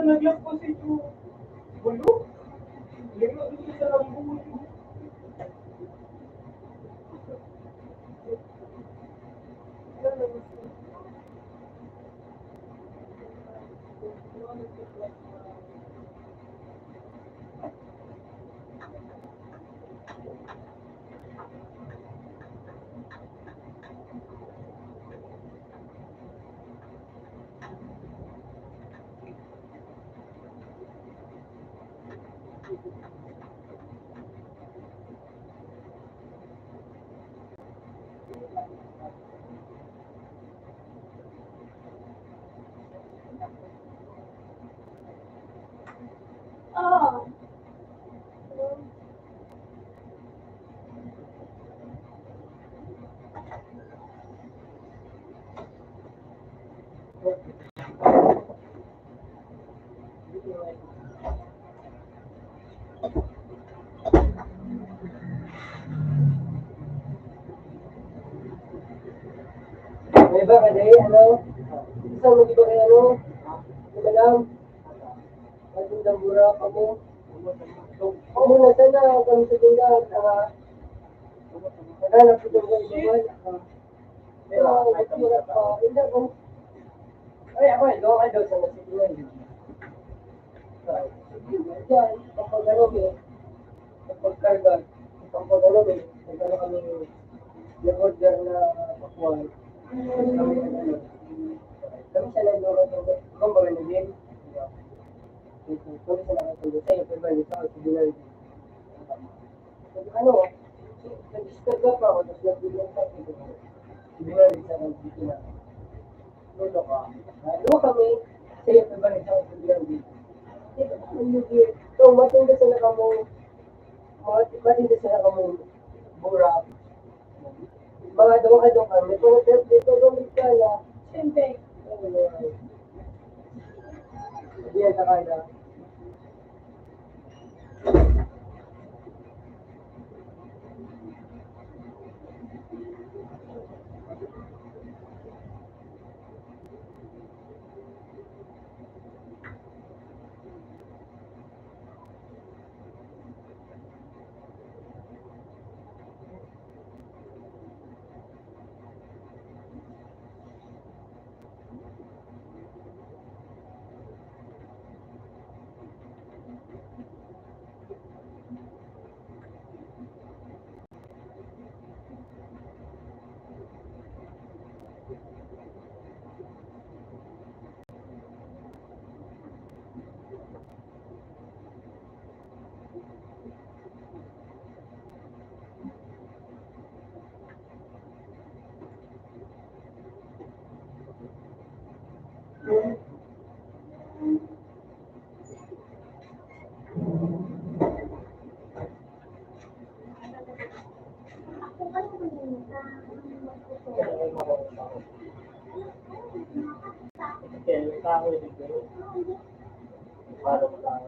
Nag-lock po si Bulo. Lima dito sa lambuho. May ba kasi, isa mo di ba kaya di ba lang, matindang mura ka mo. Ako na sana, kami sa tinggal, naghanap ko doon kayo naman. Pero, mura pa, hindi ako. Ay, ako, doon ka doon sa nasitingan. Diyan, kapag kapag karga, kapag nagkano kami order na pakuan. Kami siya nag-loro kung ba na din. Kami siya nakatulog sa'yo, pero ba nito ako sibilan. Nag-discover pa ako, tapos nag-bilang pa ako. Sibilan din sa nag-dito na. Luto ka. Luto kami, sa'yo, pero ba nito ako sibilan din. So, matinda sila kamo mura. Mga doon kami, kung dito doon ka na, siyempre, diyan sa kanya. Kaya may makausap ako. Kaya may tao yung bigay. Para mo tao.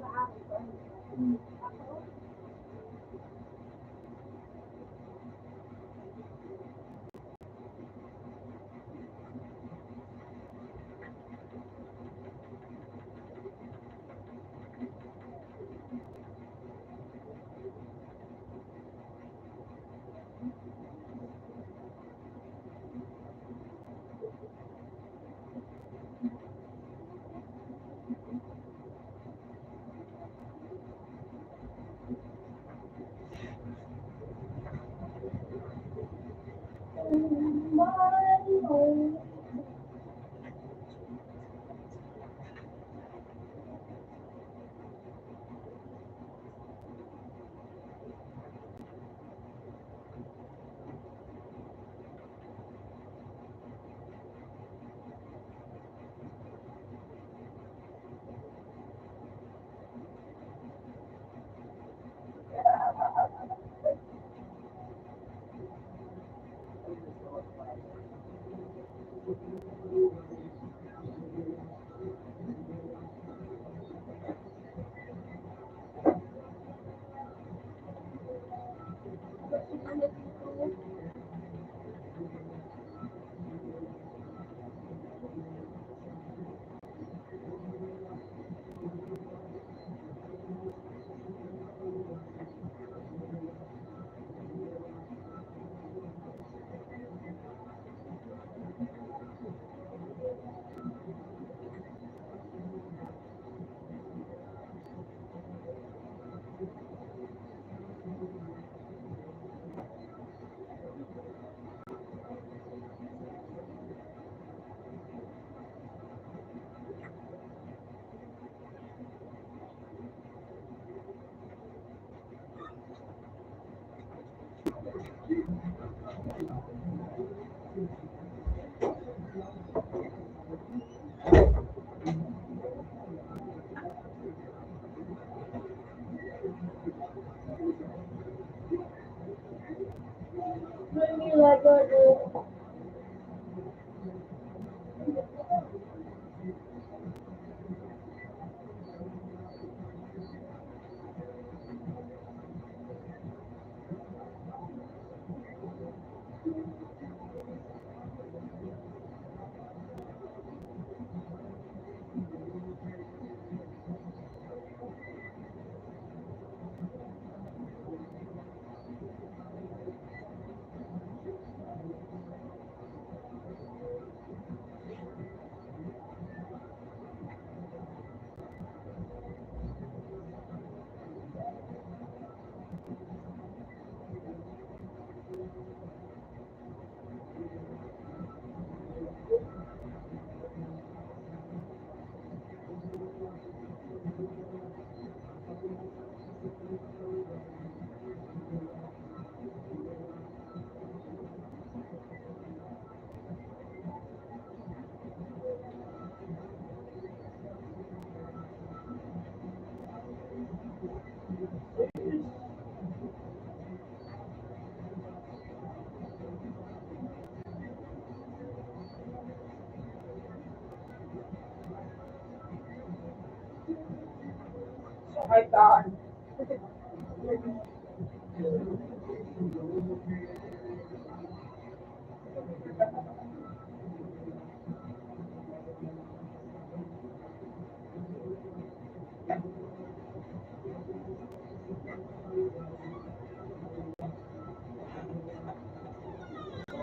Kahit saan.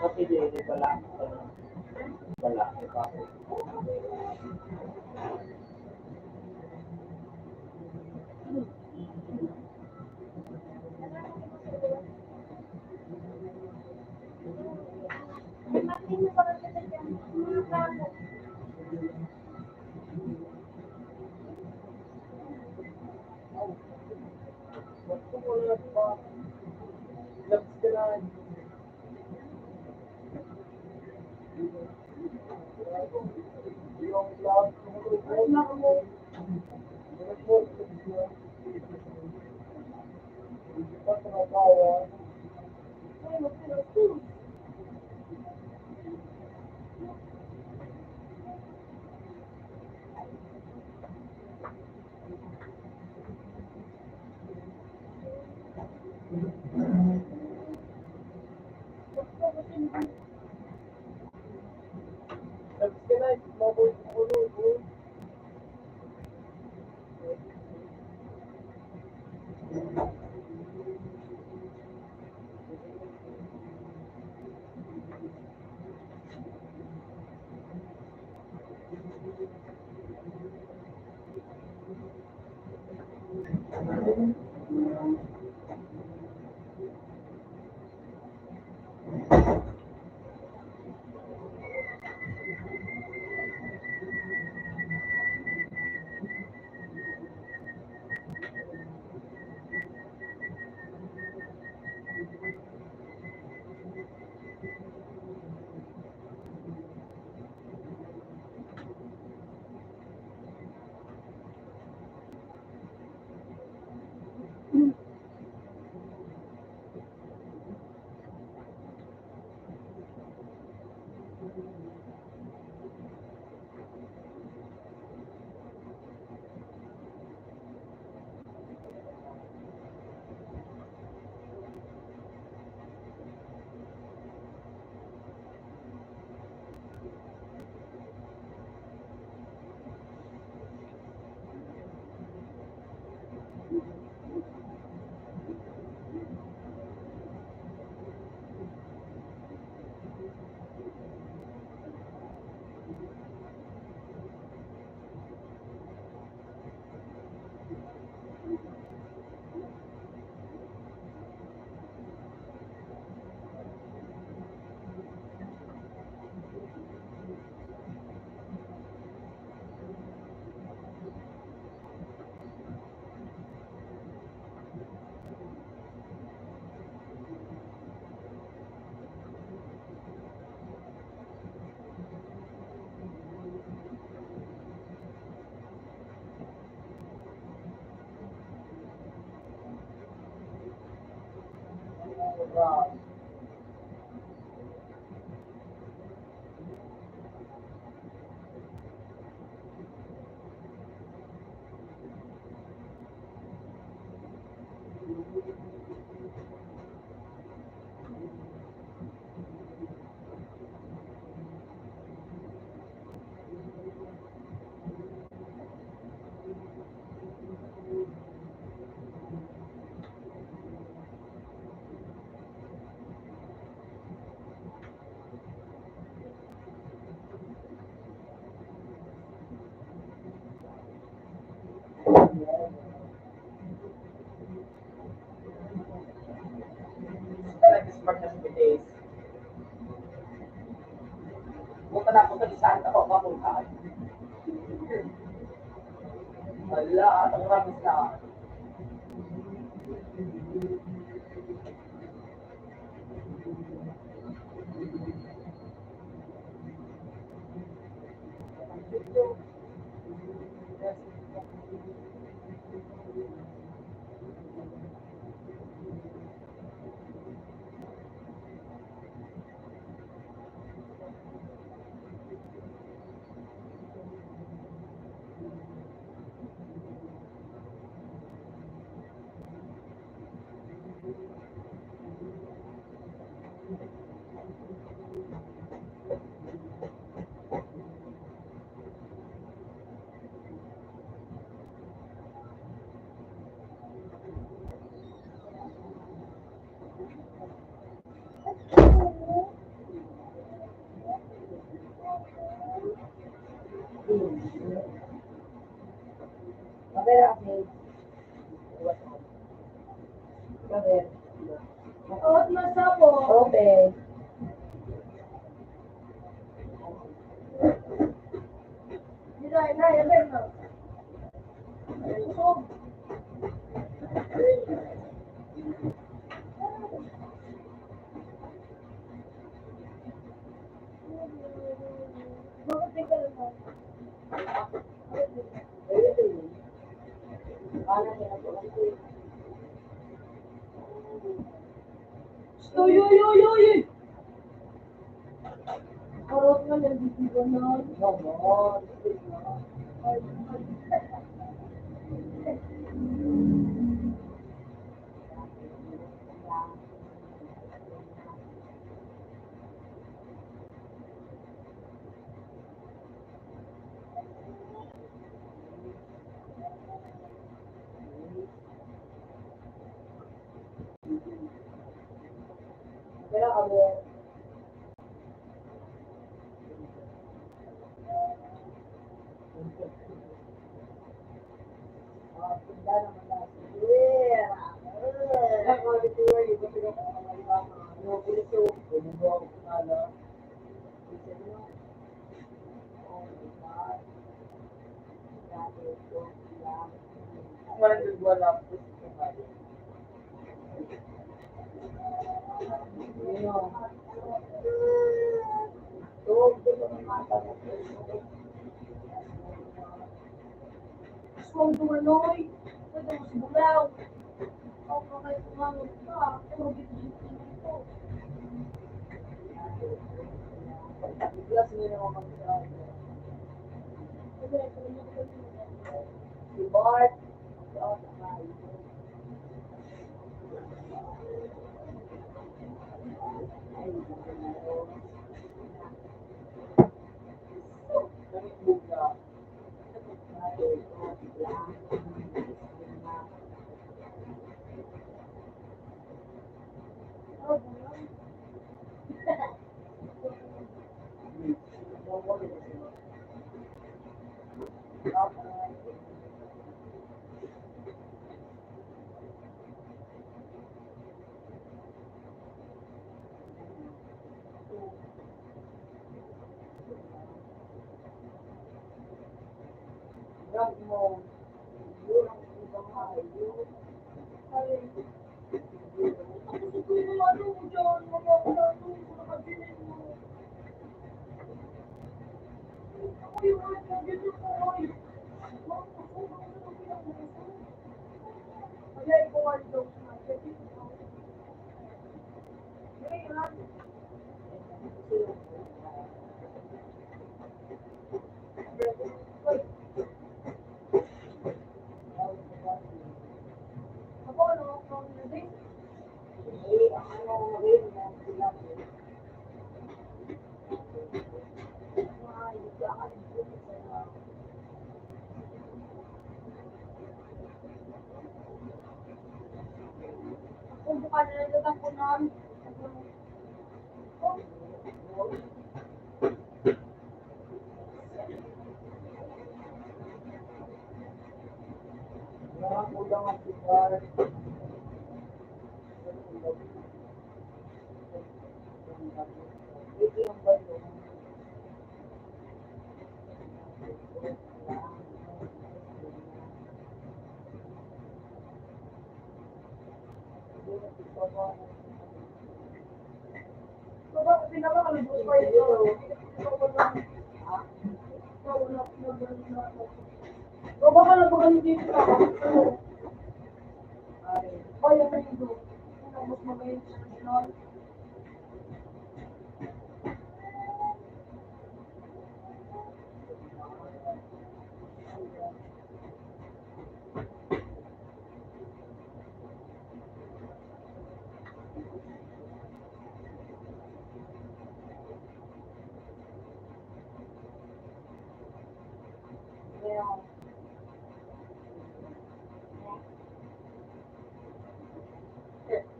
Kasi di wala. Wala. Wala pa. Labs ka na. Yung labs mo. Subscribe, mabot ulo. Wow. Like this part of the days. Punta na ako sa saan ako mapuntahan. Wala, atong ramis na. Grabe. Grabe. Oot masapo. Okay. Dito ay na, yan na. Uy, uy, uy, uy! Karot nga lang, di ba na? Kaya kami, tinda naman na. Yeah! Ako, ito yung iba sila kung mga iba. Ano, pulis ko. Pwede mo ako kunala. Isa nyo. Oh my God. Dati ito, sila. Kung walang nagwala, pulis ko nga yun. Ngayon. So, ito naman mata na ito. Gusto kong tumanoy. Pwede mo si Bulaw. Ako na kayo tumanoy ka. Pero dito ito. Bigla sila naman magsasabi. Si Bart. Si Oscar. Kami buka. Drag mo. Yun ang ibang ayaw. Ay, gusto ko yung ano mo dyan, mga ano mo nakabilin mo. Ako yung mga nagagano ko, ay. Mga puso, mga ano pinag-uso. Kaya ikaw ang daw sa akin. Ngayon, ako ano, kung nabing, ang ano rin, ang sila rin. Mga higaan ko sa kung bukan na lang ko na kulang ang lugar. Ito yung balo. Pinakakalibot ko ito. Baba ka na ba dito ka? Ay, ano ito? Mas magaling sa national.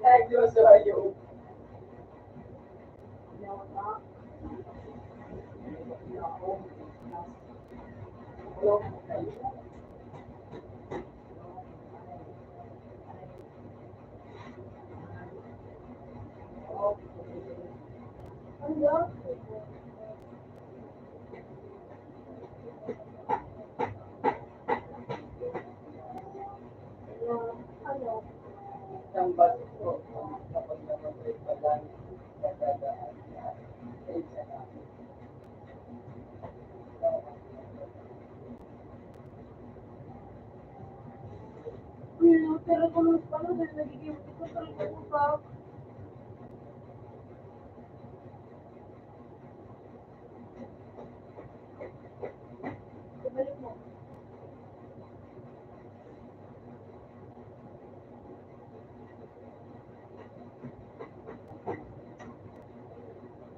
Ay, Diyos sa'yo. Isang baso ko, kapag namatay pa lang, nagdadaan sa isa namin. Pero kung paano din nagiging ito sa usap, ibalik mo.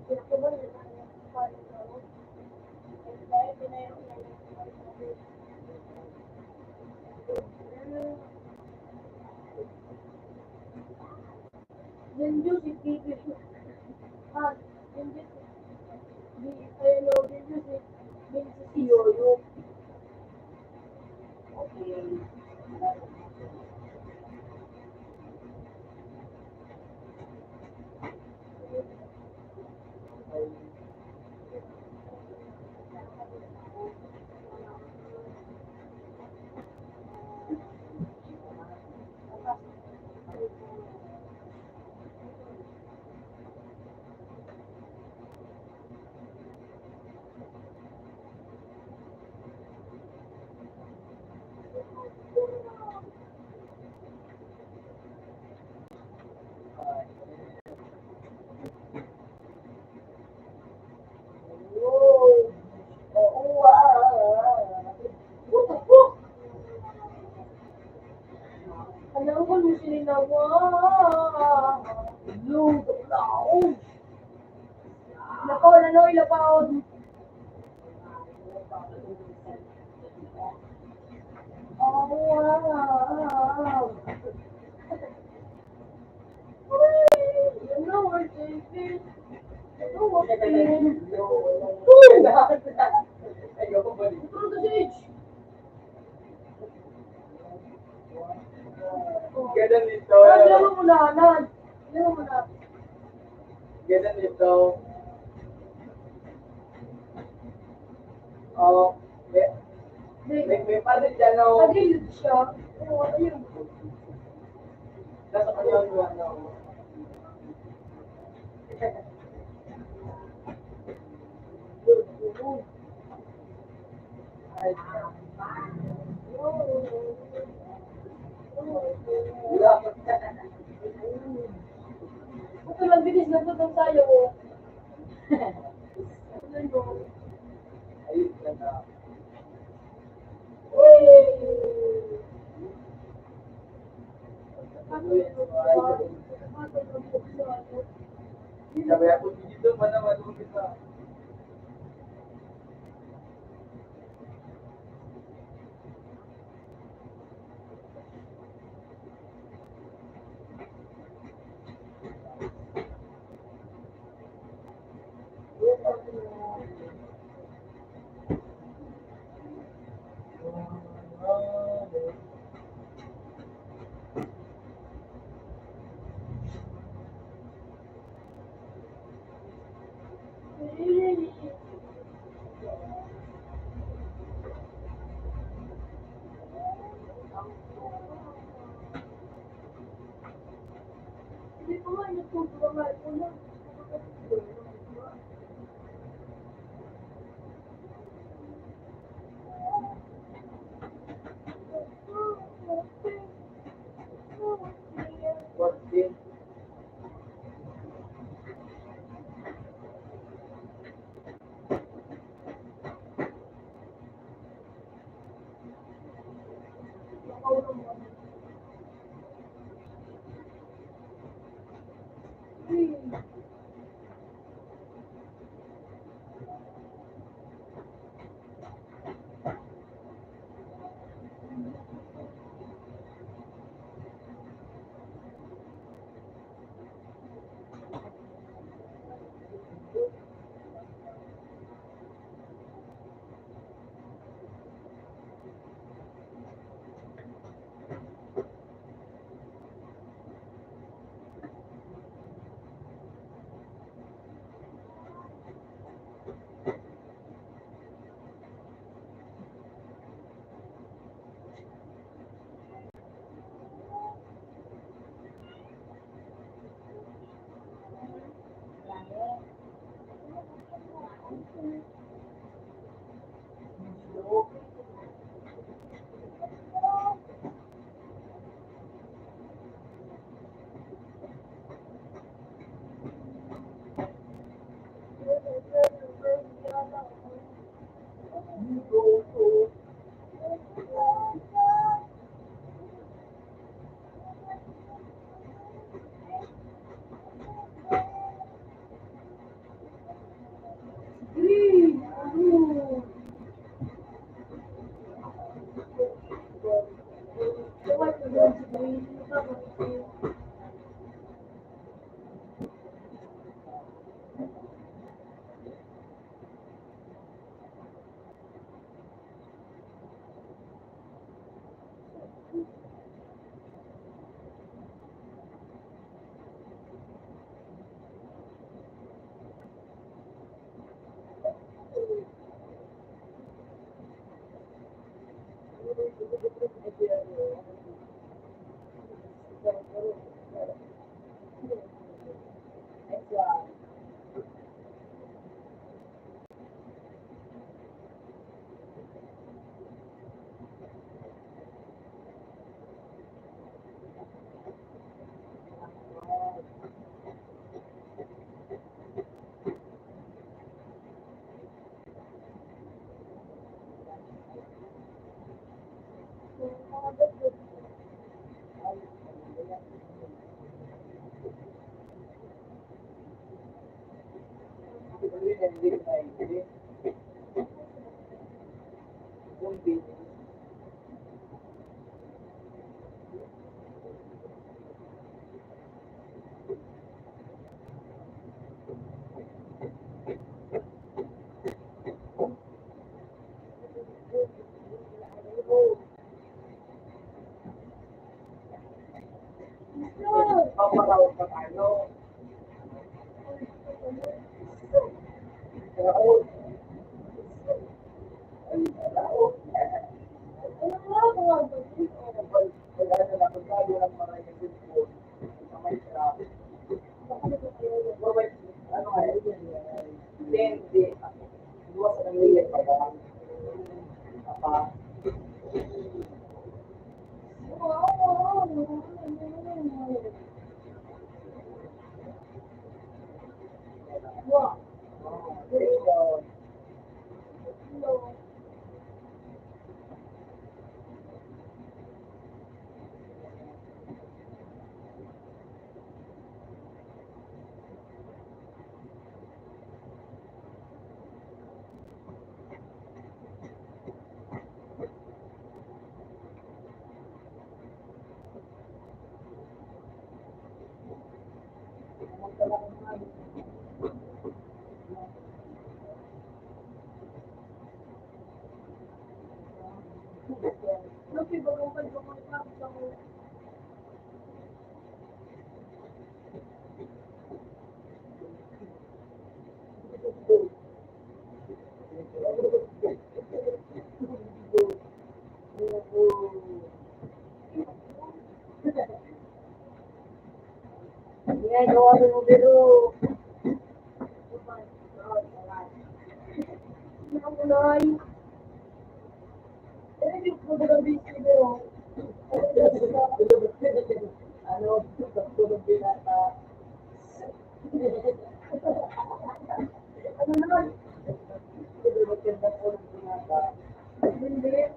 Ito ba yun? Dahil pinayang yan yung si TV. Ah, hindi. Ayun o, hindi si Yoyo. Okay. Oh, oo, What the fuck? Alam ko nung sininawa. Luto na ako. Nakaw na no, ilapaw. Oh, wow. You know what this is? You know what this is? Ayoko ba dito? Ano to, Sage? Ganun dito. Laro mo na, Nan. Laro mo na. Ganun dito. Oo. May palit dyan ako. Nagilid siya. Oo, ayun. Nasa kanya yung ano. Ito lang bilis na tutong tayo. Ayun na. Sabi ako dito, mana malungkot kita. Hindi ko nga natutuwa ko lang. What's this? Papatawag pa tayo. Ginagawa mo pero nakulay. Pero hindi ko gabi pero ano, tulog binata. Ano naman? Maganda tulog binata. Hindi.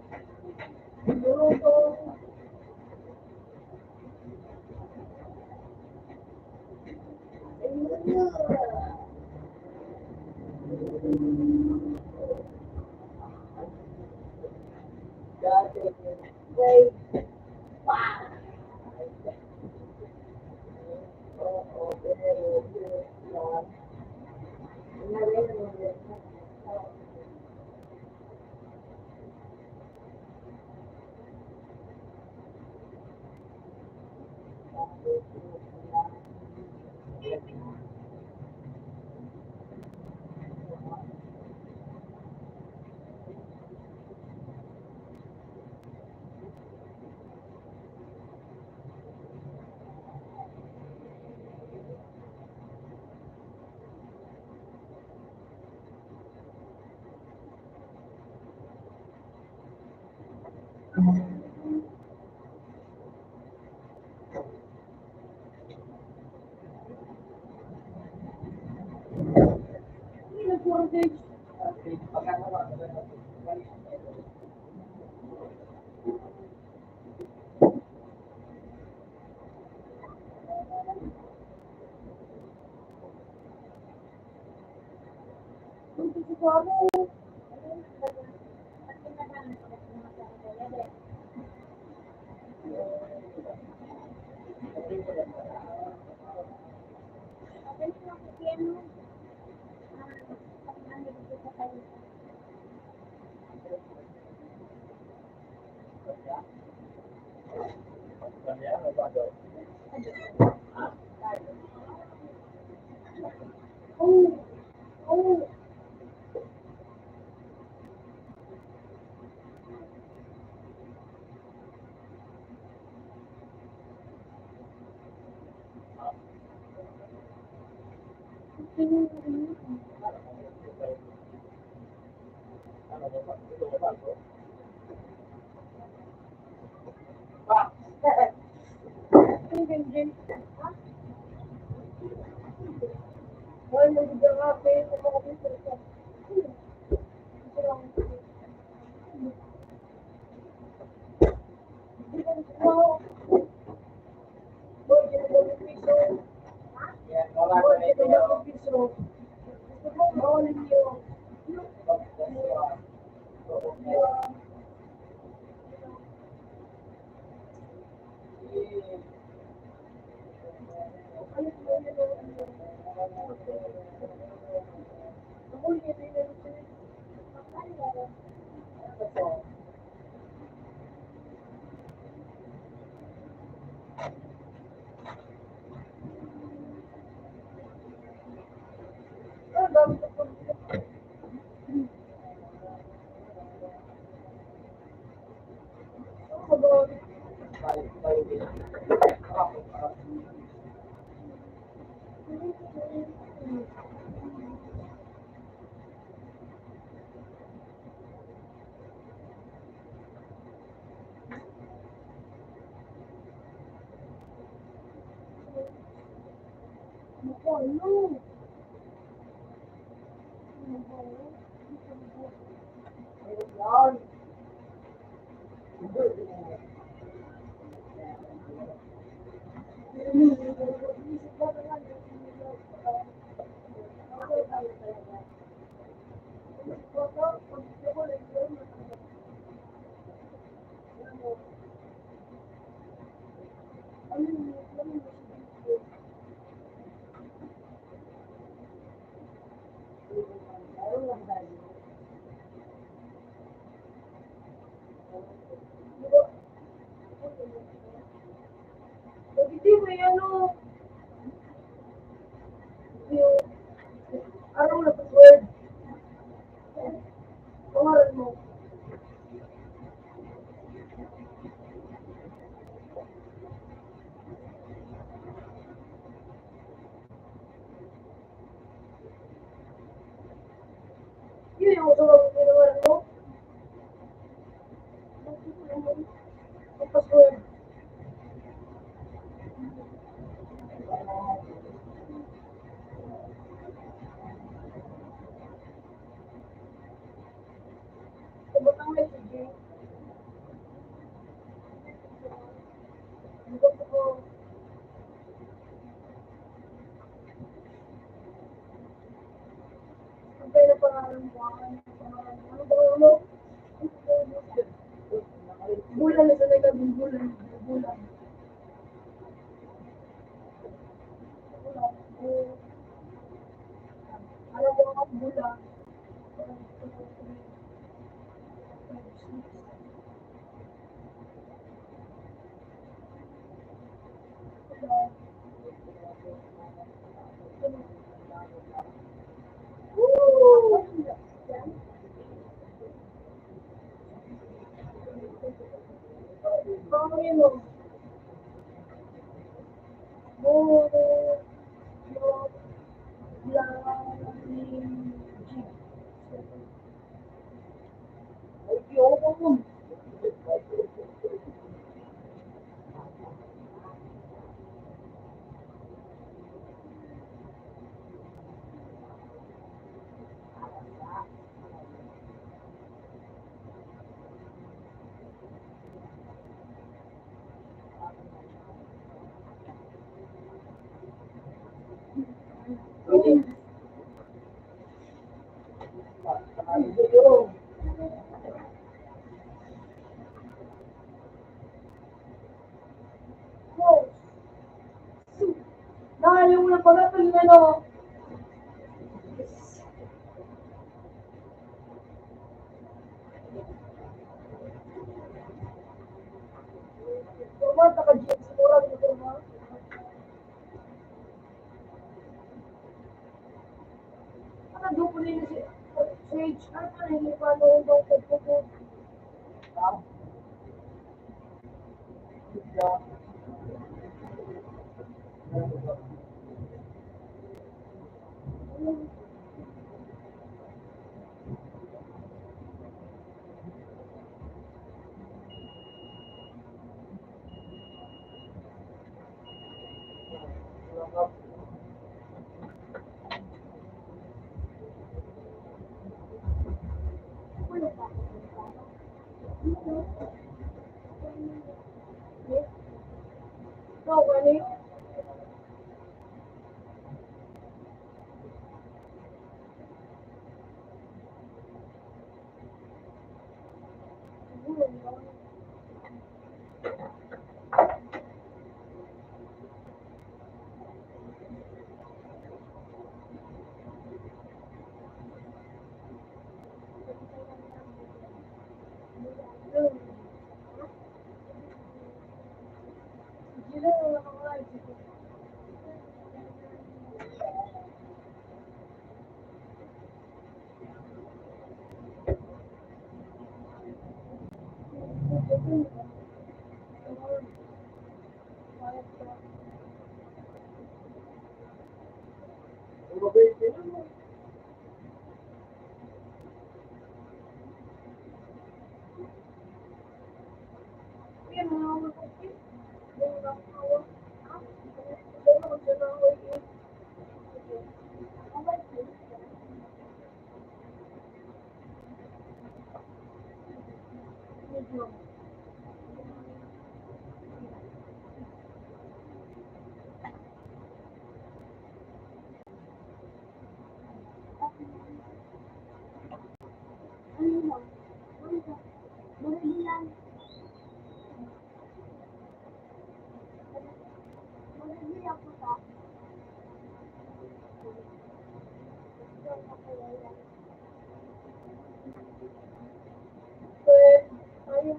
Siguro to. Dati. Wait. Wow. Oo, pero Hindi mo ano, yung araw na password. Pangalan mo. Yun yung pangalan mo. Ang password. Sabotang messaging. Hindi ko ang pera pangalan mo. Ano ba mo? Bulan na sa nagabing bulan. Bulan. Alam mo ang bulan. Panginoon. Dahil yung napagapag ano, format naka-GM siguro ang format. Doon ko nila si Sage. Ano pa rin yung paano yung daw ko. No, ano Ayun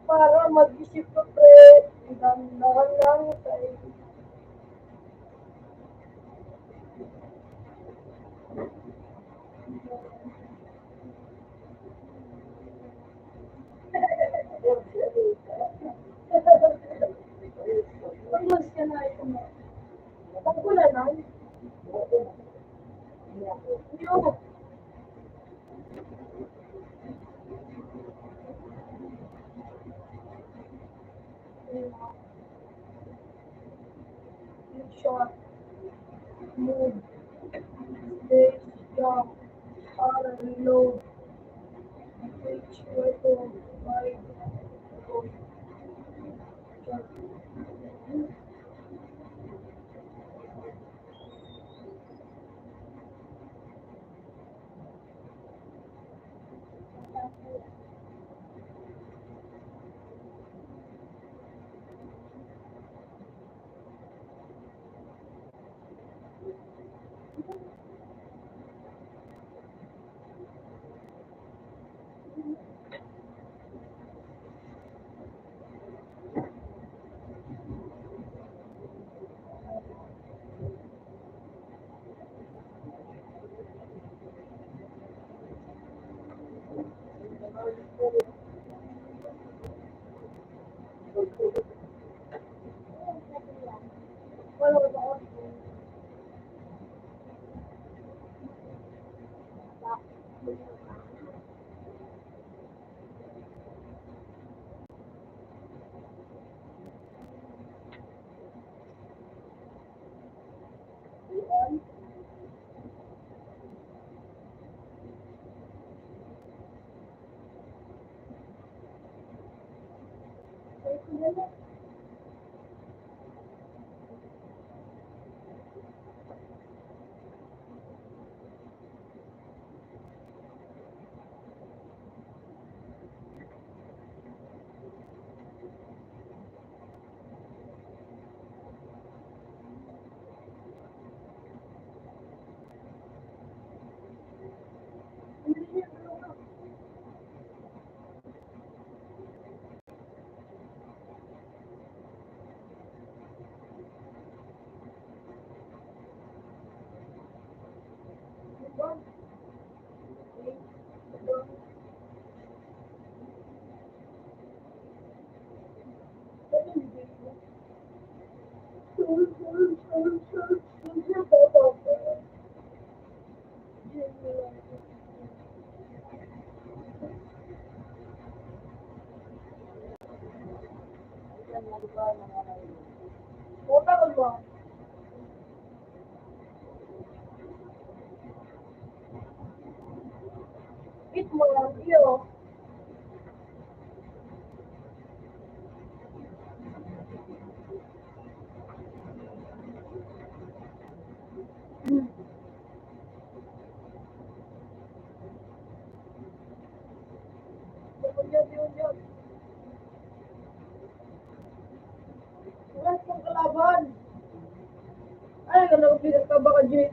para mag-isip ko, pre. Dahan lang tayo. Paglas ka na ito mo. Pagkulan na. Hindi ako. Short, move, stay, jump, R, load, switch, weapon, ride, go, jump. Wala ko ba? Puta ko ba? Eat mo lang, iyo. Yun. Wala kang kalaban. Ay, ganun, ka ba ka, Jay?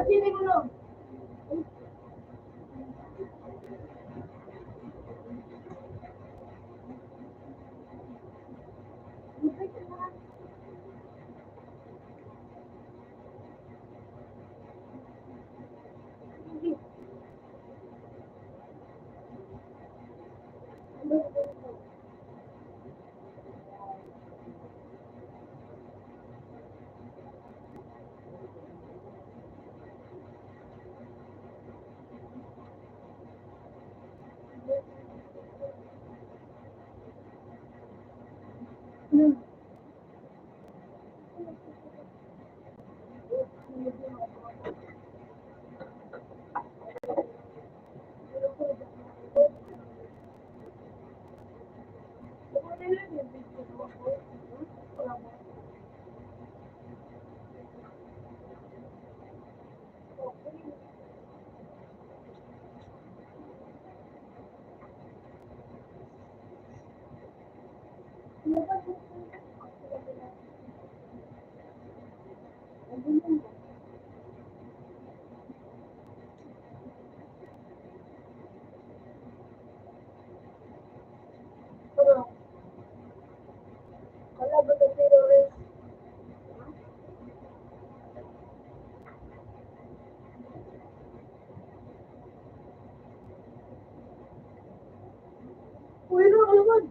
sini ko no. Uy, no, naman.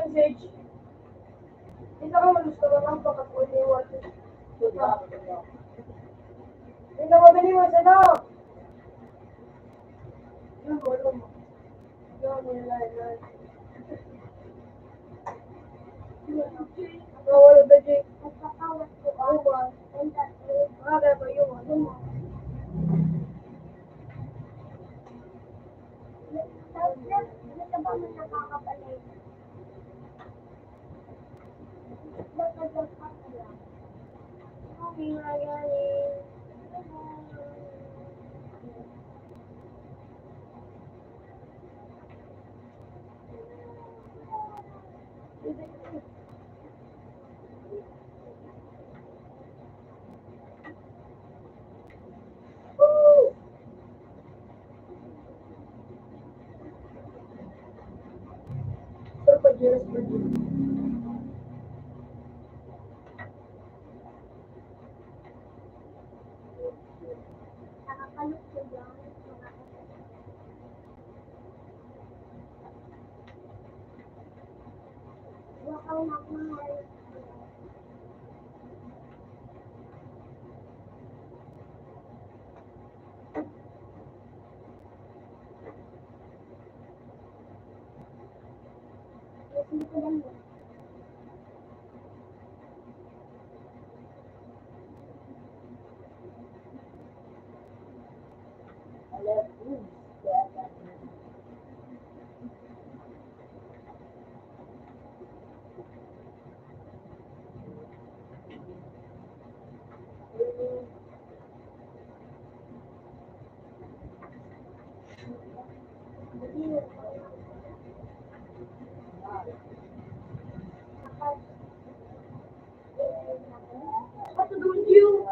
Message. Hindi ka malusto ka lang kapag uliwan. Hindi ka mabaliwan sa na. Yung gulo mo. Yung nilay. Wala ba di? Nagkakawat ko awan. Wala ba yun? Ito ba mo nakakapalay? Nagkakawat ka lang. Okay, magaling. Nakakalot ko lang. Wakang makmahal. Hindi ko lang yun. What to do with you?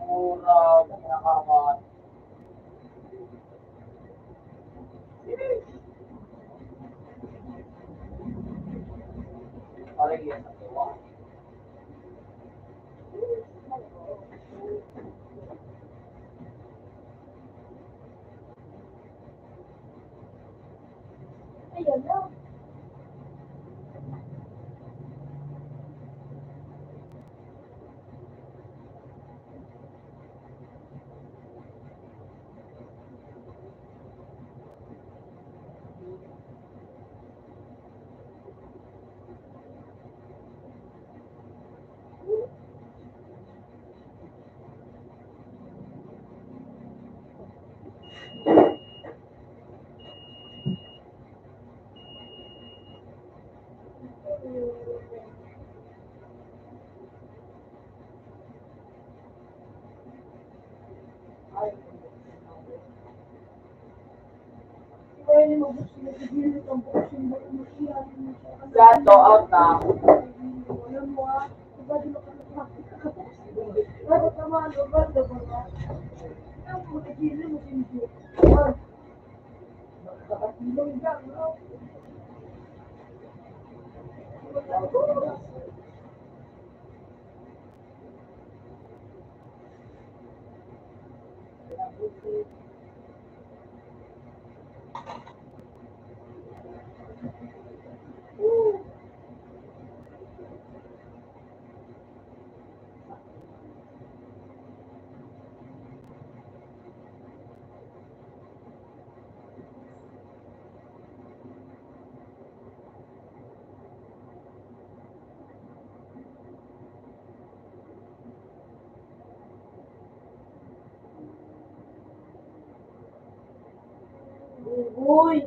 Mura, nakakamat. Parang yan ang gawa. Ayun na. Gato out na. Uy!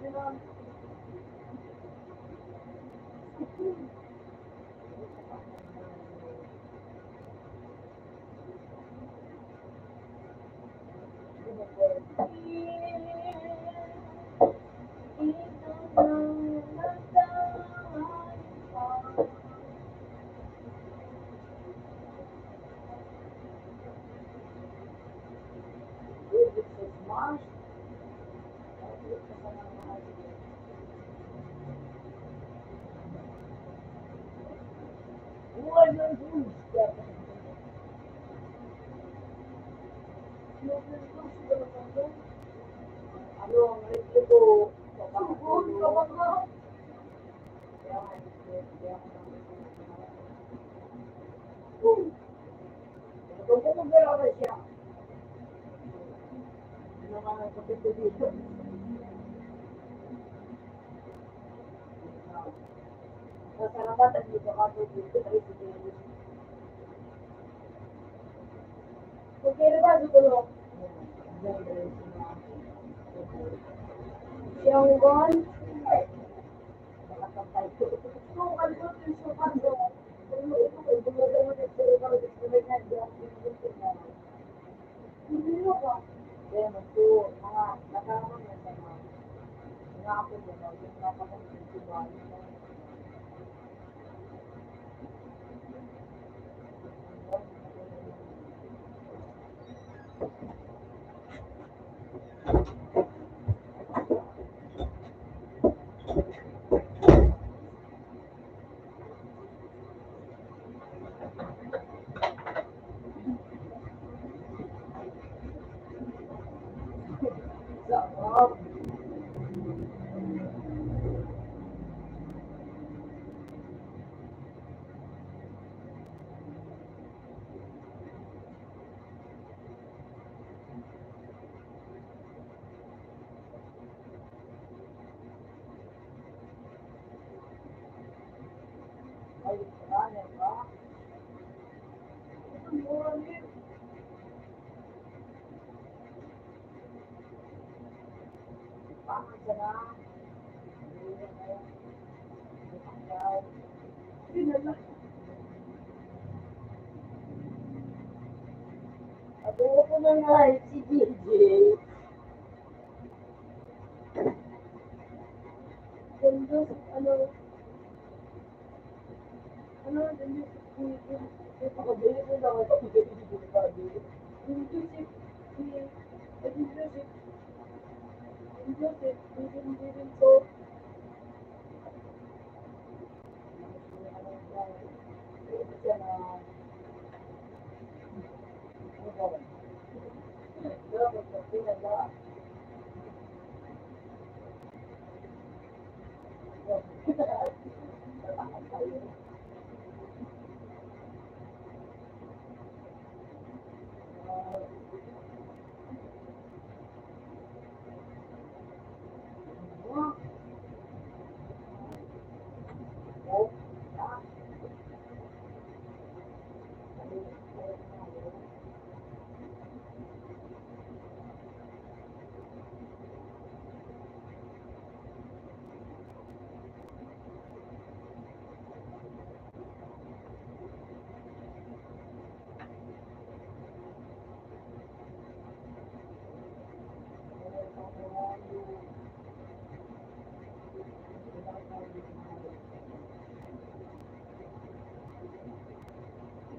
Diba? Karapatan dito ako dito sa Pilipinas. Kung kaya ba dito lo? Yung gon, nakatapay ko. So, ano ko yung supan ko? Hindi mo ba? Kaya magpo, mga nakaman na sa mga ako mo na, yung nakaman yung suban. Sarap. Ay, kaya ba? Ang mura niyo. Pangan ka na. Hindi na lang. Ako ko na nga si DJ. Ganda, ano, ganda si DJ. Pakabili ko lang ako. Joseph, Joseph, hindi ko. Siya na, dapat sa pinag-a.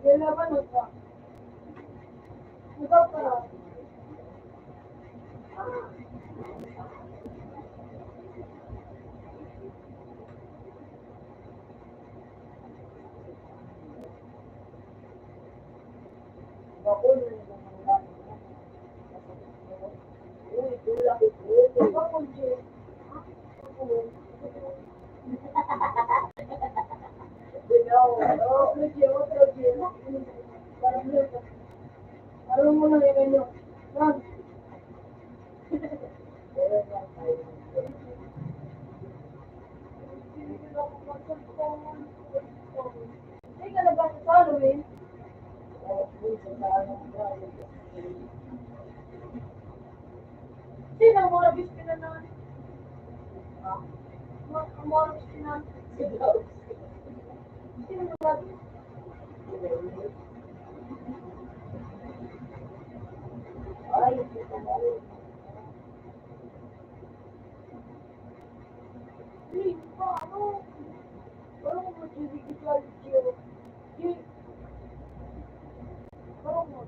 Wala ba nagpa? Ikaw pa lang. Bakul na naman ang dami. Uy, tulak ito. Bakul siya. Bakul. Ikaw, otro siya, otro siya. Parang mo na yung ano. Ron. Hindi ka nagkakasalo eh. Sino ang mga bispinan na? Ang mga bispinan. Sino ang mga ay, ito mo. Hey, paano? Parang mo digital siya. Hey, parang mo.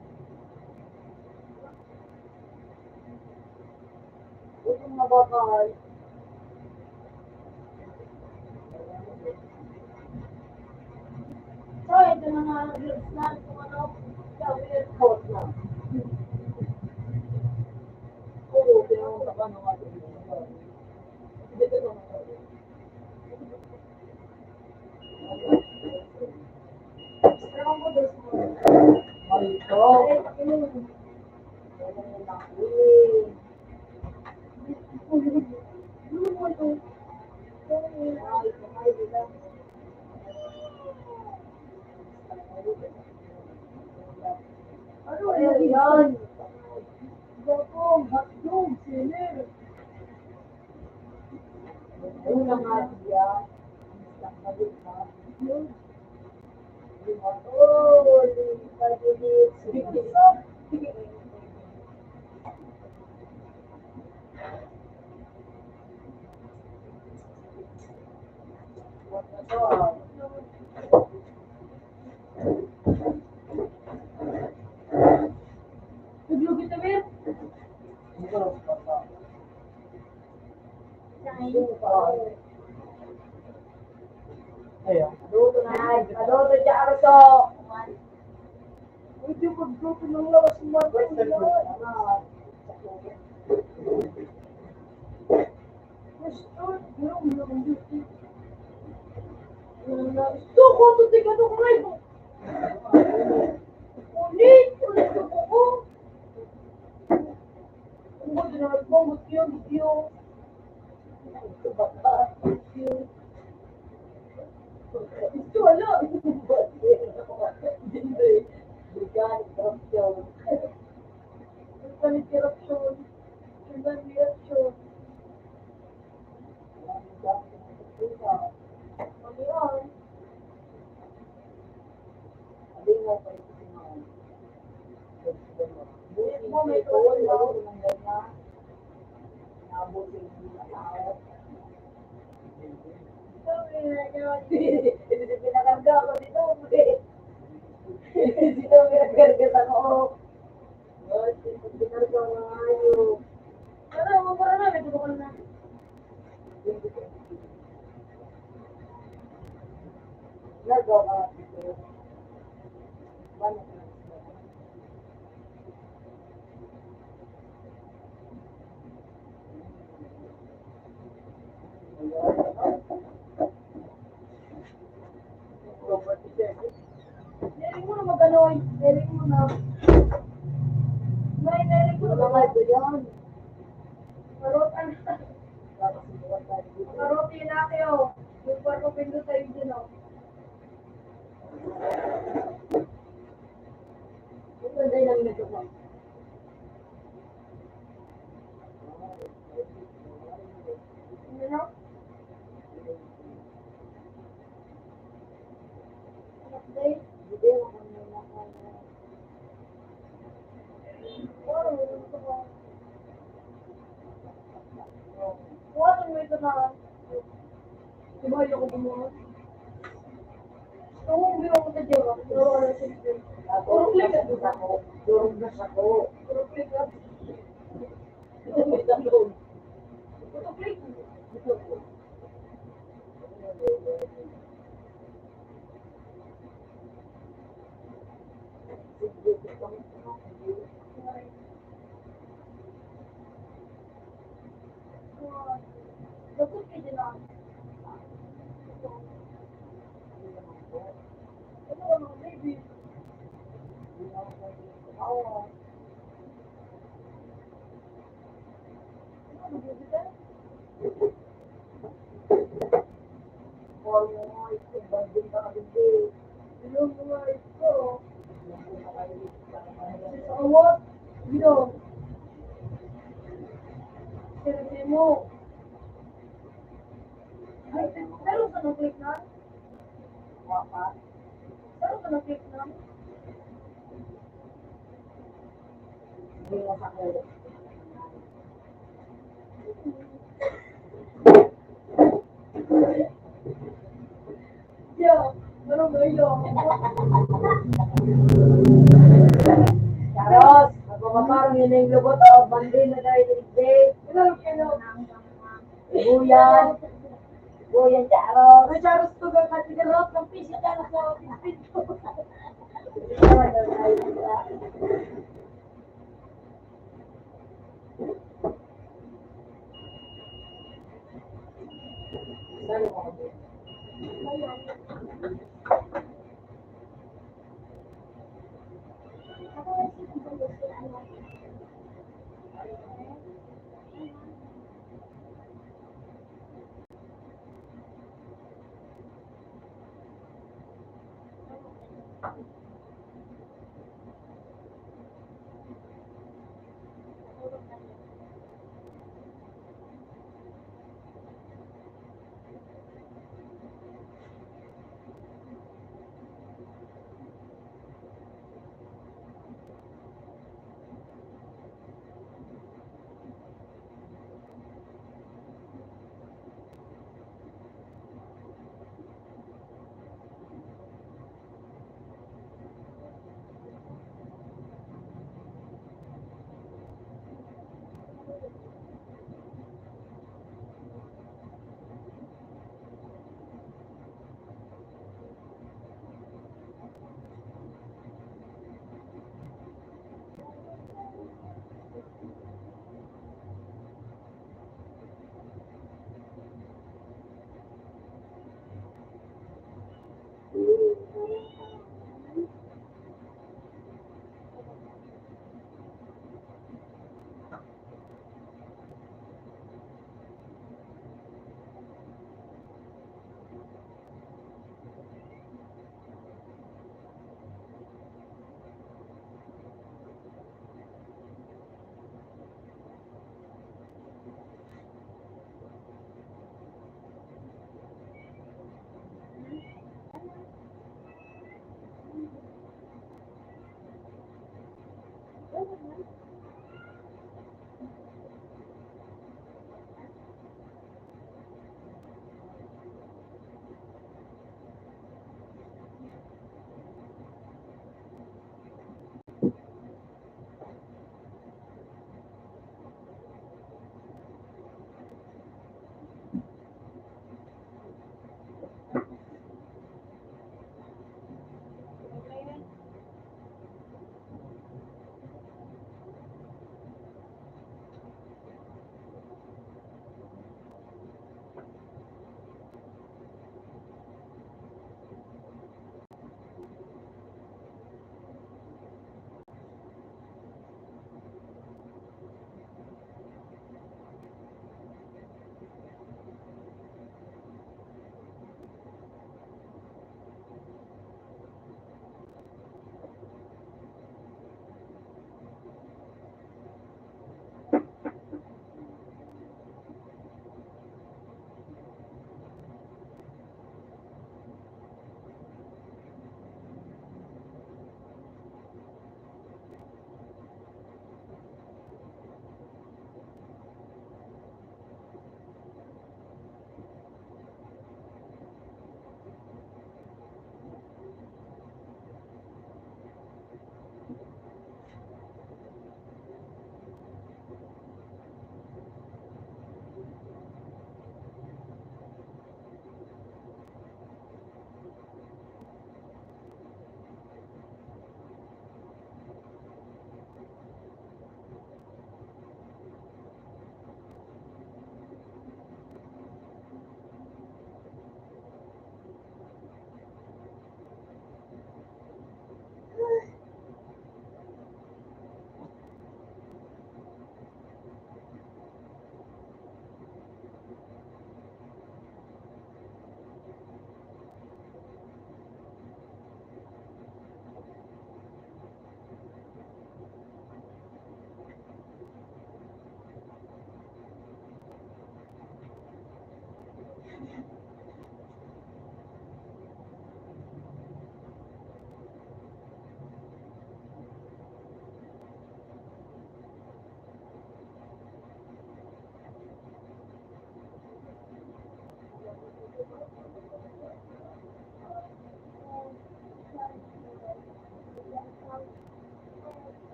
Ito mga bakal. So, ito na nga groups na kung ano, sa weird code na. Oo, pero sa paano nga ito? Dito na nga. Pero ang kudos mo. Marito. Ay, inumin. Kaya na lang. Ay, kamay, dila. yan. Bakong, hotdog, sinin. Ayun lang nga siya. Isang balik na. Oh, pag-ibig. Naglugit na ba? Ayan. Luto na. Luto siya arto. Hindi magluto ng lawas mo. Gusto ko, tutik ka ko rin. Ulit ko. Kung ba dinarap mo, mutyo. Ito, wala. Corruption. Pinakarga ako dito. Dito pinakarga ako. Pinarga ko nga yun. Para na, may tutukan na. Nagawa ka dito. Banyak. Nering mo na maganoy. Nering mo na. Nering mo na. Mga ito yan. Marotan na. Maroti na kayo. Yung kwarto pindo tayo dyan o. Ito na yung nito ko. Ano? Update? Video ako muna ko. What ang may tanahan? Diba yung ko bumuha? Oo, hindi ako sa diyo. Pero wala sa diyo. Puro click at diba? Puro gas ako. Puro click at. Puro click. Dapat ka dyan lang. Ano ka mga baby? Oo. Ano baby ka? Oo, ito. Bagay ka baby. Ano mga ito? Sa awat? Dito. Sirti mo. Ay, pero ka na-click na? Wapa. Pero ka na-click na? Hindi mo sa kayo. Yeah, ano ba yun? Charos, magpapapar, yun yung lubot o, bandi na tayo iligbig. Buyan. Buyan, Charos. Ay, Charos, tugang katigarot ng pisik ka na sa pinto.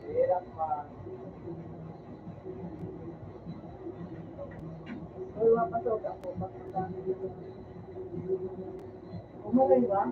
Hirap pa. Ay, mapasok ako. Pag magkano dito. Umuwi ba?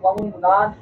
Bangunan.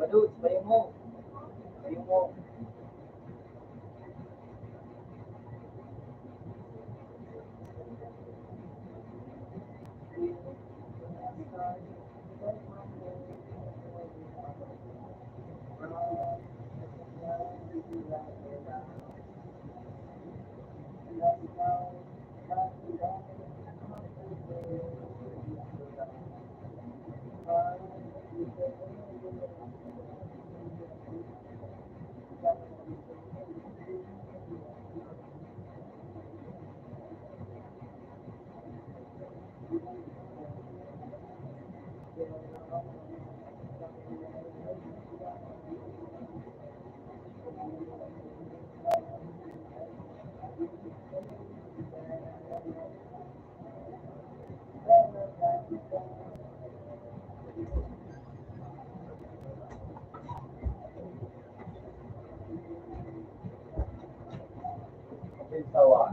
Waduh, payung mo. Payung mo. Sawa.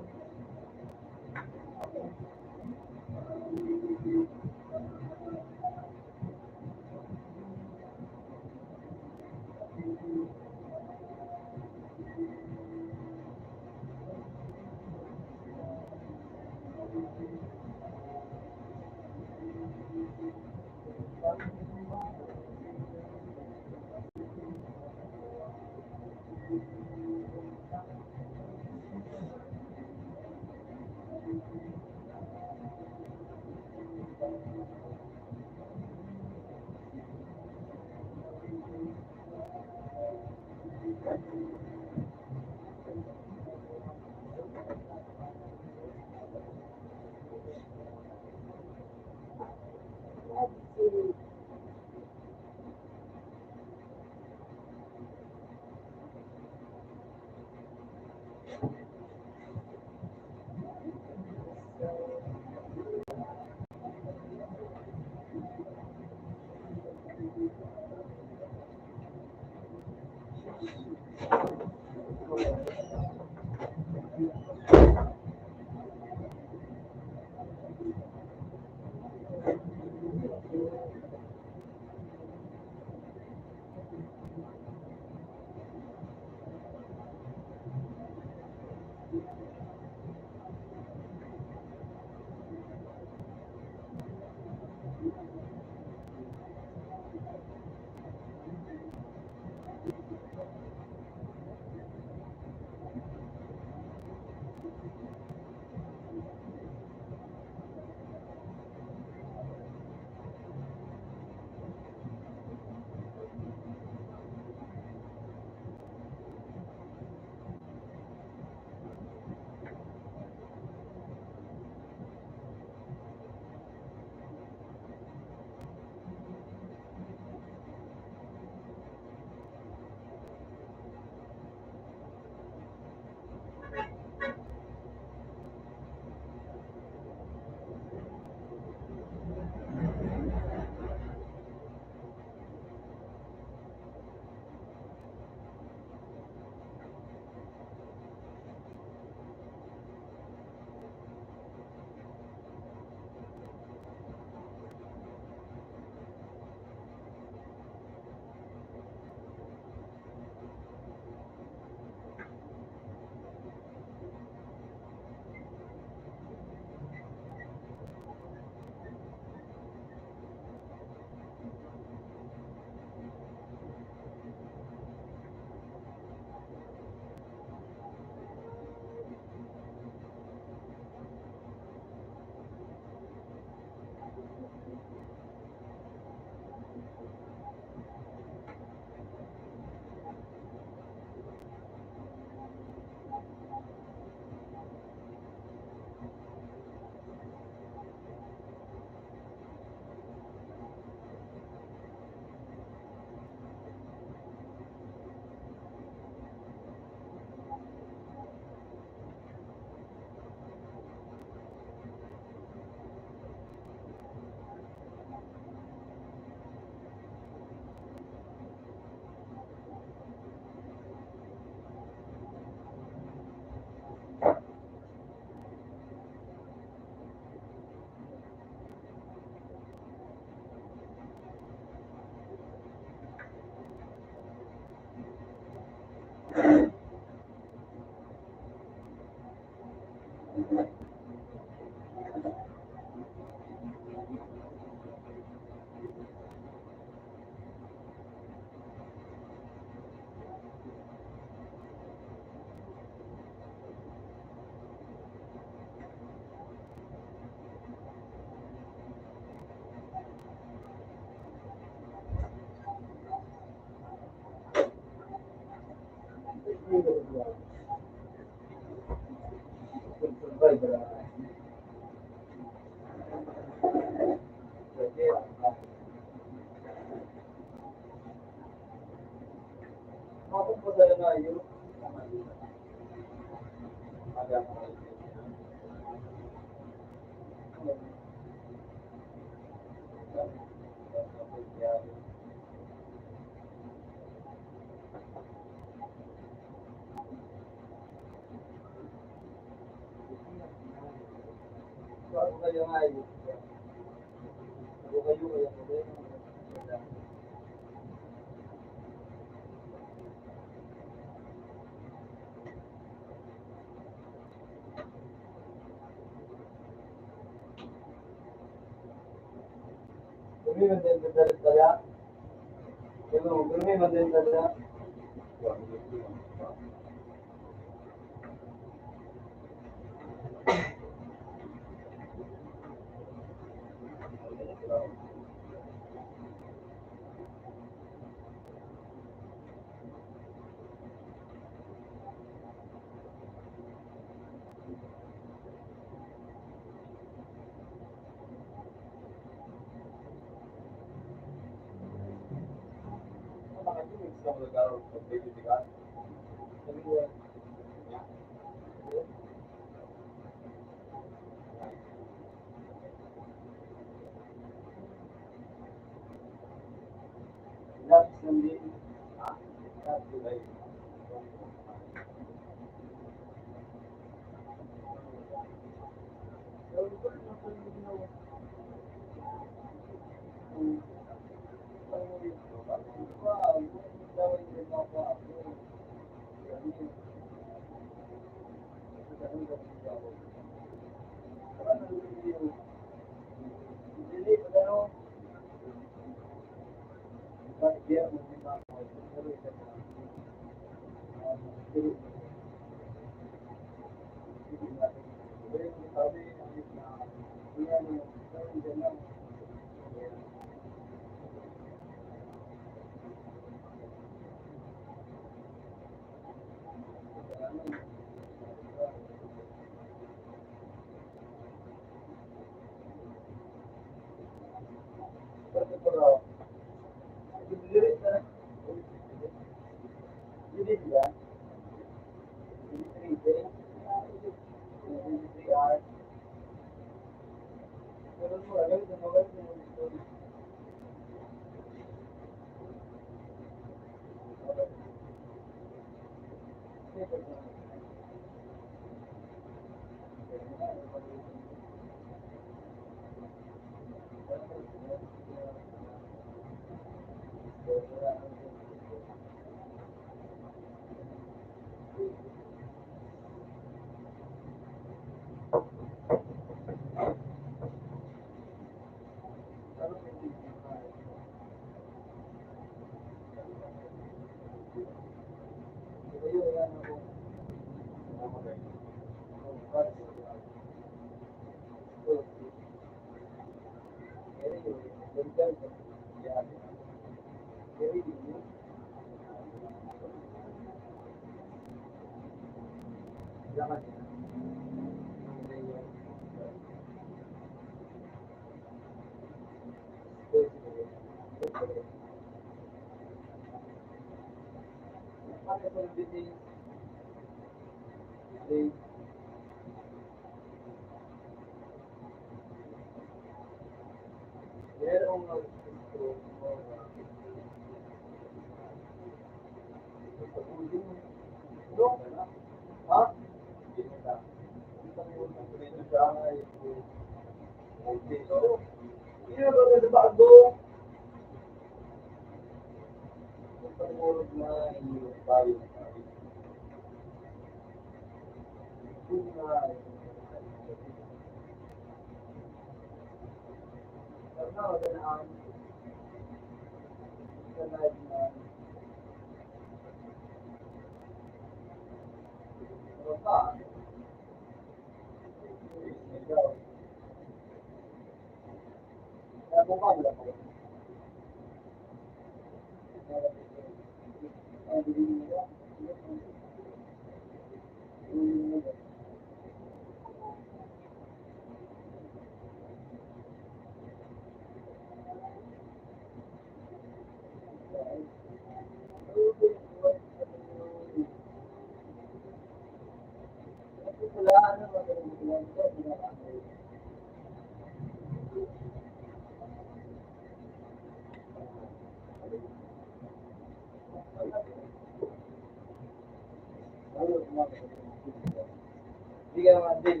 Hindi ka naman din.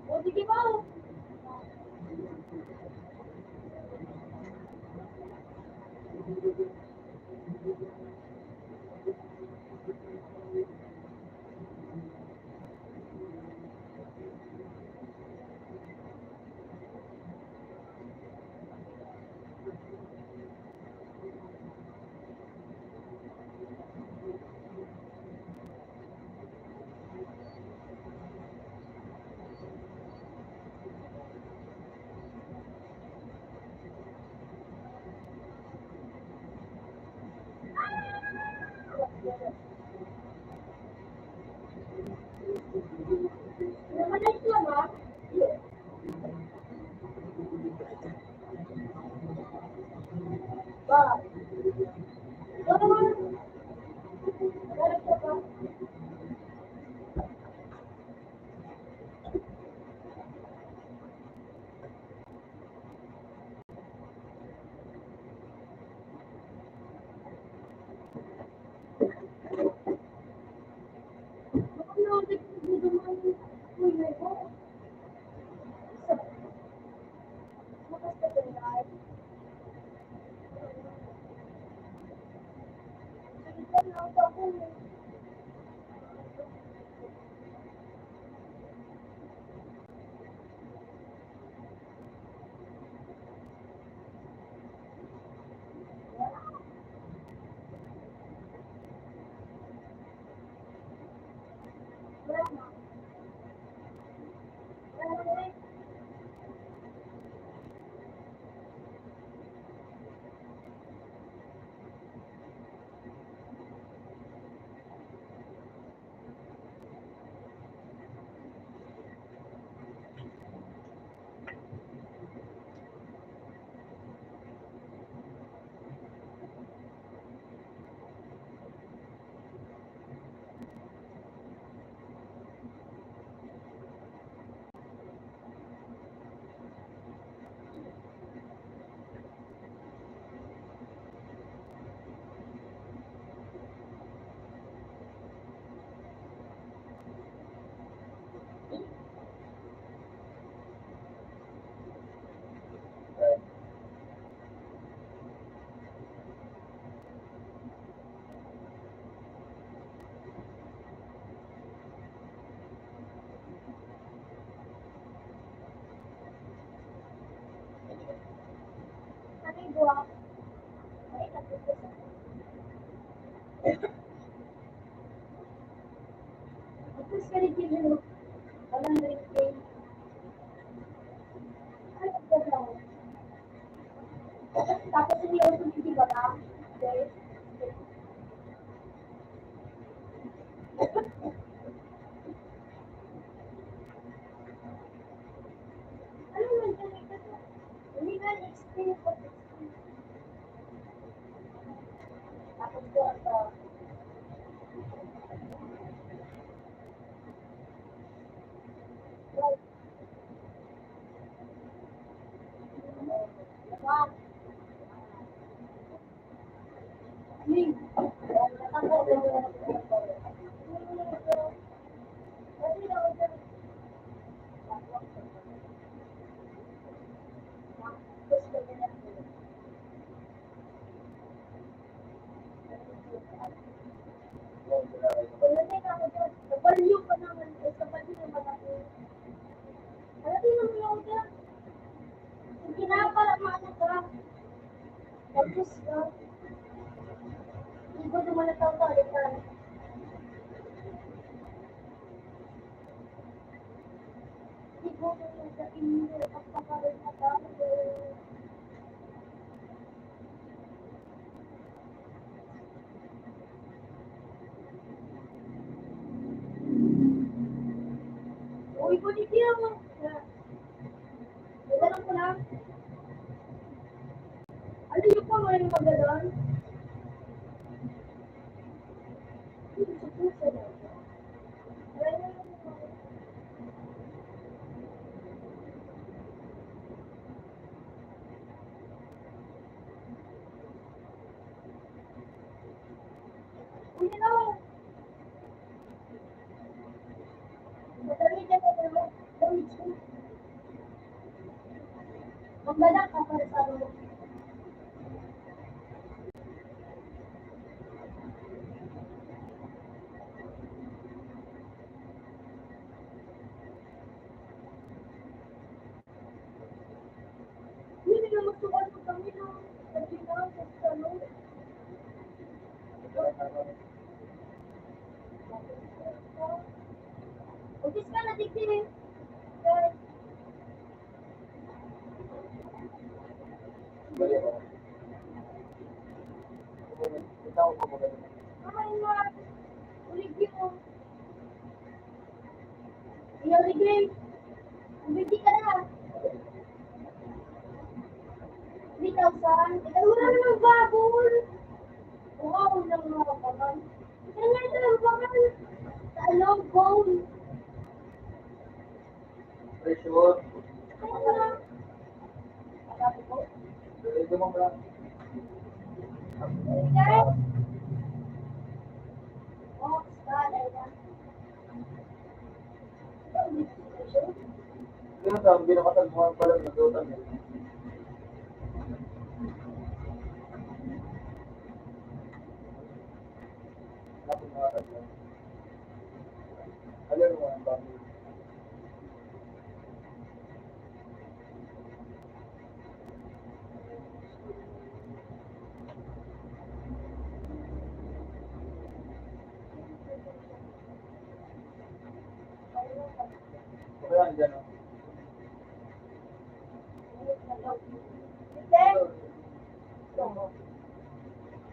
O, sige ba? Namalis lang ba? Ba? Ito naman. Nagalit ka ba? Bakit naulit ko dito naman yung kulay ko? Makas ka ba yan? Sakit na ako eh. Wala na. Wala na eh. Sabi ko ah, may tatlo sa tapos ka rin yung walang rin ay, gano'n. Tapos hindi ako hindi ba na? Okay. Ano man yan? Hindi na explain ko. Tapos ko ito. Like, diba? Yun. Natakot ko na kasi na ako dyan. Tapos ko na Pagdating ako dyan, nabaliw pa naman. Sa baliw naman ako. Pagdating naman ako dyan. Yung pinapala mga ka. Tapos ka. Hindi ko naman natawalitan. Hindi ko naman sa inyo. Pagpakaroon na tayo. Uy, kunin niya mo. Dala ko lang. Ano yung pa mo yung magalan? Hindi sa puso na. Magbadak ka para sa ano. Hindi na magsukan mo kami na. Sabi na, sa ano. Utis ka na, tigil. Ay, ma. Ulig yun. Iyaw ligay. Umiti ka na. 3,000. Ikaw wala na ng babol. Wow, lang mga kapatid. Kanya ito lang bakal. Sa along bone. Pressure. Kaya na. Alabi ko. Ito mo ba? Kaya. Oh, sada yan. Kaya sa binakatan mo pala naglutan niya. Napin mga kanya. Alam mo ang bago. Kaya andyan o.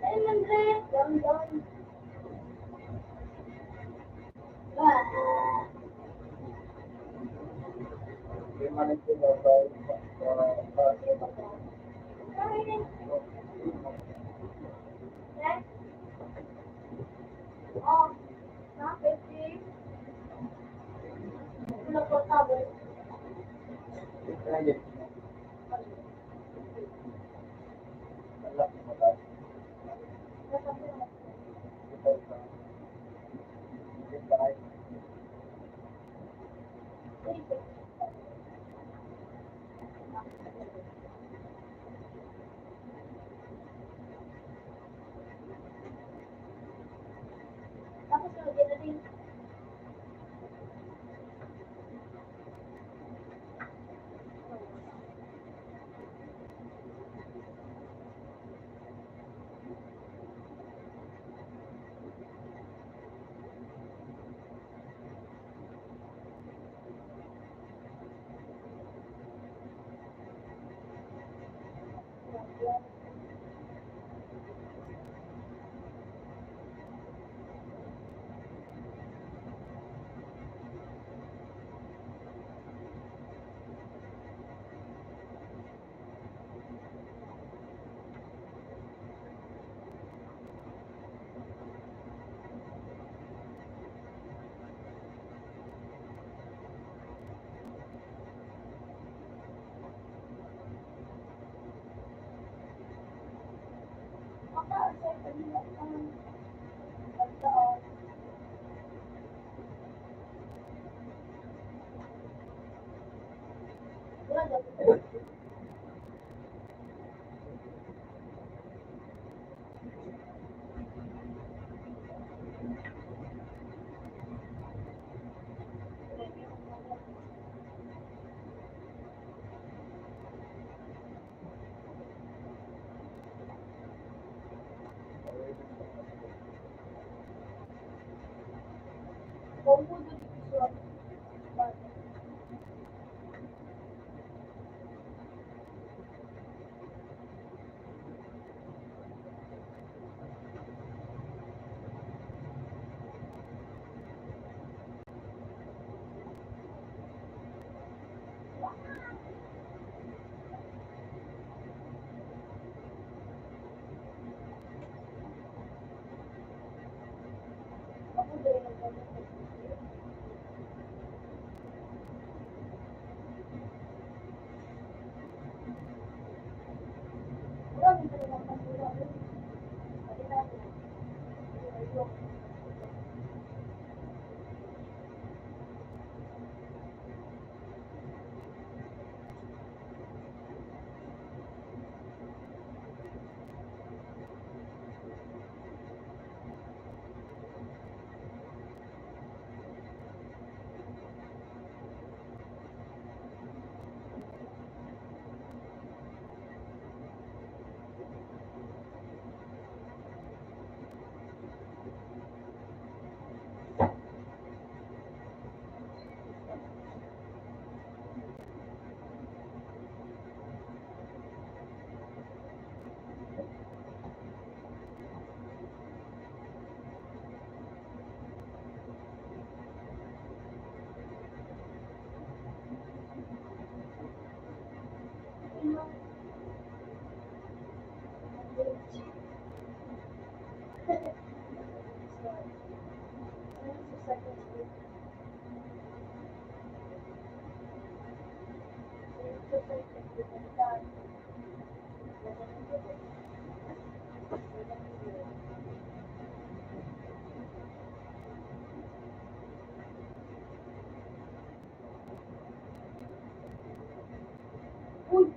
Ay, Andre. Yan. Kaya manig ko ba Kaya wala ko mataas. Ito sa bahay. Tapos lagyan natin. Ako din. Uy!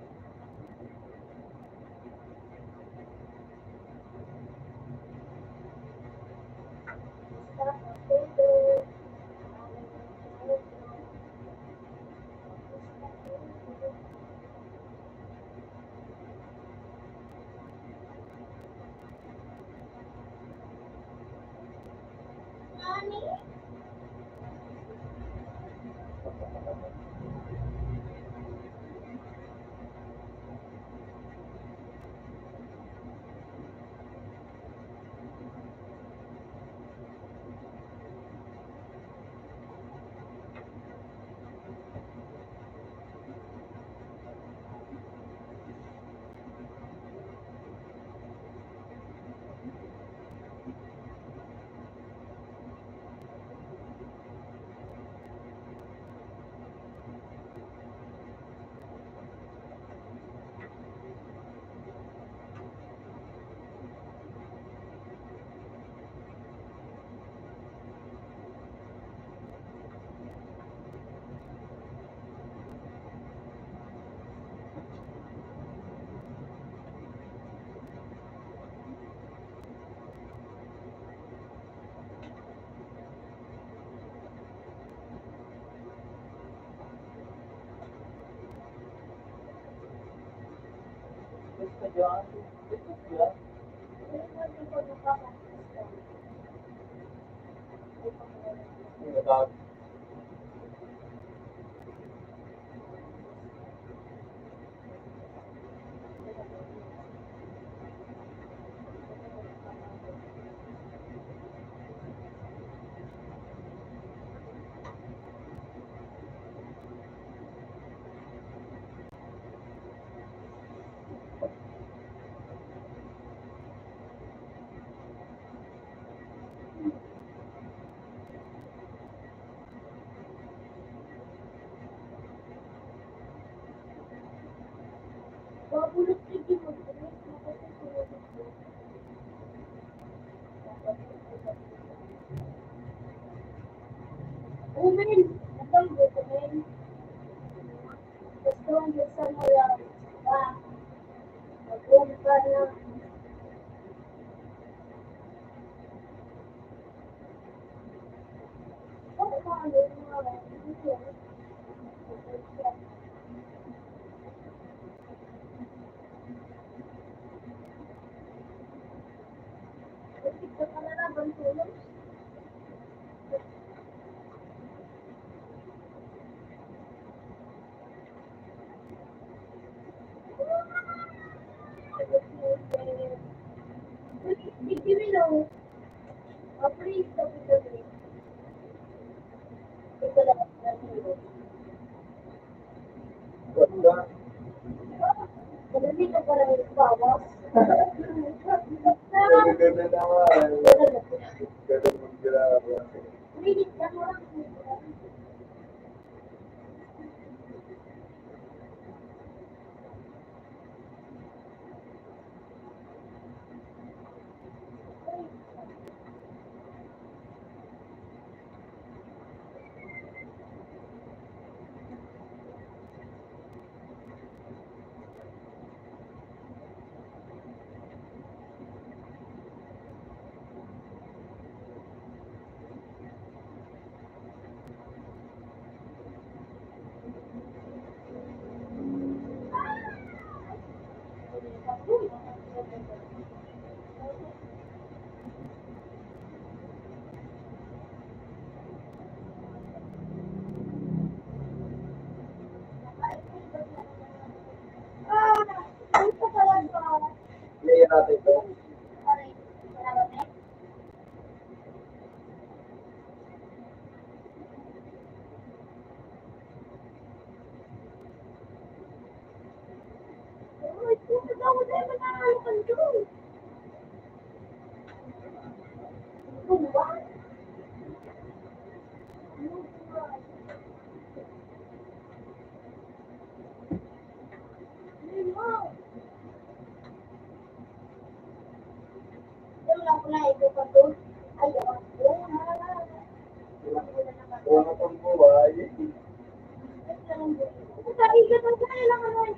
Gusto dyan. Gusto dyan. Nagag- Babulot sige mo. Umin! Atang dokumen. Gusto ang isa mo lang. Mag-uwi ka na. Ano ba ang ito ka na lang, tulong. Ganda. Ganda naman. Ganda mong ginagawa. Play natin ito. Wala pang buhay. Kaibigan, ang kaya lang naman.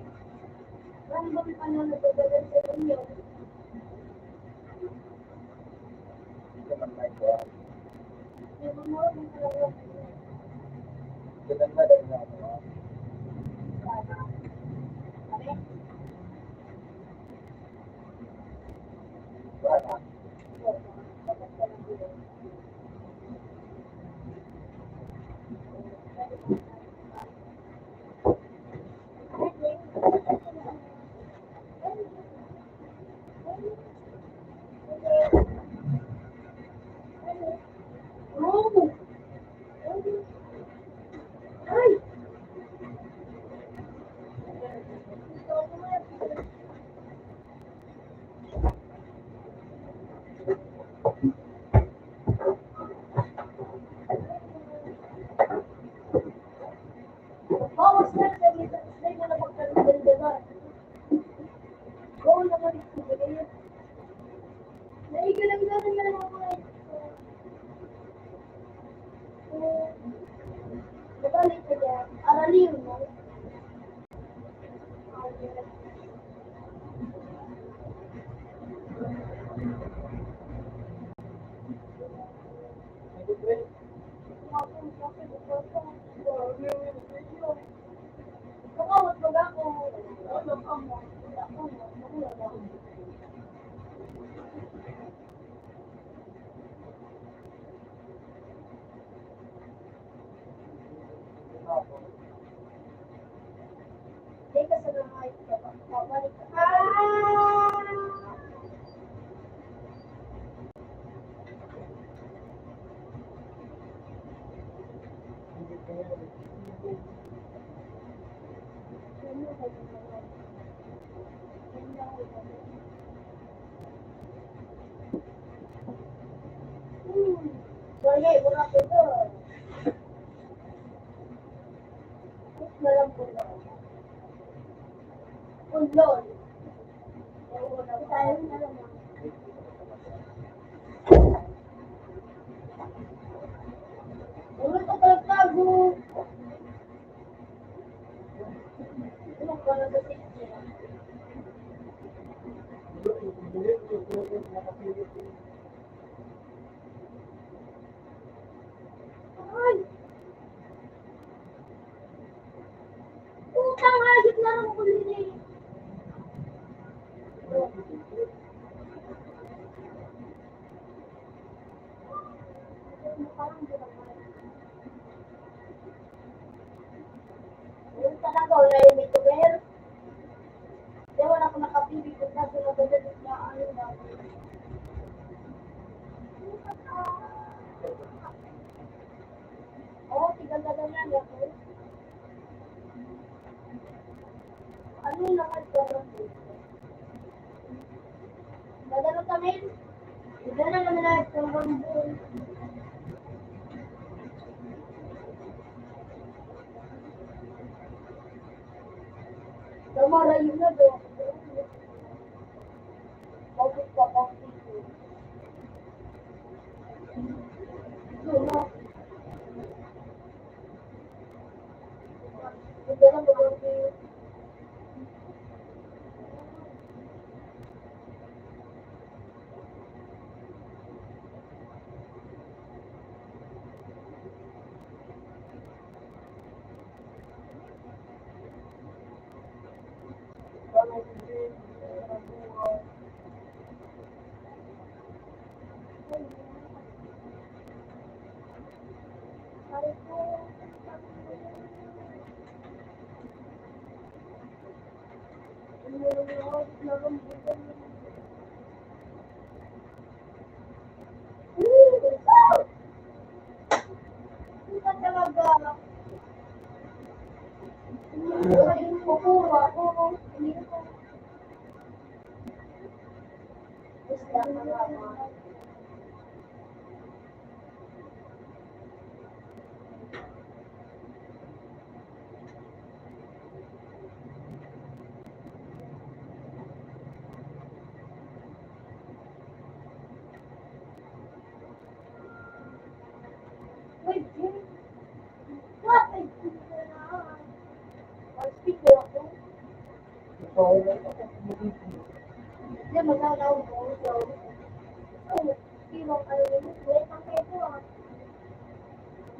Bawas na sa dito. Slay mo na magkaroon diba? Go naman ito. Naigalang naman na lang ako. Nabalik ka dyan. Araliw mo. Kakawat mag ako. Hindi ka sa nahay. Babalik ka. Sorry, wala ko ito. Malam po na. Ulol. Tayo na naman. Ulit ko pala tago. Ano ka na sa tikya? Ay! Utang hayop na lang ko nila. Yung talaga, wala yung may tuber. Kaya wala ko nakapibig kung nasa nagagalit na ano na. Oo, tigal-tagal na yan. Ano yung naman ito? Dadalo kami. Hindi na naman na ito. Tama yun na doon. Bakit pa bakit? Tama. Hindi na bakit.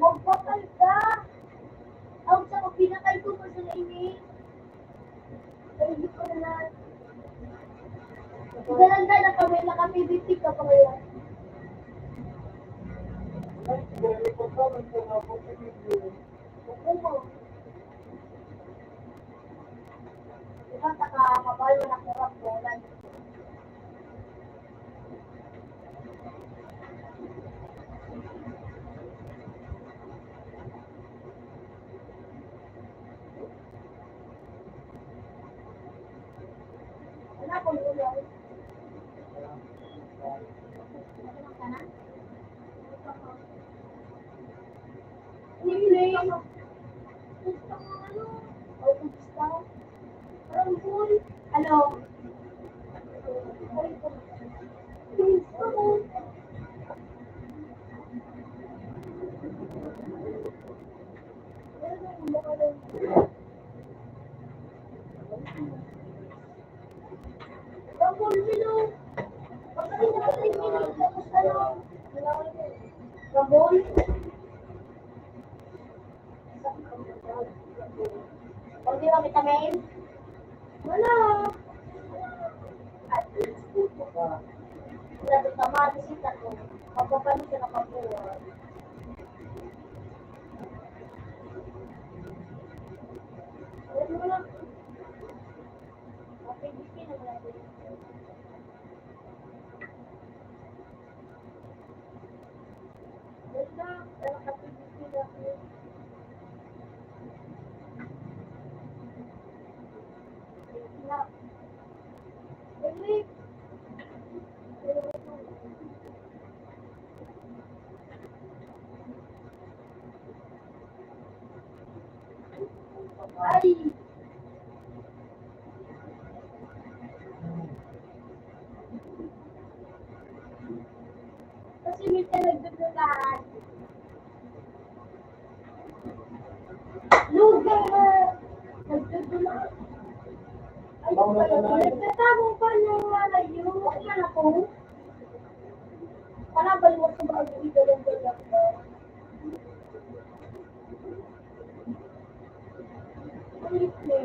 Magpakal ka! Ang sa pinakay ko pa sa lainit. Ay, hindi ko na lang. Igalanda na kami Naka-PVP ka pa kaya? Diba, naka-mabal mo na kurap mo. Wala ko nila. Hindi. Gusto mo ano? O gusto? Parang cool. Ano? Gusto mo. Bangol bilo. Pagkain natin minit. Tapos ano? Bangol? O di ba vitamin? Wala. At wala ito tama. Bisita ko. Magpapalit ka na pagbuwa. Wala mo lang. Okay, biskin na wala ito. Wala. Wala ka biskin na ako. Wala. Wait. Ay! Kasi minsan nagdudulahan. Lugar na nagdudulahan. Ay, nagtatawag pa ng malayo. Ano man ako? Panabal mo sa mga video ng dulak mo. Ulit mo.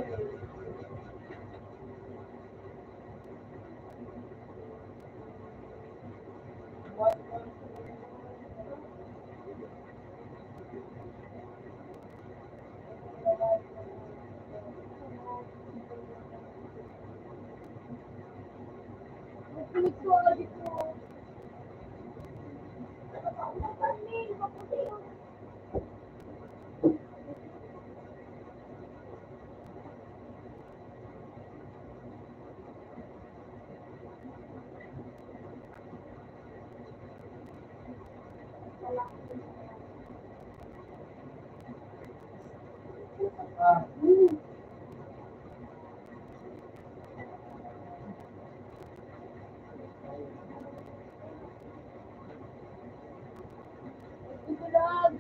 Nagpilit ko agad ito. Ano ba ang napanin? Maputi yun. Wala. Nagdudulag.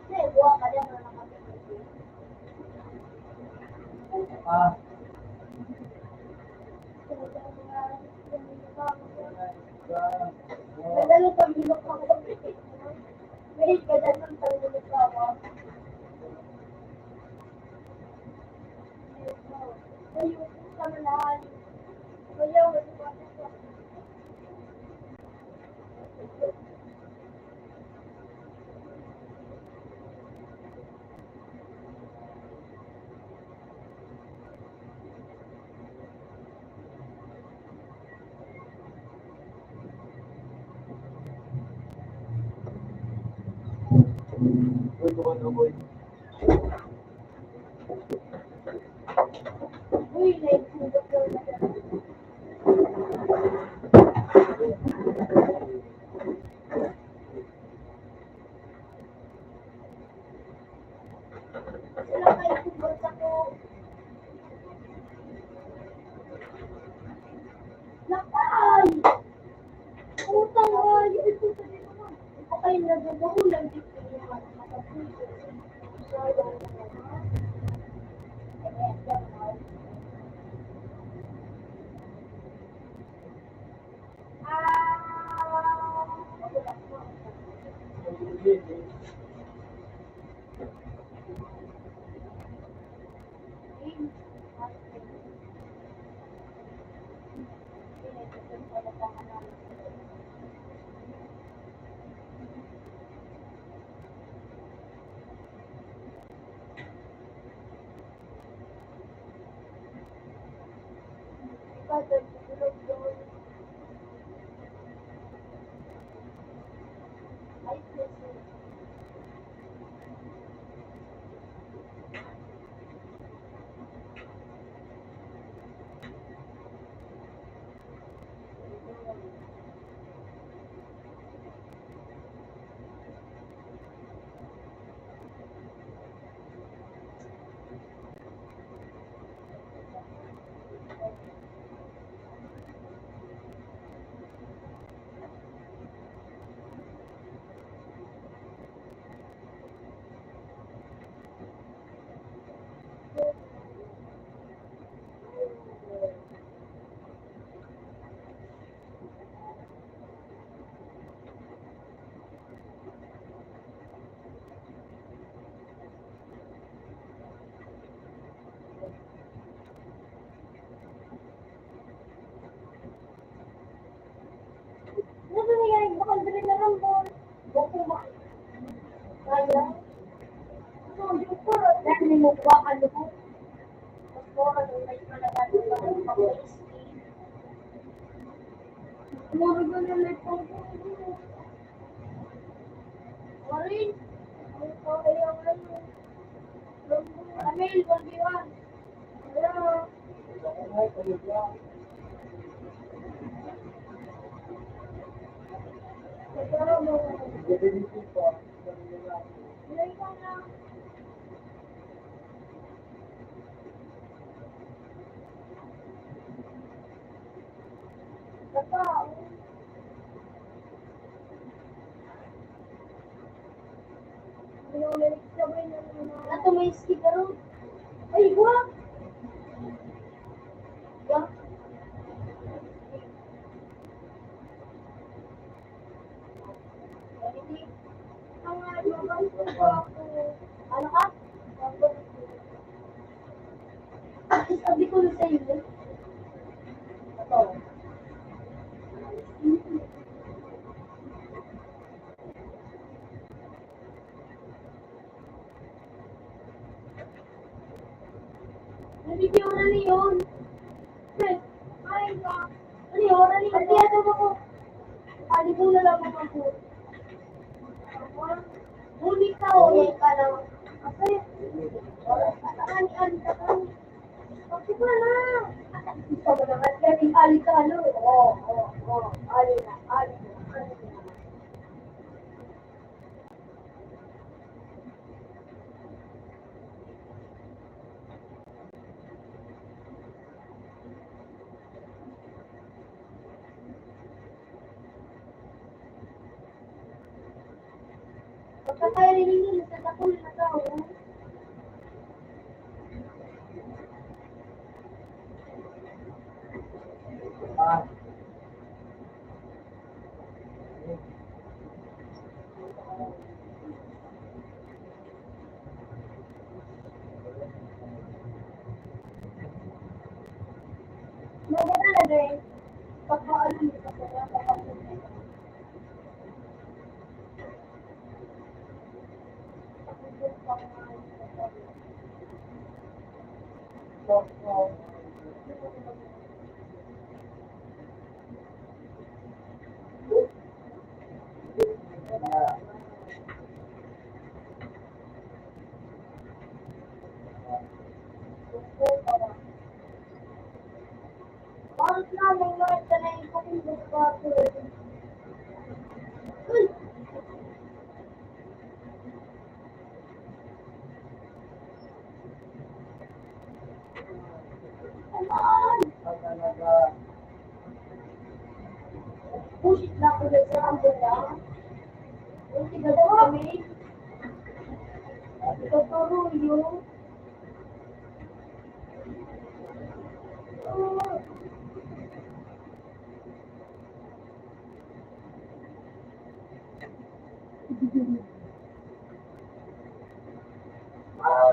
Hindi, buwa ka dyan na nakapit. Madalo pag hilok ako. May ka dyan ng talulog ako. Ayun, kamalaan. Ayaw, wala ko. Uy, naipundot ko na dyan. Sila kayo pundot ako. Lakay! Utang nga, yung ito sa dito mo. Ito kayo nagbabahulan dito yung mga matapuso. Sayang naman.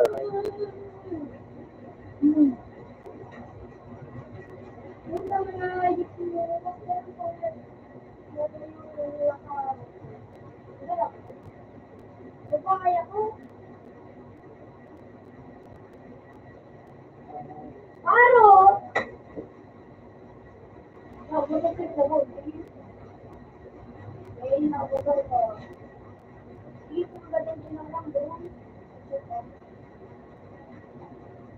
Yung mga yung kaya ko. Paro! Nabulat yung sabon. Eh, nabulat ko. Dito ba din lang doon?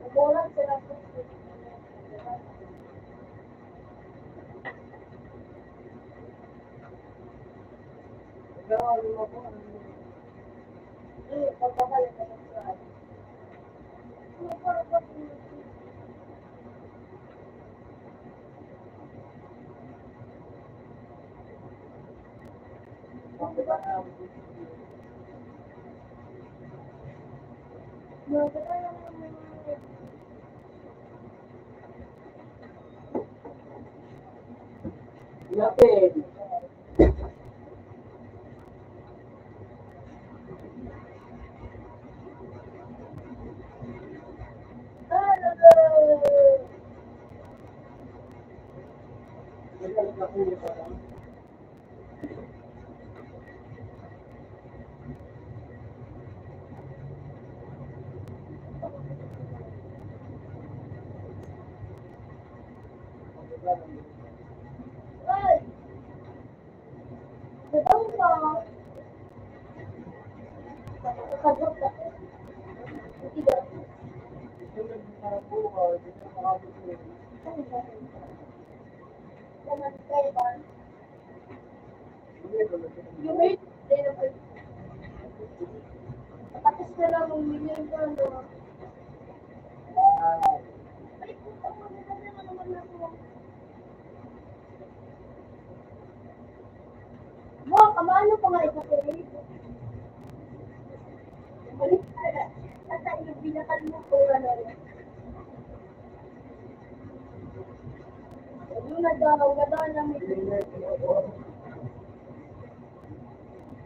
Nabulat sila po. Eh, pagkakalit na sa Lapit. Ay! Betul dong. Kabut ako. Tidak. Jangan kayak bang. You wait. Tapos na lang umili ko ano. Ay, puta mo na naman ako. Mo, kamano pa nga ito ko eh. Balik ka na. At yung binakal mo ko ano. Yung nagdagaw na may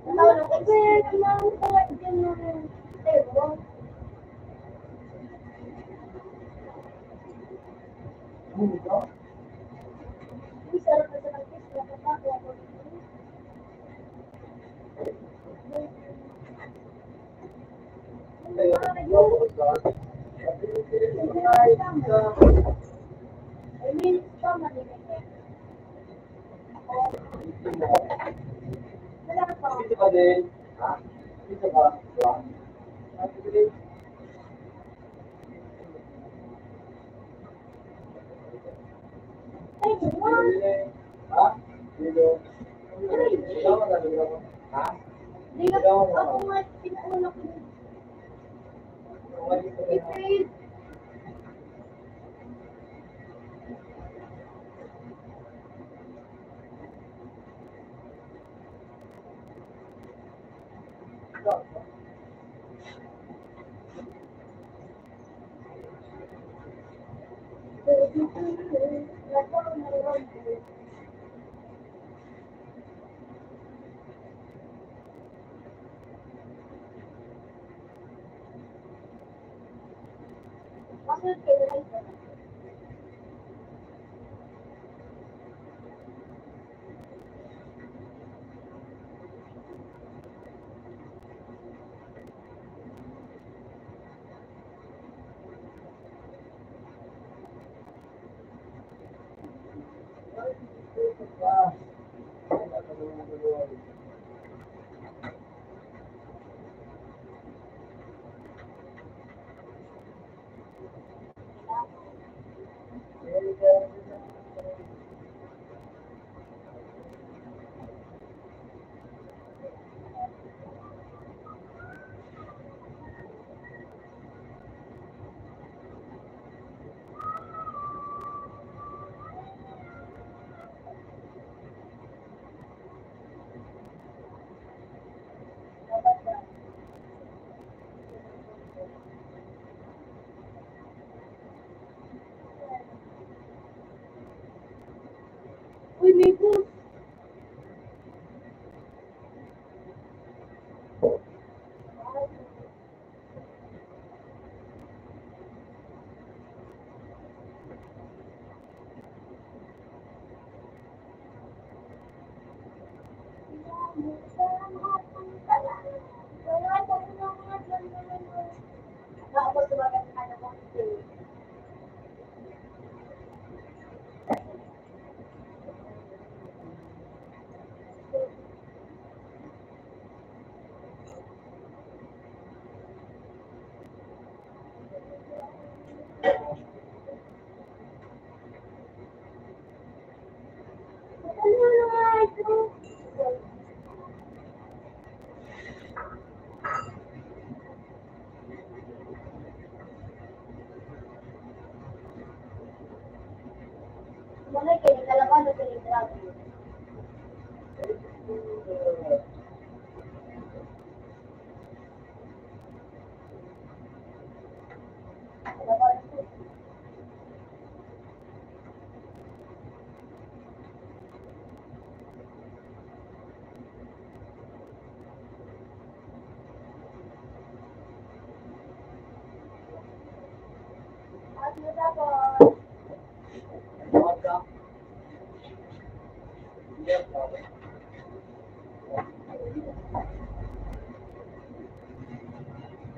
Natawag ko eh, kumain ko nga dyan ng tebo. Uy, sarap na sa nagkis. Nakapako ako. I mean, pa malimit. Wala pa. Dito ka din. Ha? Dito ka. Ay, what? Ha? Dito. Ikaw na dito. Ha? Di nga, ako nga, pinauna ko. I-paid. Masunod kayo na ito.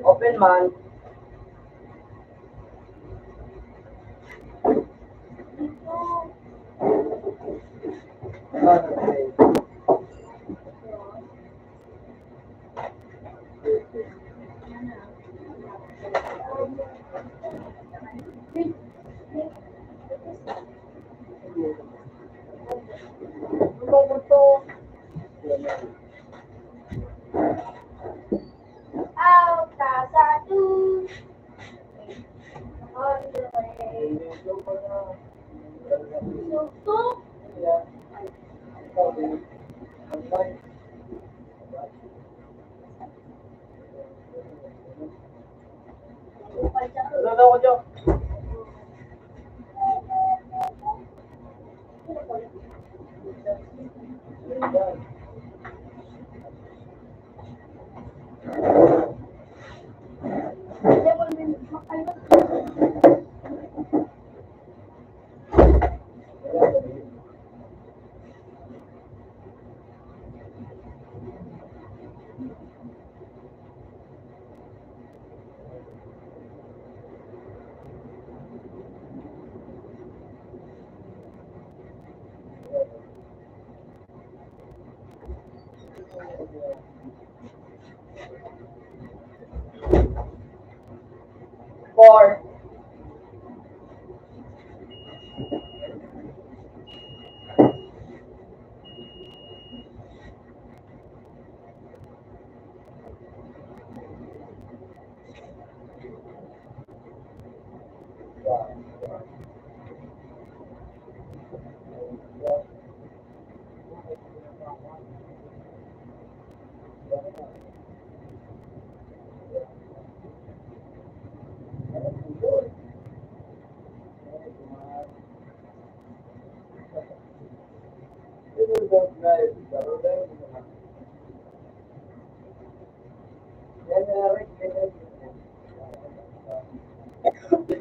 Open man. Ano ko dyan? Four.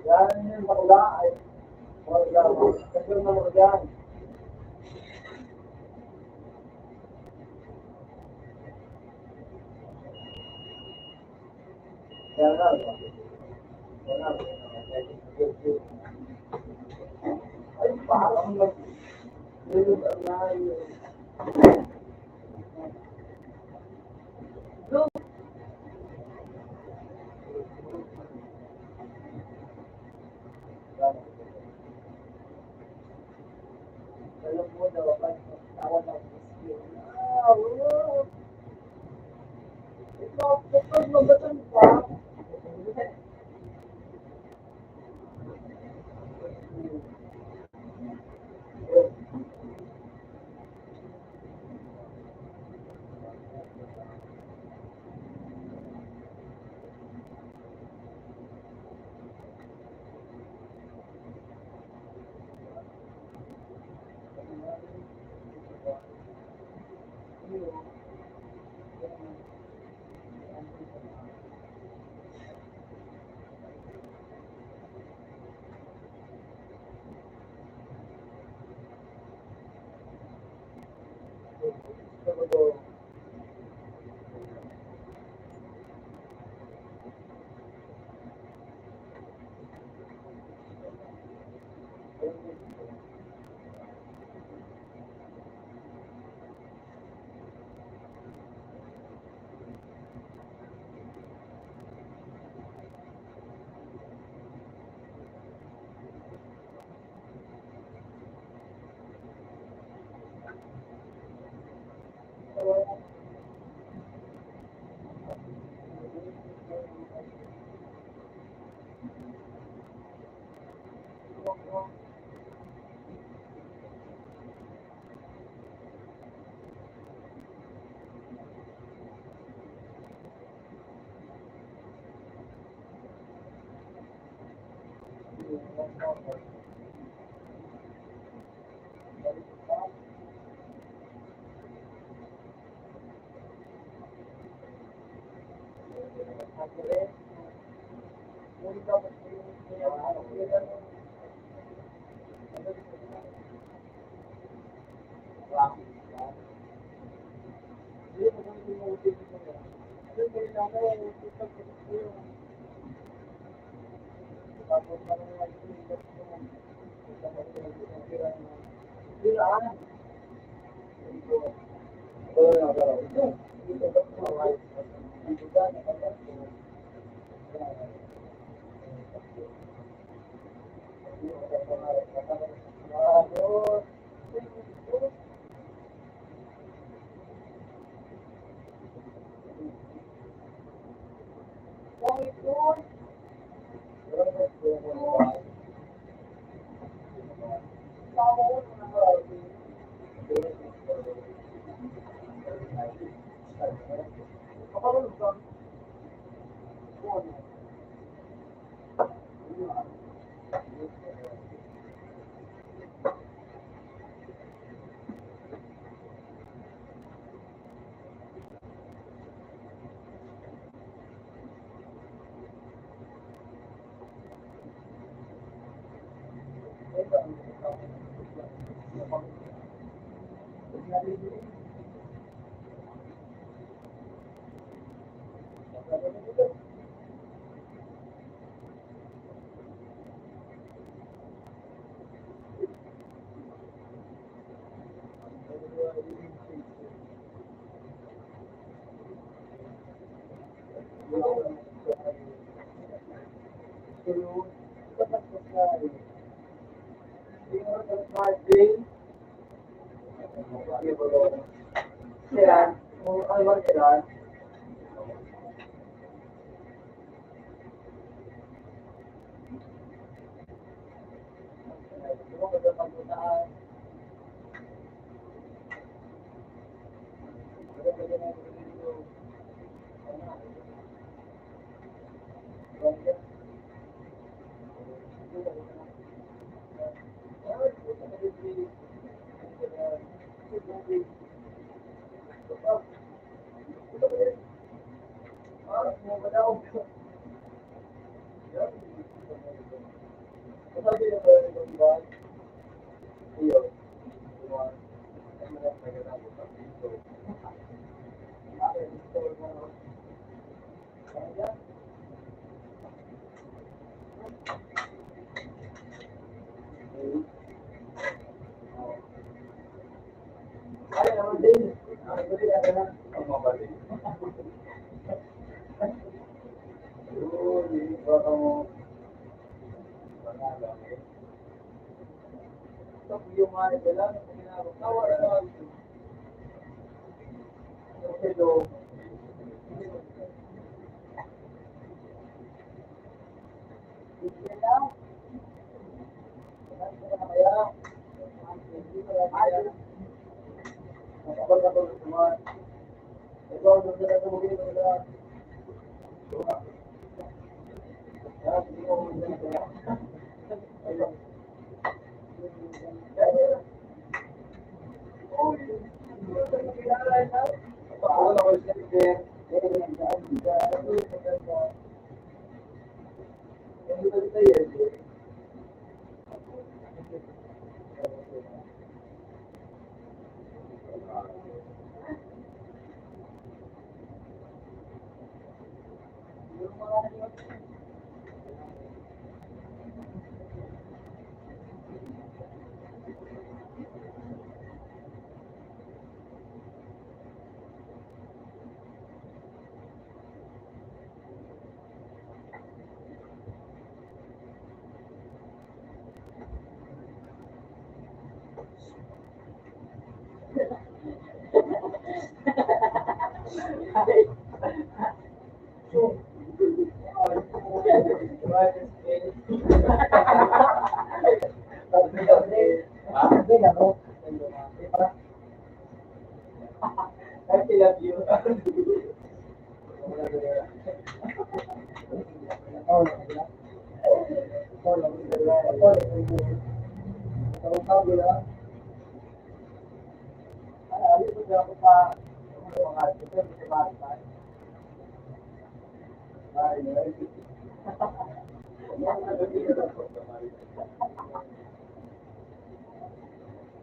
Yan yung bakla ay kasi na mo yan. Yan na. Yan na. Ay, parang nilulog na yun. Alam mo daw, tawag ako. Ito, magatan pa.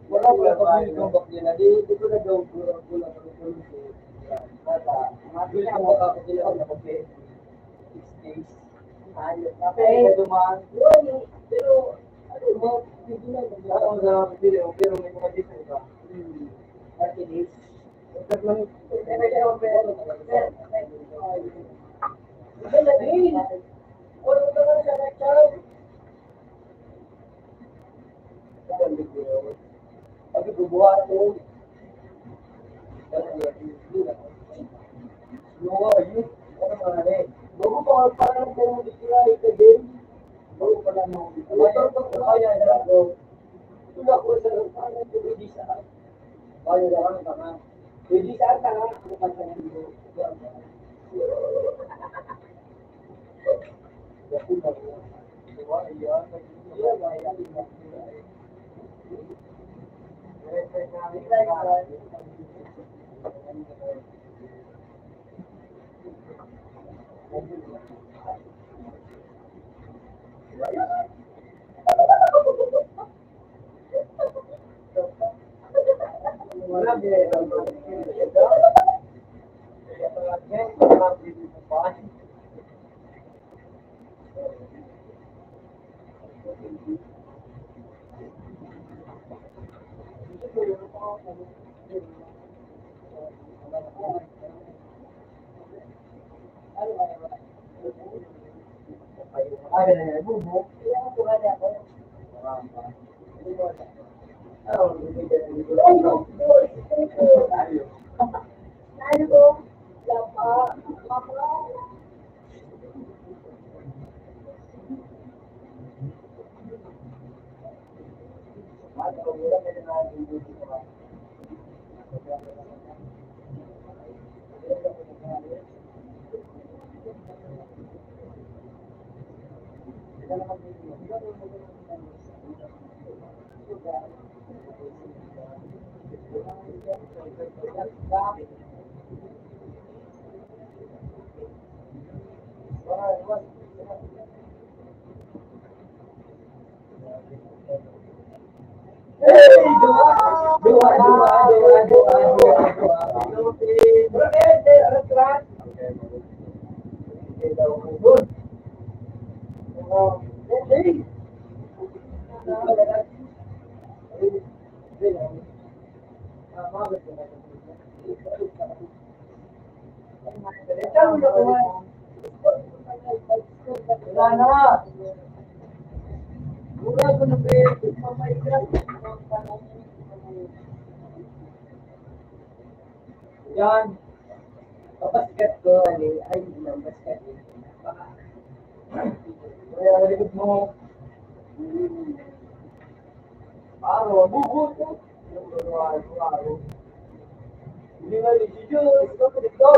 Wala ko lang pag yung bak nila, di ko na daw kulang ang solution. Gusto ko ako sila ako na kape. 6 days. Ayos. Kape, dumaan. Pero, ano mo, hindi lang. Ako na video, pero may mga dito ba? 30 days. Abi bubuhat ko. Luwa yun. Ano mga rin? Bago pa parang kung sila ito din. Bago pa lang mo. Motor ko kaya na ako. Tulak ko sa parang hindi sa. Kaya na lang tanga. Hindi sa tanga ako pa sa nito. Yan. Kapaskat ko, ay, basket. Kaya likod mo. Araw, bubuto. Araw. Hindi nga yung video, ito ko dito.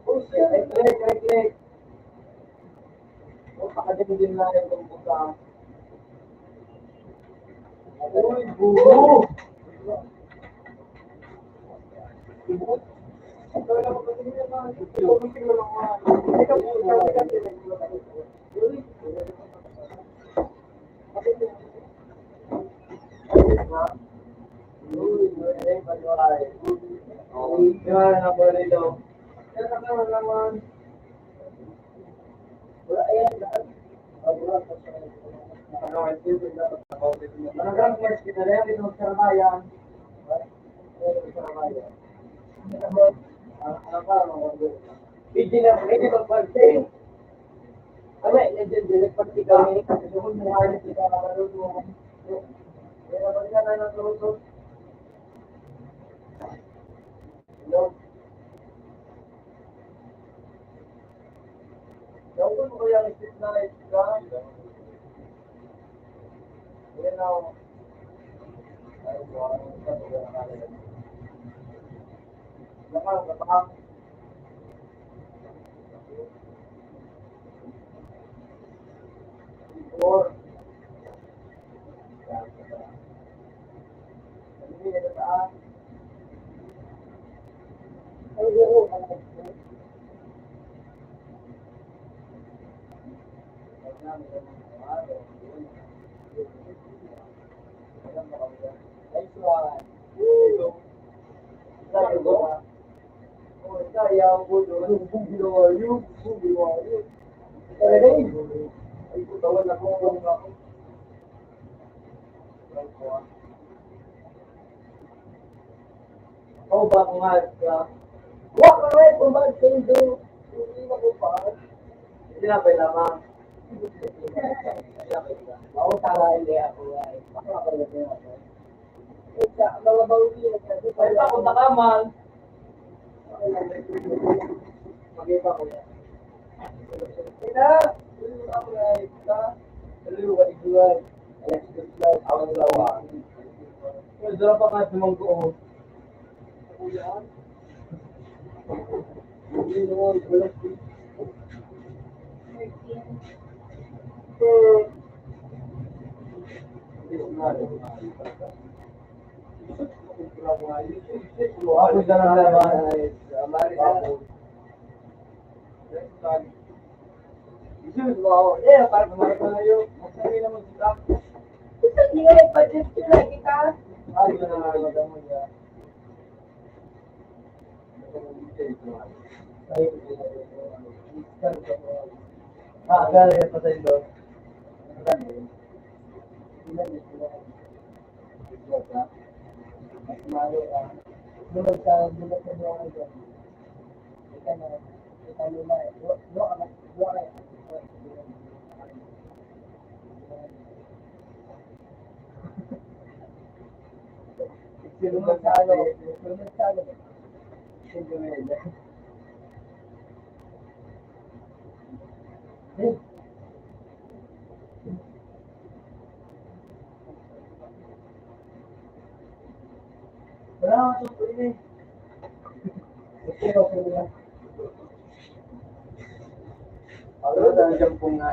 Oh, shit. Click. Oh, pakadami din na yung kumputa. Uy, buho. Hindi ba pag-say? Ano, nagdadalak pag kami, kasi kung mahal sila marunong. Kaya ba sila na natulog? Hello? Gawin mo kaya ang isip na ito? Yan ako. Ay, buwan mo sa mga nakalala. Lakas, kapahang. 4. Hindi, ito taas. Ay, oo, alam ko. Pag namin ang mga araw, yun. Alam mo kami yan. Nice one. Woo! Sabi ko ba? Oh, sayang po doon. Kung ginawa yun, kung ginawa yun. Talaga yun. Ay, putawan ako. Oh, ba kung nga, wak na rin, pumag sa indo. Hindi na ko pa. Hindi na pa lamang. Ako tala hindi ako ay. Ako ako hindi ako. Sa mga bawi na sabi ko. Ay, pa kung nakamal. Mag-iba ko yan. Ina! Tuloy ako na ita. Tuloy ko iguan. Ayan, tuloy ako ng lawa. Pero dala pa ka tumanggo. Ako yan. Hindi naman, wala ko. 13. Ako na lang naman. Eh, para kumain na yun. Magsari naman sila. Ito, hindi nga nag-budget ko na kita. Ay, na nangangalaga mo niya. Ah, galing pa sa ilo. Wala akong susuin eh. Okay. Ano dahil dyan pong nga.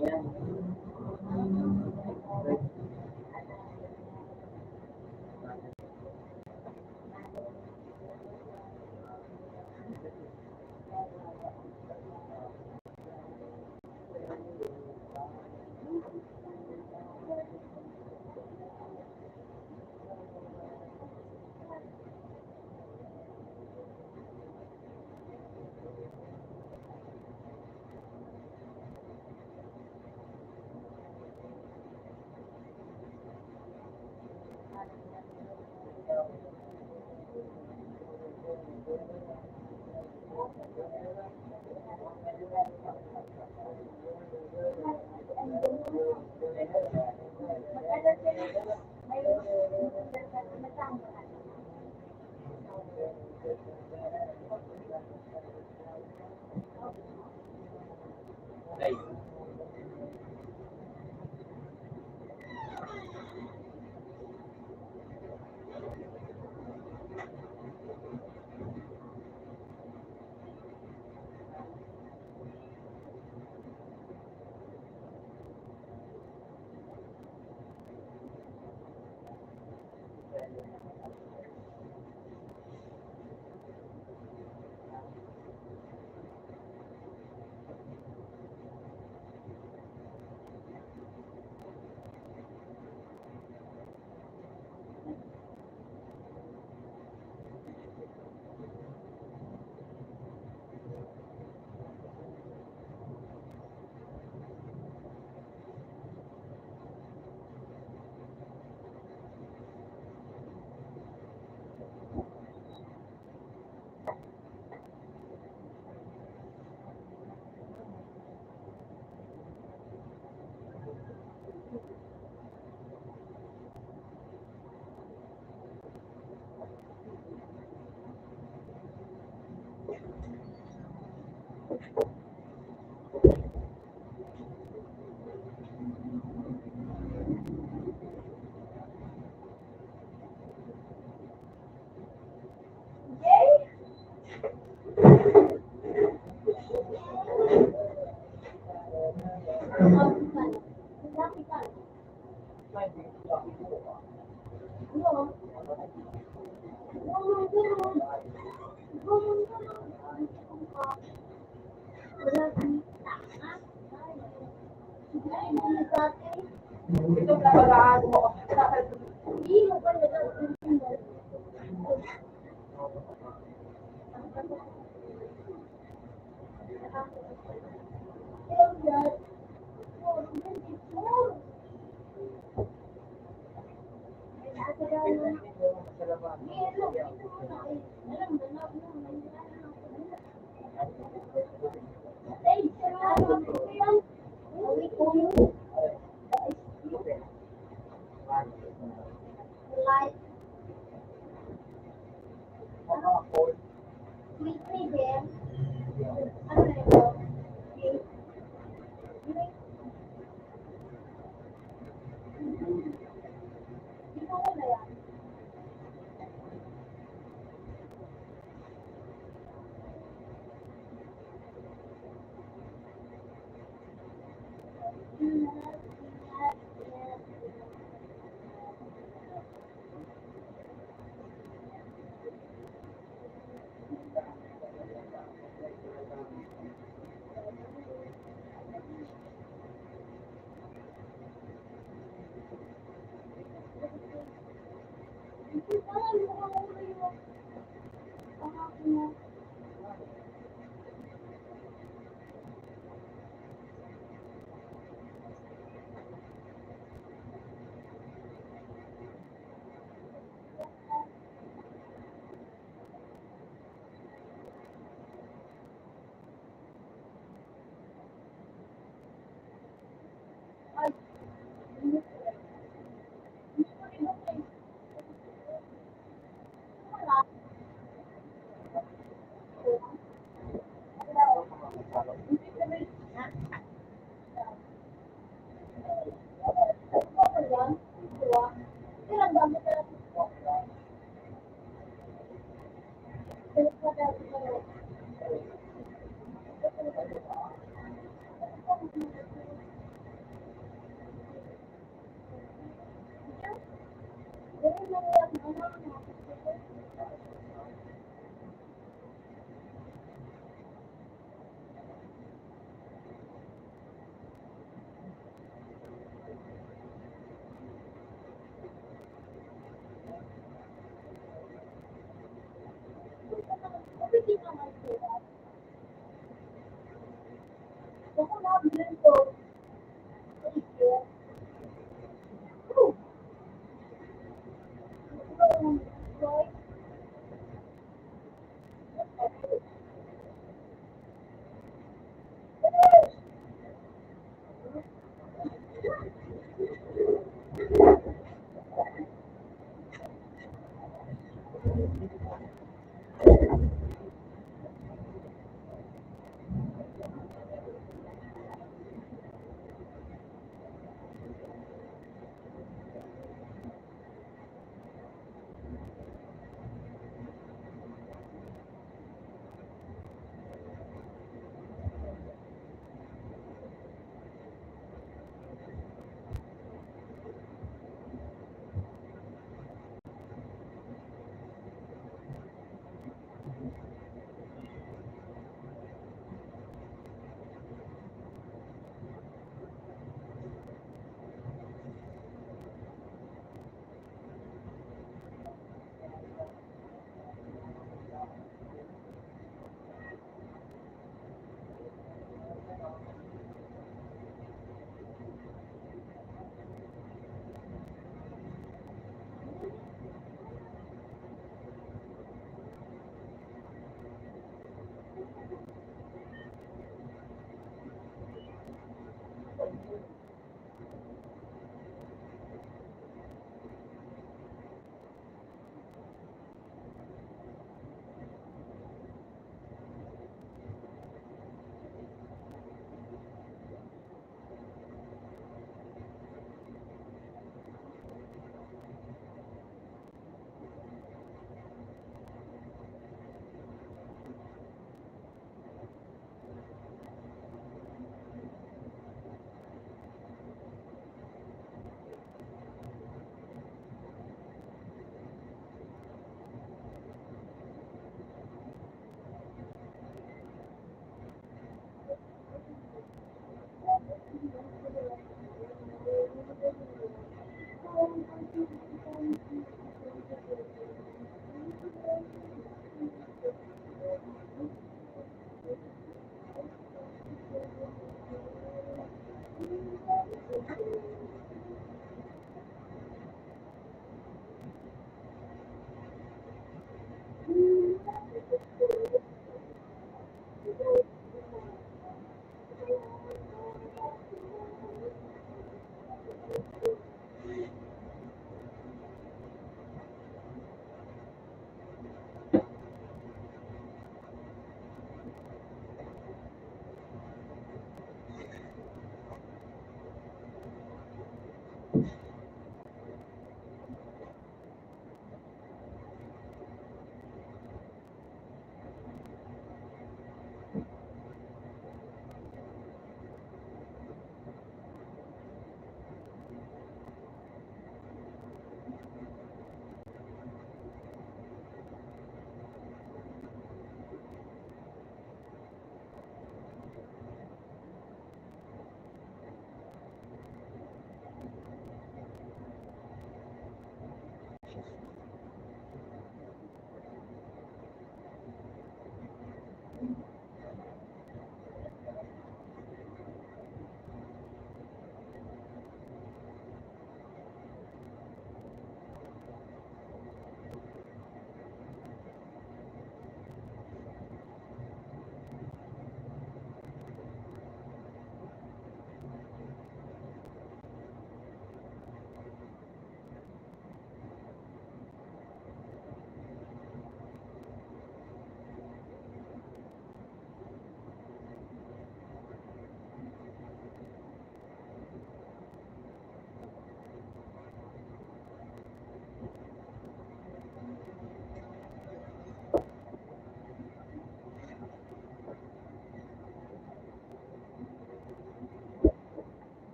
Yan. Ay. Ito na pag-aago mo.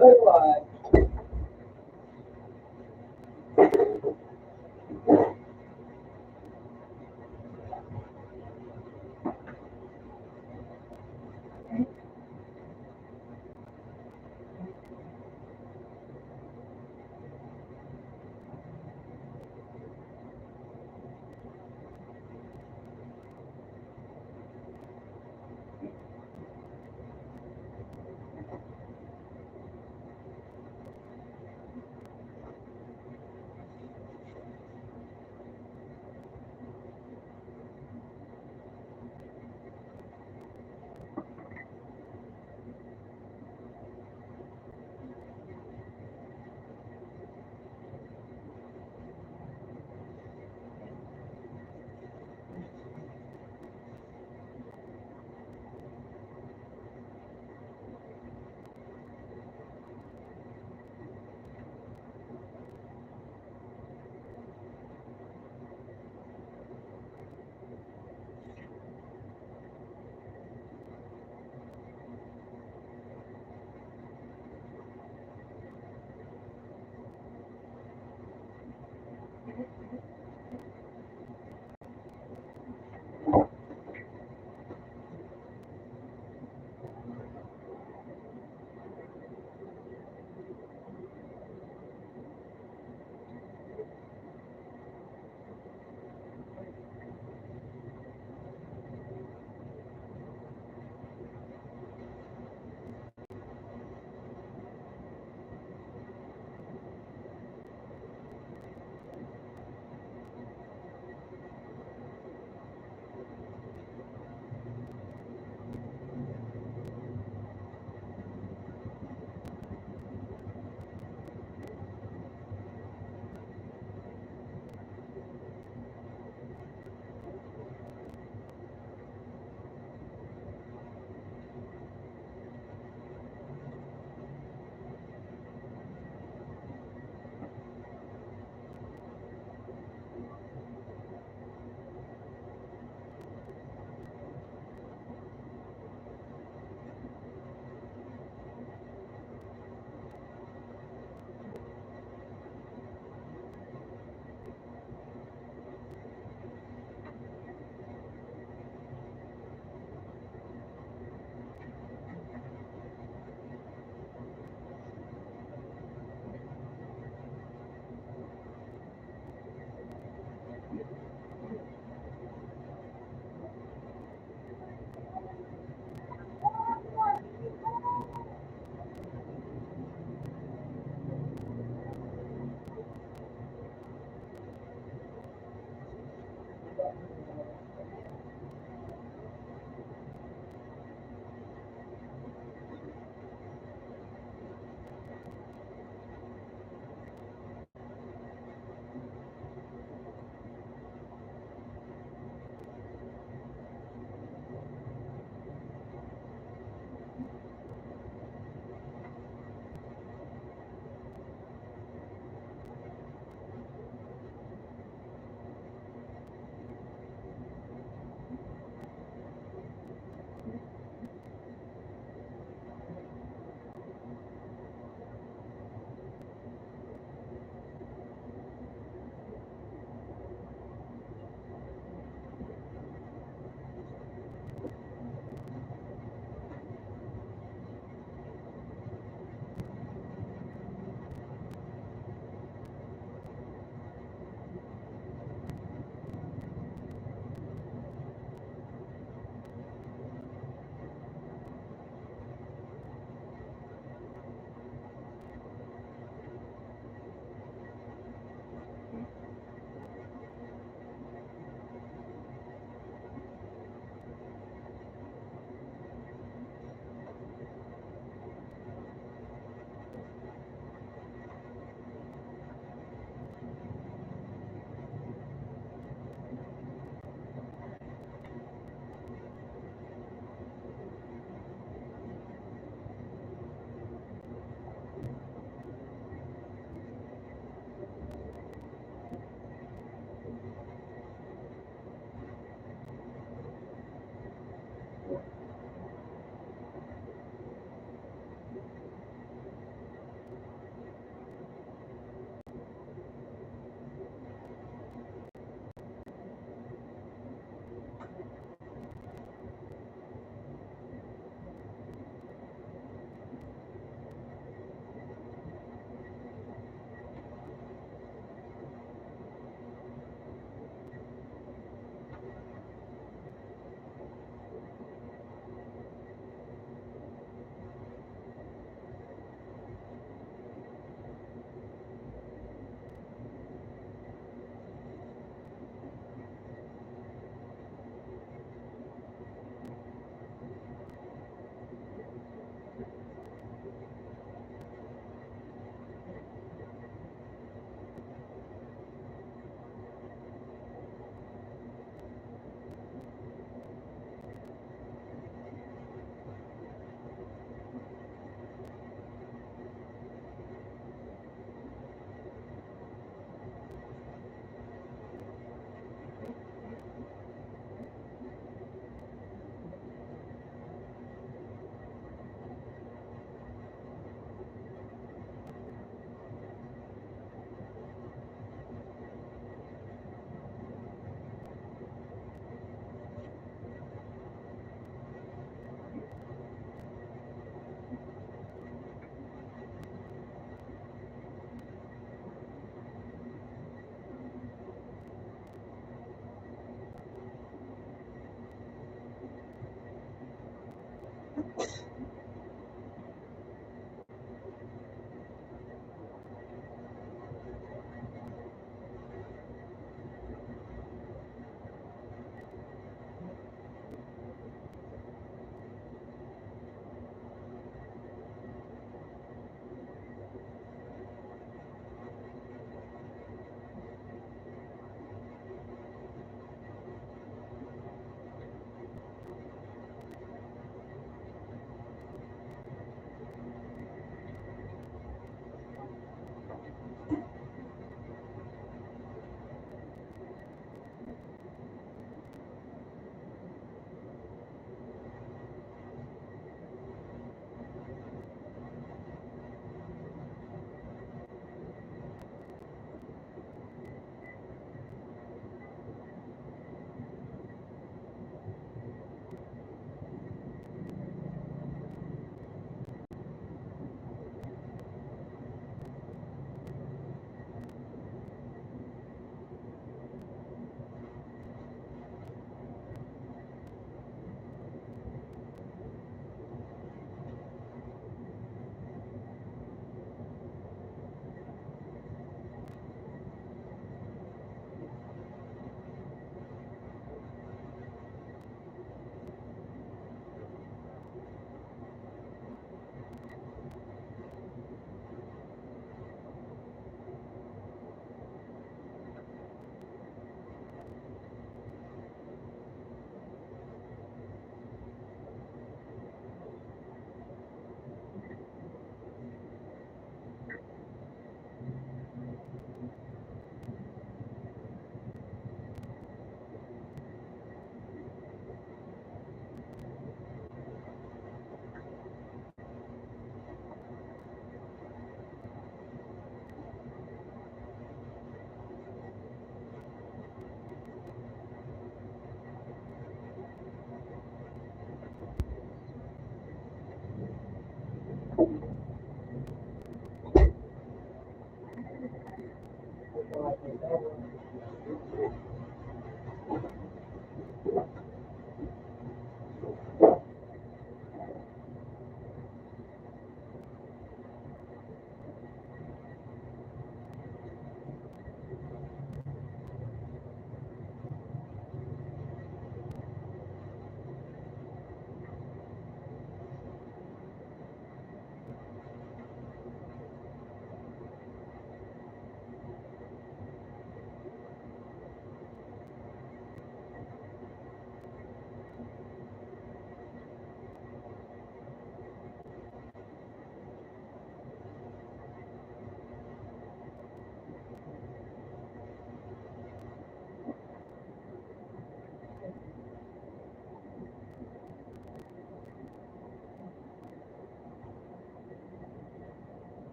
Number one,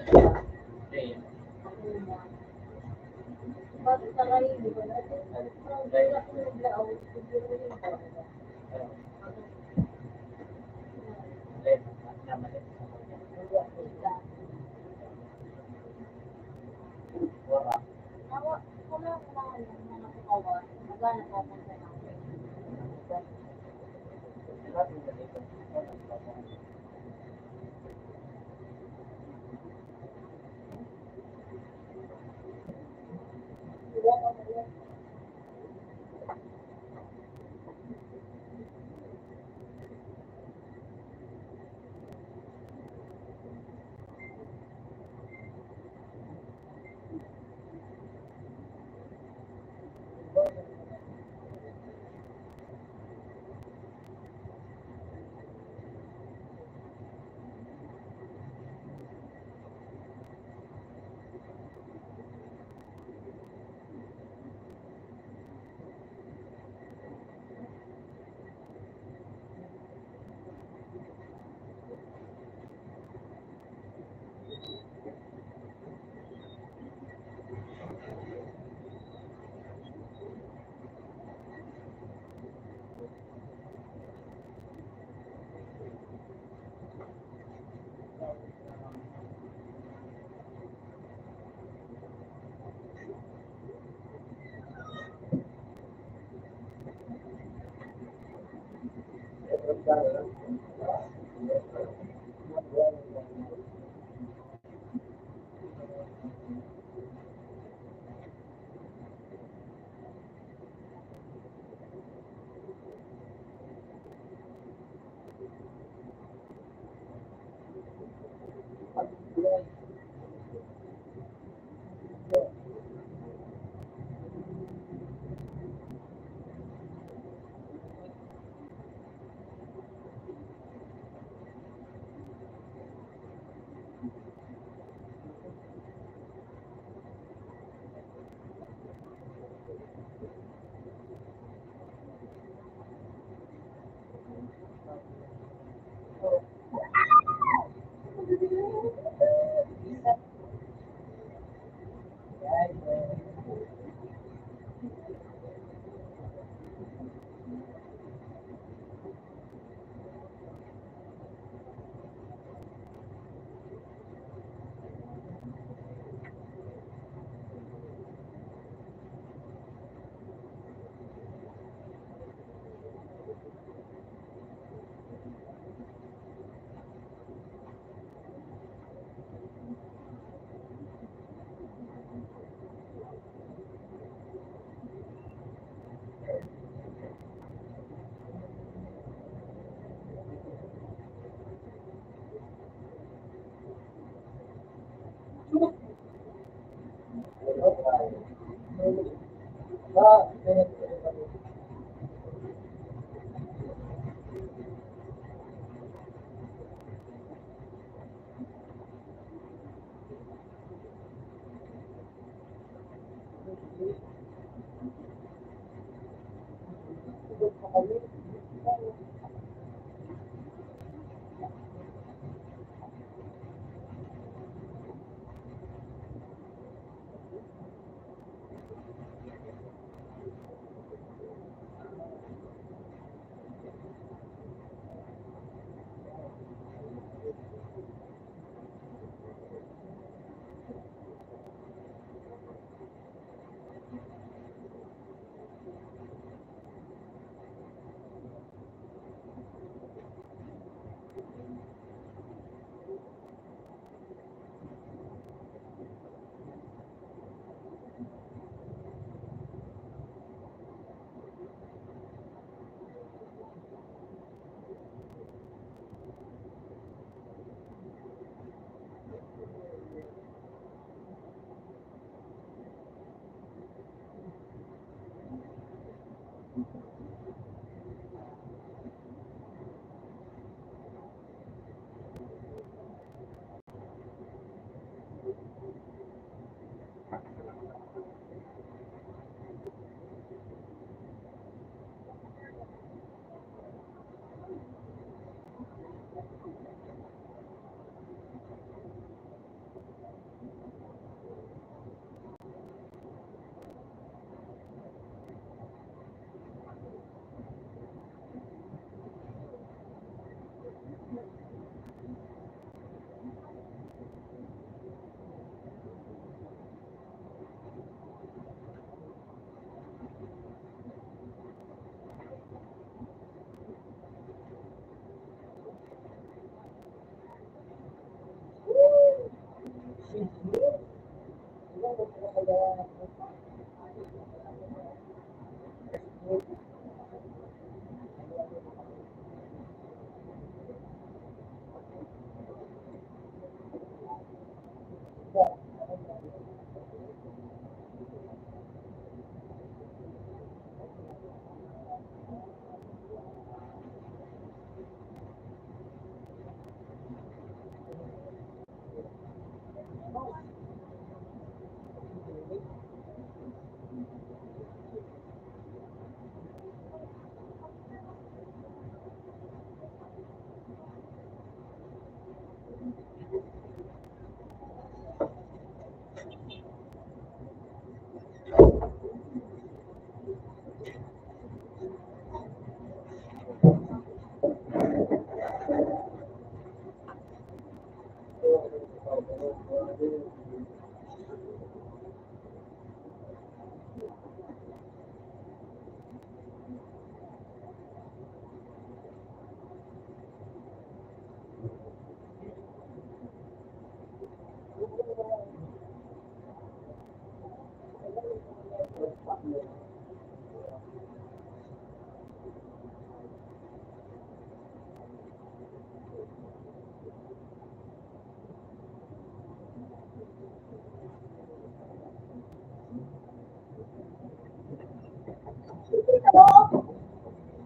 Hindi, yun. Bakit sa kayo, di ba natin? Ang kaya ko naglaaw, siguro yung talaga. Ano? Ulit. Naman din. Wala. Nawa, wala ko na mga katawan, magana po ako sa namin. Natin na dito. Wala ko na yan.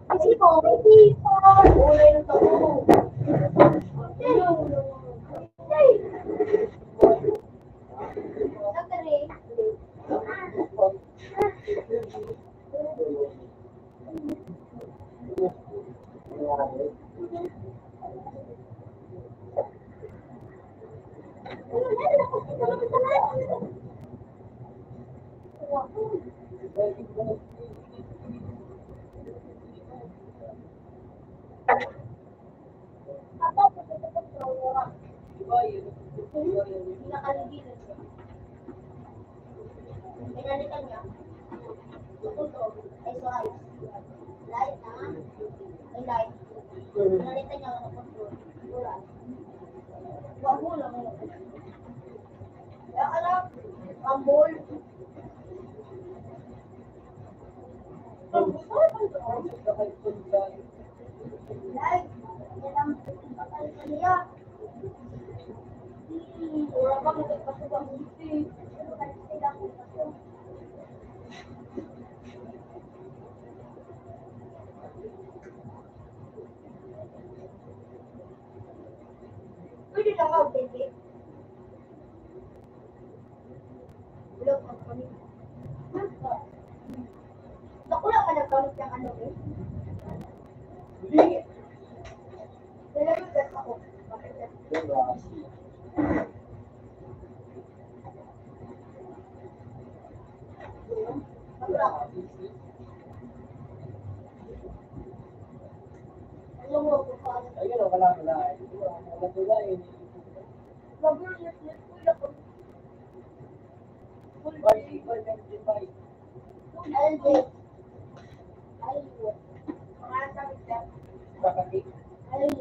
Kasi po, may people. Ulay na to. Pinalitan niya. Tututo. Ay, sorry. Light, ha? Ay, light. Pinalitan niya ako ng control. Wala. Wag mo lang. Kaya ka lang. Ambol. Light. Yan ang bakal ka niya. Wala pa magpapasok ang buti. Pero kasi sila ko pasok. Pwede lang ako, baby. Vlog ang kami. Naku lang ka nagkamit ng ano eh. Hindi. Dala mo dress ako. Bakit dress? Alam mo ako pa. Ayun, wala. Mag-ulit-ulit ko lang. LJ. Ayun. Pangalan sa akin siya. LJ.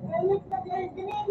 Gamit ka dyan din.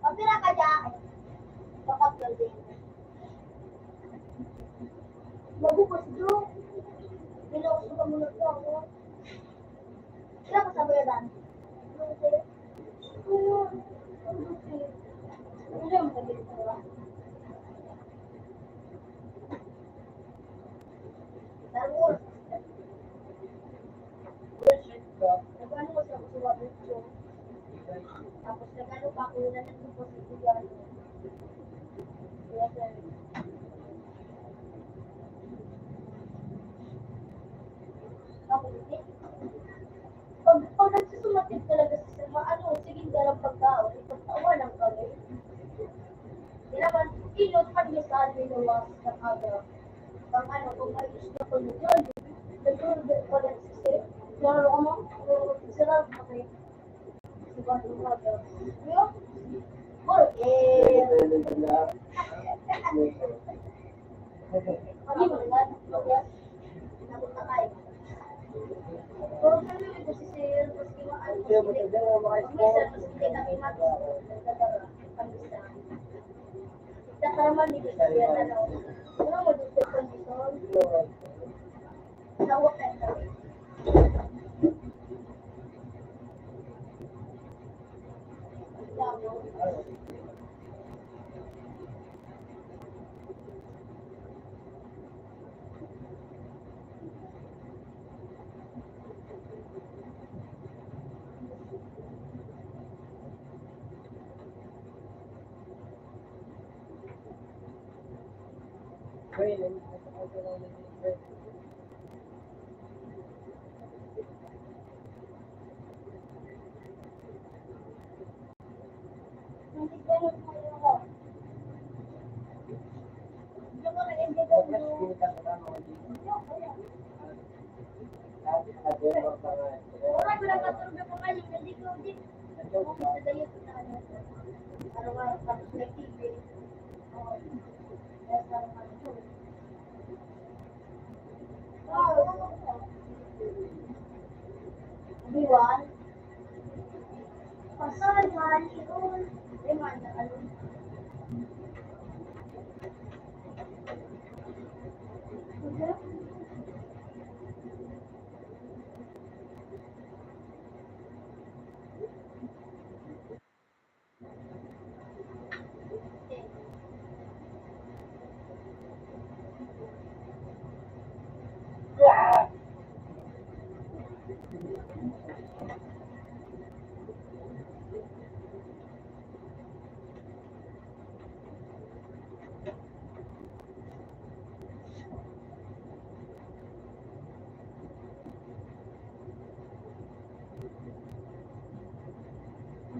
Pagpira ka dyan. Bakit ka din? Mabukas doon. Bilang ka muna ito ako. Ilang kasama ka dan? Ilang ka din ito ba? Tarur. Nagano ko sa kusuwa dito. Tapos nagano pa ako na nagpo sa kuya. Kaya sir. Ako din. Pag nagsusumatid talaga sa ano, sige dalang pagkaon, ipagtawa ng kami. Di naman, inot kami sa amin nawas sa aga. Pag ano, kung may gusto ko yun, nag-order ko lang sa sir. Lalo ko mo, sarap pa kayo. Diba, aga. Yo? Kami mga napunta kayo. Pero kami ito si Sir, tapos kiwaan ko sila. Minsan, tapos hindi kami mag-dadara. naman dito sa Vietnam. Ano mo dito kondisyon? Sa hotel. Diwan? Pasal, mahal yun. Ay, mahal na ano.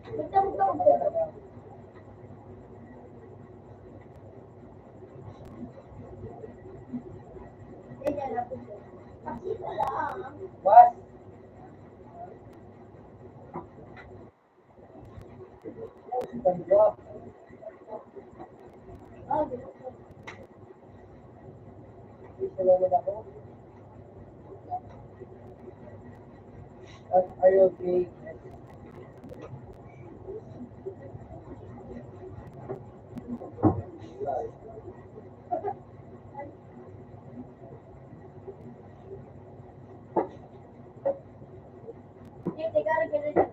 Betul-betul. Dia jalan betul. Pasti salah. What? Tanggap. Oh, betul. Isa lang naman ako. Are you okay? Dia tegar gila.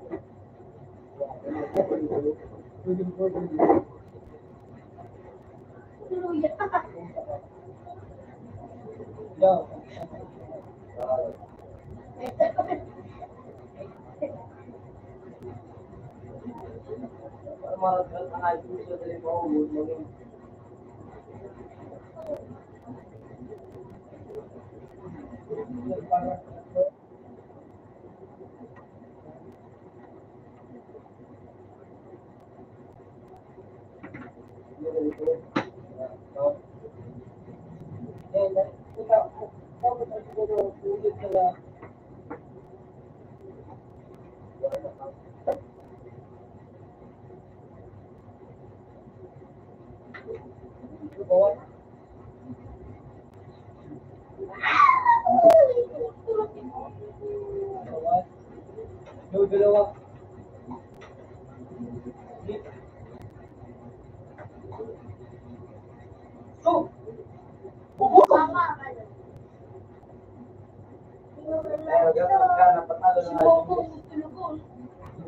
Suruh ya. Yeah. Marahil ang ayos sa telepono mo. Dalawa. So, Mama ka dun. Si Bongbong tulugong.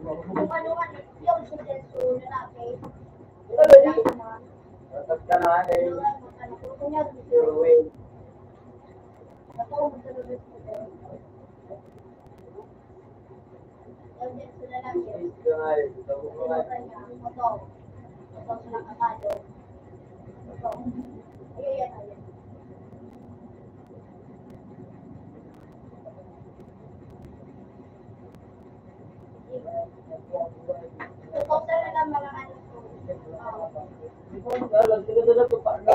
Kung ano ka, yung si Delso lalaki. Lalaki naman. Tatas ka na eh. Kunya, Your way. ako, magsalubos ko din. Yung Delso lalaki. Please, guys. Tawag mo nga. Sinura niya, moto. Moto sila kakado. Moto. Ayan, ayan. Totoo talaga mga ano ko. Sila to paano?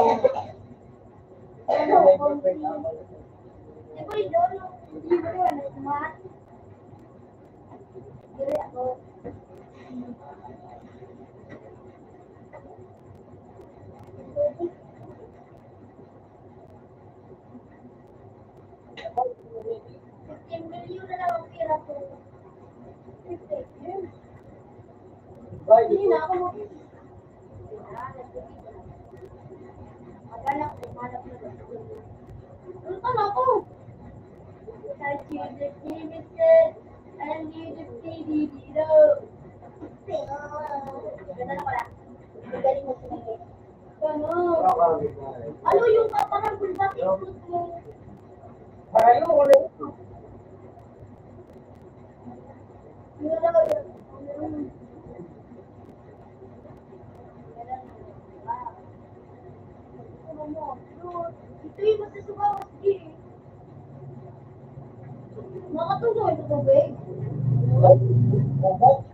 Di ba yun? Hindi ko yun. Smart. Dili ako. $15 million na lang ang pira ko. 50. Hindi na ako mo. Wala ko, wala ko. Ano ka na ako? Sa children's limited, and you just see the ganda na pala. Magaling mo sumigil. Ano? Ano yung parang bulbak ikot mo? Parayo, wala ito. Yun lang yun. Ito yung masasubaw. Sige. Nakatulog ito tubig. Opo.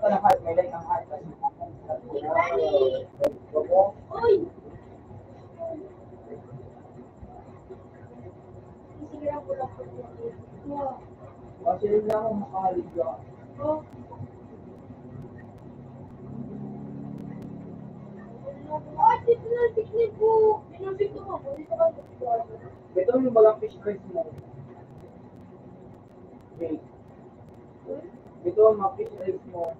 Ito na heart, may like ang heart. Uy! Sige lang ko lang po. Kasi yun lang ang makahalig ka. Oh. Ay, dito na picnic ko. Pinusik ko mo. Dito ka. Ito yung balang fish fries mo. Okay. Ito ang mga fish fries mo.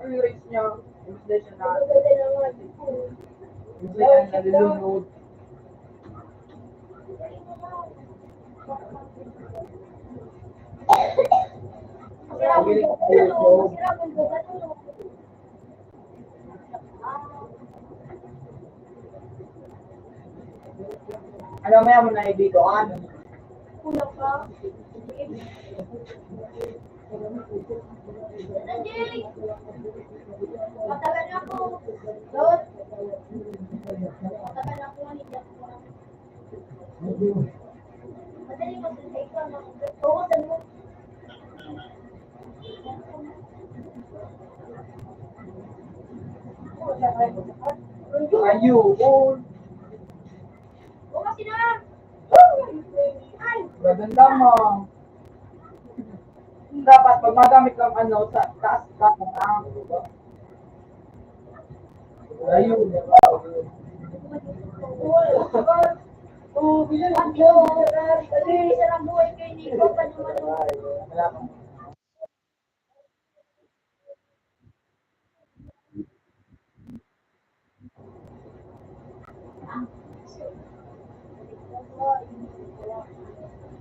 Ano yung rice niya? Yung slice niya na. Yung slice niya na nilunod. Pagili ko sa YouTube. Ano maya mo na ibigoan? Kulang ka. Nandiyan. Matagal na ako. Lord. Matagal na ako. Hindi ako. Madali mo sa ikaw. Oo, sa mo. Ayu, oh. Oo, kasi na. Ay. Maganda mo. Dapat pag magamit lang ano sa taas ka na. Ayun. Oo, bilang ako. Kasi isa lang buhay kayo ni Ikaw pa naman.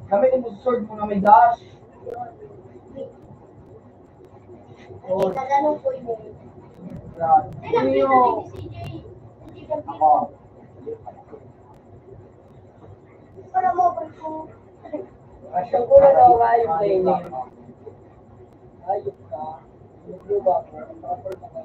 Gamitin mo sa sword mo na may dash. Ay, tatanong ko yun. Yan. Ay, lang Iyo. dito si CJ. Hindi ka Ako. para mo ko kung Asya ko na daw nga yung training. Ayos ka. Yung ba ko? Proper na ka.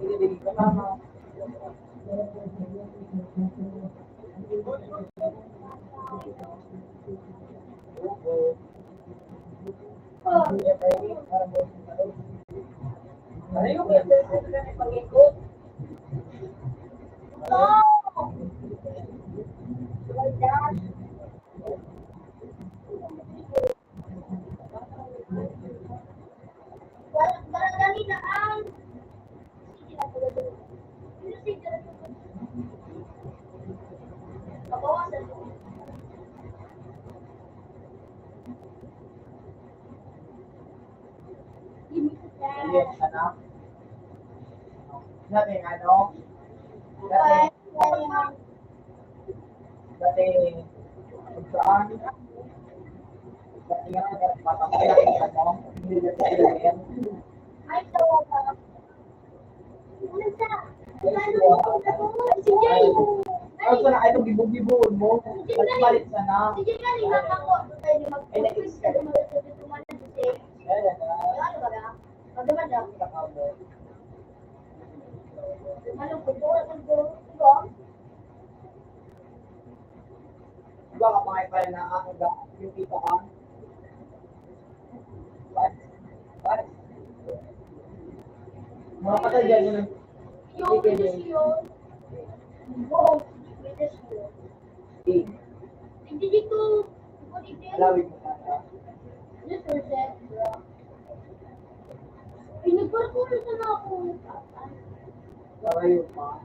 Hindi ka tama. Ano yung pag-ikot? parang kanina ang sige na pala doon. Sino si Kabawasan mo. Hindi yan sana. Dati ano? Dati kung saan? Dati nga matapay ano? Hindi na sila yan. Ano sana ay itong gibog-giboon mo? Nagpalit sana. Ay, na-ex ka. Ayan na. Diba ka mga ipala na ang yung kita ka? What? Mga patay dyan yun. Alawin mo sana. Karayo pa.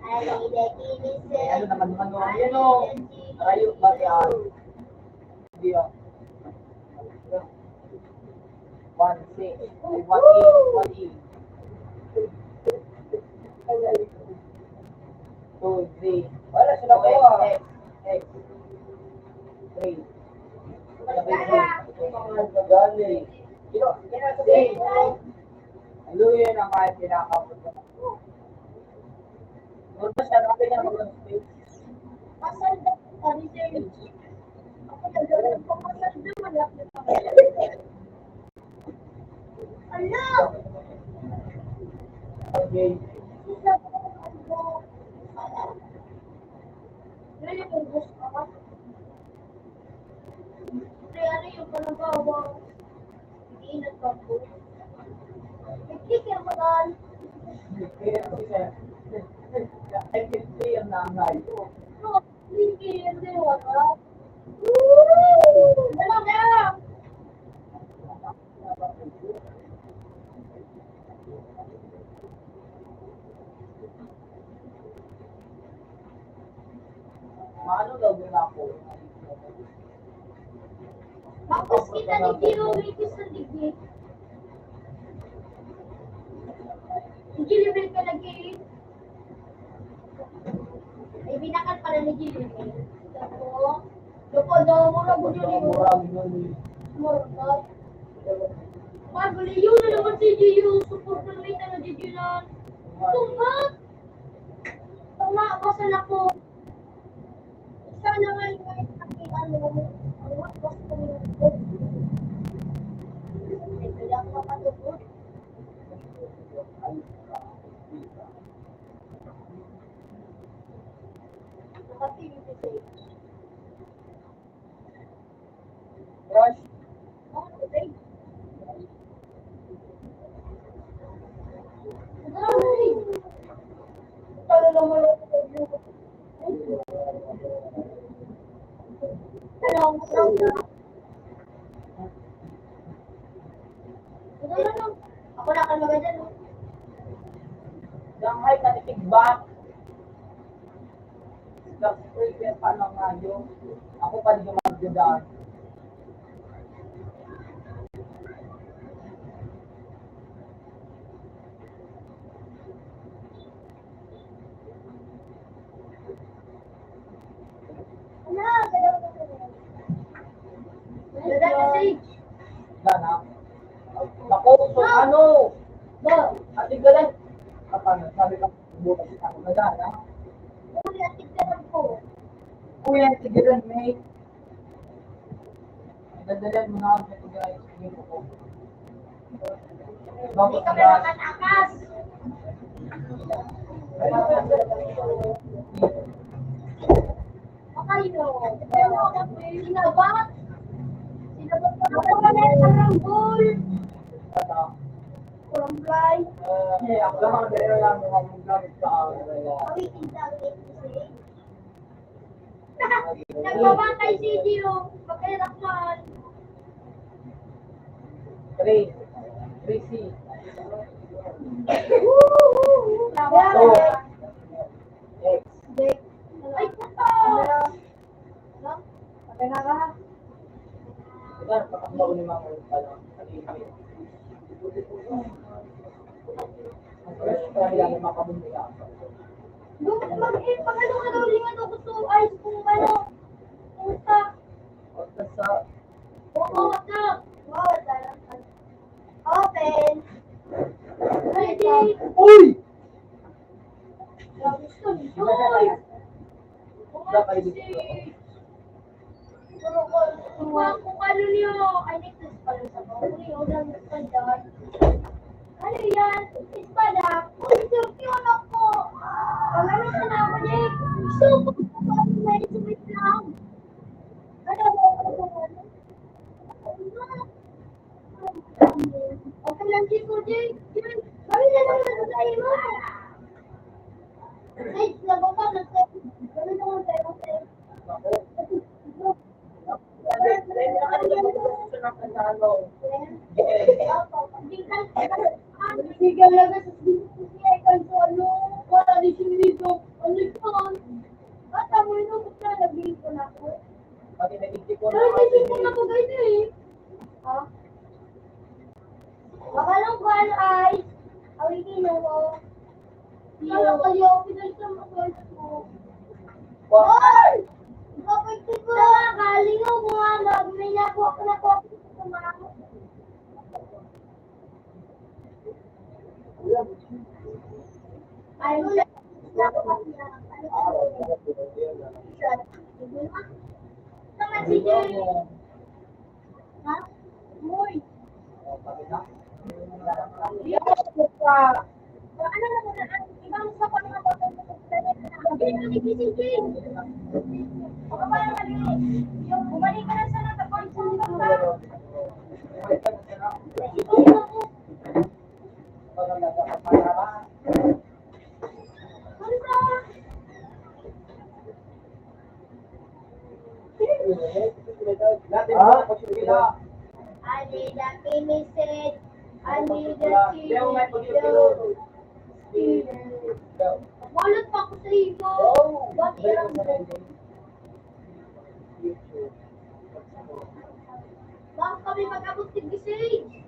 Ano naman naman o? Yan o. Karayo ba yan? Hindi o. 1-6. 1-8. 2-3. Wala sila ko ah. X. 3. Gagali. Haluin ang kahit pinakapot ko. Muna siya, nakapin niya mag-space. Okay. Kaya kasi siya. I can see ang nanay. Maano daw din ako? Tapos kita ni Tio Ricky sa ligid. Gilibel ka lagi. Ay, binakat pala ni Gilibel. Dako daw mo na budo ni mo. Murag. Paguli yun na naman si Gio. Support ng may tanong si Gio na. Tumat! Tama, basan ako. Sana nga yung nakikita mo. Ang wakwas ko yung food. Ay, kaya ako mapatupot. Nakatingin ko sa'yo. Crush? Okay. Ay! Talo lang mo lang sa iyo. Hello, ako na kan maganda no. Yang height na feedback. Nag-prepare pa ng radyo. Ako pa din magdadaan. Dana. Naku, so ano? Ba, Ating galan. Kapag sabi ka, bukas ako na dana. uli at tignan ko. Kuya, tigilan, mate. Dadalan mo na ako sa tigilan. Sige po. Hindi kami makatakas. Makaino. Sinabat. Sinabat ko na kami ang ranggol. Kurang fly. Ako lang ang dalawa lang mga gamit sa Awitin sa akin. Nagbabantay si Gio. Pagkairakman. 3. 3C. Tama. X. Ay, puto! Okay na ka? Ito, patakbo ko ni mga ano, Fresh fry lang na makabundi ka. Pag ano ka daw, lingan daw gusto ice kung ano. Kung sa, O sa oo, na. Open. Ready. Uy! Gusto nito. Uy! Dapat dito. Kung ano niyo, ay necklace pala sa mga niyo, lang espada. Ano yan? Espada? Uy, cute yun ako. Pagano ka na ako, Nick. Gusto ko ano na ito, wait lang. Ano ba? Okay lang, Jake, Jake. Kami na lang sa tayo mo. Ay, labaw ka, kami na lang tayo. Sigal lang sa siya kanso ano wala di siya dito ano yun bata mo yun kung saan nabili ko na ako Pati nag-isip ko pero nabili ko na ako guys eh ha baka lang ko ano ay awigin mo kala ko yung pinag sa mga guys ko Hoy! Kapag ko kalingaw mo nga may nakuha ko na ko sa mga ay, sama si Jay. Ha? Moy. Ano na muna? Ibang sa pangalawa ko si Jay. Ako pa yung mali. Yung bumalik ka na sa natapan sa mga I need a message. I need a wallet pa ako sa iyo. What ilang bakit kami mag-abot ng message?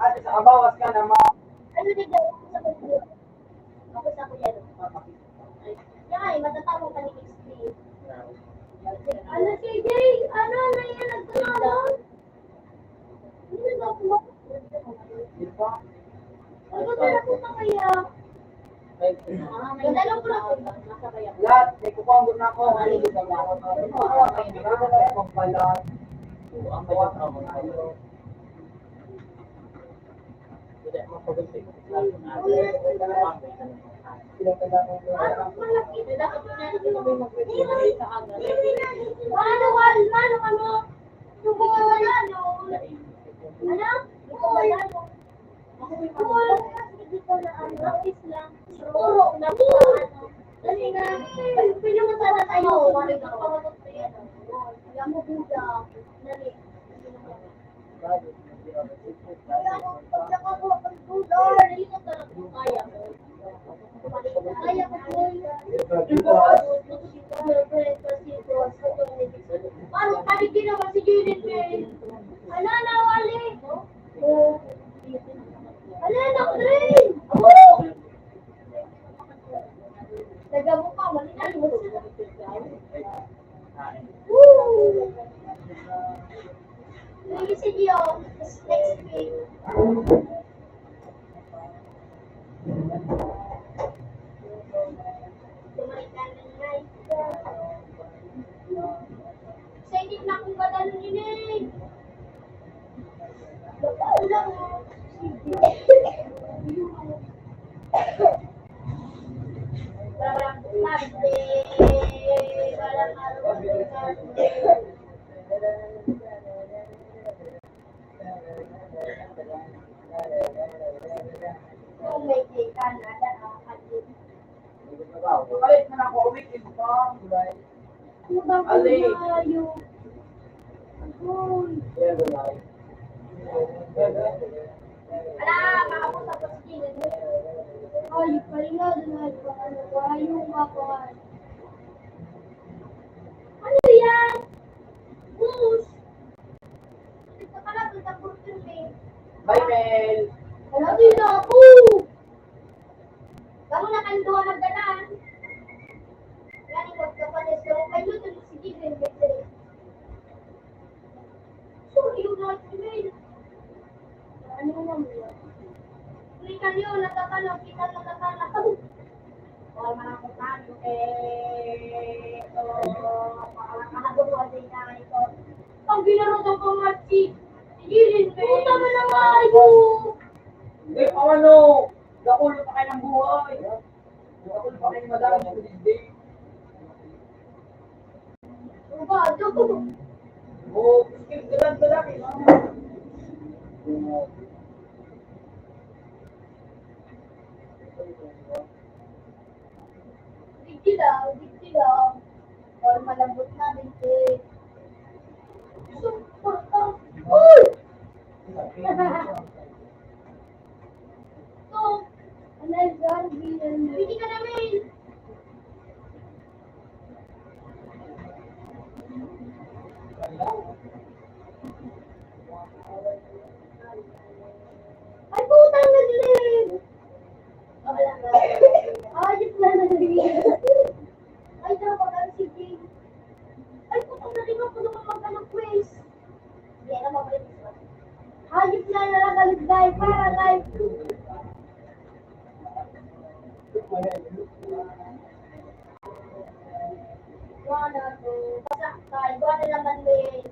At sa abawas ka naman. Ano din daw sa kuya? Ako sa kuya. Yan, matatawag ka ni XP. Ano si Jay? Ano na yan? Nagtanong? Hindi na ako mo. Ano na ako na kaya? Nagdalaw ko lang. Lahat, may kukuha na ako. Ang bawat ako na yun. Ano kali ginawa si Judith eh? Ano na wali? Ano na Dre? Taga mo pa wali na mo. Woo! Maybe si Dio next week. Excited na akong badalo yun eh. Ulang mo. Parang Monday, parang araw kung may kita na, nakakalimutan. Kalit na ako, weekend pa. Ano ba kung malayo? Uy. Ala, makapunta pa si Jilin. Ay, palinga doon pa yung makuhan. Ano yan? Bus! Ito pala, Bye, Mel. Wala din ako. Kamu nakanduha magdanan. Yan, ikot ka pa na. So, kayo doon si Gideon. Sorry, yun na si Mel. Ano naman yun? Klikan yun, natatanaw, kita natatanaw. Wala man ako tayo, makakahagod din na ito. Ang ginarotong ko nga si Gideon. Puta mo na nga ito. Hindi, ano? Gakulo pa kayo ng buhay. Gakulo pa kayo ng madami sa day. Ano ba? Ito. Oo, galang. Digdi lang. Or malambot namin eh. Super ka. Uy! So, ano yan? Hindi ka namin. Ay, putang naglit! Ayos na naglit. Ay, dapat ang sige. Ay, putang naglit ako naman magka-quiz. Hindi na mabalik. Ayos na nalagalit guys. Para guys. Wala to. Pasak tayo. Wala naman din.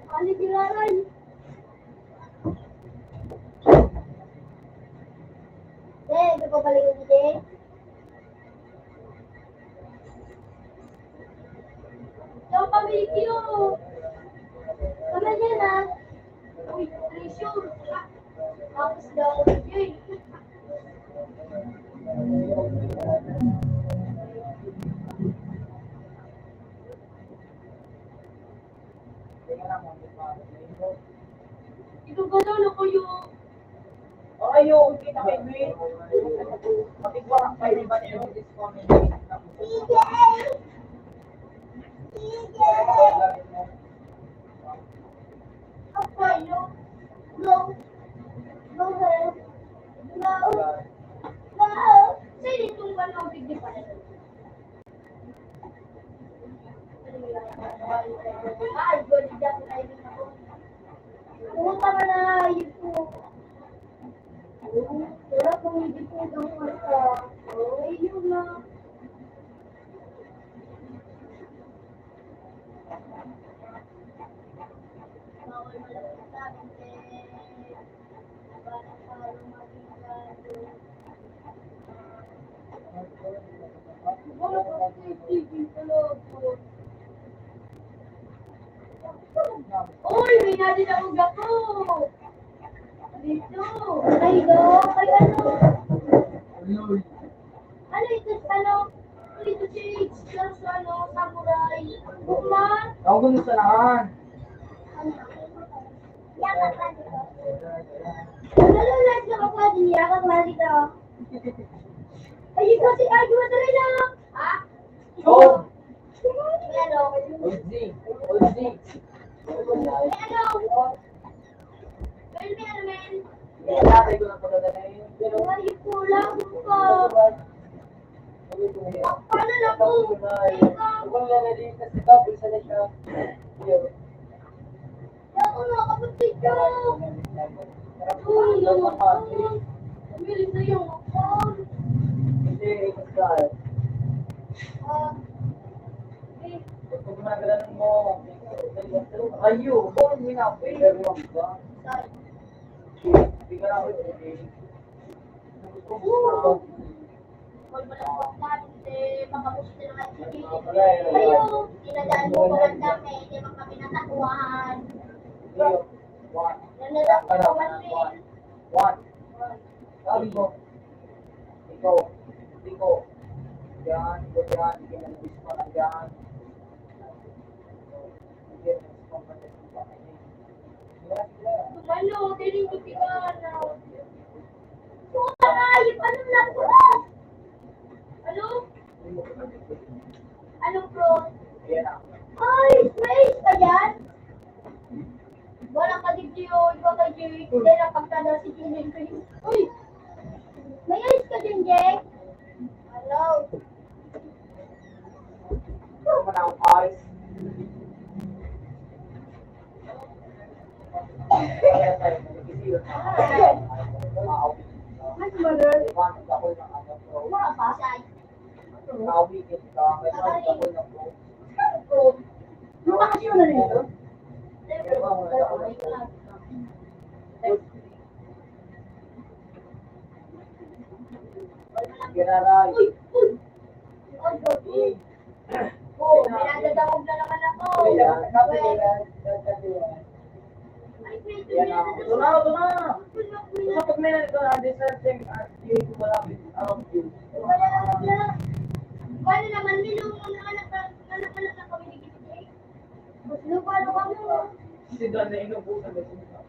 Ano ginaray? Ito pa balik ko dito. Yung pamilya ko. Kama niya na. Uy, treasure. Tapos daw, yun. Ito ba daw na kayo? Ayaw, kita kay Gwen. Matigwarang pa rin ba niyo this comment? Okay, no. No. No, sir. No. No. Sino itong ganong bigdi pa na? Ay, guli dyan na yun ako. Pumunta ka na, yun po. Wala kung hindi po daw ka. Ay, yun na. Bawal malapit sa akin, parang parang magigado. Wala ka TV pala po. Uy, may natin ako gato. Dito. Ay, do. Ay, ano? Ano ito? Ano? Ito si X ano, samurai. Bukman? Ako gusto sa nahan. Yakap lang dito. Nalulat na ako din. Yakap lang dito. Ay, ikaw si Agua tuloy na. Ha? Oh! Ano? Ozi! Ano? Well, men. Tatay ko na pagdadala yun. Ay, kulang pa. Paano na po? Kung lalali kasi double sa na siya. Ako na, kapatid ko. Uy, naman ako. Bilis na yung account. Hindi, Pascal. Eh, Kung nagalanan mo, ayo, kung hindi na, pwede mo ba? sorry. Hindi ka na ako pwede. Kung malambot natin, makapusin na naman si Gigi. Kayo, inadaan mo ko ang dami, hindi man kami natakuhaan. Nanadaan ko naman rin. One. Sabi ko, ikaw, yan, hindi na nabis pa na yan. Hindi na nabis pa na yan. Tumalo, diling ko tigana. Puta nga, ano na po? Ano? Anong pro? Ayan na. Ay, space ka yan? Walang kadigdiyo, ikaw kay Jake. Hindi na din kayo. Uy! May ayos ka din, Jake? Hello? Pero mo na akong ayos. Kaya tayo, nag-isiro na ako. Mas mother? Ako ng ano, bro. Wala pa? Kawigit ka, may mga ako na bro. Yung bakasyon na rin ito? Giraray. Uy! Uy! Oh, may nadadawag na naman ako. Ay, pwede Yan na. na. Ito na, ito na. Ito pag may nalito na, deserting at hindi ko malapit ang view. Paano naman, nilong anak na kami ni Gigi? Mas lupalo kami mo. Si Dan na inubusan na siya.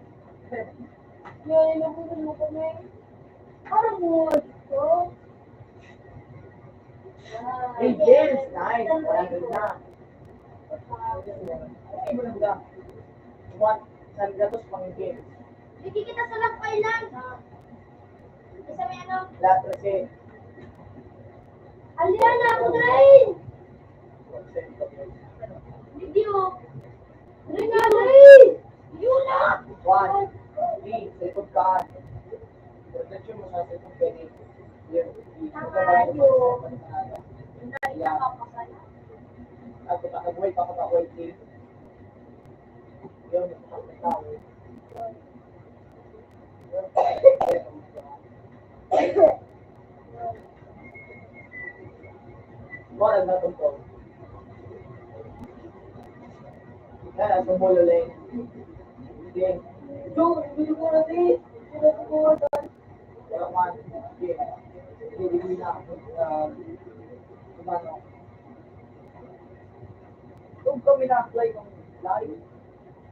Yan, inabutan mo kami. Parang mo, ito. Hey, James, nice. Wala na. Okay mo na ba? What? San Gatos pang James. Hindi kita sa lakpay lang. Isa may ano? Last kasi. Aliana, ako na rin! Video. Ring na rin! Yun na! 1, 3, second card. Protection mo sa second penny. Yun. Ako takagway pa ako team. Yun, tao. Wala na ito po. Kaya sumulo lang. Hindi. Hindi ko na din. Hindi ko na din. Kaya man, hindi na ako. Kumano. Kung kami na-apply ng live,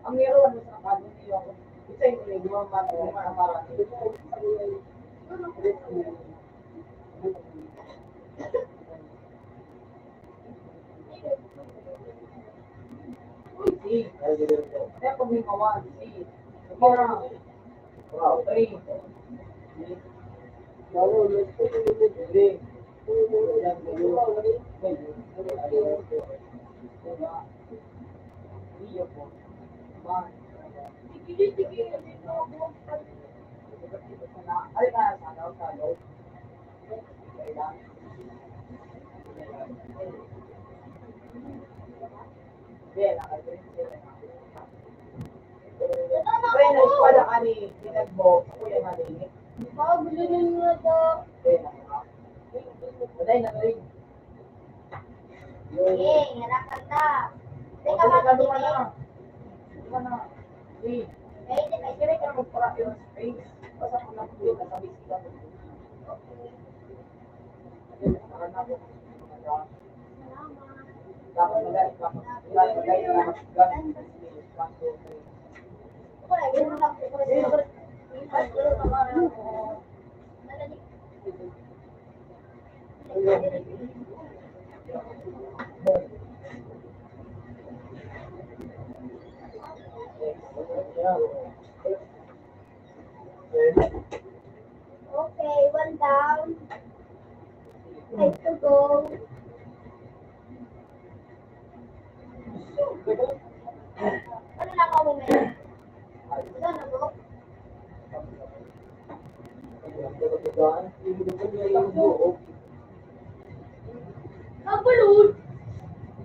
ang meron sa academy ako. Isa yung gumawa ng mga marami. Si. Kaya pag may kawan, si. Parang, wow, 3. Lalo, let's put it in the drink. Yan, iyo po. Ay, kaya sa loob. Kaya na-eskwala ka ni Pinagbo, kuya nga din. Pagulinin mo ito. Baday na rin. Eh, ngarakan ta. Teka, Ka bakit na. hindi? Ka na. Si. Eh, teka, Kaya ka magpara yung space. Basta kung nakulit na sa bisita. Dapat magalit ka. Dapat magalit ka. Wala, ganun lang. Okay, one down. Time to go. Ano na ako ngayon? Wala na po. Kabalon!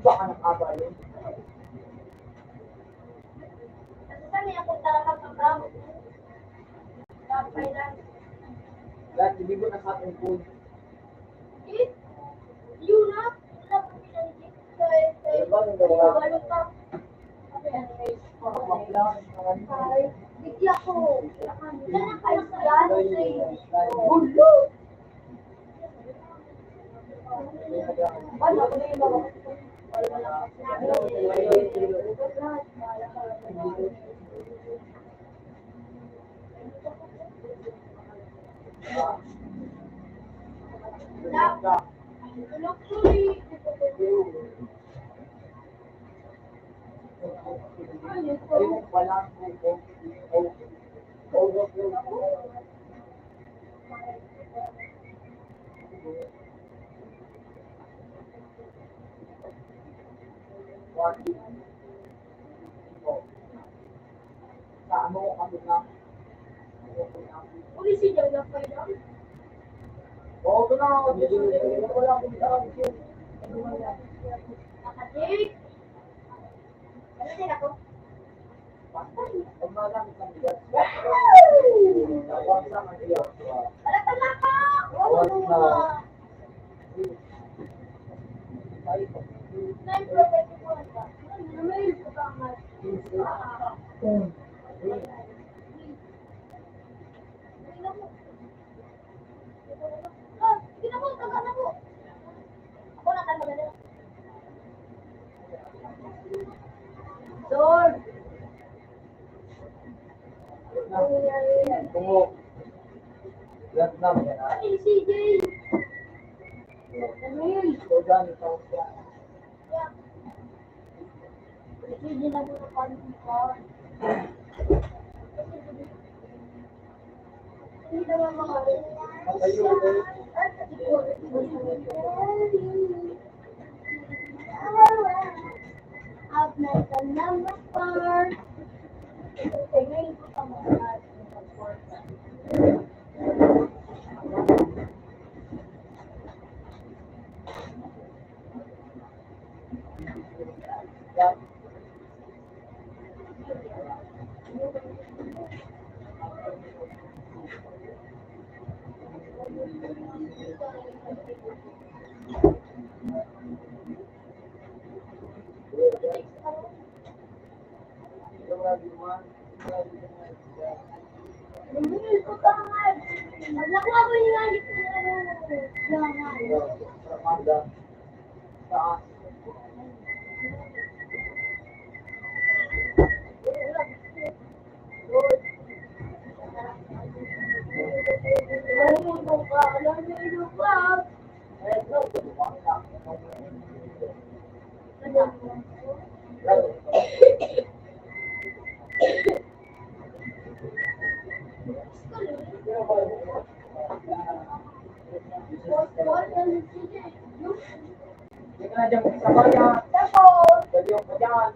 Baka nakabalon. Saan niya kung talagang pag-bravo? Kapay lang. Lahat, hindi mo na sa ating food. Eh? Yun na? Wala pa pinanigit. Kabalon pa. Ay, bigla ko. Wala na kayo sa yan. Ulo! Ano? Walang Sa ano kami na? Uli si Joy na pa yun. Oo, ito na. Wala akong isa. Nakadik. Ano din ako? Umalang kang bigat. Tapos lang ang bigat. Wala pa na ka! Wala pa na. Nine perfect ko ba? May pagkakas. Sige na po, taga na po. Ako na kan maganda. Lord! Tungo. Vietnam yan ha. Ay, CJ! Daniel! So, dyan, ikaw siya. Yeah. CJ na po na panin ko. Hindi naman makalit. Matayo ulit. I've met the number 4. Ngayon po sa mga Yan. Yung lagi mo, lagi mo, Daniel, pagkakas. Nakuha ko yung langit ko na langan. Ramanda. Saan? Hindi ka na dyan magsabay ha. Dali yung pa dyan.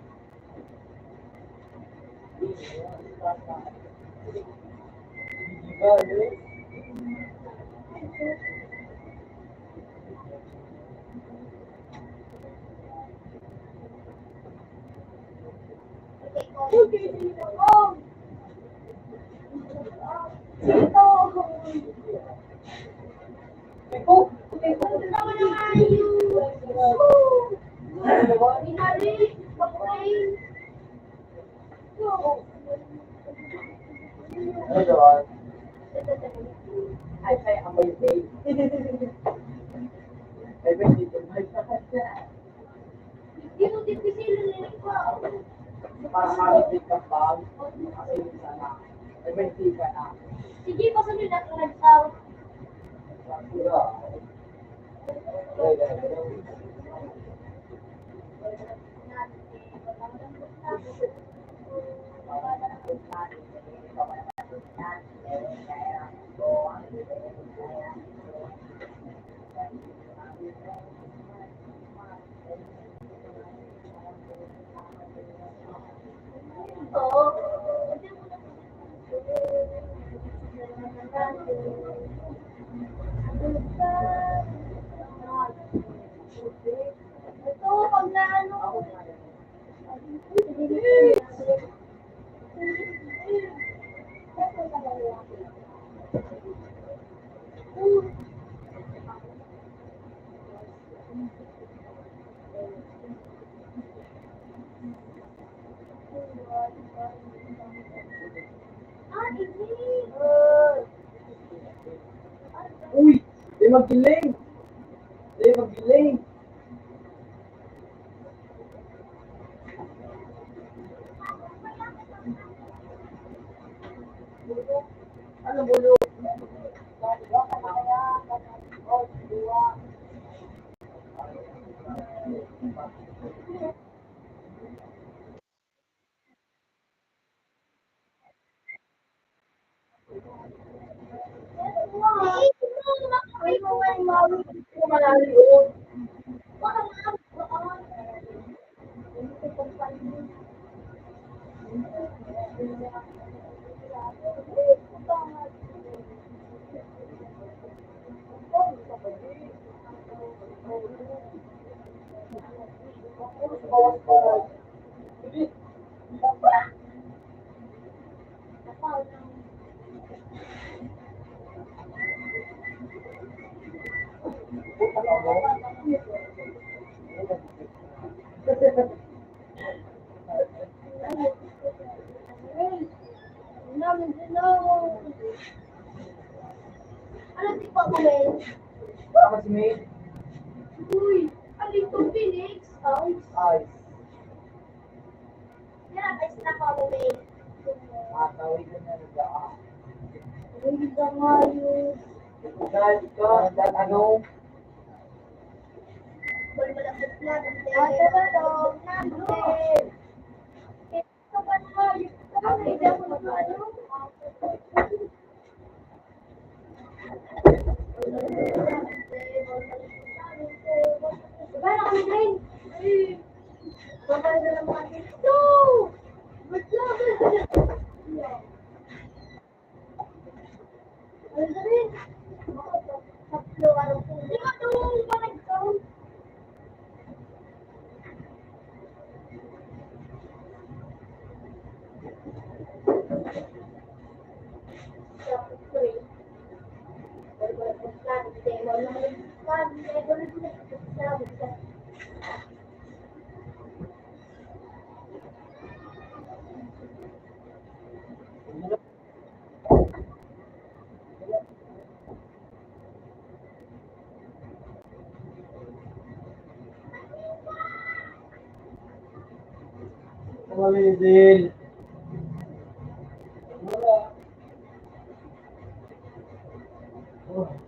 Ay, ay, amoy day. Ay, ba, hindi ko para makakit ka bag. Kasi sana. Ay, ba, hindi ka na. Sige, pasunod na kung nagsaw. Sira. Ay, ay, ay. Ito, pag na ano. Uy! Di magiling! Di magiling! Ano bulo? Hindi ko malali yun. Parang baka Puro sa bawas bahay. Hindi. Puta ka mo. ano di pa kumain? Tama si May. Uy, aling to Phoenix. Ayos. Yan, ay sinaka kumain. Matawigan na nag-aa. Hindi ka nga yun. Dahil ka, dahil ano, Malapit na, ate ba to? Natin. Ito ba na? Hindi ako nag-ano? Diba na kami din? Ay, babay na lang natin. No! Ba't lang? Ano na rin? Tatlo, ano po? Di ba nung nag-count? Kamamidil. Wala. Oh.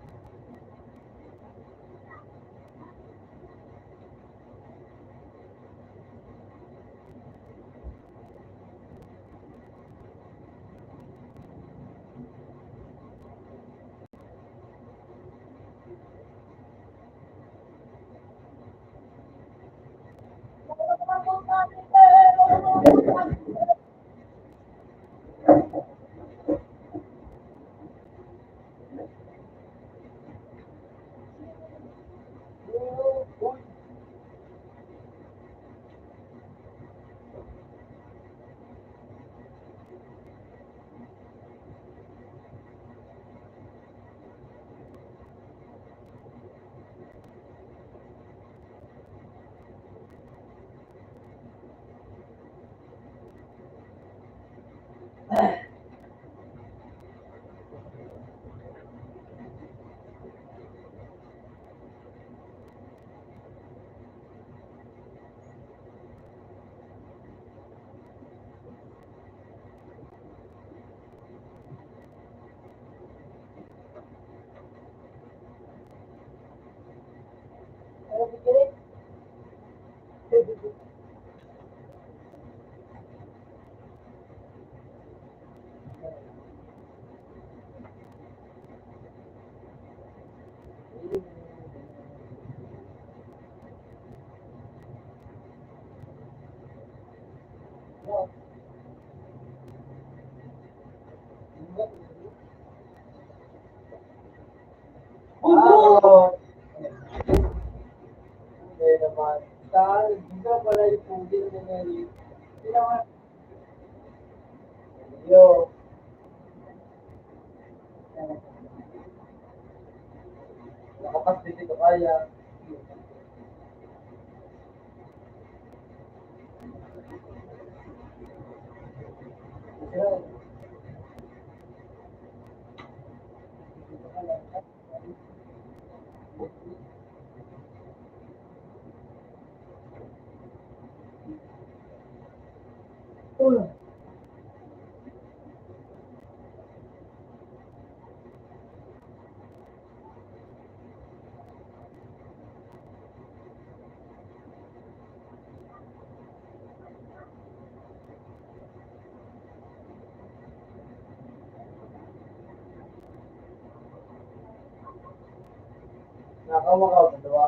Uy. Ano pikirin? Bugo! Hindi naman. Saan? Dito pala yung pugi na nangyari. Hindi naman. Yo. Nakapas dito kaya. Sira. Ulo. Nakawakaw, dalawa.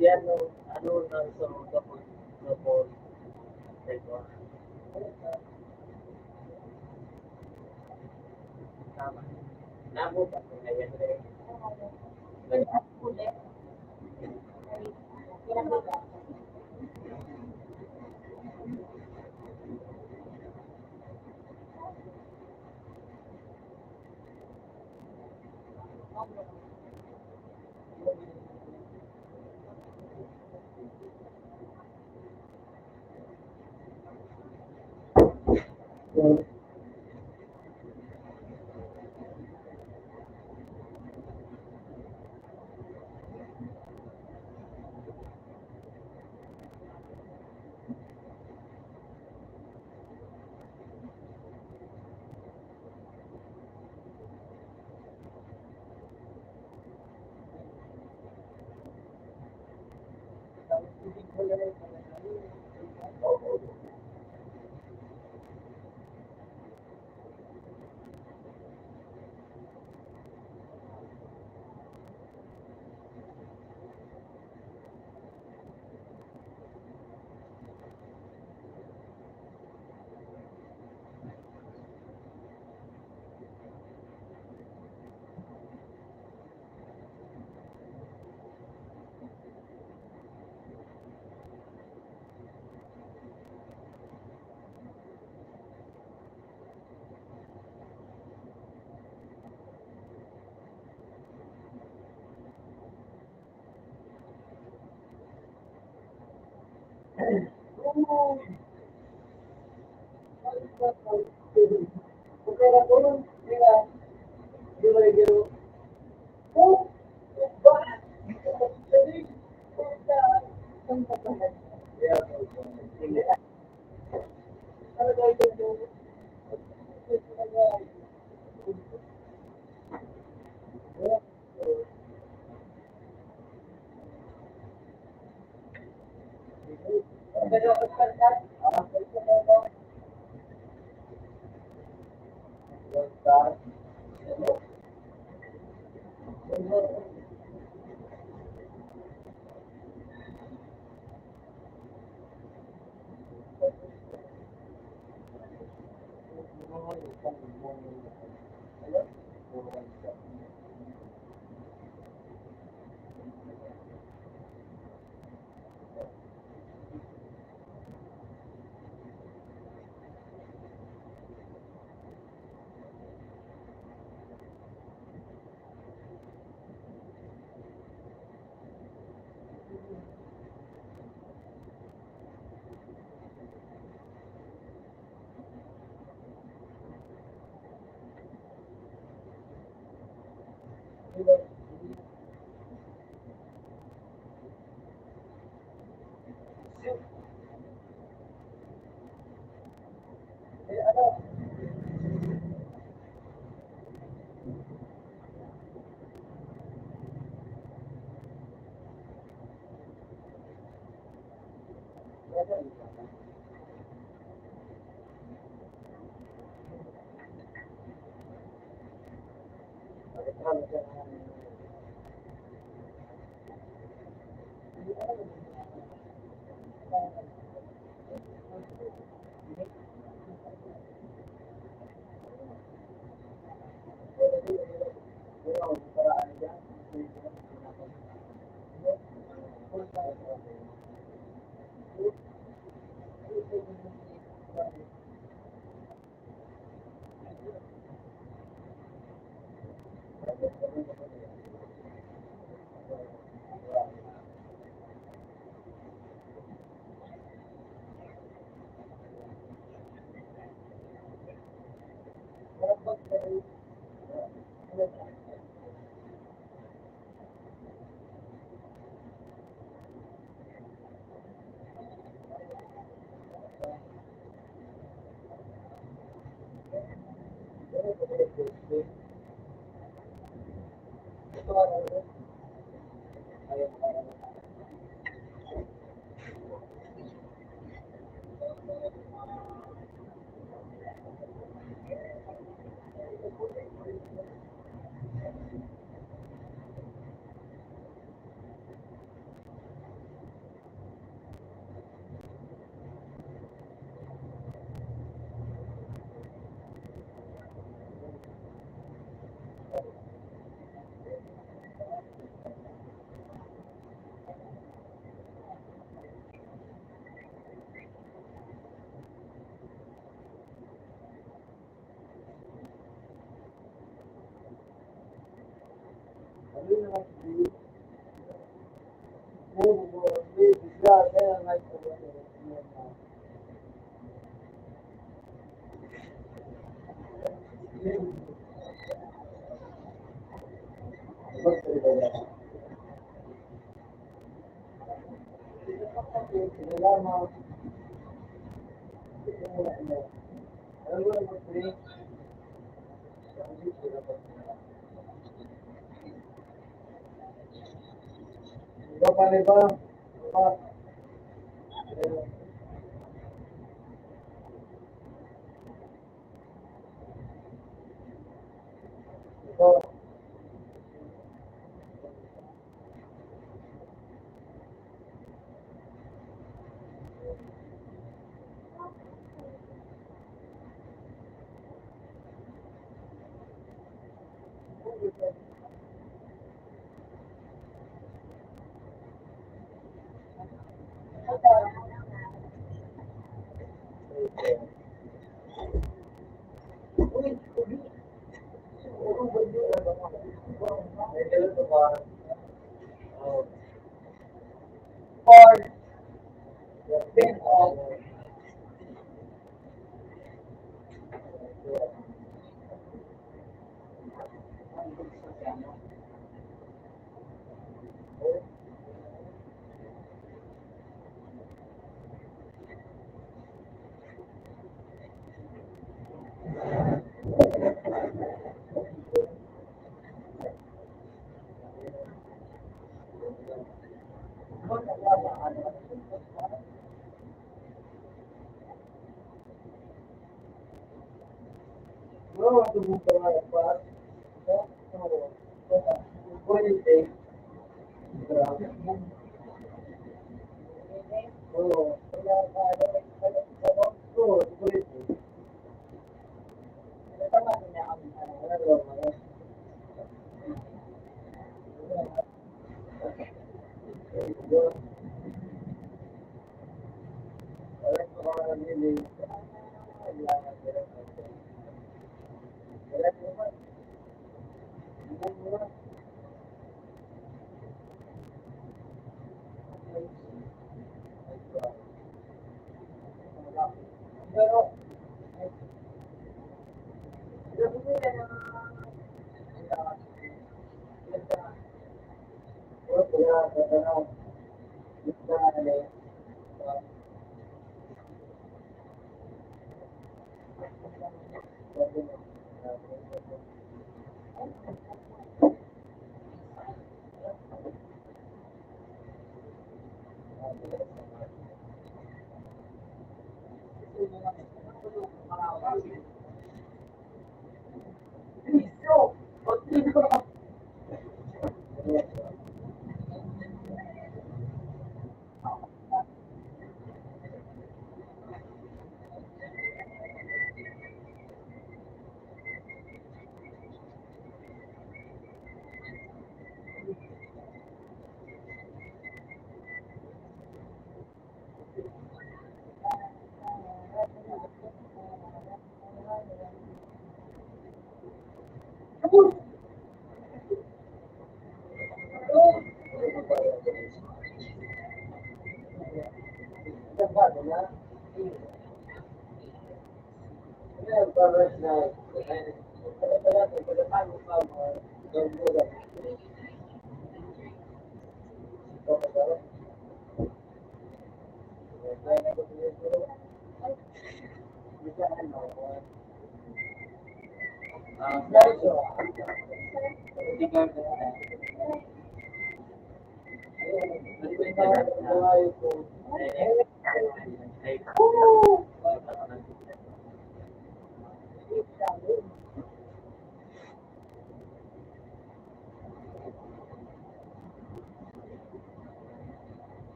Yan, ano na sa kapag tama. Nabo ba? Ngayon rin.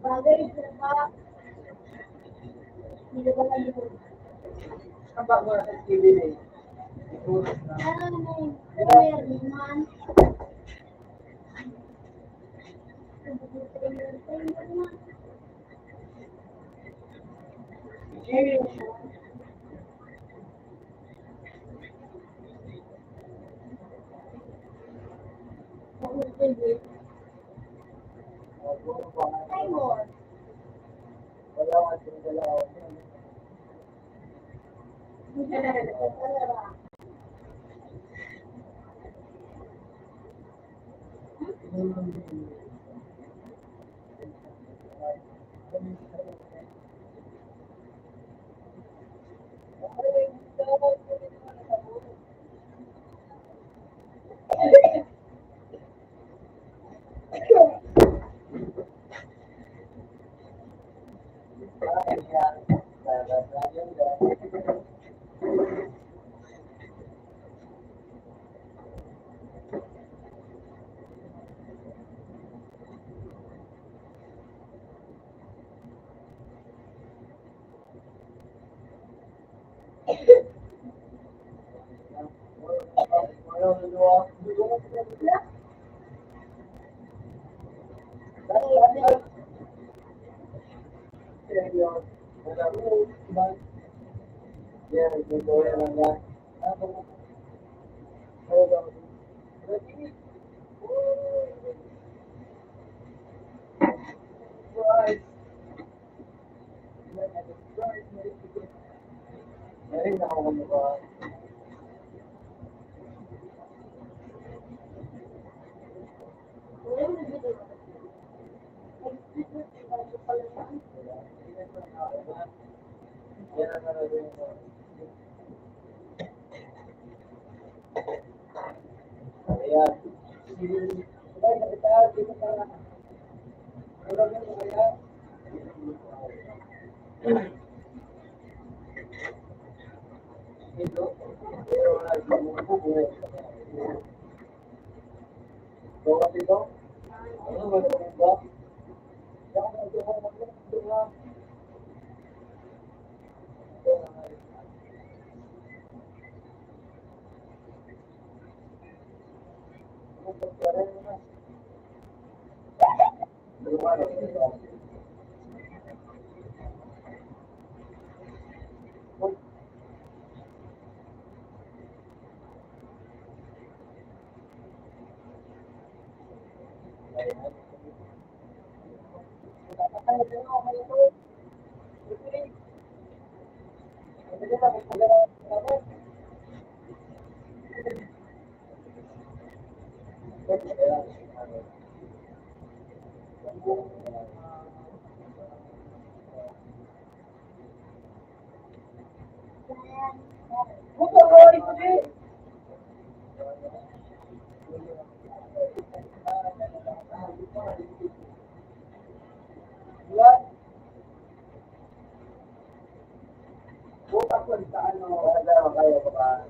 Bagay, diba? Hindi ba lang yun? Ang bago na sa TV Ano mo, meron man. Ay, more. Wala ka siyang dalawa. Buto ko ito din. What? Buta ko sa ano, ano kayo ba?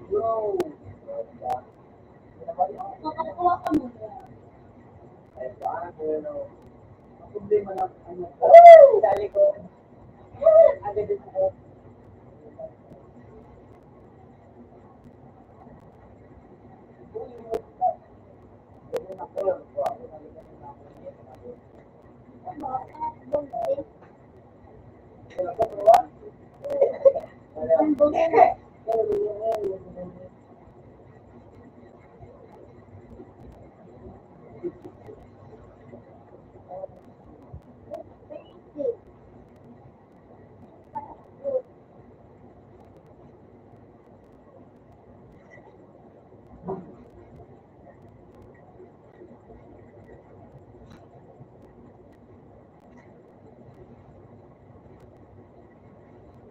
Yo. Nakakuha ka mo. Ay, paano ko yun? Ang problema lang, ano, dali ko. Agad din ako. Ang bunga.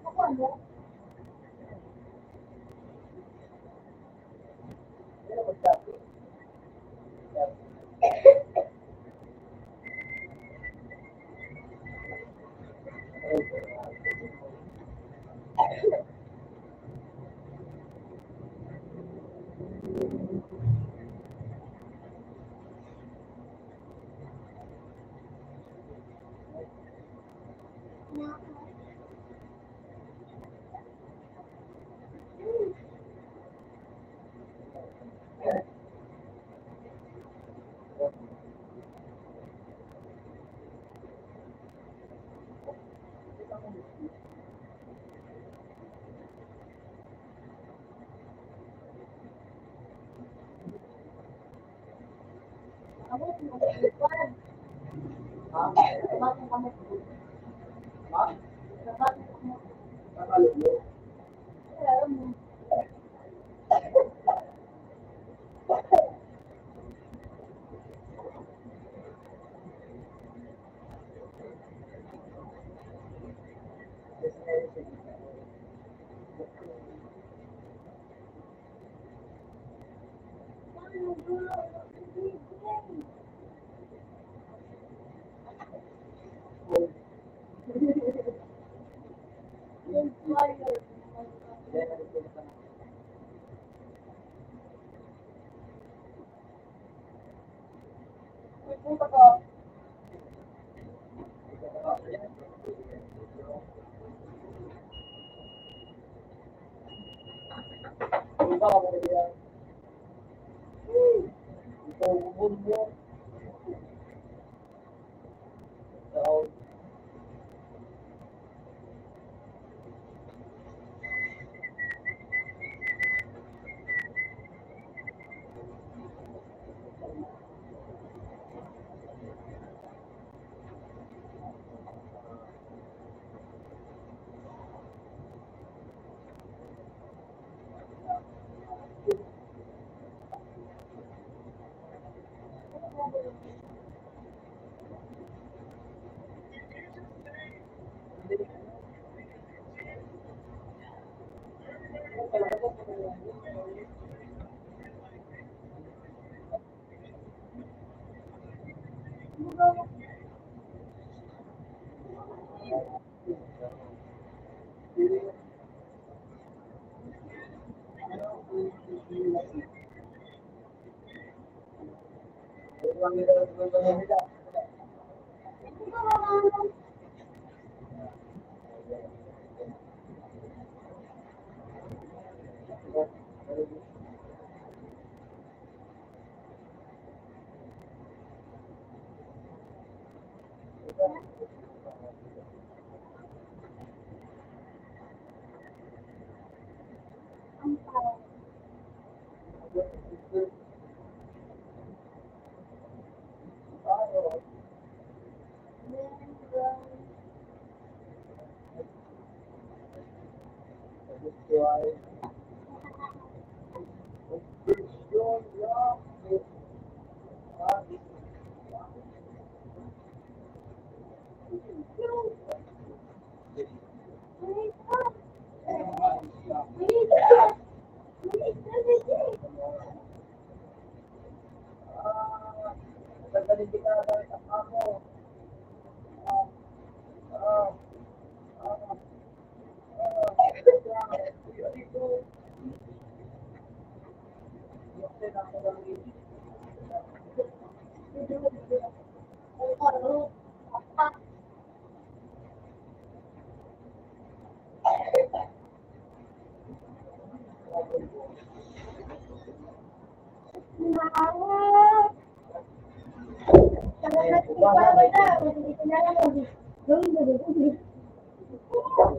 Ako ano? Ako, pinag-iwan. Bakit kami? Bakit kami? Wala ba na? Dito na lang ako. Gawin mo din.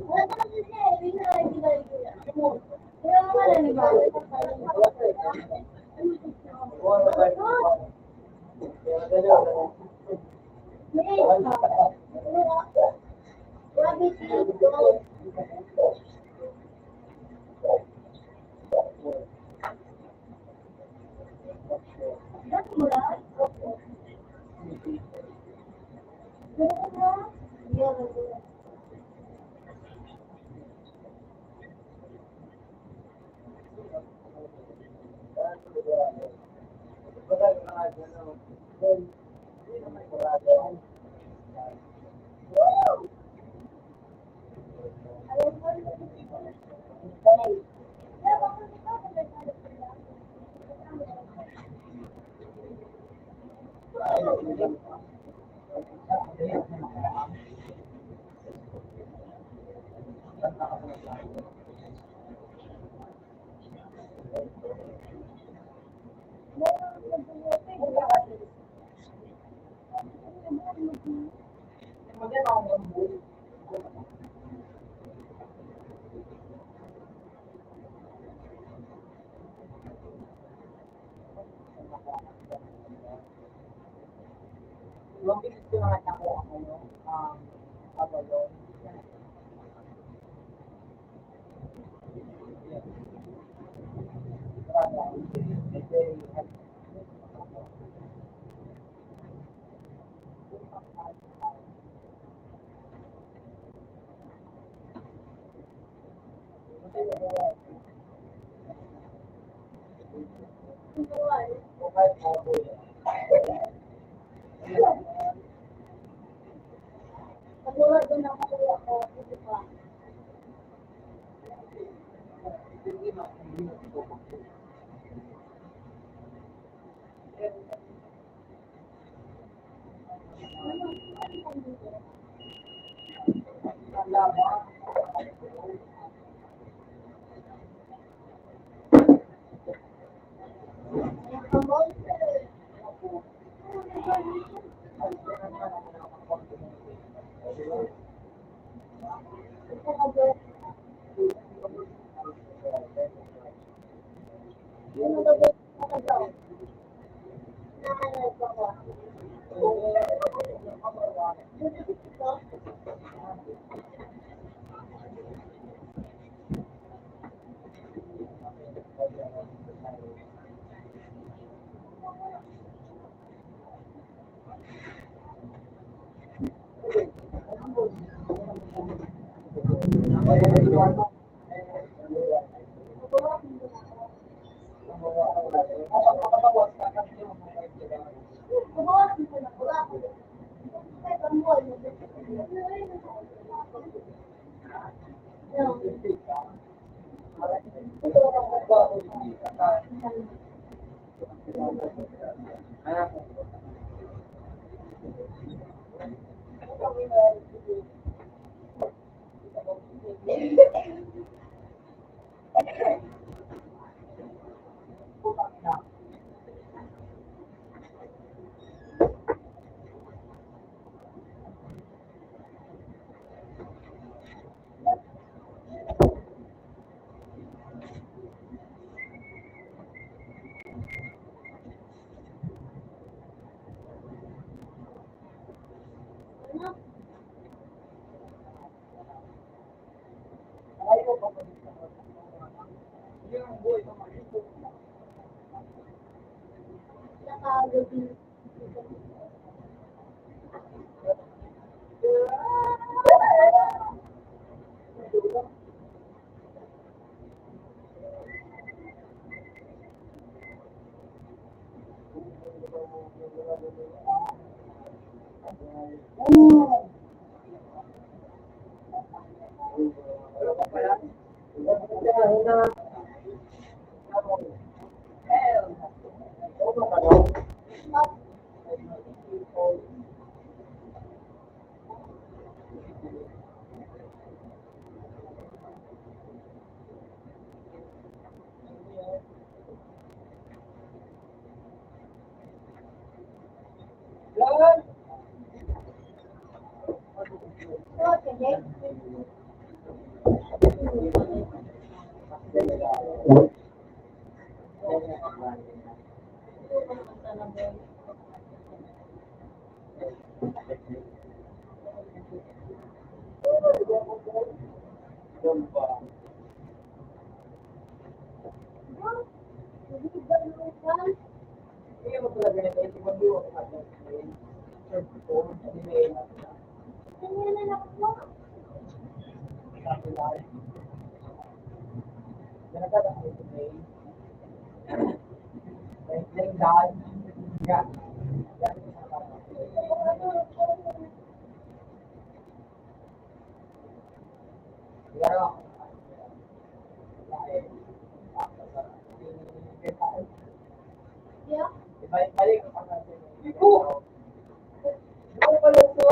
Wala ka lang siya. Hindi na hindi ba yun? Kaya nga lang di ba? May rabbit dito. Dati mo lang? Ganun na? Yeah, Yung bilis ko naman ako, abalon. Katulad doon ang kuya ko, dito pa. Yes. Yeah. Balik ka pa natin. Ano pala ito?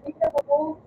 Ito po.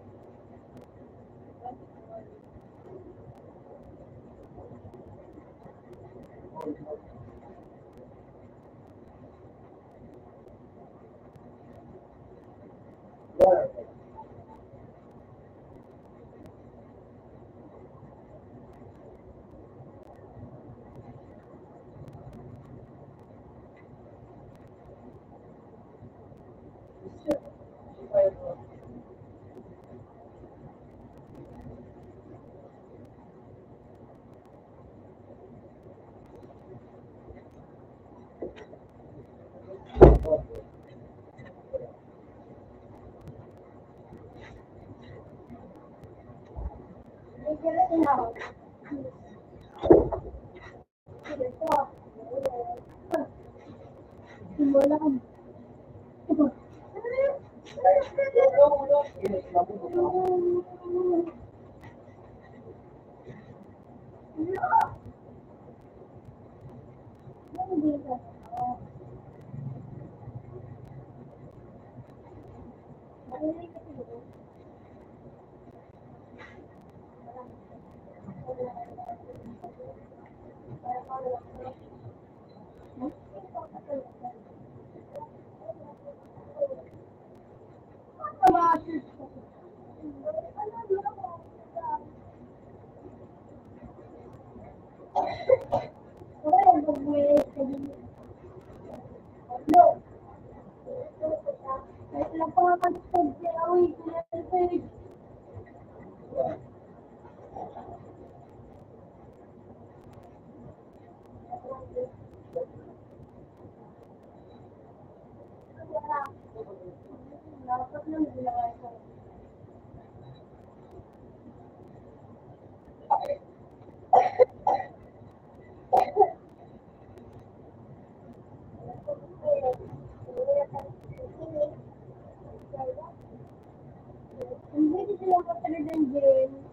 Simbolan. Hindi sila kapatid ng James.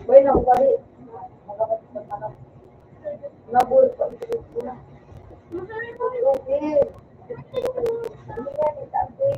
Bueno, kali. Nabul pa ito na. Okay. Hindi nga ni tatay.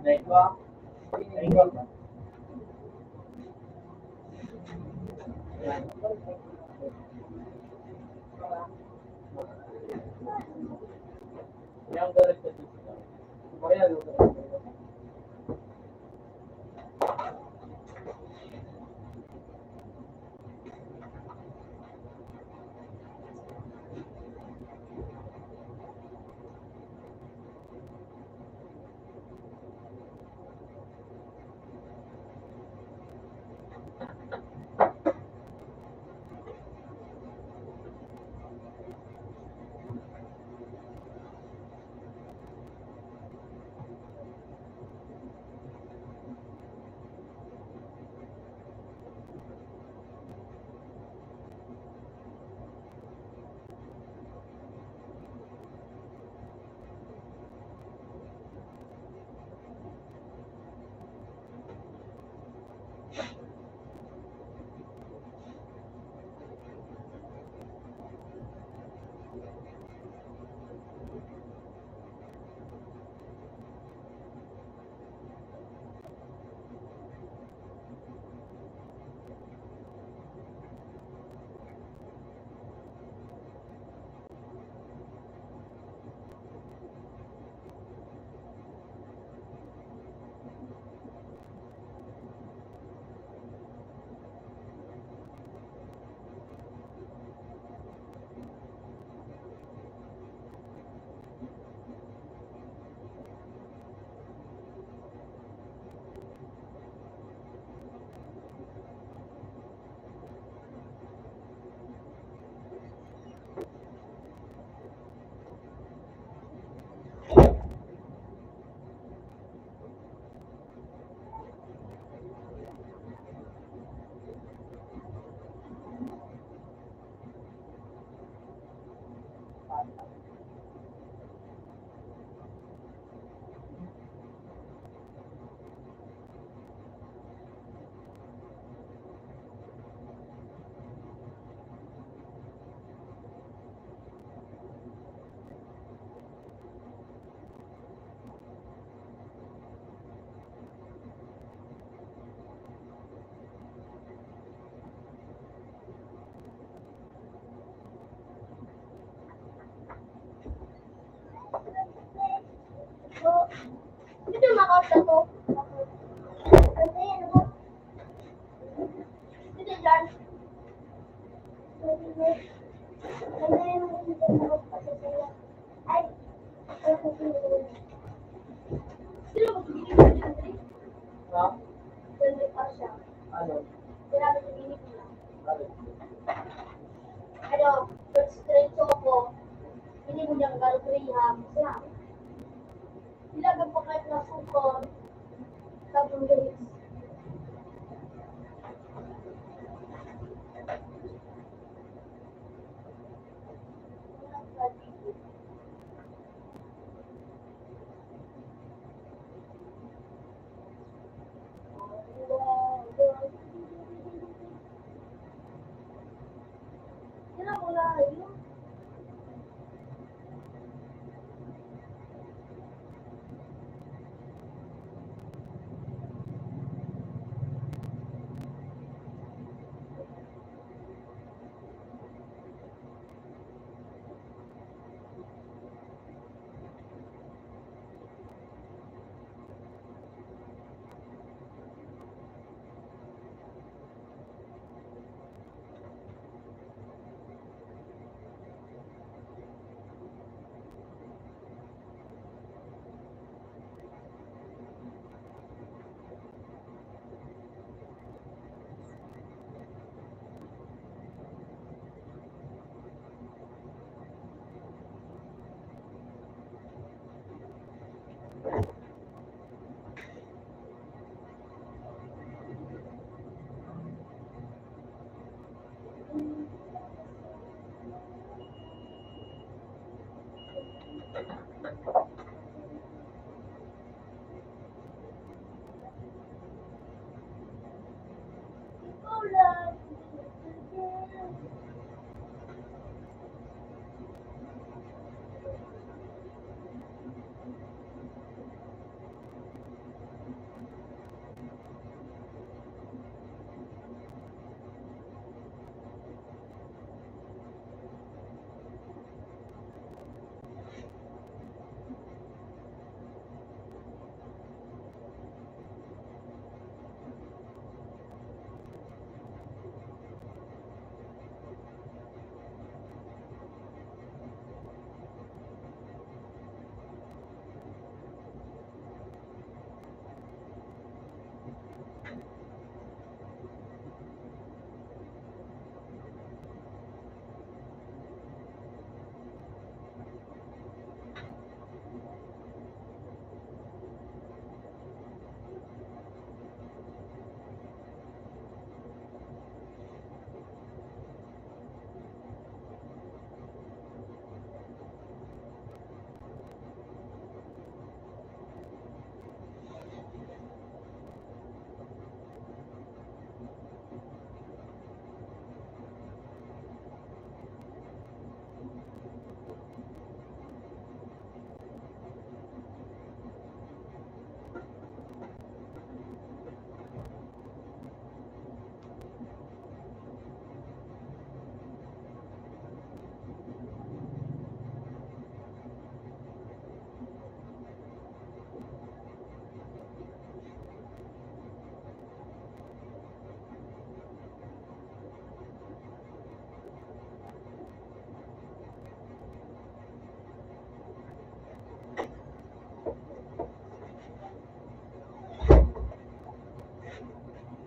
Diba? Yang garis sa dito. Kaya So, ito makausa ko. Kasi ano ba? Ito dyan. Ano yung ay, sino ba ito? Ha? Sino pa siya? Ano? Grabe sa binig niya. Ano? Ano, first straight ko, hindi mo niyang galgriham. Sila pa kahit na sukon, sabong lyrics. Sila mula yun. Ikaw lang.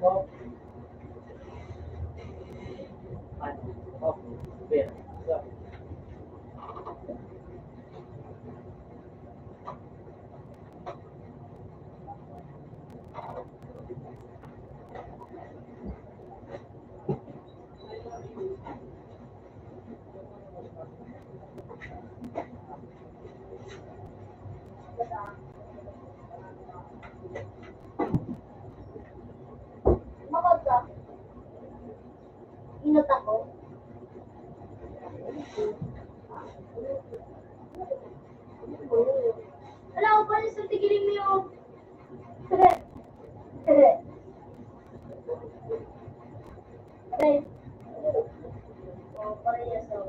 Oh. Oh. Beer. So. Bakit ka? Inot ako. Wala ko pala sa tigiling mo yung... Tara. Tara. Tara. Oh, parehas daw.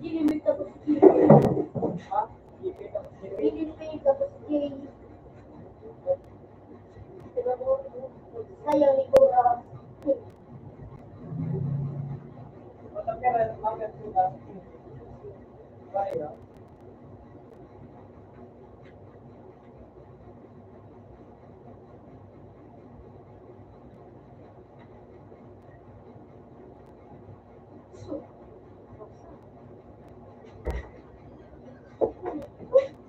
Gilimik tapos J. Ha? Ipit ako. Gilimik tapos J. Sayang ni Cora. Matangkara lang ang suga. Kaya.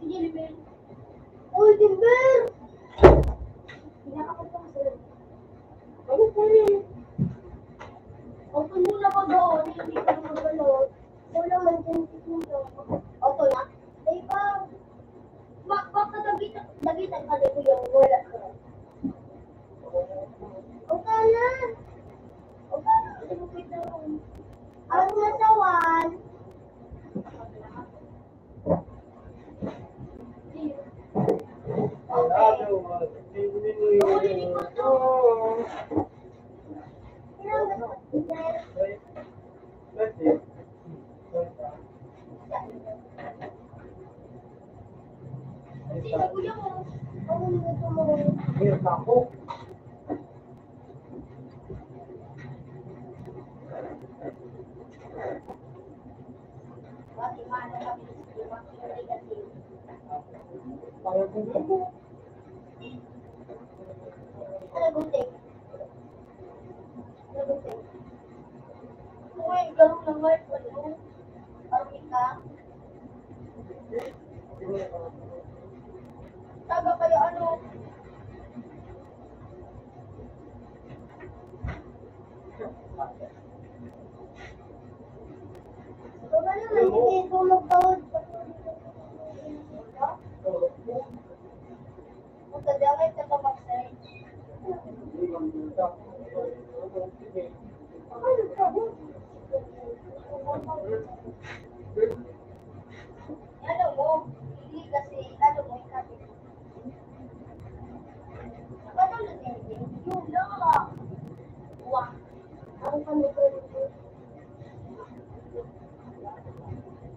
Gilimik. Uy, Timber! Pinakapag ka sa... Ano po yun? Auto muna ba doon? Hindi ka naman galot. Wala man din dito. Auto na? Ay ba? Baka nagitan ka din yung wala ka. Okay na. Okay na. Sinupit na ron. Ang nasawan. Okay. Sino kuya mo? Ako nito mo. Meron ako. Bakit mano kami sa bakit kasi? Parang kung ako. Ano gunting? Ano gunting? Uy, ganun lang nga. Ano? Parang ka? Taga kayo ano? Baba naman, hindi tulog daw. Kung tadamay ka pa mag-say. Ano ka mo? Ano mo? Hindi kasi, ano mo, ikabi. Paano na din? Yung lang. Wah. Ang panugod mo.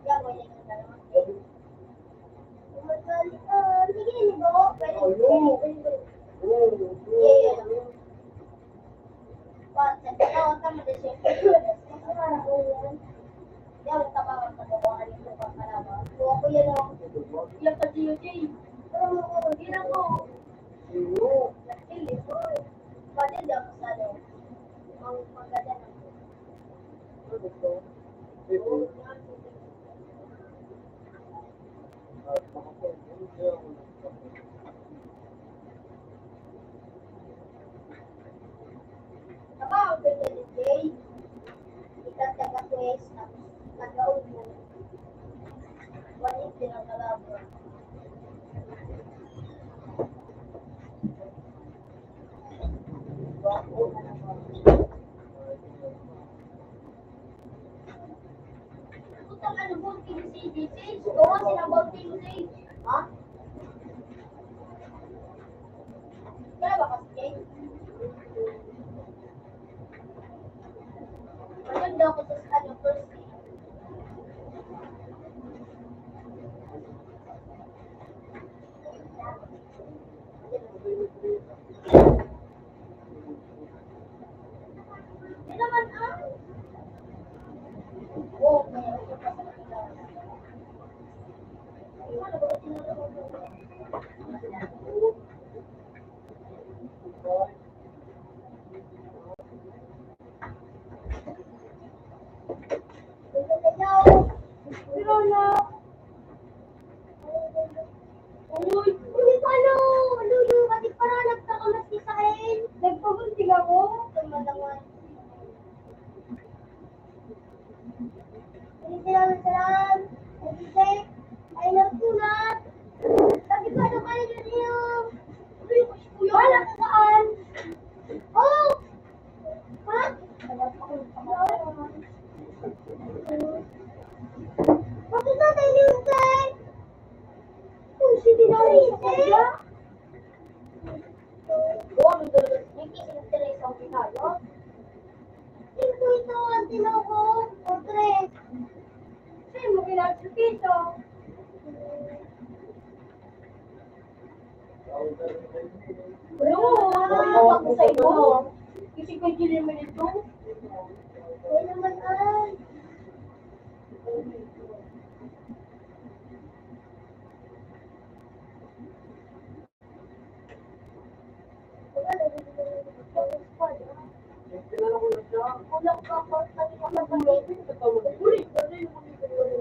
Yan mo yung dalawa. Sige, nibo. Pwede. Yeah. What? Nagkakawa ka mo din siya. Yan, tabangan ka mo. Ano yung pagkakalawa? Kung ako yan o. Yan pa GOJ. Hindi na ko. Nakili ko. Pwede di ako sa ano. Ang maganda na. Tama ako kay GOJ. Ikat taga-quest. Tagaw mo. Walit din ang kalabro. Utang ano bolting si Gawa sila bolting Sage. Ha? Kaya ba kasi? Hindi naman oh, may pero na. Uy, hindi pa ano, lulu, kasi parang nagkakamas sa akin. Nagpabuntig ako. Tumalawan. Hindi salam. Hindi. Ay, nagsulat. Lagi pa ano kayo dyan yung... Wala ka saan? Oh! Ha? Bakit na tayo yung plan? Kung si Dinarite? Oh, nag-interest ang pinalo. Ito ang tinako. O, tres. Sa'yo mo pinagpipito. Ano? Ako sa iyo. Kasi kay Jillian mo nito. Ay naman ay. Kulang ka pa sa kapatid. Uli, kasi yung muli ko yung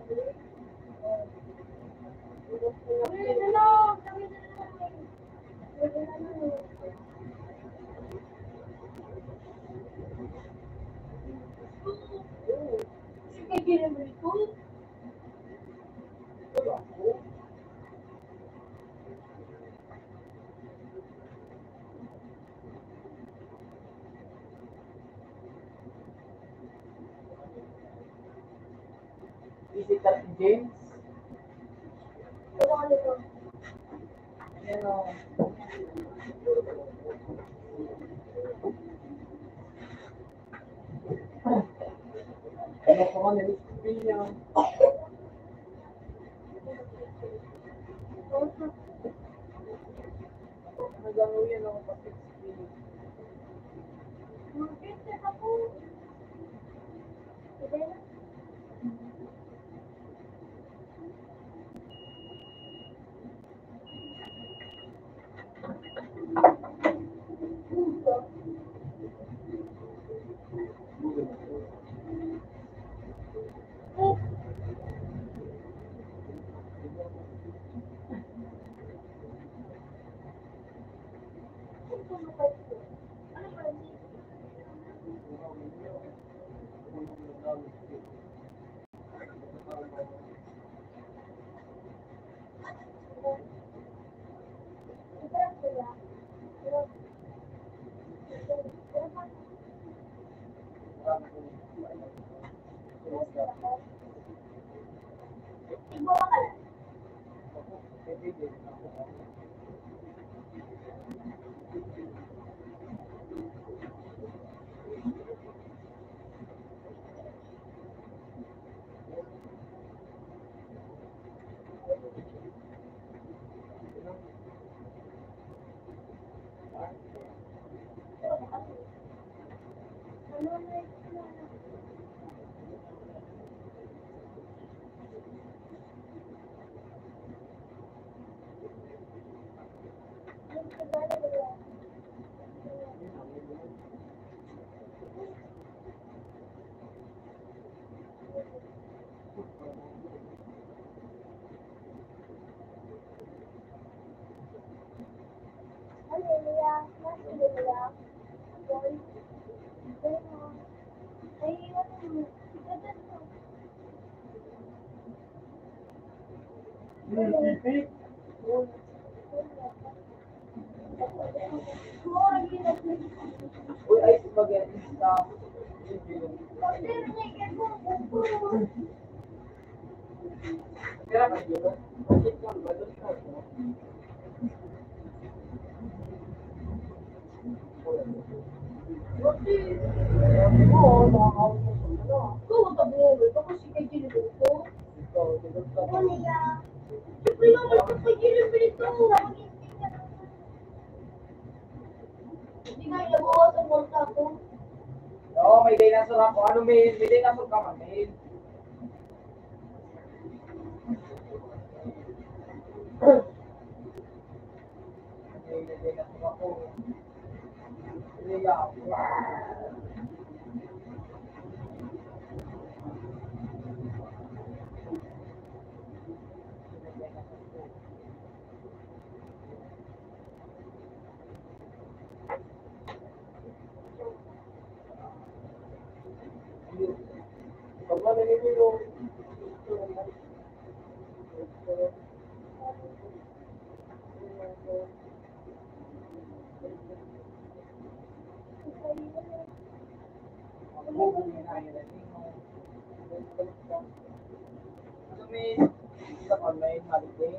Physical James. Wala ka nito. Yan o. Ano pa man, nag-spin yan. Nagano yan ako pa-spin. Mag-picture ako. Pwede na. Pipi. Uy, ay, mag-insta. Kaya ka dito? Bakit lang ba? Doon ka. Oo, nakakawin mo sa ano. Kung tabuhin ko kasi kay Jillian ko. Ikaw, tulog ka. Siyempre naman ito kay Jillian ko nito. Hindi nga ilabawas ang bolsa ko. Oo, may dinosaur ako. Ano may dinosaur ka man? May... May dinosaur ako. Hindi ako. Pag nanginilo, ano may isa ka may holiday?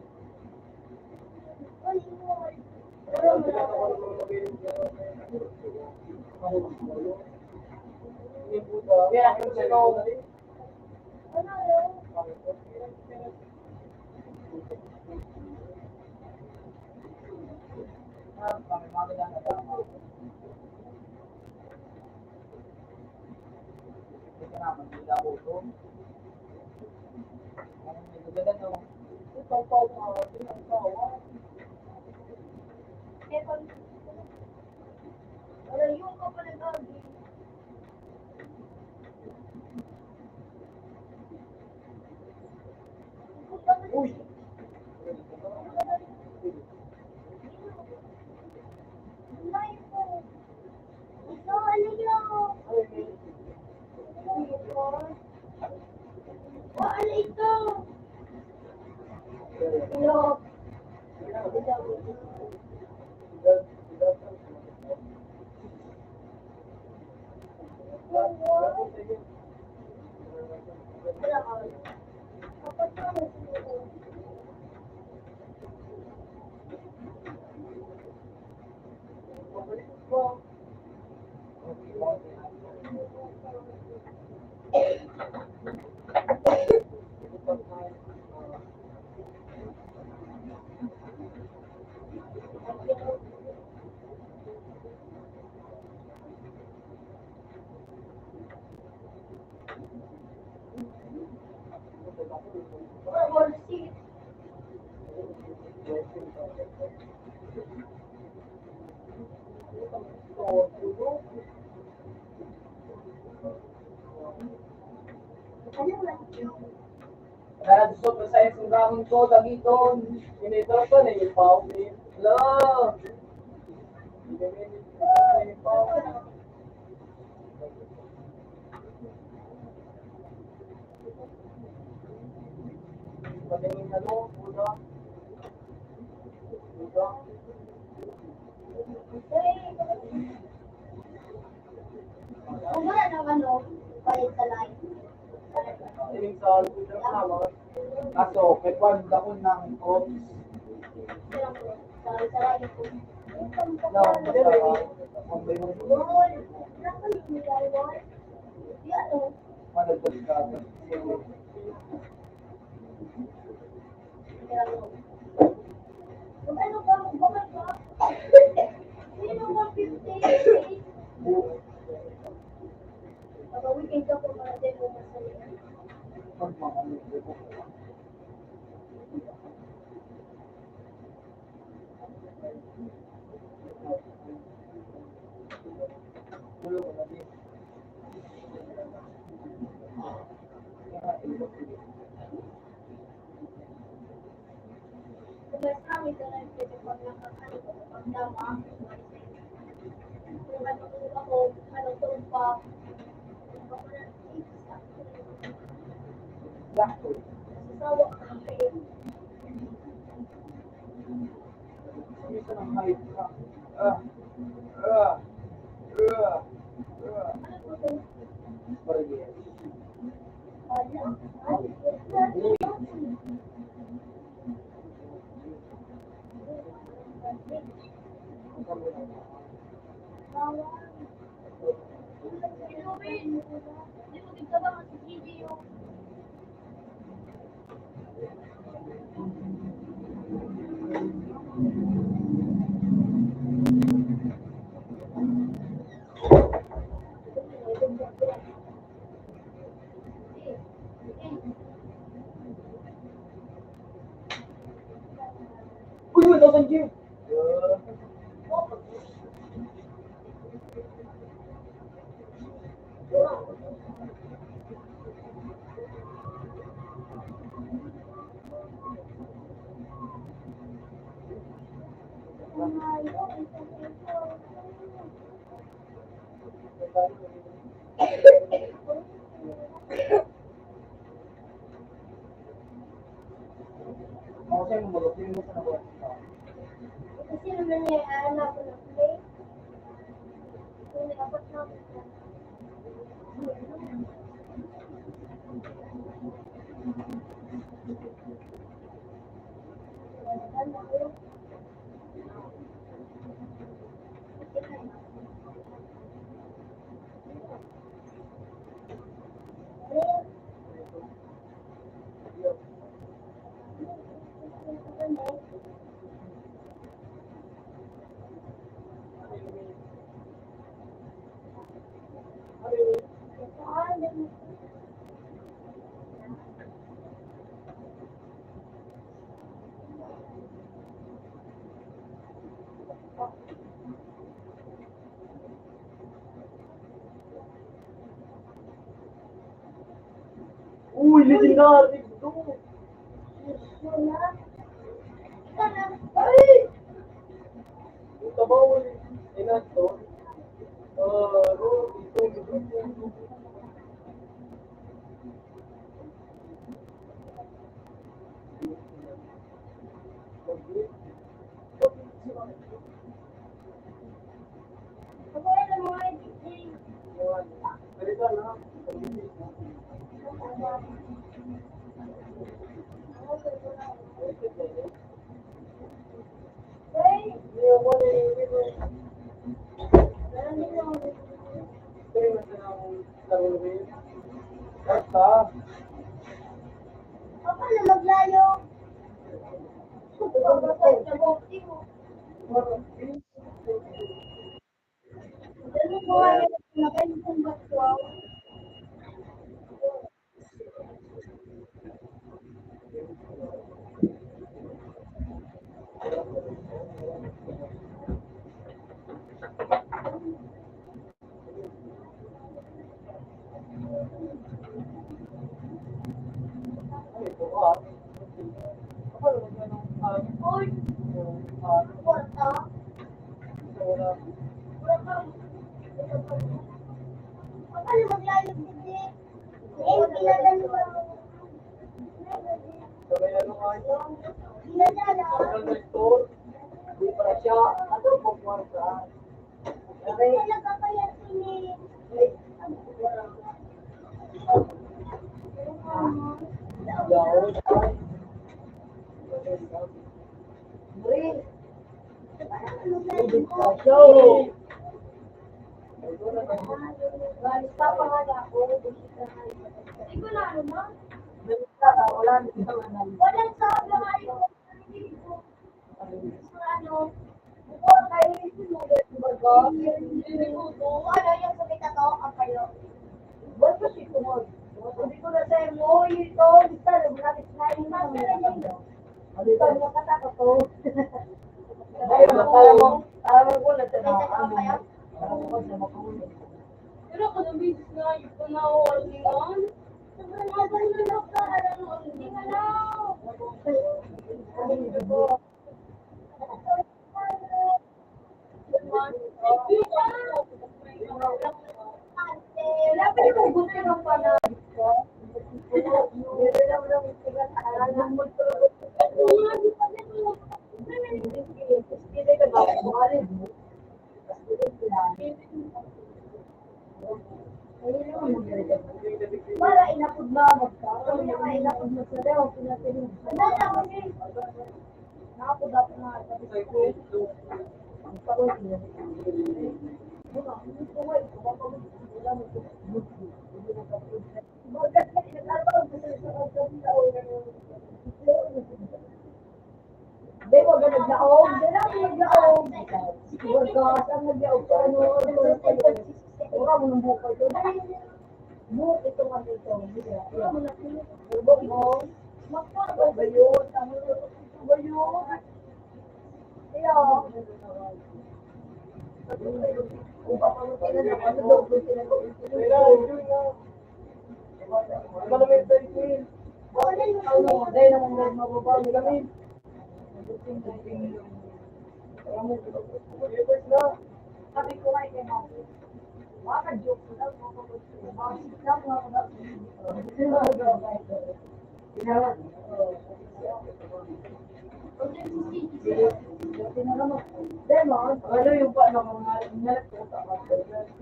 Ay, wala mo lang. Kaya kung sino Ano yun? kami mga nagdadama. Hindi ka naman nila uto. Ang may gaganda no. Ikaw pa ako, pinagsawa. Eh, pag... Wala yung kapal gagi. Uy! Life ko. Ito, ano yun? Ano ito? Hello? Wala ka. Kapag ka mo Naradusot na sa isang ramon ko, dagiton. Sinito ko na yung pao. Hello! Patingin na no, puno. Puno. Kung wala ng ano, bayad sa line. Iling sa puno naman. Kaso, may pag ako ng ops. Sa line ko. No, kung may mga Lol, nakalik mo yan, lol. Di ano, malagdag ka. kung ano ba, bakit ba? Sino ba 50? Pag weekend ako para din mo masaya. Pag mga libre ko. Tulo ko na din. Kung mas kami ka lang pwede pag nakakano ko, pag dama, kung ano ako, ano tumpa, ako na, Sakto. sasawa ka ng kayo. Isa ng height ka. Ah. Ah. Ah. Ah. Ano po ito? Barrier. Kasi mo mag-upload mo sa nakuha. Kasi naman niya, anak ko na play. Kung dapat na. Uy, legendary ito. Ay! Ito ba ulit? Ina to? Ito. Ganito na. Basta. Paano maglayo? Ano ko ay nakaintong bato? Uy, kwarta. Paano maglayo hindi? Eh, kailangan mo. Sabay ano nga ito? Kailangan. Sa store. Di para siya. Ano po kwarta? Okay. Talaga kaya sini. Show! Balita pa nga ako. Hindi ko na ano ba? Walang sabi nga yun. Ano? Bukod kayo yung bago. Ano yung sabi ka to? Ang kayo. Ba't ba siya tumod? Sabi ko na sa'yo mo, ito, basta, lumapit na yun na. Ito, nakataka to. Para mo ko na tanong. Para mo ko sa makulit. Pero ako nabis na yung panawalingan. Sobrang agad na lang ka. Hindi ka na. Lapit ko gusto ng panahon ko. Hindi na mo lang istigan sa alam mo to. Hindi ka ba? Buhalin mo. Para inapod na magka. Kami na nga inapod na sa rewa. Pinatinin. Nakapod ako na. Sabi ko, ang pagod niya. Hindi mo ga naglaog. Hindi lang naglaog. Workas ang naglaog sa ano. Wala mo nang buka ito. Buka ito nga ito. Bubok mo. Magpapag ba yun? Ano ba yun? Iyo. Kung papamutin na ano daw kung sila ko. Malamig sa ikin. Ano, dahil naman mababa. Malamig. Sabi ko nga kay Mami, baka joke ko lang, bakit lang mga Demon, ano yung pa ng mga inalat ko sa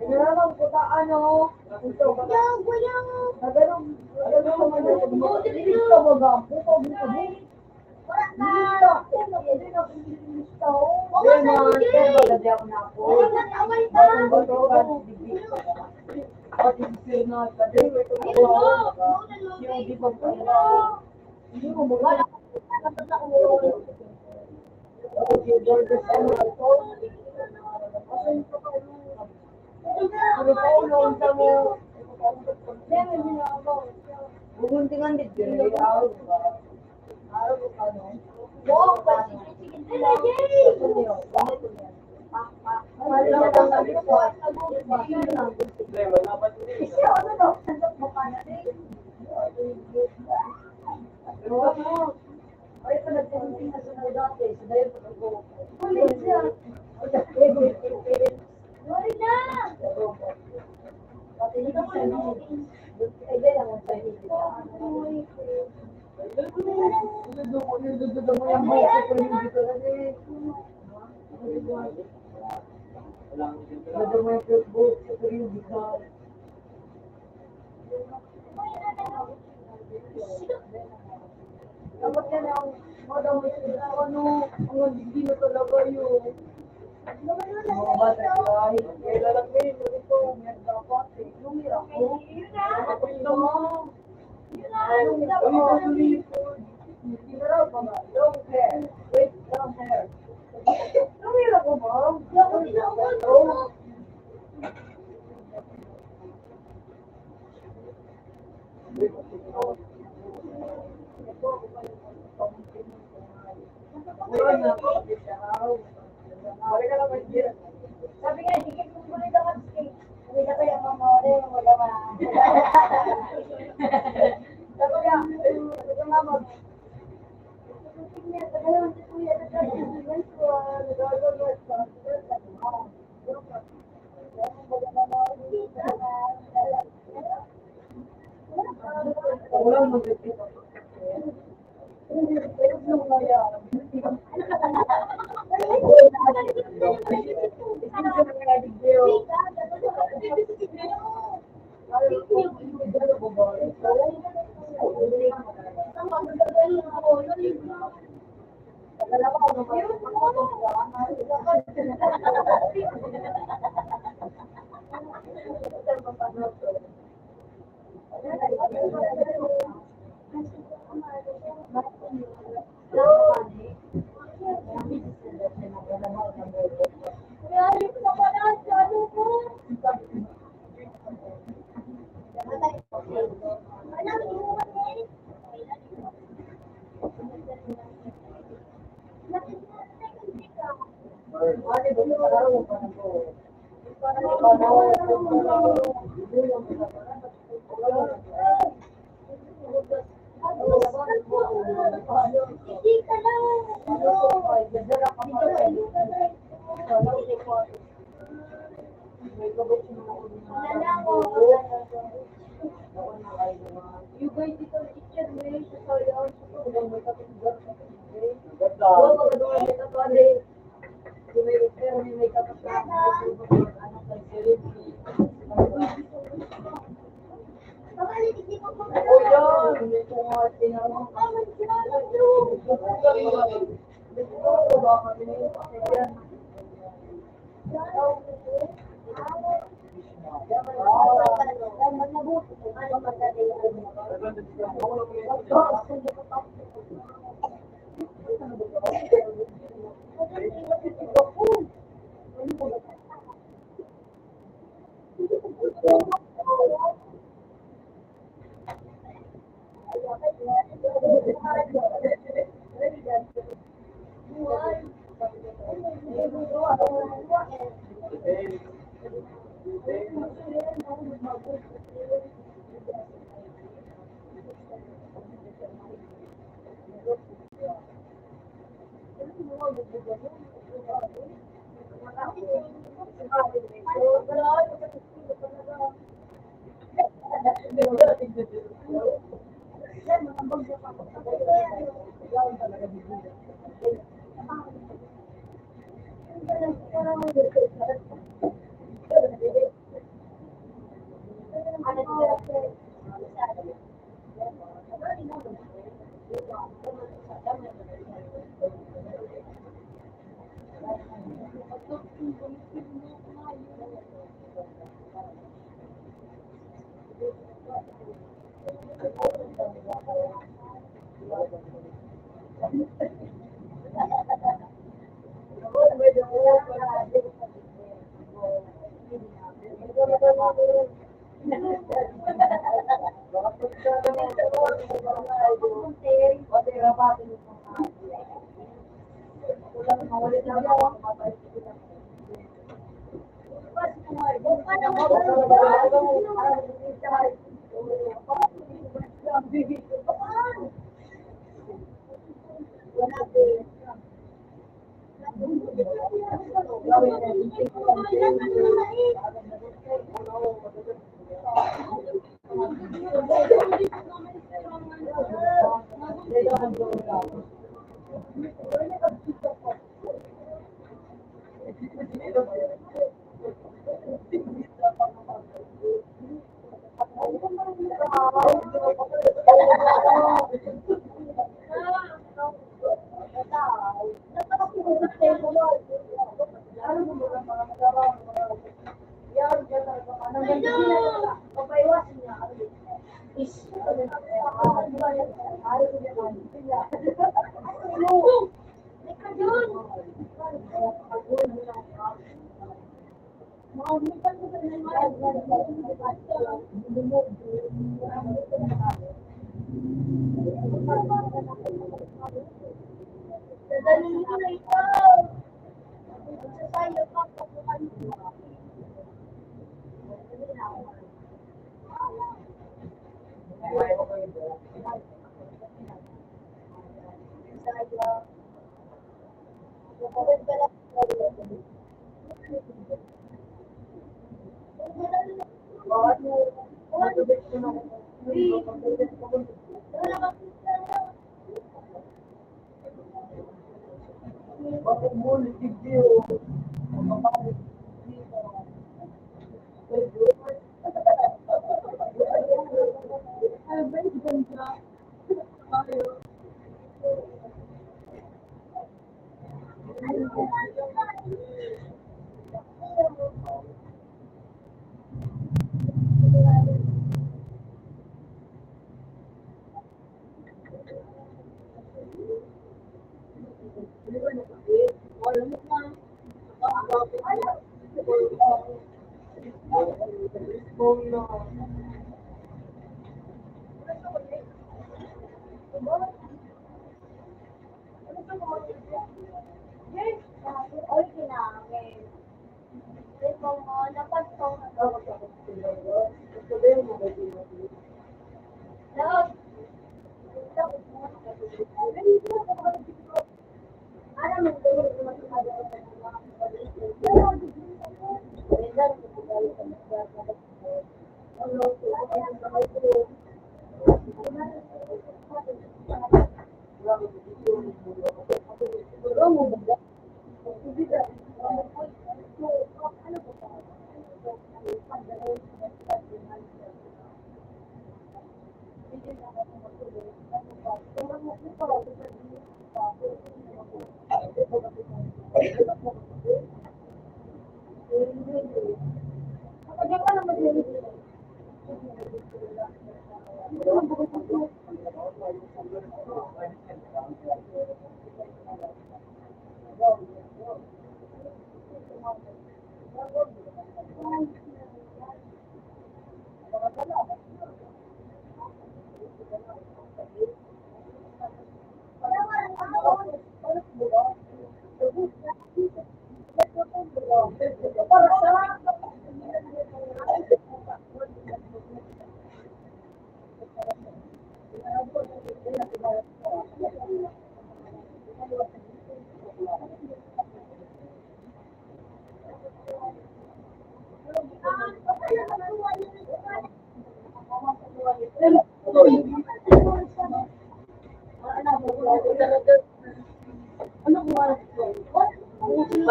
Sinaraman ko sa ano, ito ba? Naganong hindi ka ba gampo? Demon, maganda ako na ako. Pati si na kasi yung di ba hindi mo wala Buguntingan din dito. Araw ko ano? Wow, kasi sila Ay, pa nagtitinting na sa dati. Sa dayo pa ako. Kulit siya. Kulit na! Pati hindi sa iyo. Ay, dahil lang ang sa'yo. Dududo mo yung buhay ko yung dito na eh. Dududo mo yung Facebook ko yung dito. Dapat yan ang madami sila ano, ang hindi na talaga yun. Mga bata ay, kaya lalagay mo ito, may dapat eh. Lumira ko. Tapos naman. Lumira ko. Lumira ko ba? Long hair. Wait, long hair. Lumira ko ba? Lumira ko. Sabi nga, dikit mo muna lang ang skate. Hindi na kaya mamahuli, wala ma. Sabi nga, mag... Walang mag-repeat.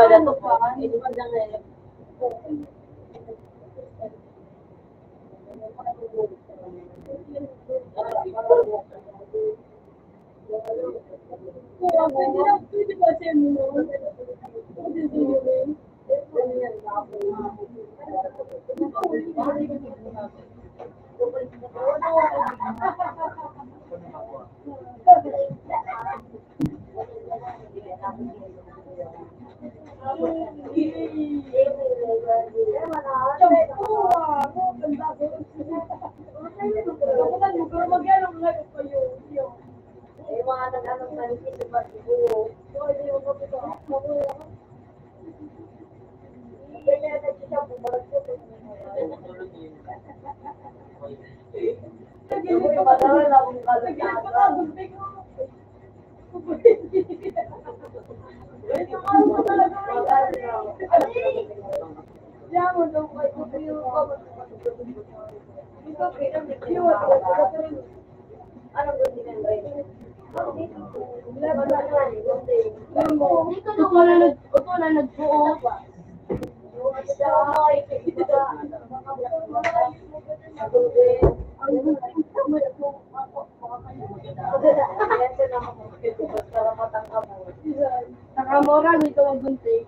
ba na to? Hindi man lang na Pwede ba siya mo? Ito na nagbuo. Nakamura nito magunting.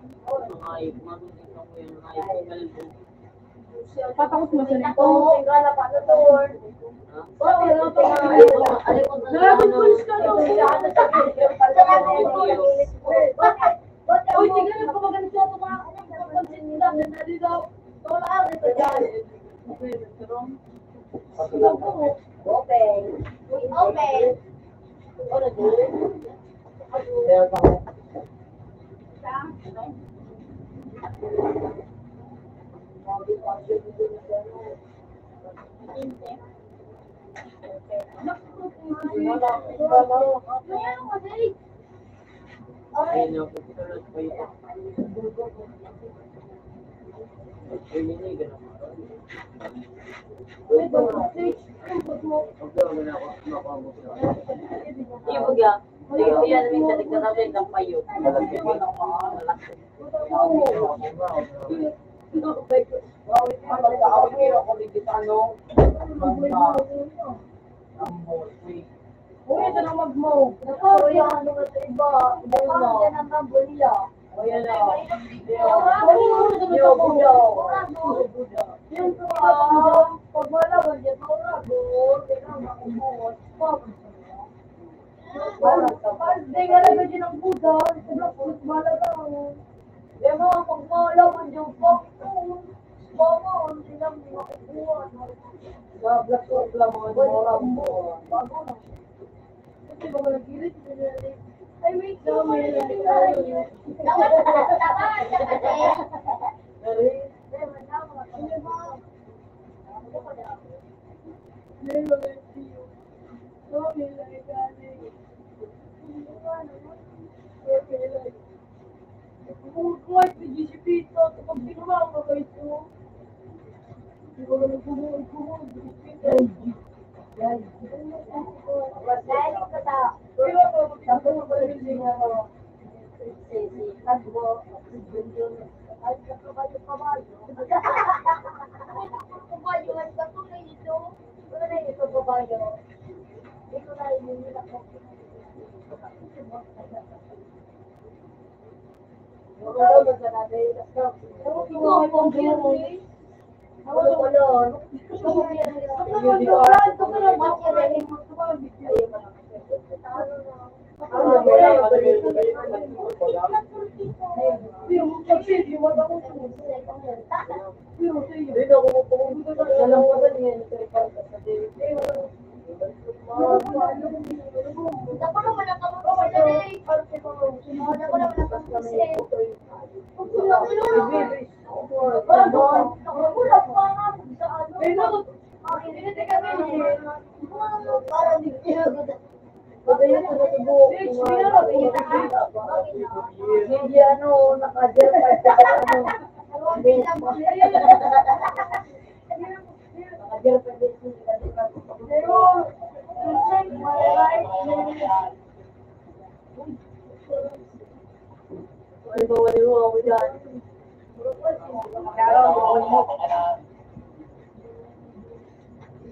Patakot mo siya nito. Dragon Balls ka daw. Uy, tignan mo maganda siya ito mga pagpapansin nila. Dito. Wala ako dito dyan. Open. Uy, ito na mag-move. Ako, yung ano na ito iba. Parang yan ang tambulya. O, yan na. Yung budo. Yung pag wala ba dyan, maurado. Tingnan mo ang buhos. Hindi nga lang dyan ang buda. Ito wala daw. Yan mo, pag mawala ba dyan, mama, hindi lang makukuha. Black soap lang mga mawala mo. Bago na. Kasi ba nag-gilit? Ay, wait lang. May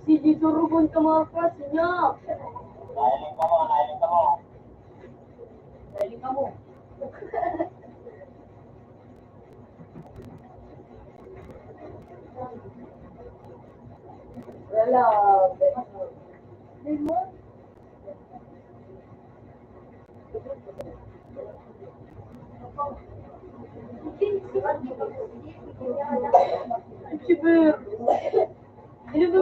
Si Dito Rugon ka mga klase niya. Dali ka mo. Wala. Lemon? Chiber. Ano ba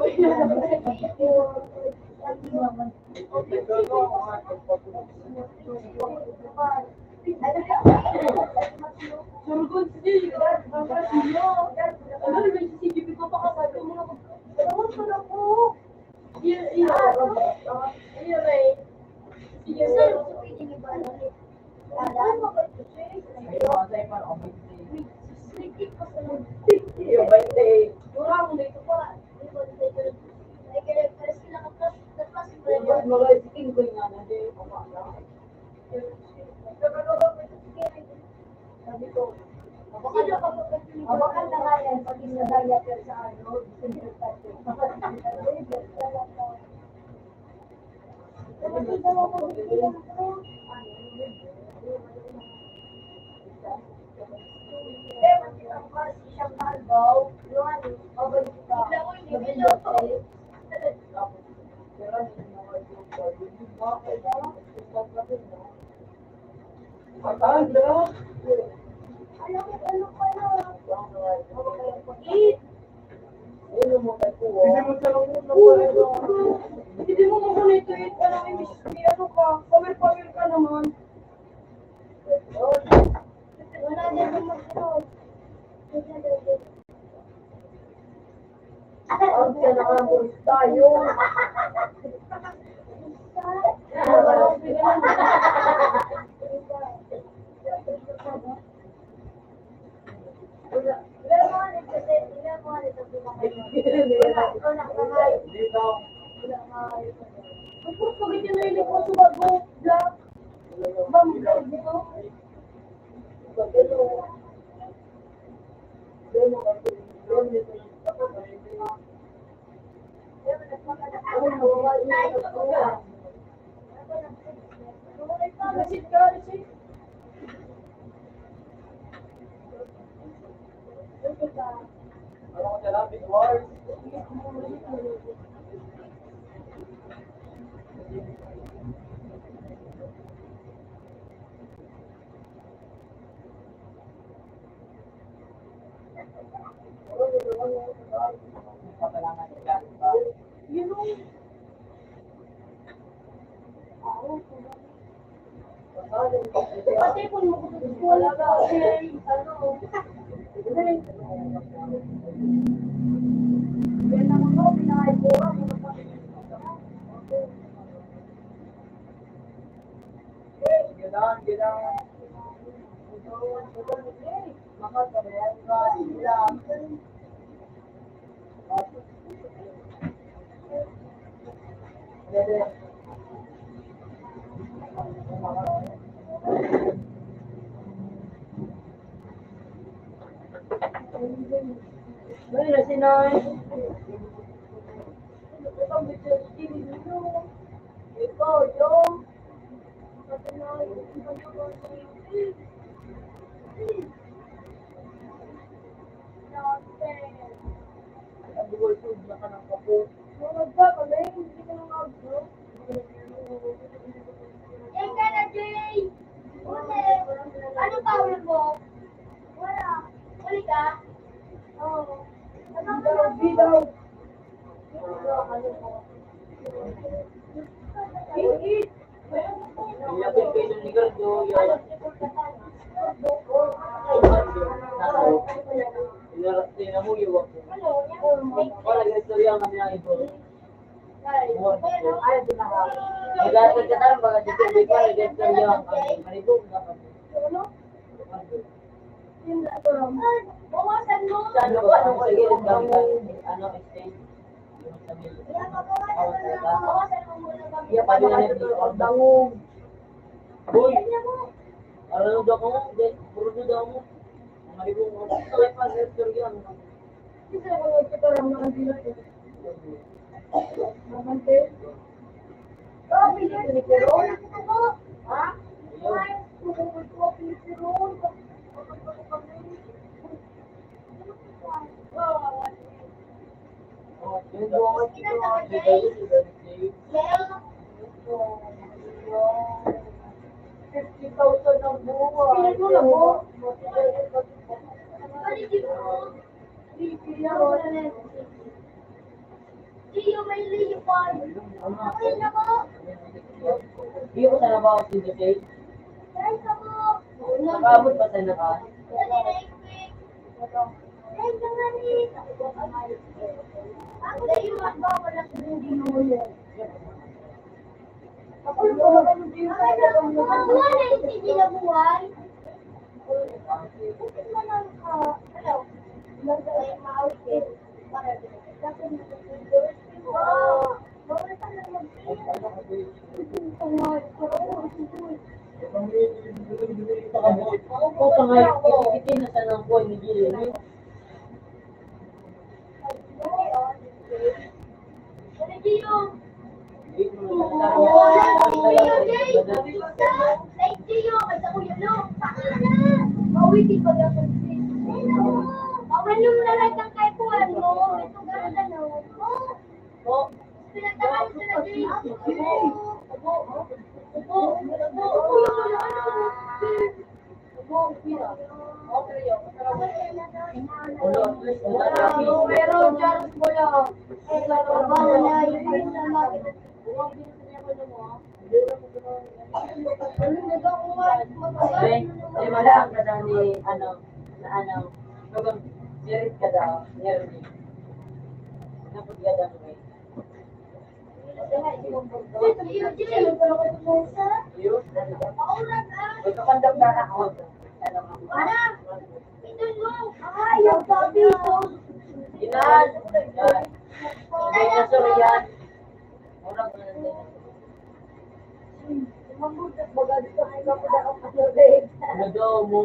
Surgon sih, ano may CCTV ko pa kapag mga iya iya iya Ray. Sige sir, Yung 20. kurang dito pa. Yung mga skin ko nga na din. Sabi ko, mabakan na nga yan pag inadaya ka sa ano, Hindi mo makunito it, ano, may ano ka, power ka naman. Wala din yung mag-ano. ang pinakamulis tayo. Pagkakit yung nailig ko sa bago, black. Bam, dito. Receipt ka, receipt. You know, pati kung mo wala ka, ano, yan naman ako, pinakaibura mo. Ano na si Noy? Ikaw, yung Sabi ko, food na ka ng kapo. Yan ka na, Jay! Ano power mo? Wala. Uli ka? Oo. Bidaw. Iyakin kayo ng Ricardo. Tingnan mo yung wala yung istorya nga niya ito. Ayaw din ako. Mag-aasal ka tayo, mga dito ko, nag-istorya ang manibog na kami. Bawasan mo. Ano ba? Anong sa gilid kami? Ano, stage? Bawasan mo muna kami. Iya pa nila nito ang dangog. Boy, ano daw ko? Puro daw mo. Manibog mo. Kaya pa istorya mo. Kasi ako nagkakarang na kanila. Mamante. Oh, bilis ni Peron. Ha? Ay, kung ito ang Peron. Yung buwan ko ito, Yung 50,000 ang buwan. Pinag mo na mo. Gio, may lipad. Ay, nako. Hindi ko sana ba ako syndicate? Ay, nako. Nakaabot ba tayo naka? Ay, nangali. Ako na yung magbawala sa hindi mo yan. Ako yung mga hindi mo wala yung hindi na buhay. Bakit na lang ka? Ano? Nagdalay ma-outfit. Bakit bawal ka na mag-fit. Ako sa ngayon, ikikitin na sa nang buwan ni Gilly. Pero Charles Bola, Ay, wala ang kada ni, merit ka daw, merit. Napod ka daw, may. Yun, magkakandam na ako. Ilan? Yan. May nasuri yan. Murang ko na din. Ano daw mo?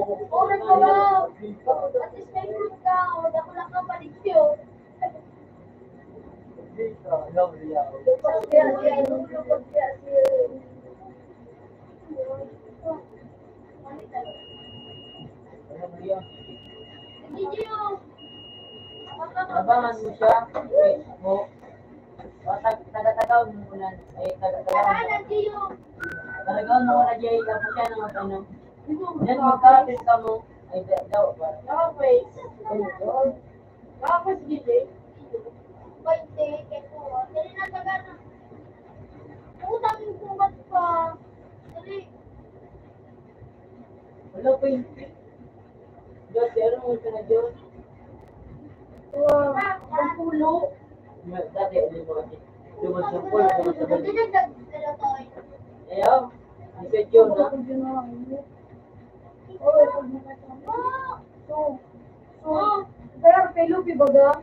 Abangan mo siya. Mo. Taga-tagaw mo muna. Ay, taga-tagaw. Talagang mo na Jay, ako siya ng ano. Yan, magkapit ka mo. Ay, daw ba? Okay. Tapos gili. Utang yung kumat pa. Dali. Wala pa yun. Diyos, ano mo siya na Diyos? Ang pulo. Dati, ano mo kasi. Lumasupol, lumasupol. Ayaw. Ang petyo na. Pero kay Lupi baga?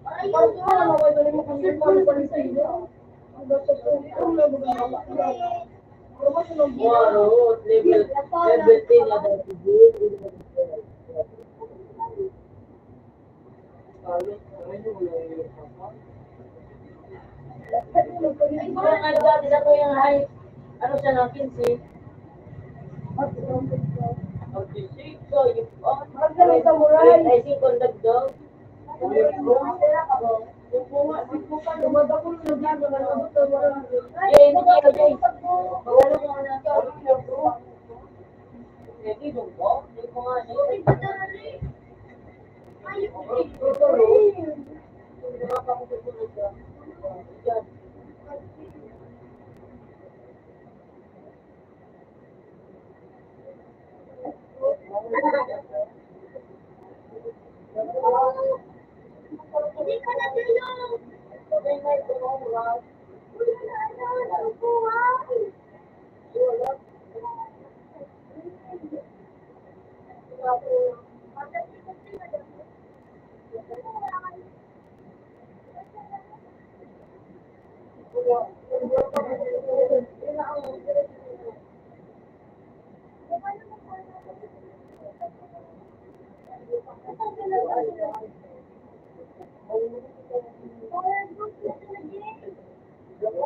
Parang ko na mawala na mo kung ano pa rin sa iyo. Ang basta po, ito na baga. Wow, level 10 na daw si Jay. Parang ano dati na to yung height. Ano siya ng 15? Mag-6 so yung Magdala sa muray. ay second daw. Lumadakol na dyan, nakalabot na muray. Jay, hindi ka Jay. Magano mo na. Hindi dong po. Hindi ko nga Jay. Ito ro. Nakakakusunod ka. Diyan. Hindi ka na tulong.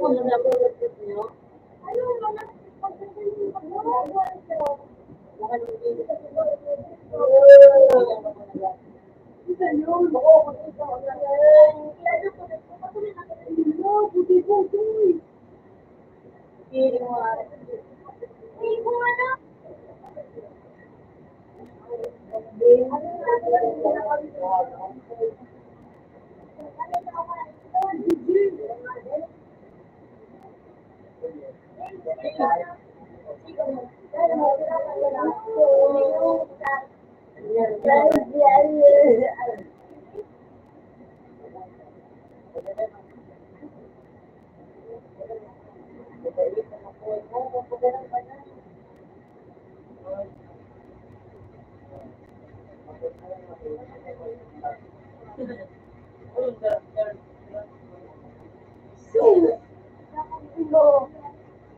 Ano na po niyo?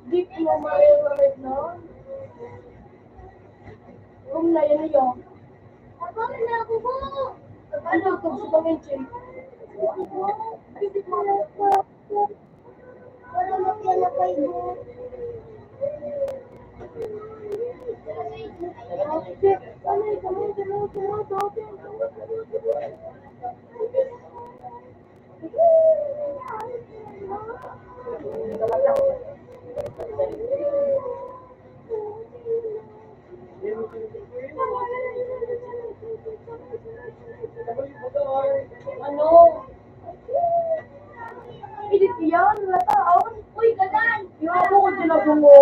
Deep mo marinig no? Na yan na yun. Ako na ako mo. Ano ito sa pangin Wala mo kaya kayo. Ano? Edit yan, lata. Uy, gadan! Yung ako ko sinabi mo.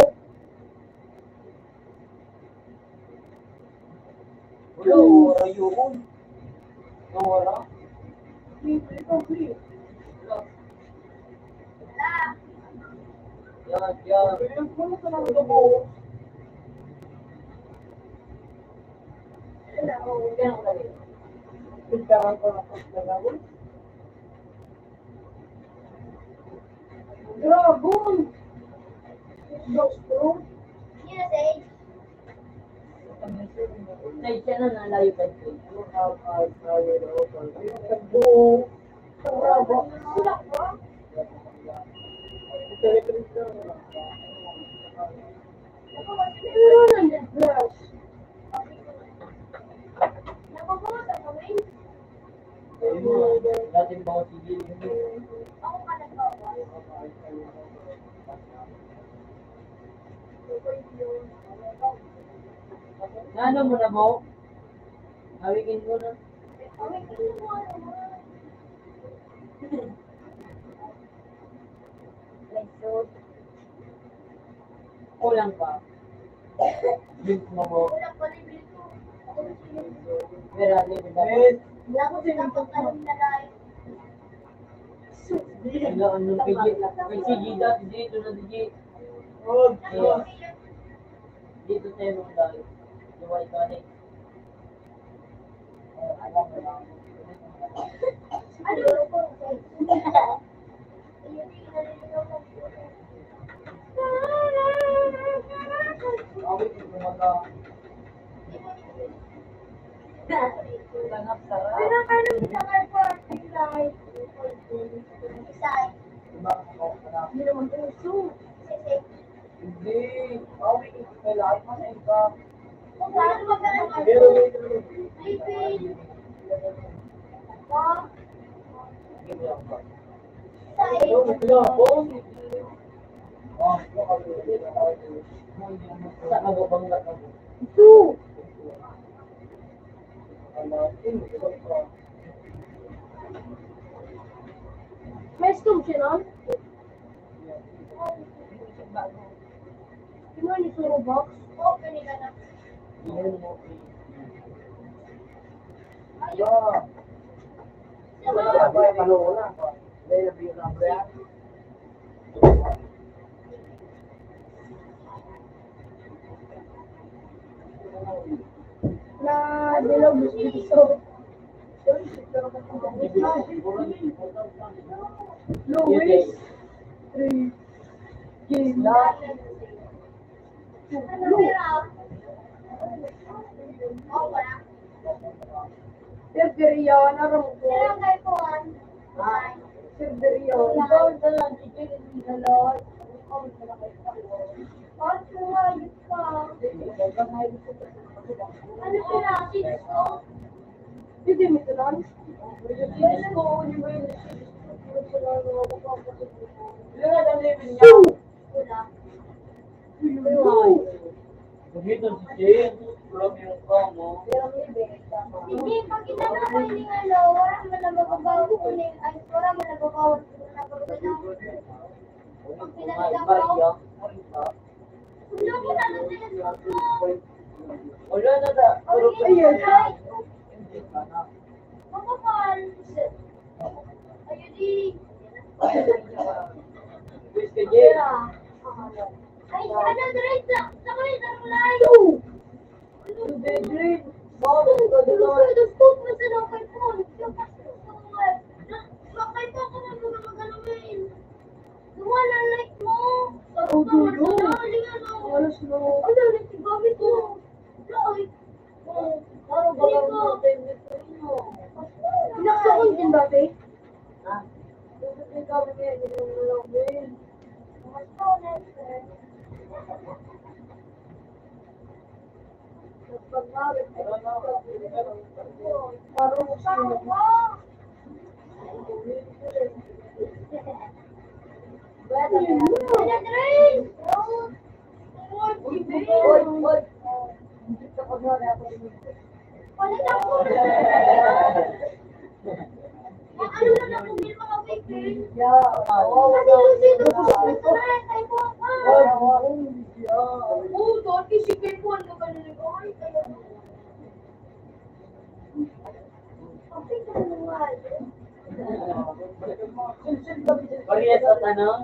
Wala, wala yun. Wala. Yan. Pintaran ko na paglalawin. Dragon! Doctor? Yes, eh. Sa siya na nalayo pa ito. Sila ba? Pero nandiyan brush. Napapawasan mo, eh. Dating mga sigil. Ako ka nagbawa. Ano mo na mo? Hawigin mo na. Okay, kasi mo ano mo. Kulang pa. Big mo mo. Walang palibig ko. Ako na siya. Pero ano yung dapat? Wala ko sinapagkaroon na lahat. Wala, anong PG? May CG dati dito na DJ. Dito tayo mga dahil. Diba ito ano eh? Ano? Awit yung kumaka. Lanap sarap. Pero ano sa airport? Isay. Diba ako na? Hindi naman puso. Isay. Hindi. Awit yung kailangan mo na iba. Kung paano magkaroon ng Pero may Ipin. Ito! May stove siya nun? Ano yung suro box? Open ka na. Na dilog dito. Louis. 3. Gila. Ano pera? Oh, wala. Serverio, naroon ko. Kailan kayo po, Serverio. Ano sila? Cisco? Hindi mo ito lang? Cisco, hindi mo yun. Wala. Dito si James, from yung kamo. Sige, pag inano ko yung ano, wala man na magbabago ko na yung ay, wala man na magbabago ko na pagkakala. Pag pinalitan ko, wala ko na lang sinisot mo. Wala na na. Ayun, ay, makapal. Ayun di. Please ka, James. Ay, ano, direct lang. Sa ko yung layo. Parehas sa tanong.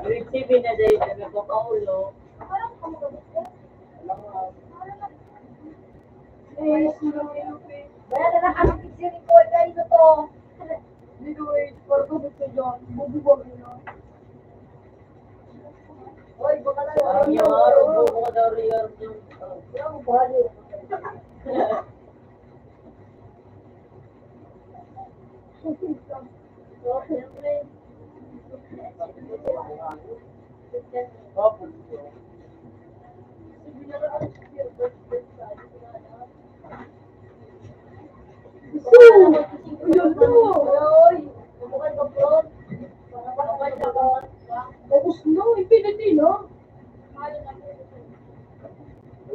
Receive na dahil sa nagpapaulo. Rubo ko daw riyar yung...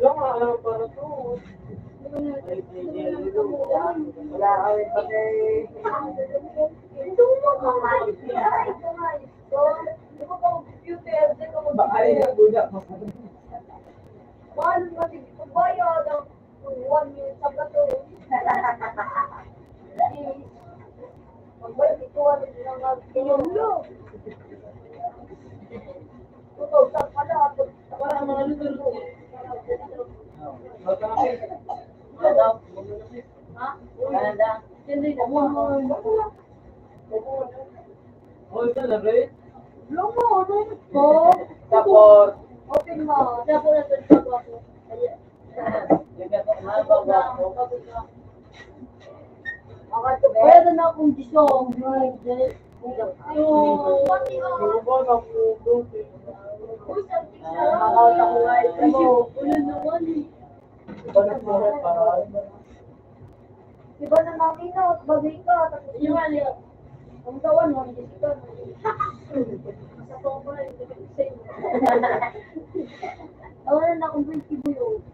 Wala nga alam para to. Wala kami patay. Baka rin ang budak mo. Para mga lulul. Oh, ito na rin? Tapos, Wala na akong gisong. Diba na namin na, bagay ka, tapos yung ang gawan mo, hindi ka. Sa toko na, hindi ka sa'yo. Wala na akong 20 buyo.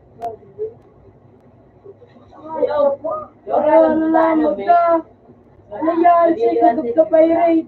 Wala na lang magka. Ano yan, sa ikagod ka pirate.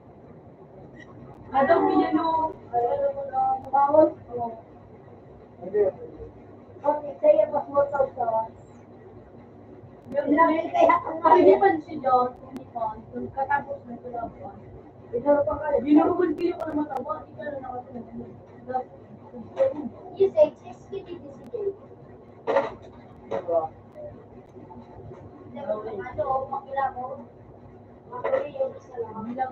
Ano, pinano, ano mo na, bawal. Okay, kaya mas mo sa hindi pa si John, hindi pa. Katapos na ito lang po. Binurubun ko yung mataba, hindi ka na nakasunod. Usage is skinny disengage. Ano, makila mo? Makila yung isa lang. Bilang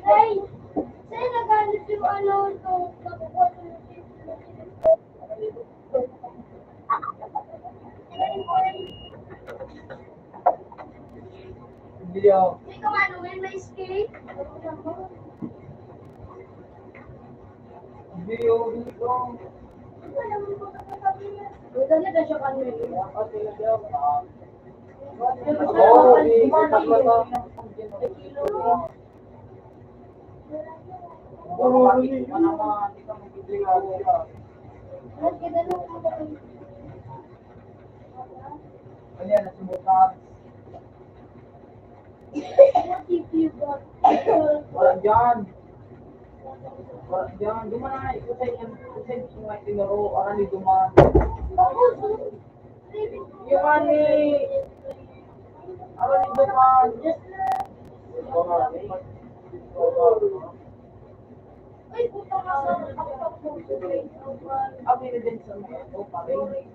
Hey! Sa'yo nagalit yung ano, itong nakukuha ko yung Hindi ako. Hindi ka manuhin, may skate. Hindi ako dito. Dali na siya kanina. Oo, ikat mo to. Oo, hindi ka naman. Hindi ka magiging ako siya. Ano yan, nasimukat. What if you got Wala dyan. Wala dyan. Duman na. Kusay gusto nga itinuro. Aran ni Duman. Yung ani. Aran ni Duman. Ay, puta ka sa Abi na din sa mga ito. Paring.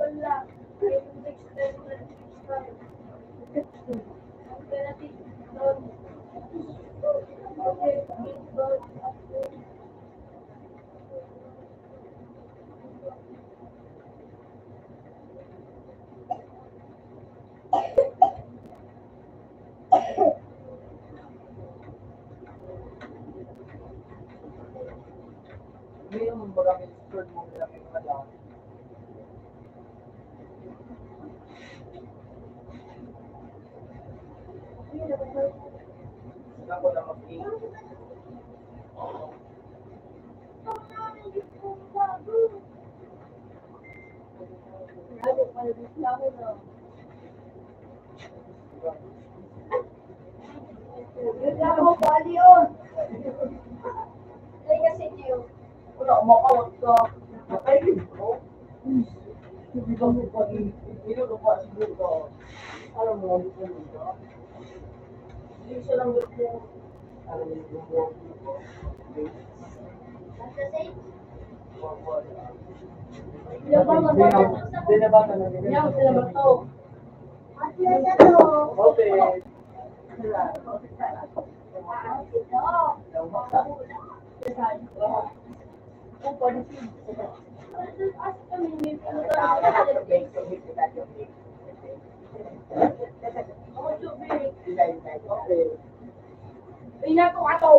wala. May naman maraming skirt mo nila may mga daan. Ako na mag-iing. Ako, bali yun. Ay, kasi Diyo. Wala, makawat ka. Nakailin ko. Hindi ka mo pa pa siguro ka. Alam mo, hindi ko nito. Hindi siya lang gusto. Alam mo, hindi ko. Hindi na ba talaga? Yaw, sila ba to? Okay. Ina ko ato.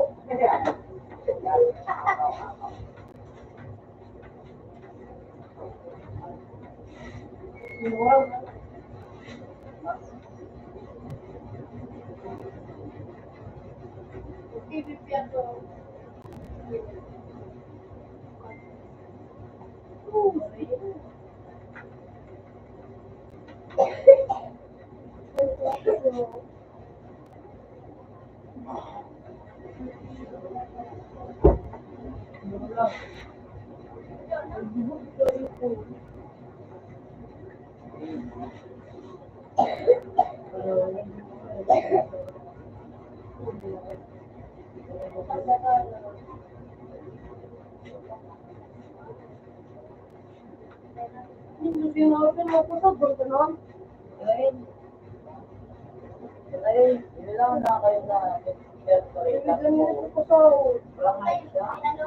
PVP ako. Hindi mo ako sa burger nun. Ngayon, yun lang na kayo na Ganyan ko sa... walang height siya. Pero,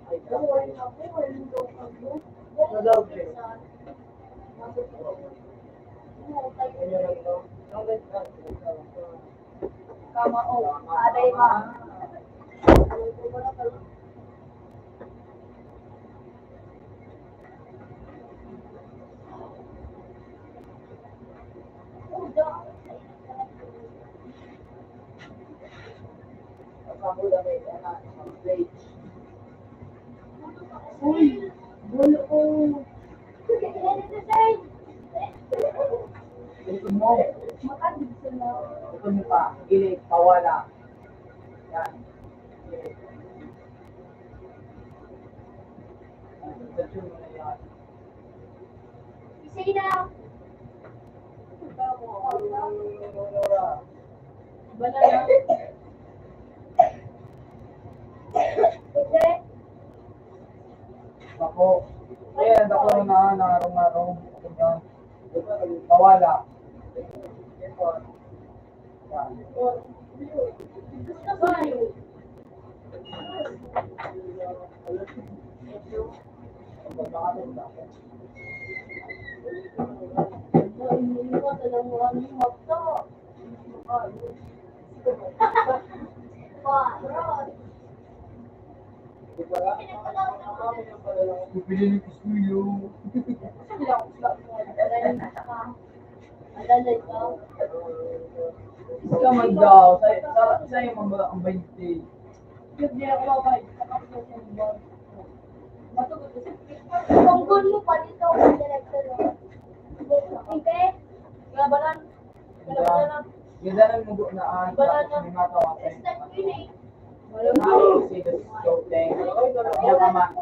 height lang. Nadawag siya. Ganyan lang ito. Ang ganda. Kama o, aday ma. Kasama lang may plate. Uy, bulo ko. Ito mo. Makadib sila. Ito mo pa. Gilid. Pawala. Yan. Gilid. Sensyon mo na yan. Isay na. Bala na. Hindi. Ako. Ayan, ako na narong-narong. Pawala. Yan. Gusto ba yun? Hindi mo talang mo ang mata. Pipili ni Kiskuyo. Alalay ka. Ika man daw. Sa'yo ang 20. Hindi ako mabay. Tungkol mo pa dito ang director. Hindi. Gabalan. Gabalan. Ganda ng mundo na ang may matawa sa Start ko yun eh. See the scope thing. Yan naman.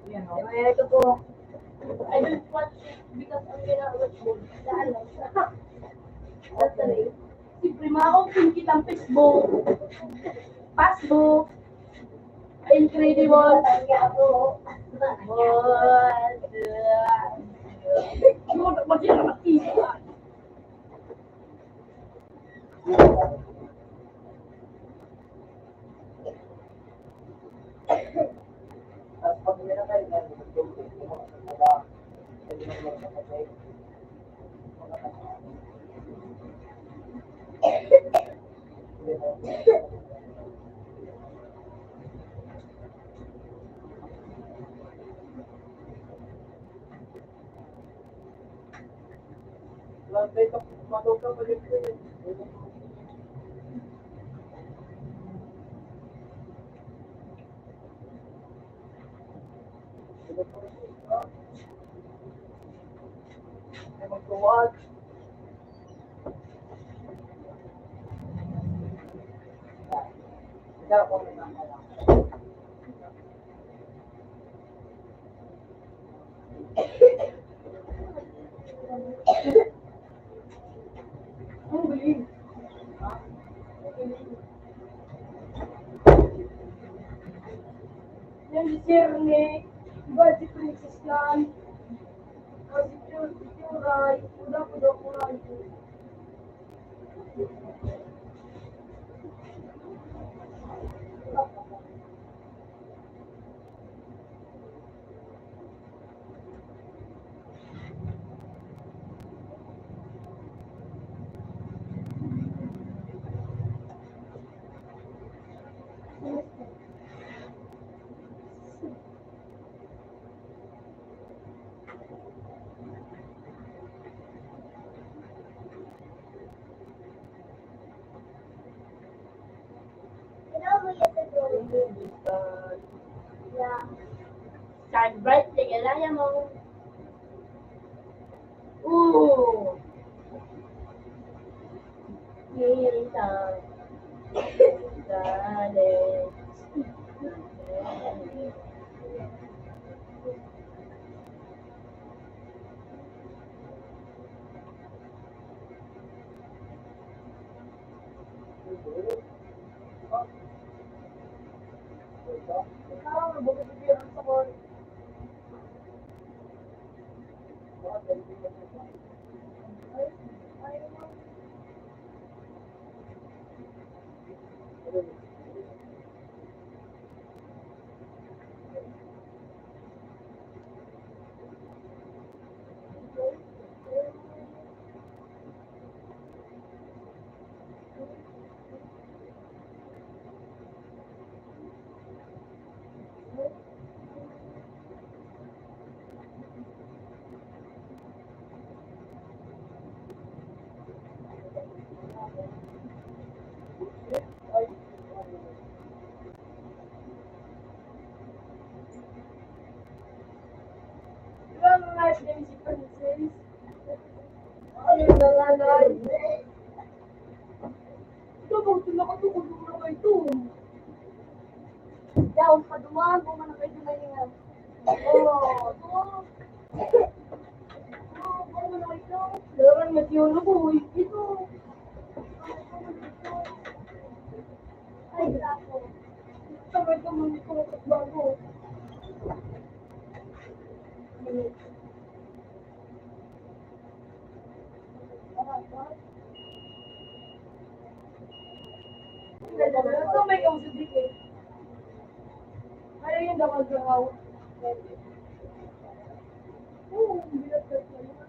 Yan o. Ito po. I don't watch it because I'm gonna watch it. Dahil lang siya. Actually, siyempre mga akong pinky ng Facebook, passbook, Incredible. Tapos pag may nakay na, magtuwag. Ang galing. Yan si Sirne, iba si Princess Lan, kasi Churay, udah kuray. birthday, kailangan mo. Ooh. Hearing sound. Darling. Daw, kadumaan mo man kayo na niya. Oh, Lorang nagsiulo ko, ito. Ay, grapo. Sabay ka muna ko sa bago. Ito may kausapin eh. Ayaw yung daw-daw. Oo, bilat ka naman.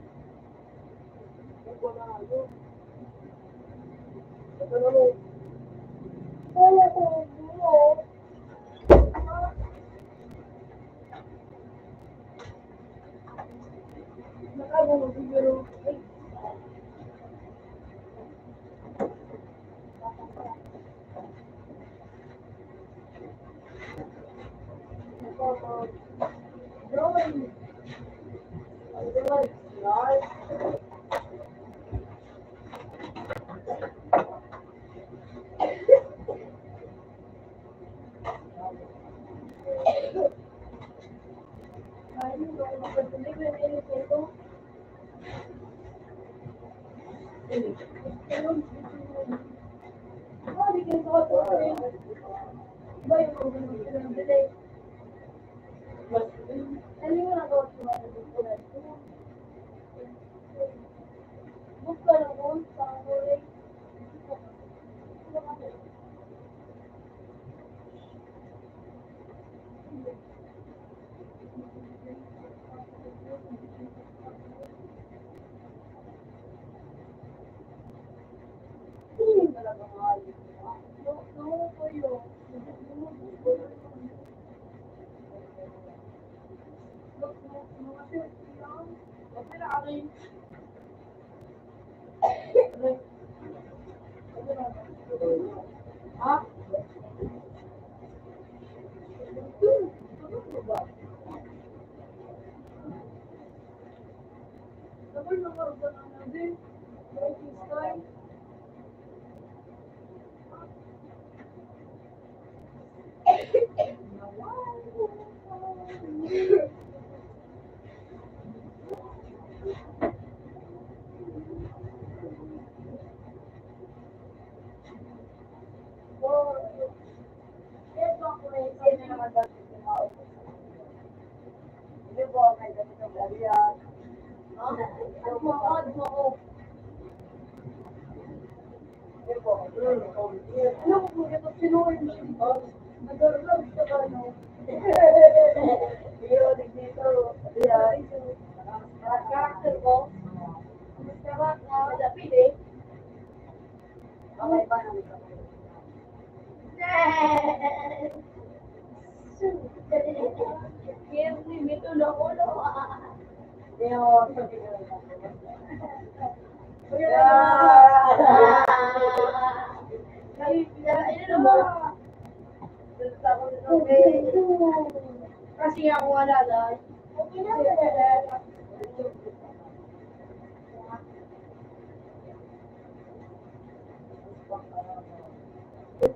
Kasi ako wala lang. Okay na ba?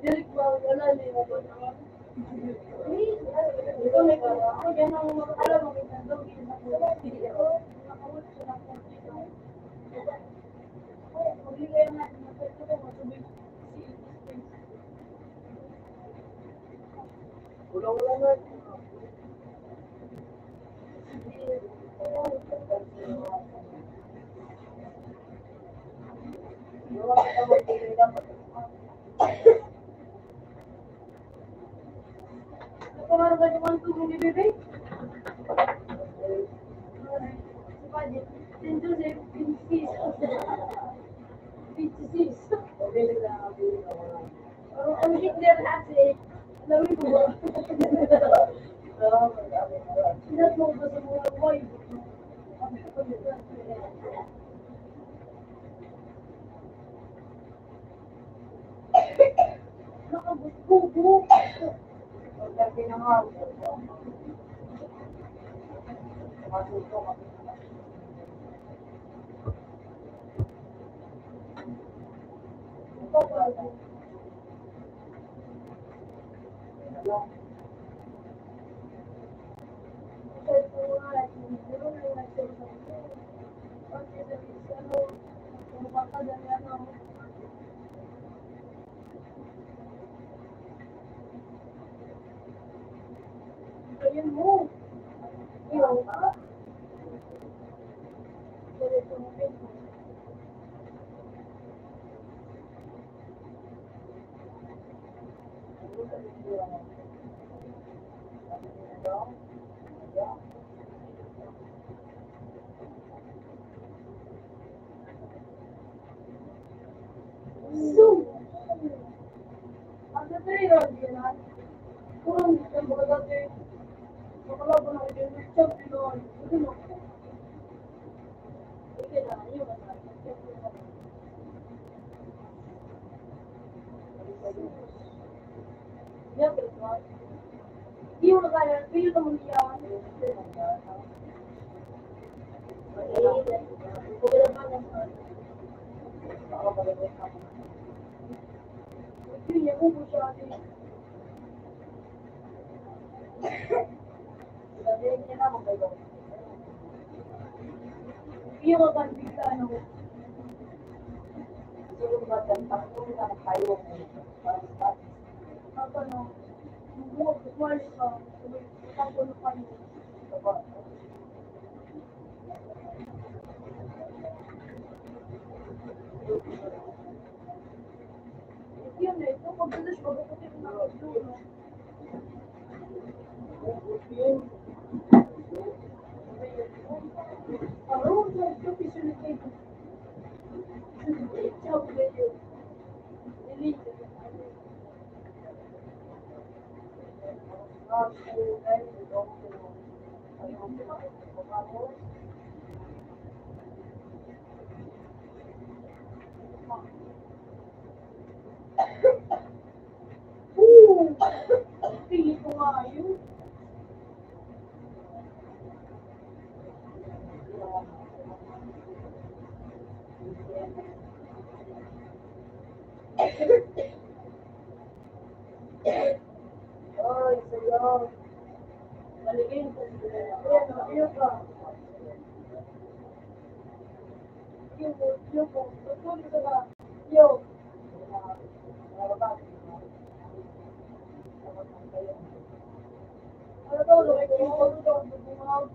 Direk ba wala din ako naman. Ito may ako diyan ang alam mo kita daw ginagawa. Nakawala sa ako. Magbigay na ito ko matubig. Wala na. Kung ba naman tubig ni bebe? Ang Hitler kasi, alam mo ba? Sinat mo ba sa mga boy? Nakabusbugo. Pagdating na nga. Masuso ka. Ayun mo. Iyon ka. So, ang tatay yun, yan. Kurang yung mga dati. Makalaban ako yung champion. Ito mo. Ito na, yun na. Yan, pero iyo na kaya, iyo na mong iyawan. Iya, ubo siya. Iyo ka ba bigla na ko? Ako no, bubuhat ko kuwali ka. Matangko na kayo. Yun eh, kung magdalas mabukutin na ako doon. Aron, ito pisulitay ko. Ciao, Leo. Delete. Pili ko nga yun. Ay, sayo. Maligay ko. Iyo ka. Iyo ko. Tutulog ka ba? Iyo. Ano daw, lumay ko yung pagod daw. Bumawag.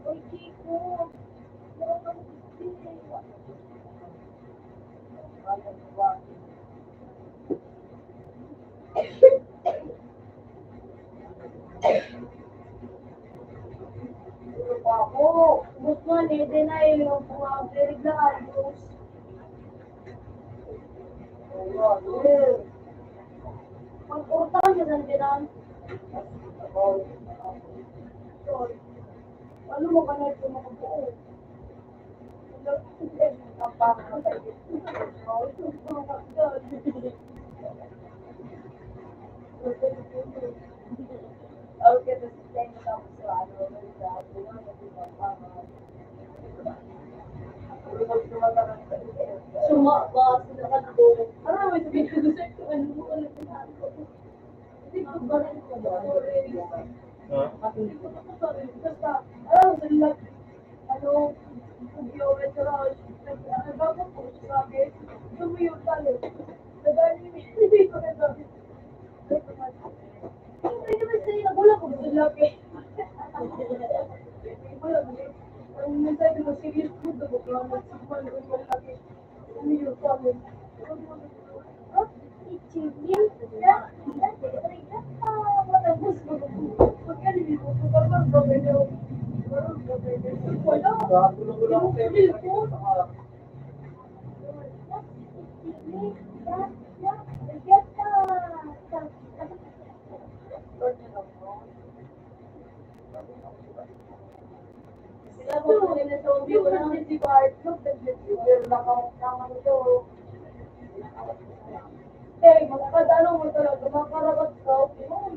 Oy, Chico. Busman, hindi na yung mga reglaan. Ang utang mo ng bilang. Ano mo ka na ito makabuo? Ang pangatay. Okay, the same tapos sa ano, sa buwan na pinapama. Suma ba? Sila ka doon. Ano may sabihin ko sa ito? Ano mo ka na pinagawa? Hindi ko ba rin ko ba? Basta, alam mo sila, ano, geometral, nagbago po siya sa akin, sumiyot talo. Nagani, hindi ko na sabi. Hindi naman sa'yo, nagula ko sa laki. Wala ko. Ang mensahe ko, serious food, ako ko, nagsipan ko yung laki. Sumiyot talo. Eh, magkadalo mo talaga, makarabat ka, okay mo.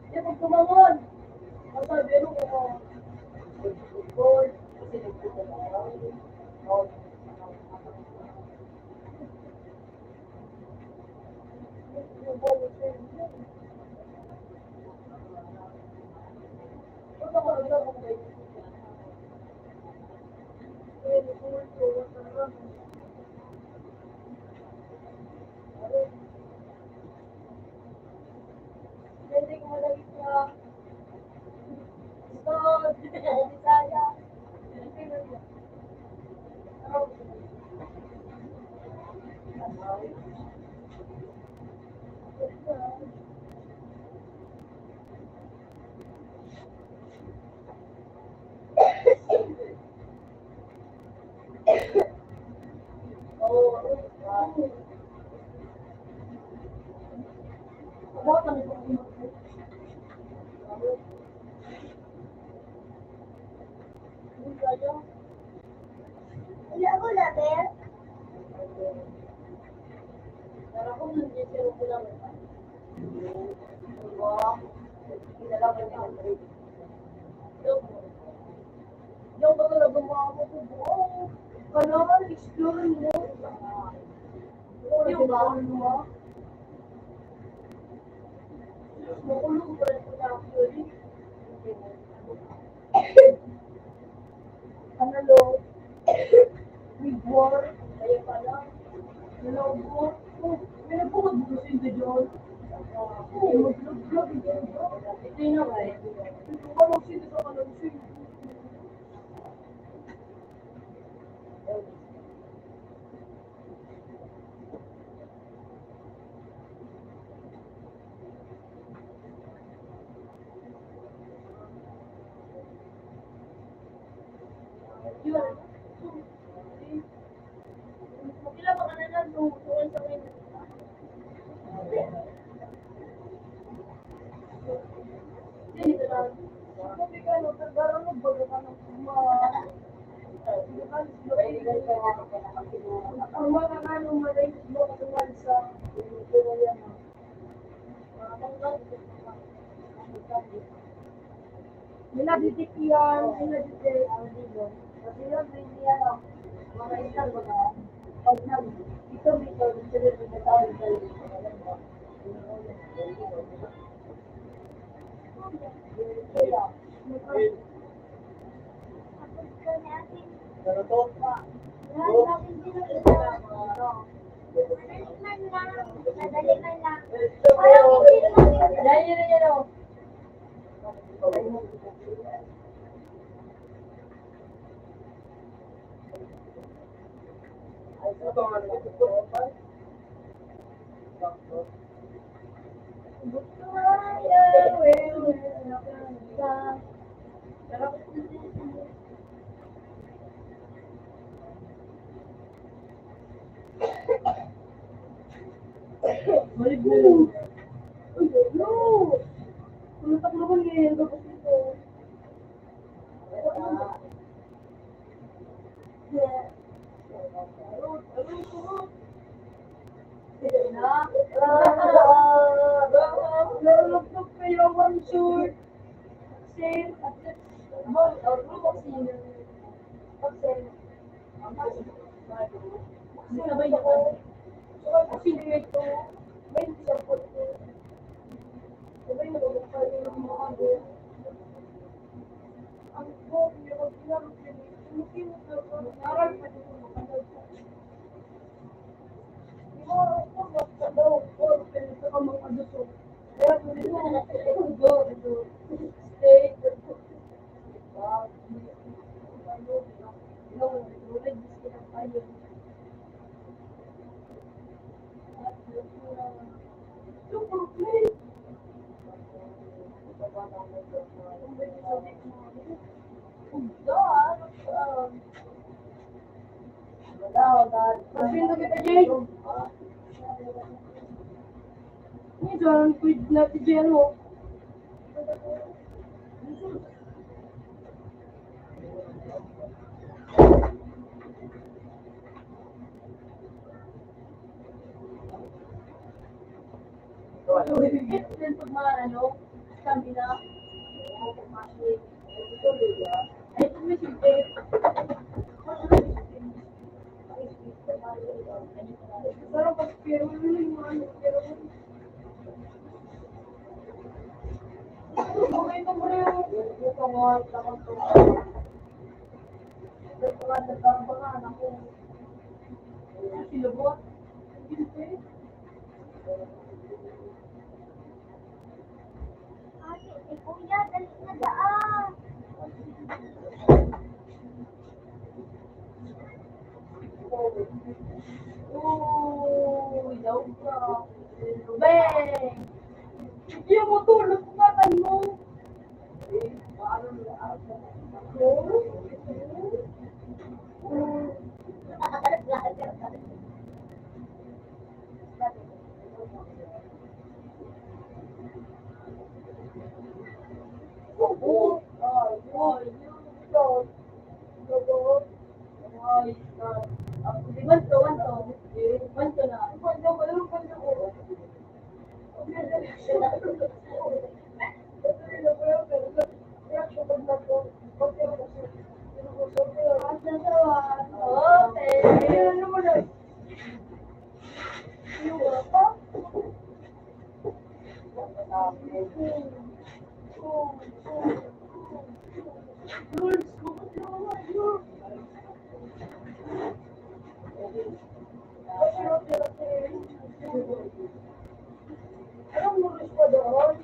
Hindi, pag tumangon, masabi ano ko, gold, kasi nagpunta na ako. Hindi ko malagay sa Lord, Bisaya. Hindi ako laber. Pero kung nandiyan ko lang. Yung ba talaga mga ako ko buo? Kailangan explore mo. Yung ba? Makulong pa rin ko na actually. Panalo. Big war. Kaya pala. Nalobo. May nagpukod mo kasi yung Dijon. Mag-vlog-vlog. Ito yun ako eh. Walang sino sa kalang sino. Yun. Magkila ba ka na lang tuwan sa ngayon? Hindi ka lang. Sabi ka, no, pero ano ba ka ng ang mga kanong malayos mo katuwal sa yan. Nila ditik yan, nila ditik. Kasi yun, hindi yan, mga isang mga pag ito, sila pinatawag sa Pero to, Tulutak naman ngayon, tapos ito. Nalulog kayo one short. Sale. Sabay na ko. Kasi ito, may isa po ito. Sabay na ko kayo ng mga doon. Ang po, yung ginamit nila, tumukin ko, naral pa dito makadal ko. Di ba, ako magkadaw, or pinito ka mga aduso. Kaya ko dito, ito, stay, super play. Magpinto kita, Jay. Ini jalan kuit natin Jay, ano? Then pag mga ano, stamina, ay ito may simple. Pero pag pero yung mga ano, pero okay ito mo rin yung pangawa sa kanto. Ito nga nagkabangan ako. Silabot. Ate, kuya, dali na daan. Daw ka. Bang! Hindi yung motor, napungatan mo. Anong rules pa doon?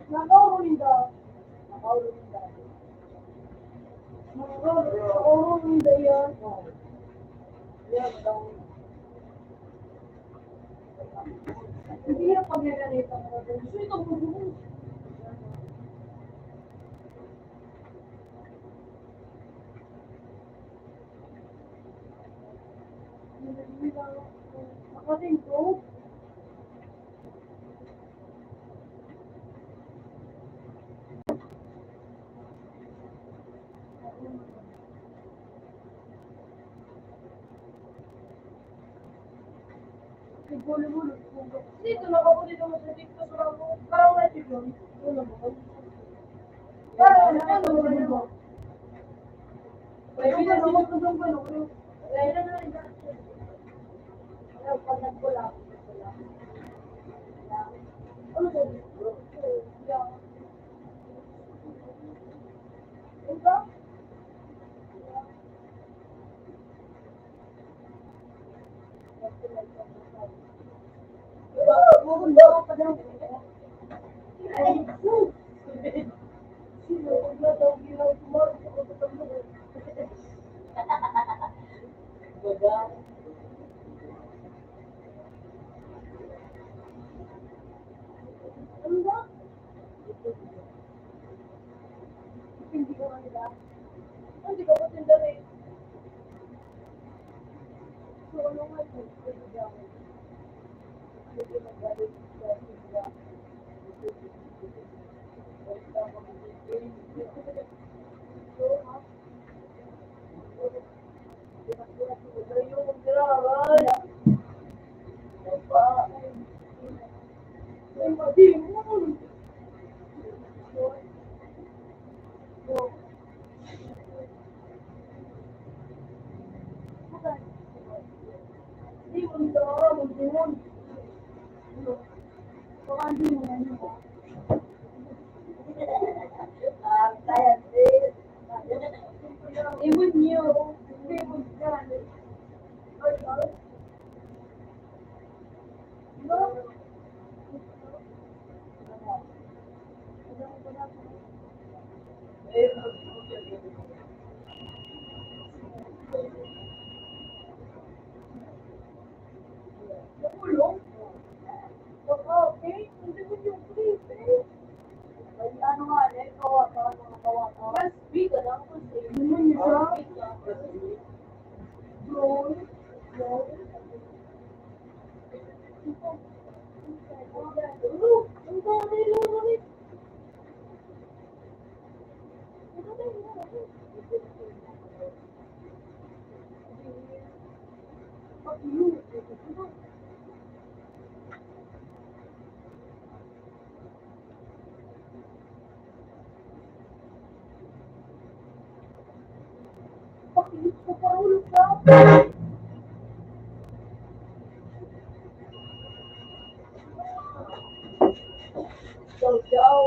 Nakaulinda. Nakaulinda yan. Hindi na pag naganito. Gusto ito mo doon. Ako din to. Dito na ako dito mo sa dito sa ako. Parang wala dito. Wala mo. Parang ano mo. Pwede na ako tutong ko no. Kaya na lang ito. Ano pag nagpula. Ano to? Ito? Baga. Ano ba? Hindi ko kanila. Hindi ko patinda rin. So, ano nga ito? Ito daw. Ito nagalit sa sila. Even you, they would done it. Nakulong? Okay, hindi mo yung please, eh. Ano nga, kawa ka, mga kawa ka. Mas big, alam ko sa'yo. Naman niya. Roll, roll. Ang dami lang ulit. Pakilit ko pa ulit ka. Ciao, ciao.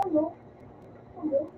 Ano? Ano?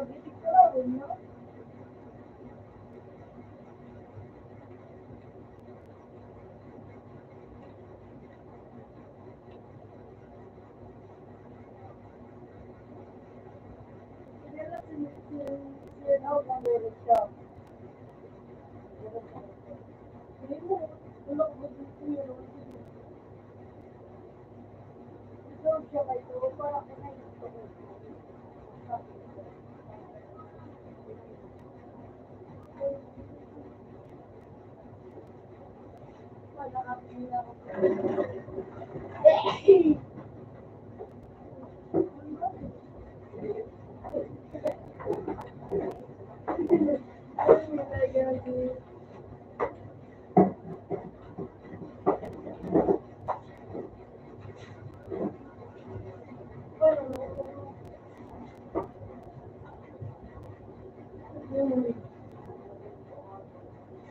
Pag-ibig ko lang, no? Sino kung meron siya? Hindi mo, wala ko dito yun. Ito siya kay Turo, parang ko na ito. Malakapin ako.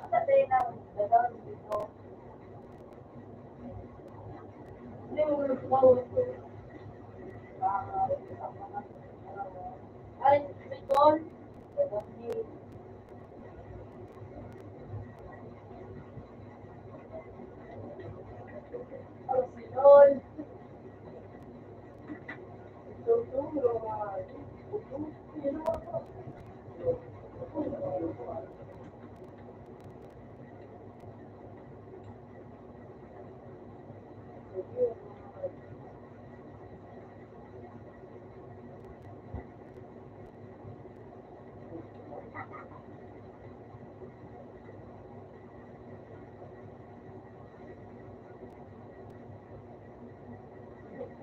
Tatay na, gano'n dito. Hindi mo nagpawag ko. Ay, may tol. Ang sinol. Sino ako?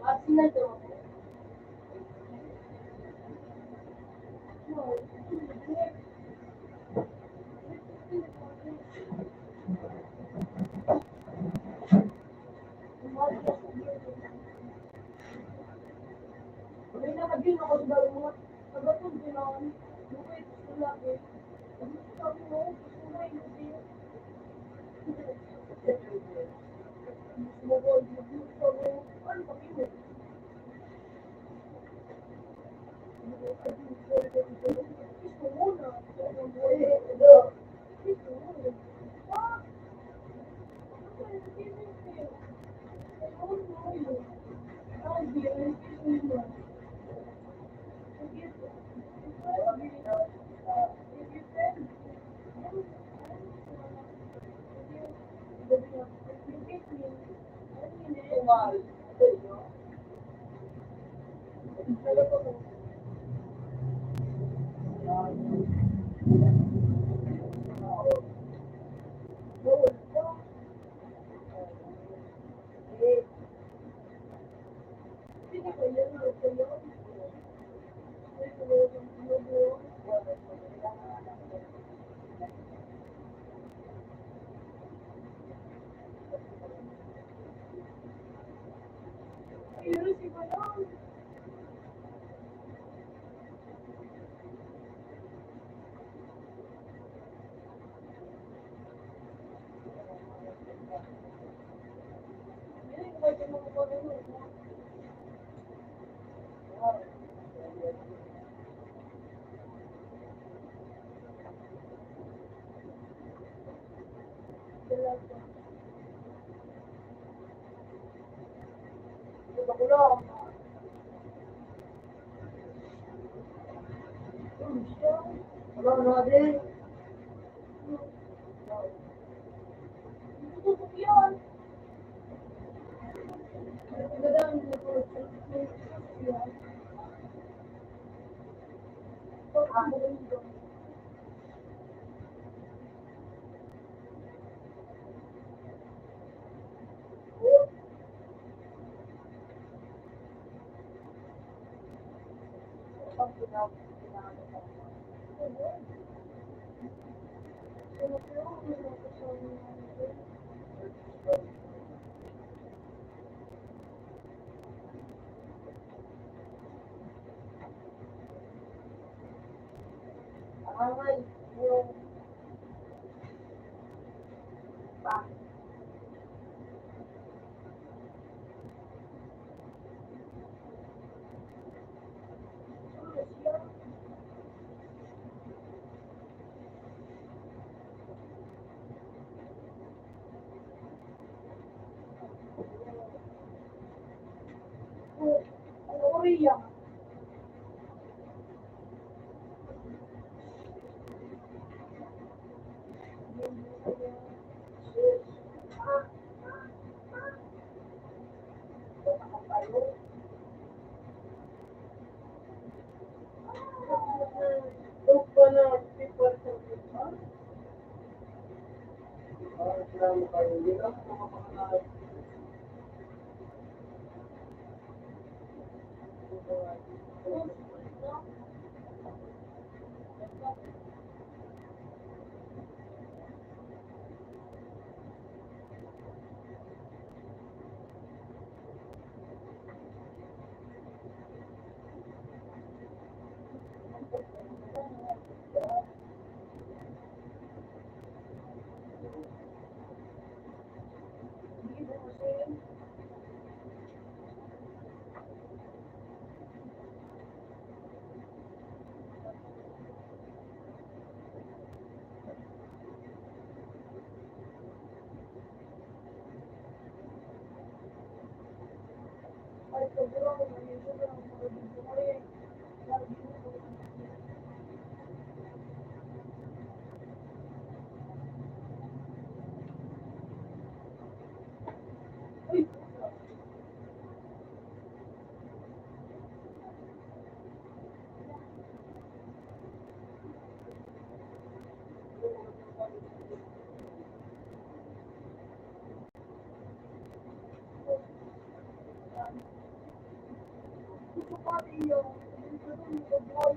Asin na to. May nakabin ako sa dalawa. Sabatong ginawan. Bukit sa lagi. Sabi mo, gusto mo hindi. Gusto mo, gusto mo. Ano ba yun? Gusto mo na. Gusto mo na. Ah! Wala na din. Ay, yung Iya. Lupa na, people sa kita. Sila mo kayo, hindi ka makapakalaan. Ay, sobrang sobrang mga dito ko eh. Uy, gusto ko iyo. Gusto ko yung boy.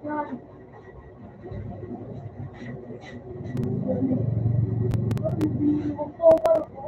Yan. October po.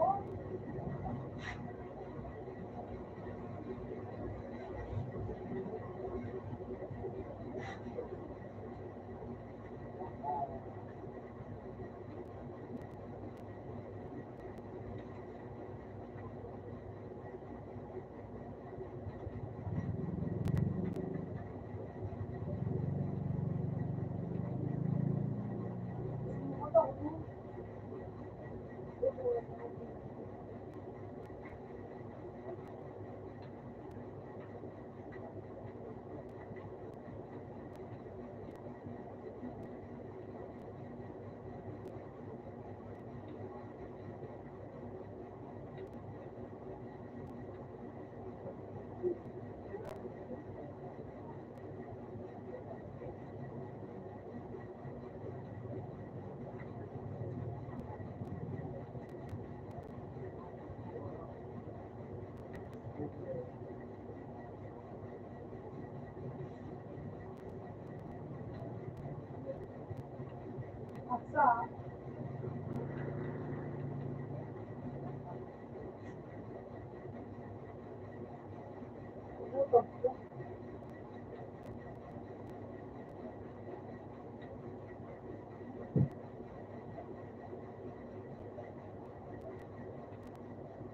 Aksa.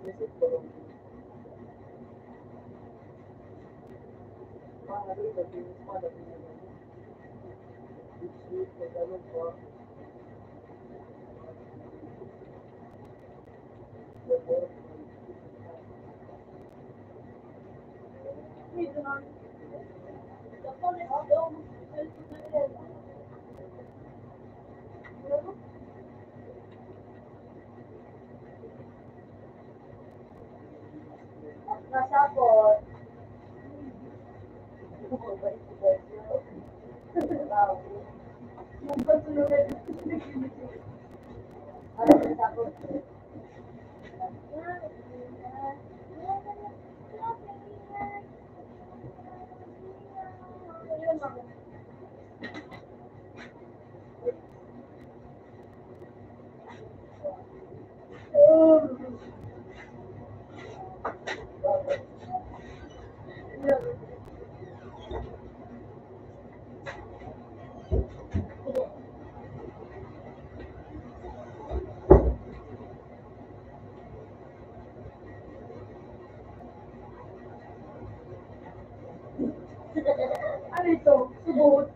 Isip ko lang. Paano rin, nag-inis pa, nag-inis. Sweet, nag-ano pa. Dito na. Dapat na daw. Cellphone na rin. Nasabot. Magpatuloy. Ano nasabot? Ano ito? Subot.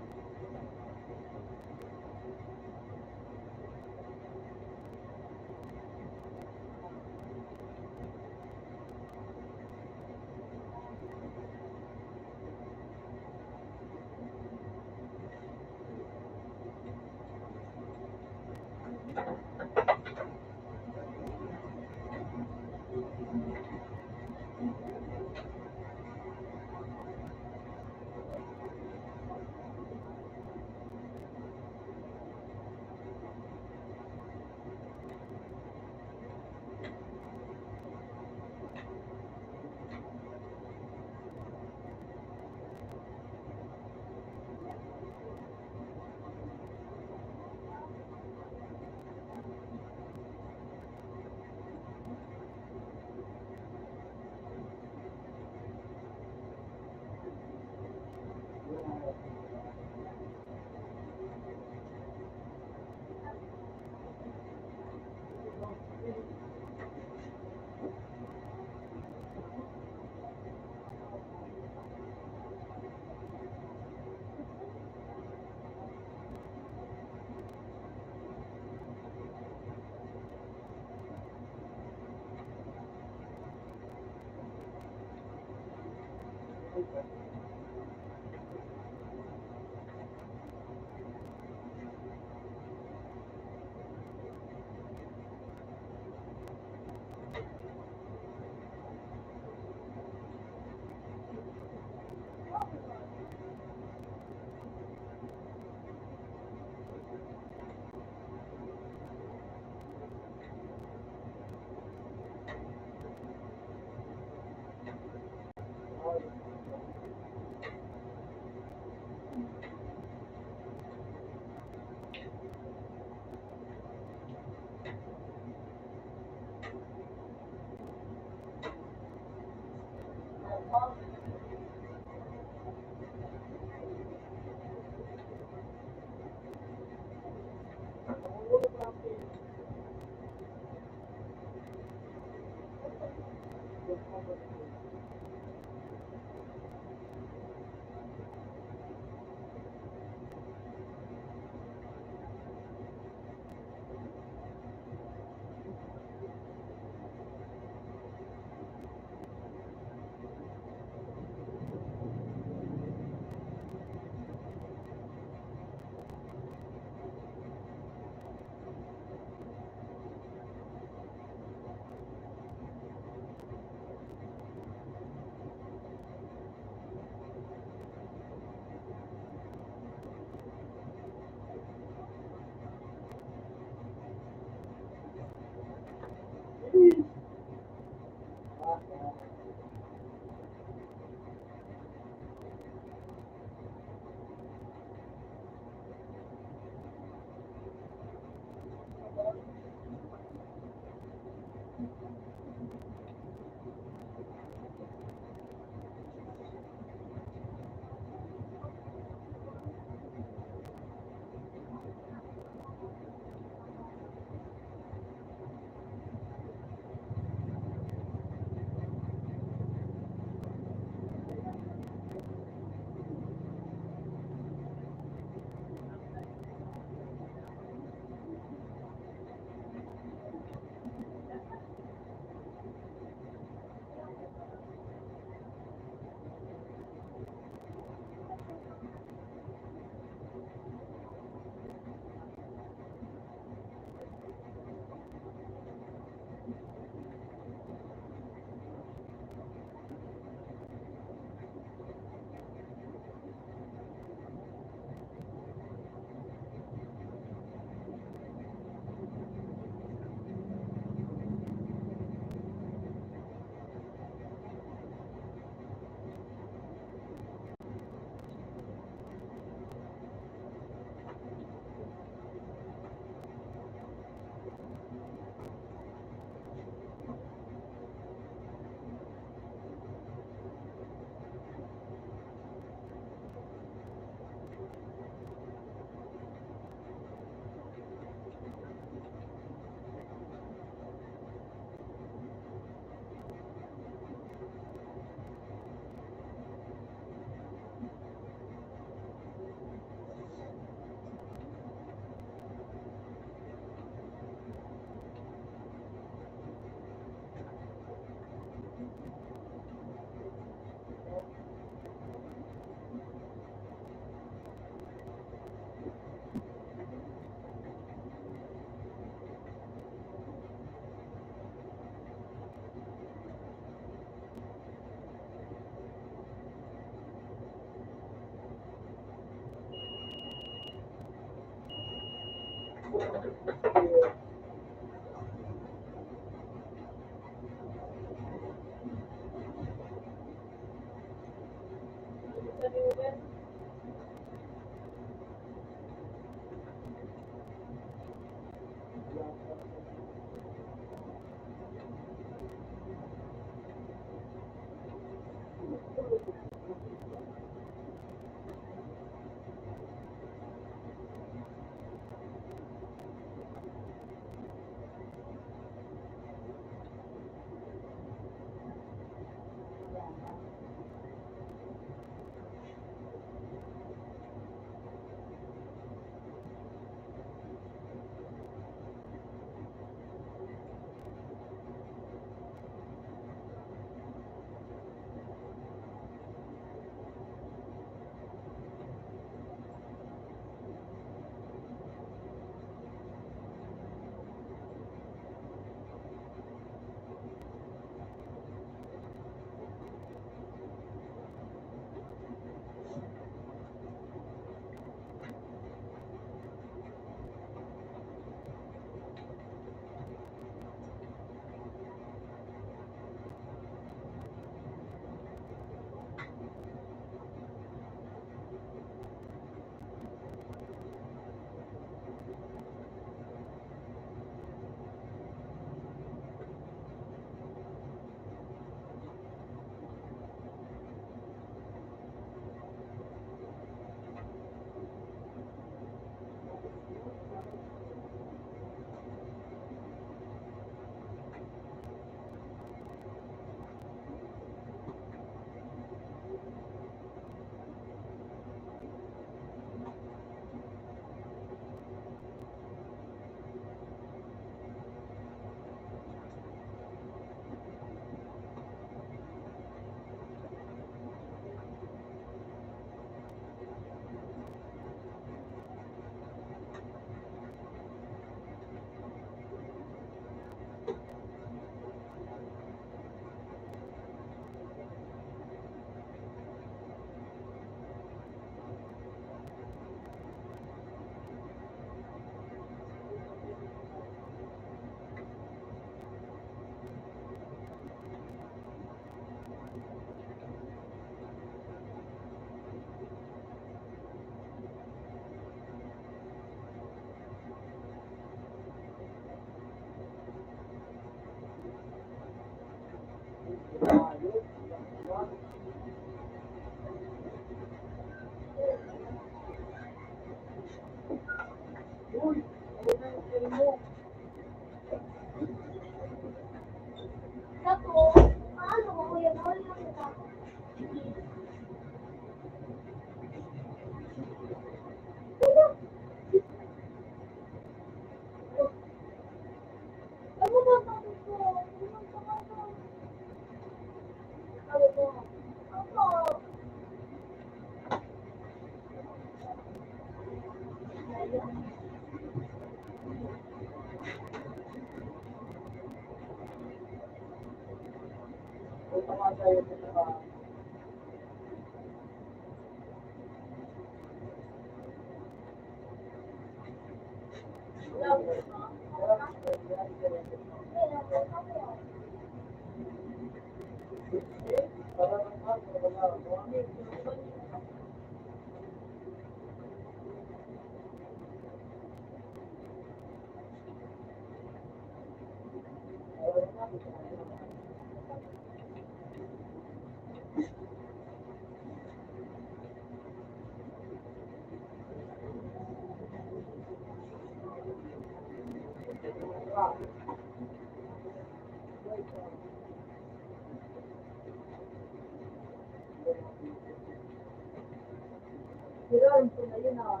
Yun, na yun ah.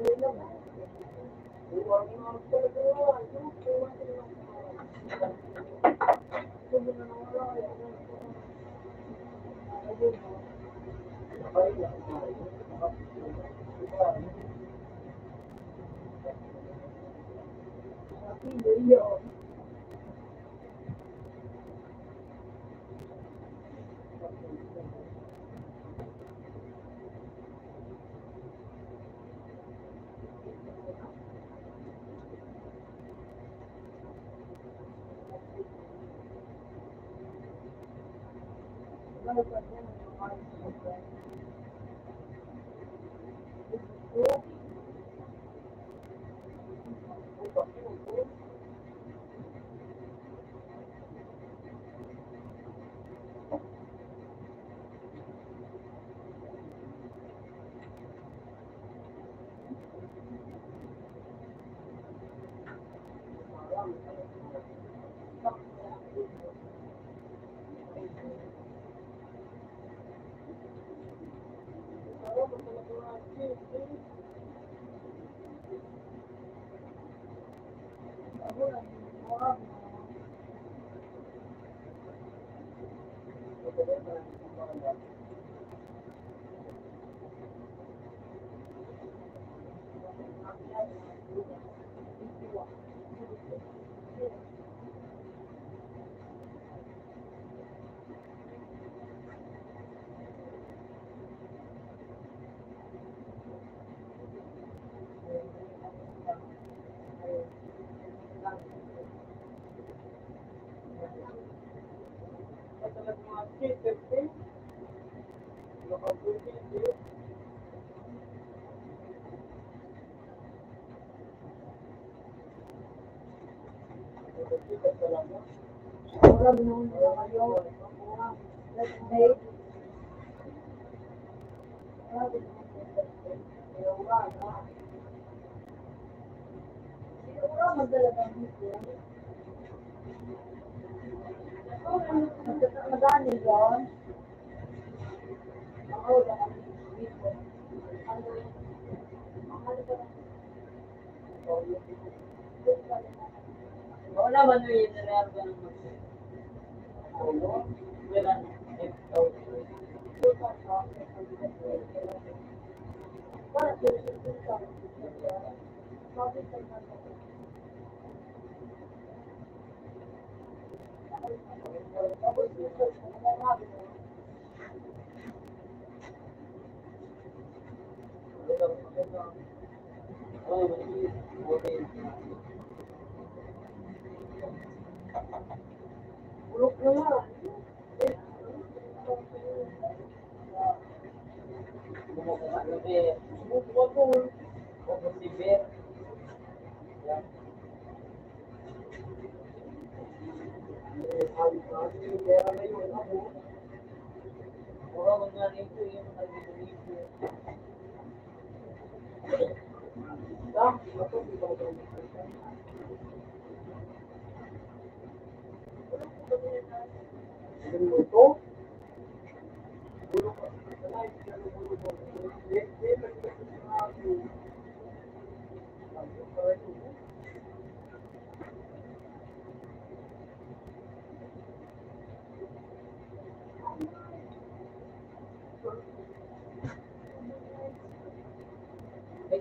Yun lang ah. Huwag mo ang talaga ah. Yung kuha nila. Sabi na wala. Ayun ah. Yun. Magkano yun? Wala ba nyo yung nangyari ka ng mag-save? Wala na.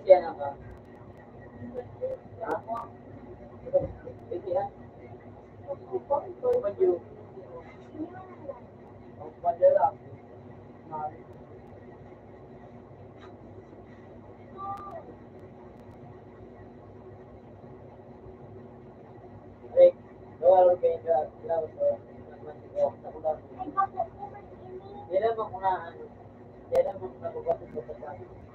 Kaya na ka? Kaya? Padyo. Padala. Rick, gawal kayo ka. Gawal ko. Hindi naman kunaan. Hindi naman nabubasin ko sa kanya.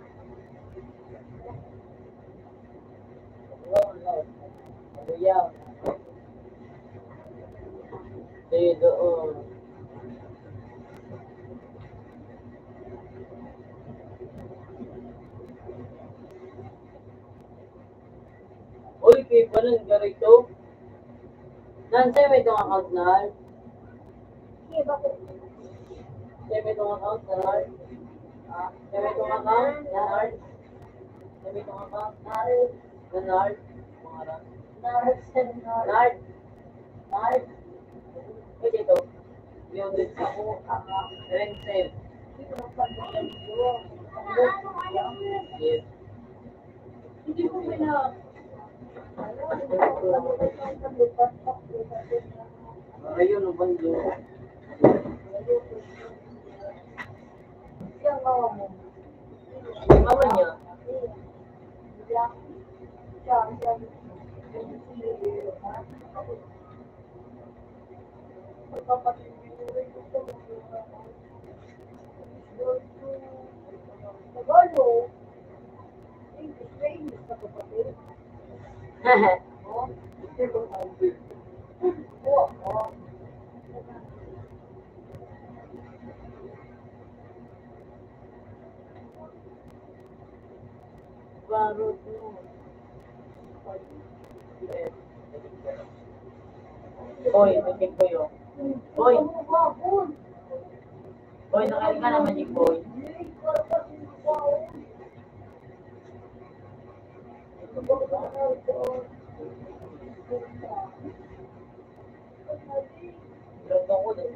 Ayaw. Di doon. Uy, kay palang garito. Nansay may itong account na hal? Okay, bakit? Nansay may itong account na hal? Nansay may itong account na hal? Nansay may itong account na hal? Na hal? Mga ran. Nard. Nard. Pwede ito. Yung din sa ko. Ren save. Yes. Hindi ko pina. Ayun, ang bando. Mama niya. Tagalog, English, may English na kapatid. Oh, oh, barot mo. Oy, Magic Boy, oh. Oy, oy, nakain ka na, Magic Boy. Luto ko din.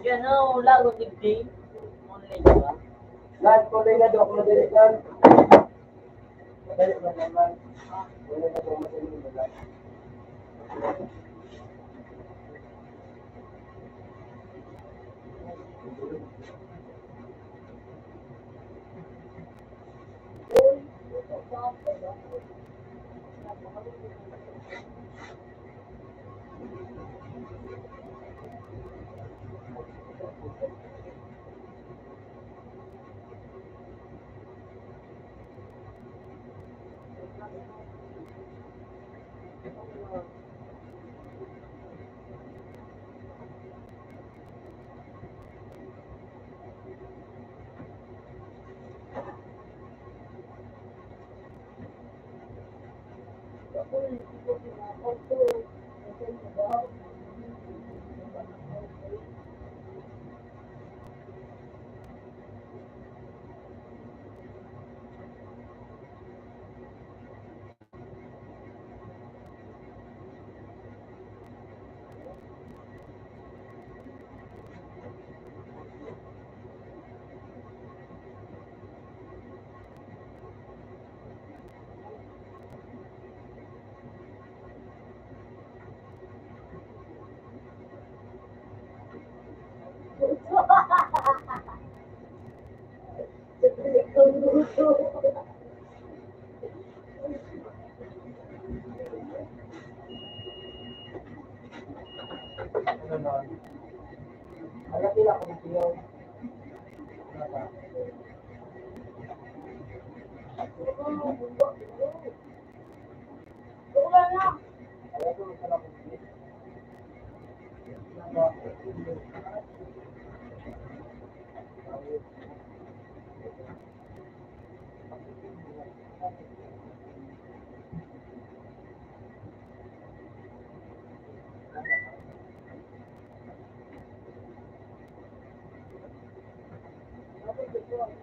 Yan na, lago digdi. Online ba? Lahat ko rin na doon, madali kan. Madali ba naman? Wala na doon, madali ba lang? Ano na? Alam nila kung sino. Alam ko kung sino kung sino.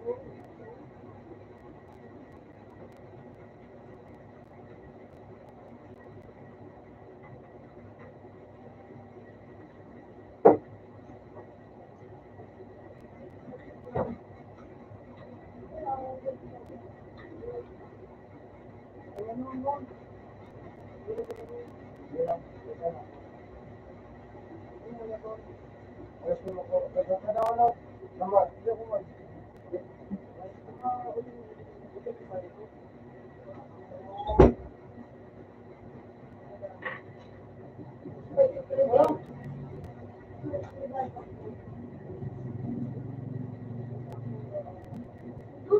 Doon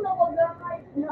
ako gamay na.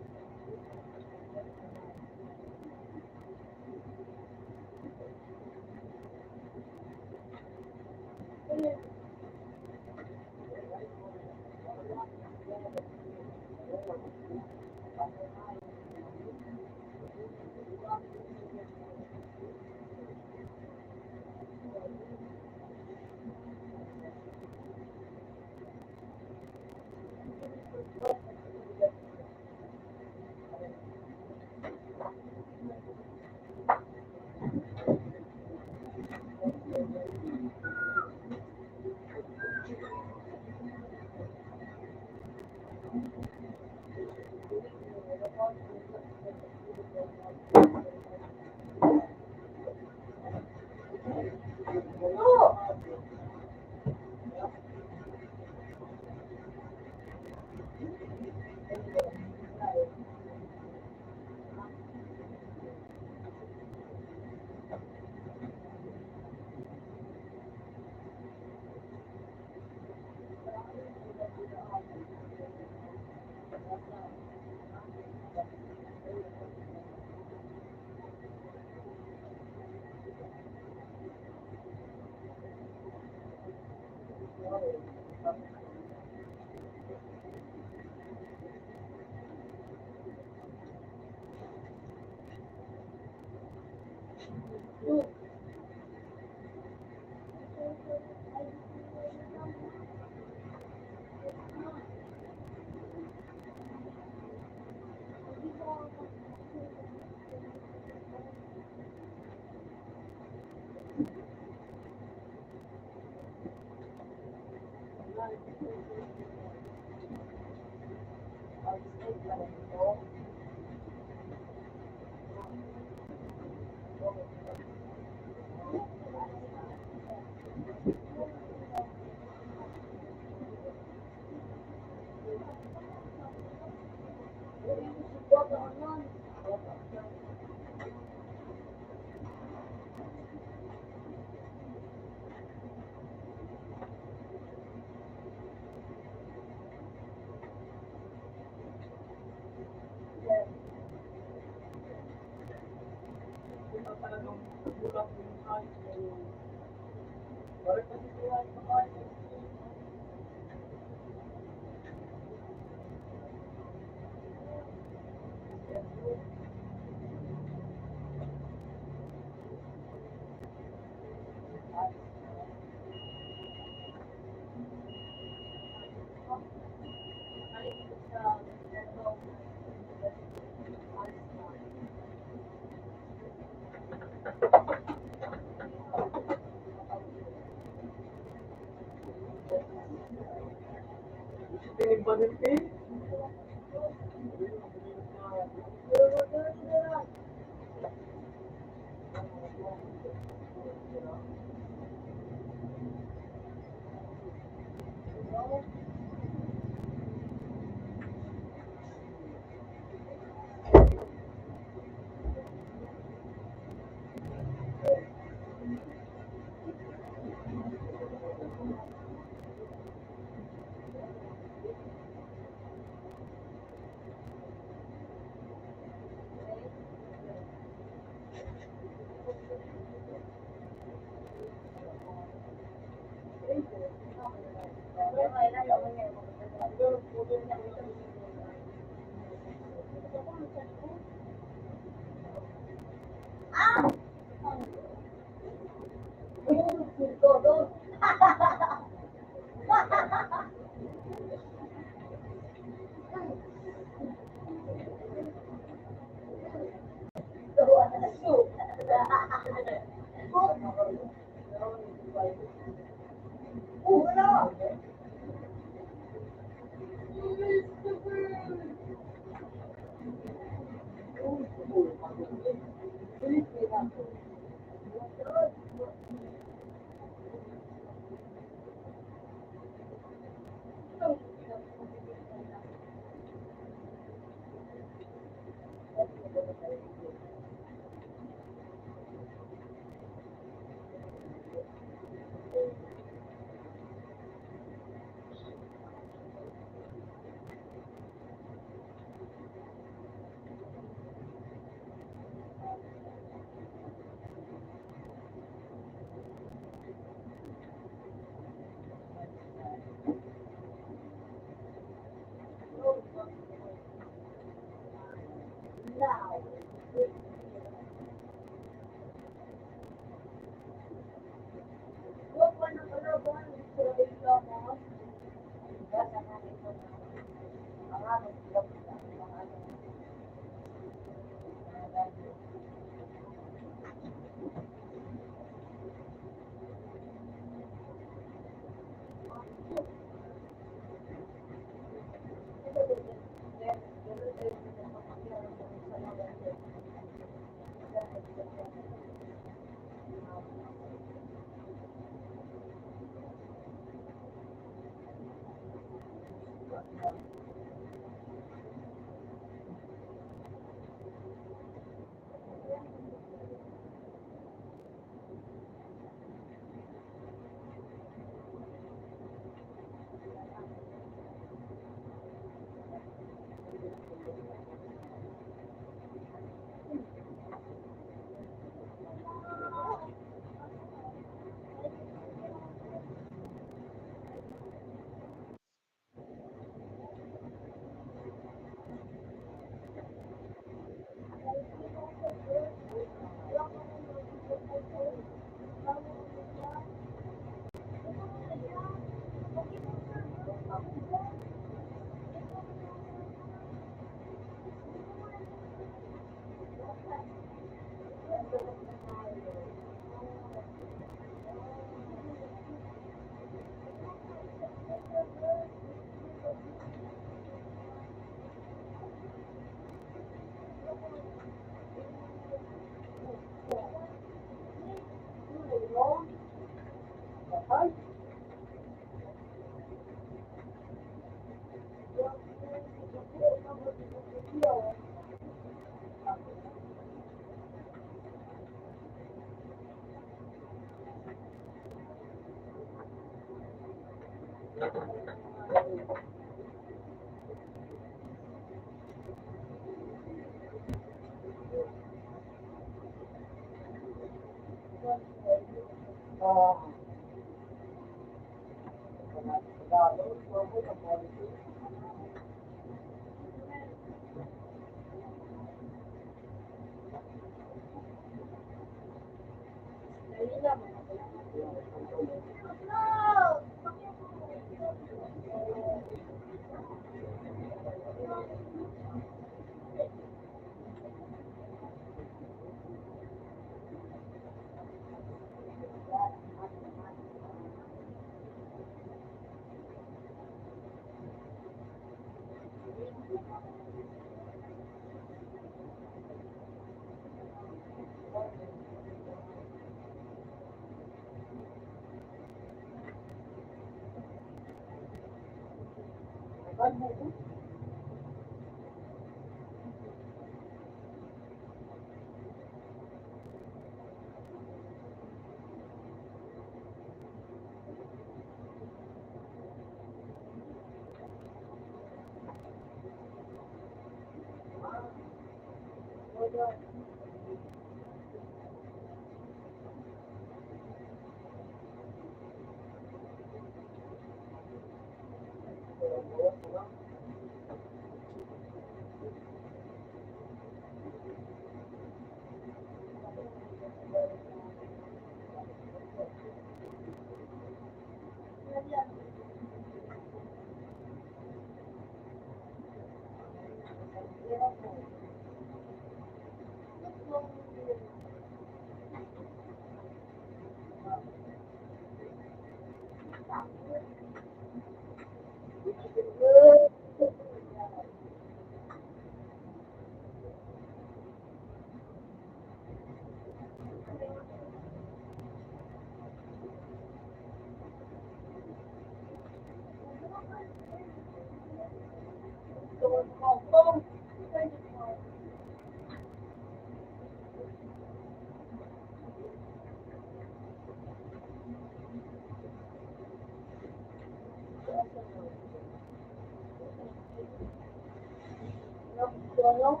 Ano?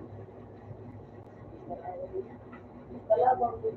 Kalabang din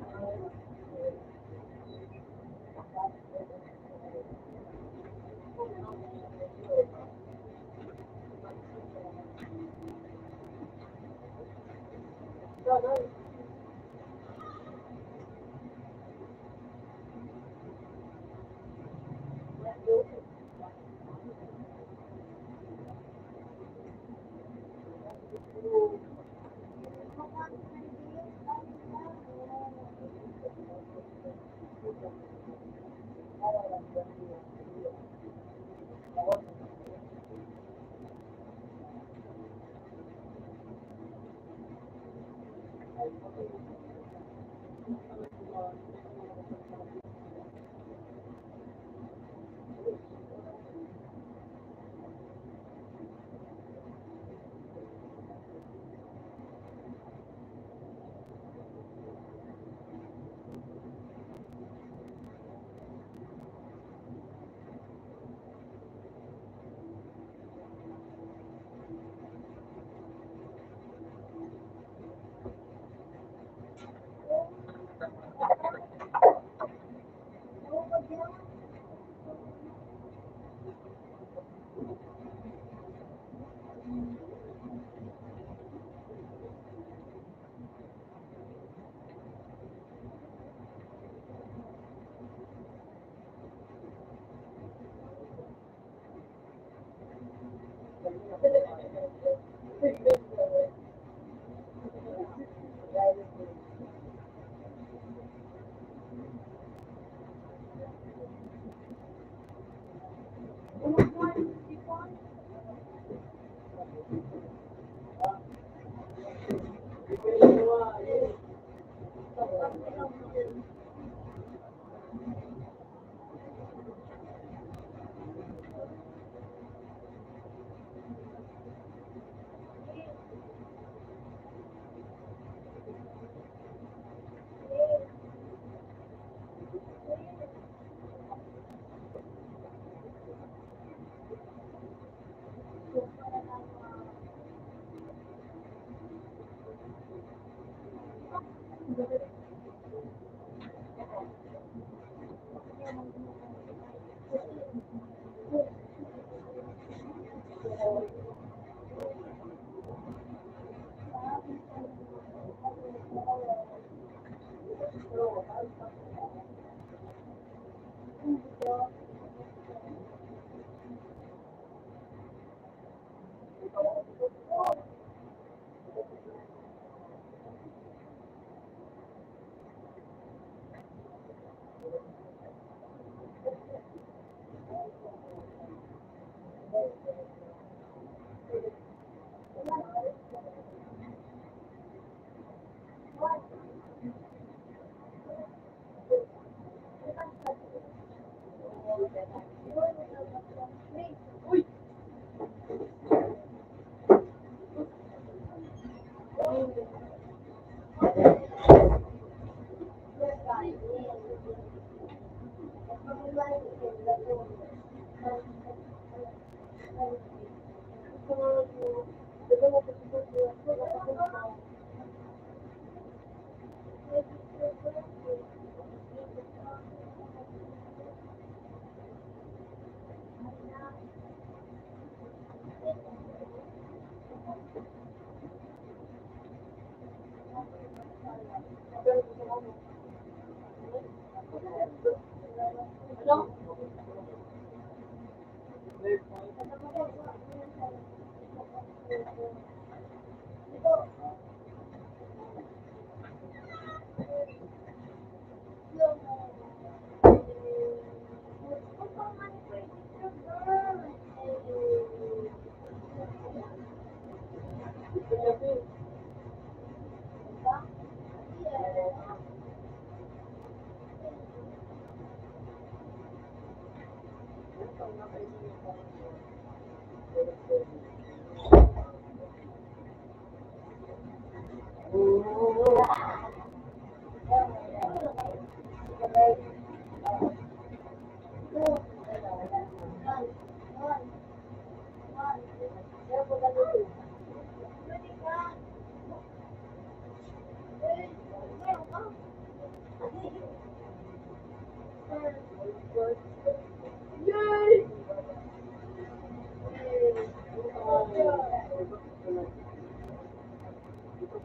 Oh.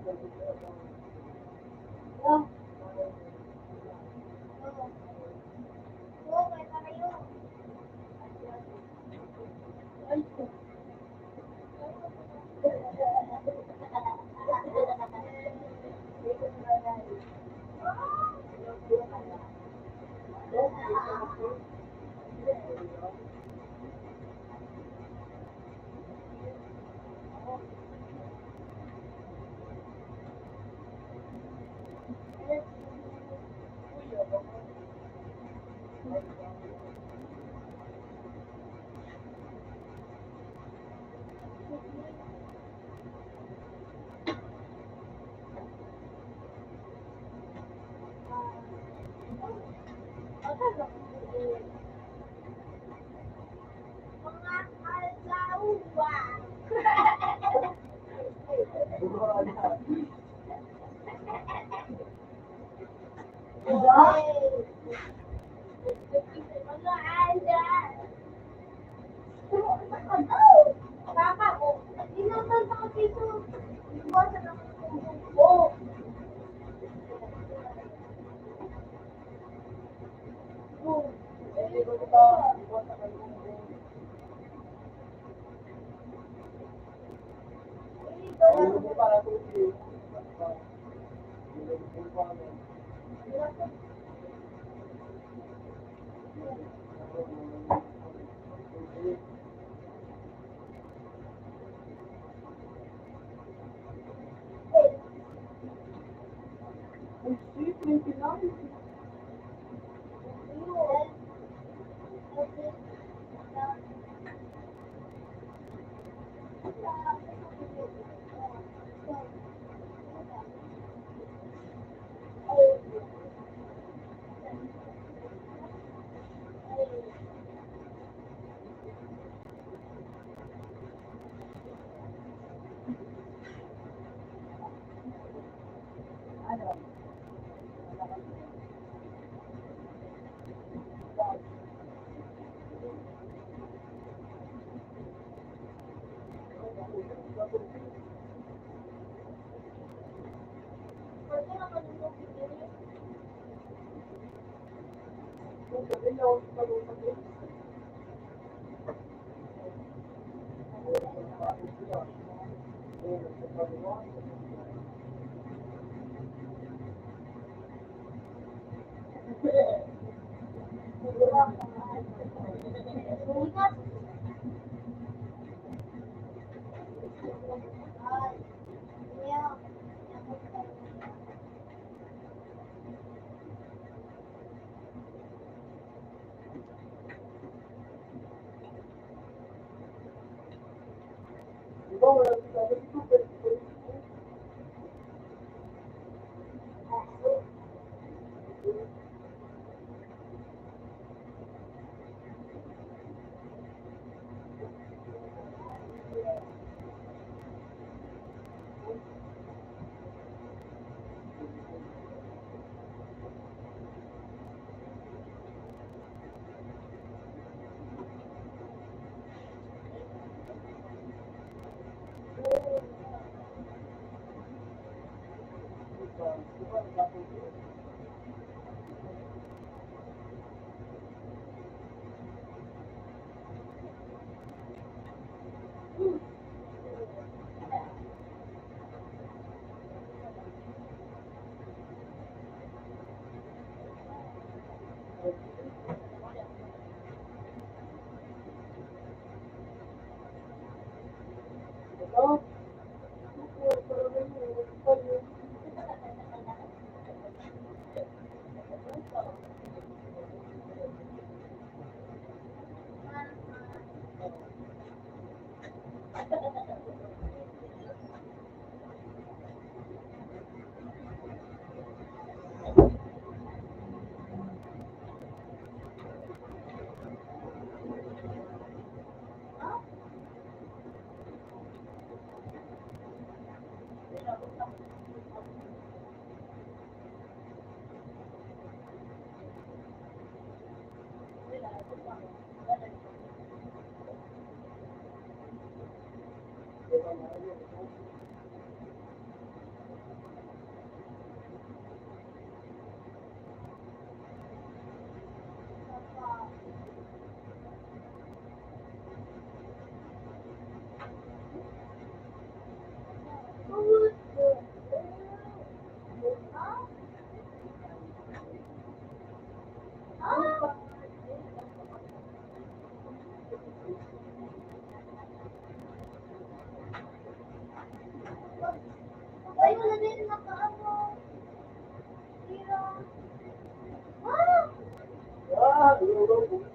Oo, may tayo. Ay, ko. Mga alawa. Mga ala. Papa ko, inaman ako dito. Iwasan ako ng ko. wala na yung nakaano. Tira. Ah! Ah, lulong.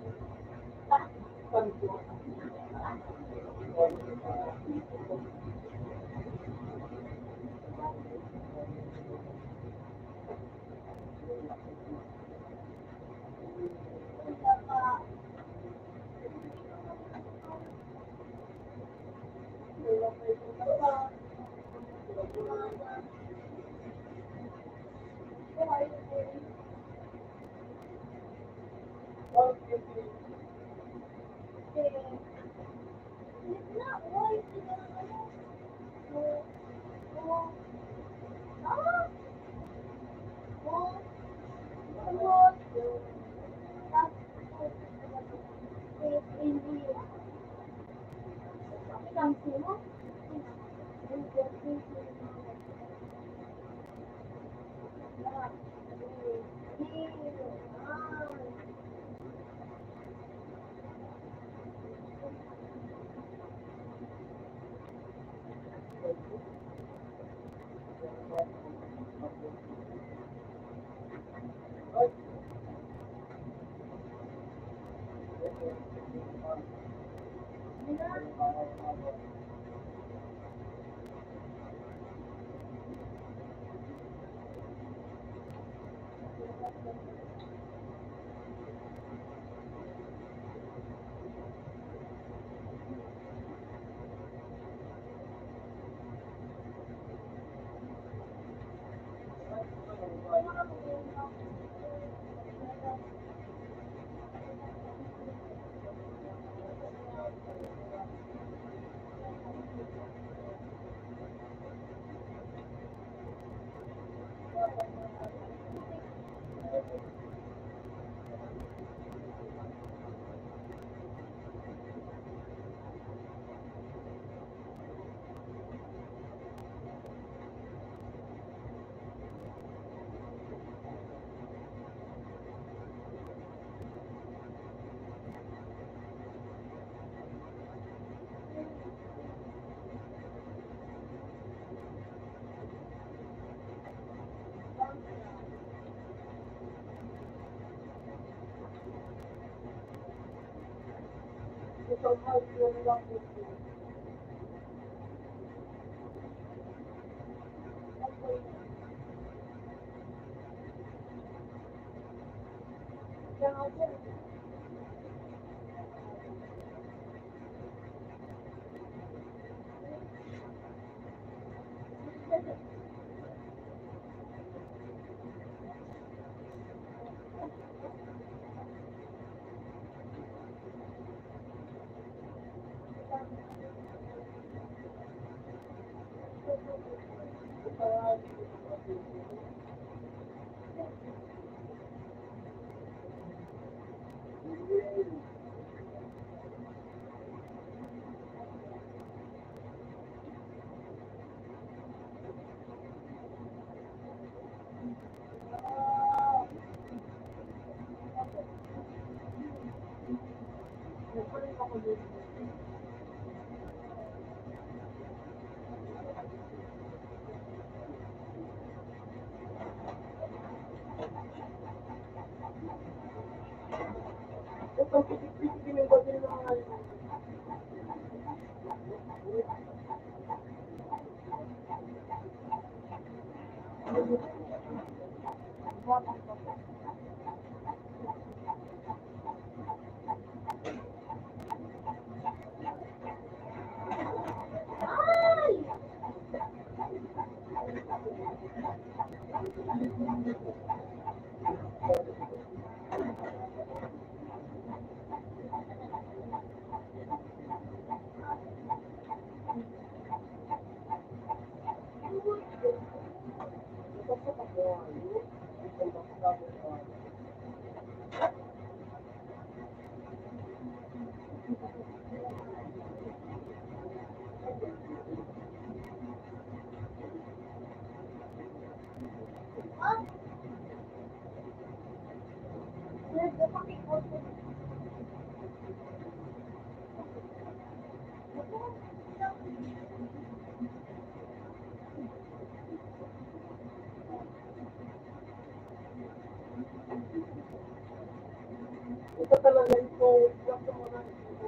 Ito talaga ito. Ito mo na ito.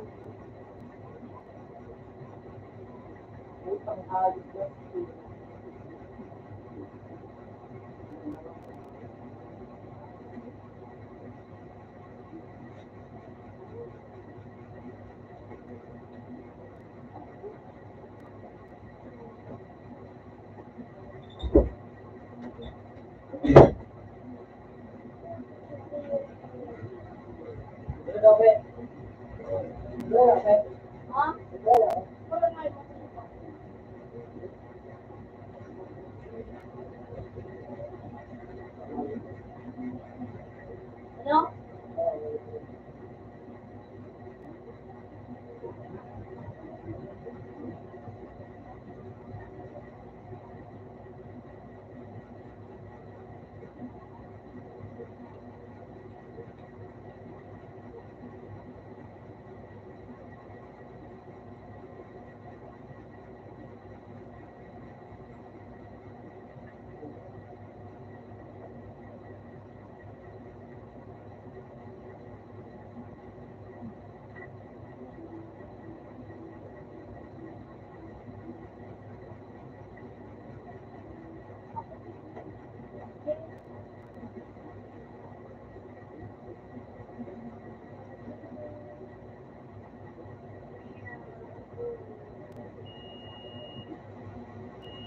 Utang alit na ito. Ito, be. Wala, be. Ha? Wala. Wala nga yung masipa. Ano?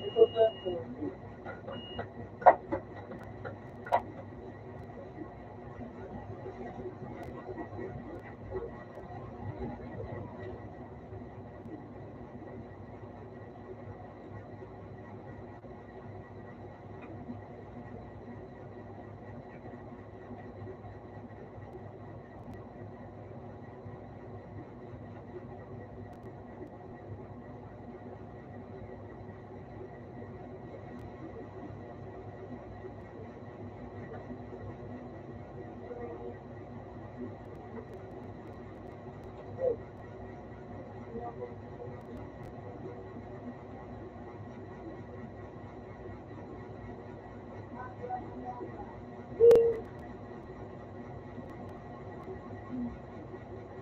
Ito, sir.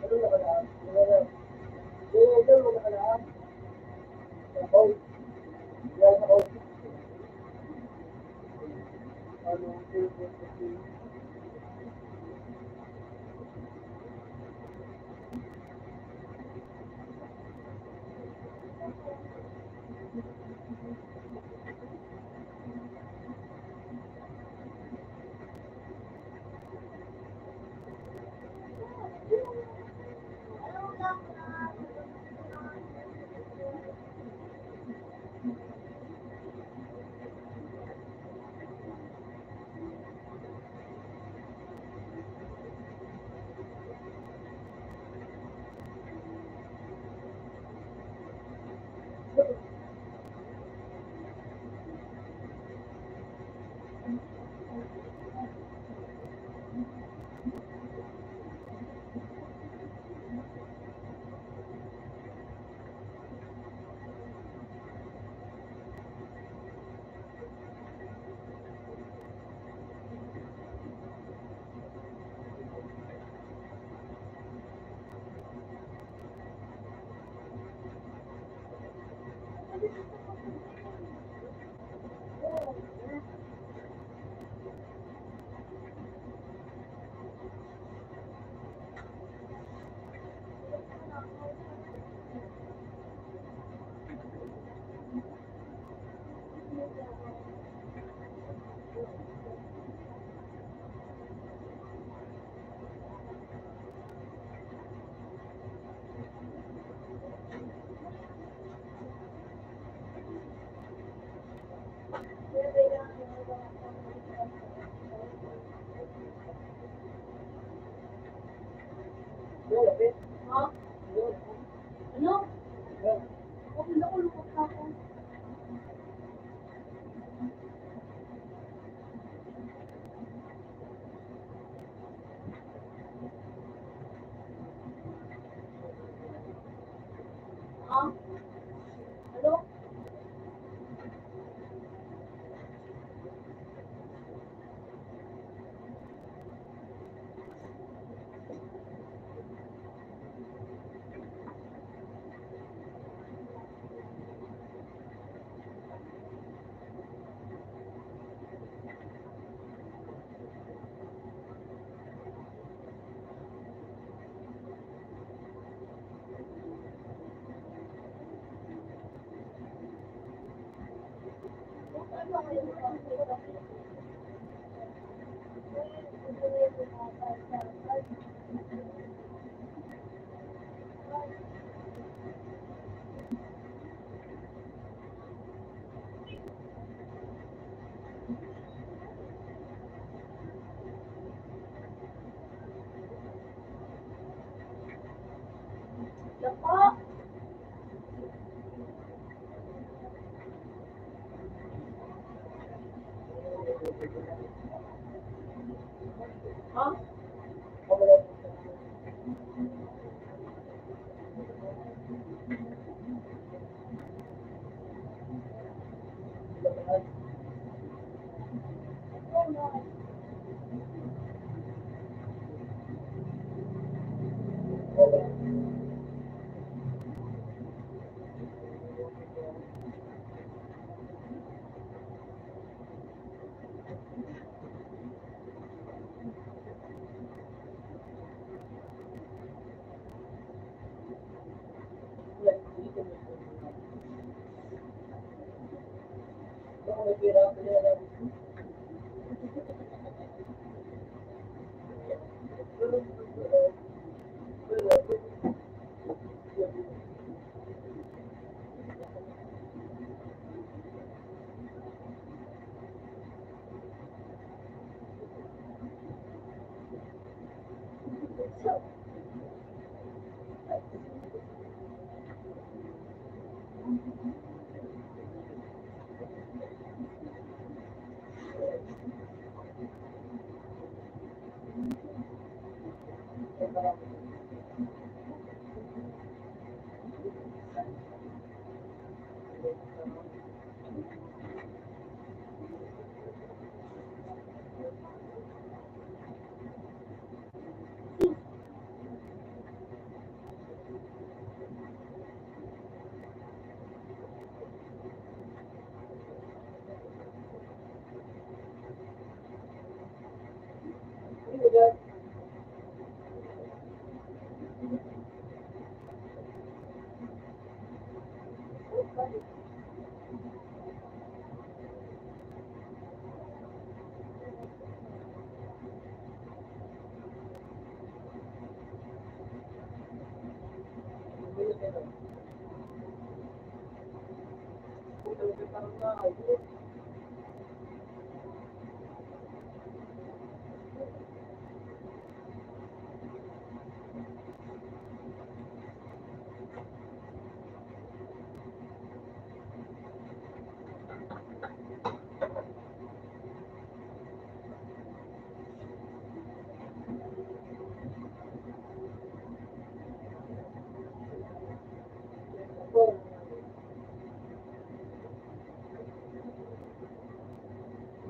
Ano nakalaan? Wala. Ito, nakalaan. Ako. Yan ako. Ano, ito. Ha? Ano? Okay na ko, lukot na ako. Ha? Ano? Lako. Ha? Oh, no.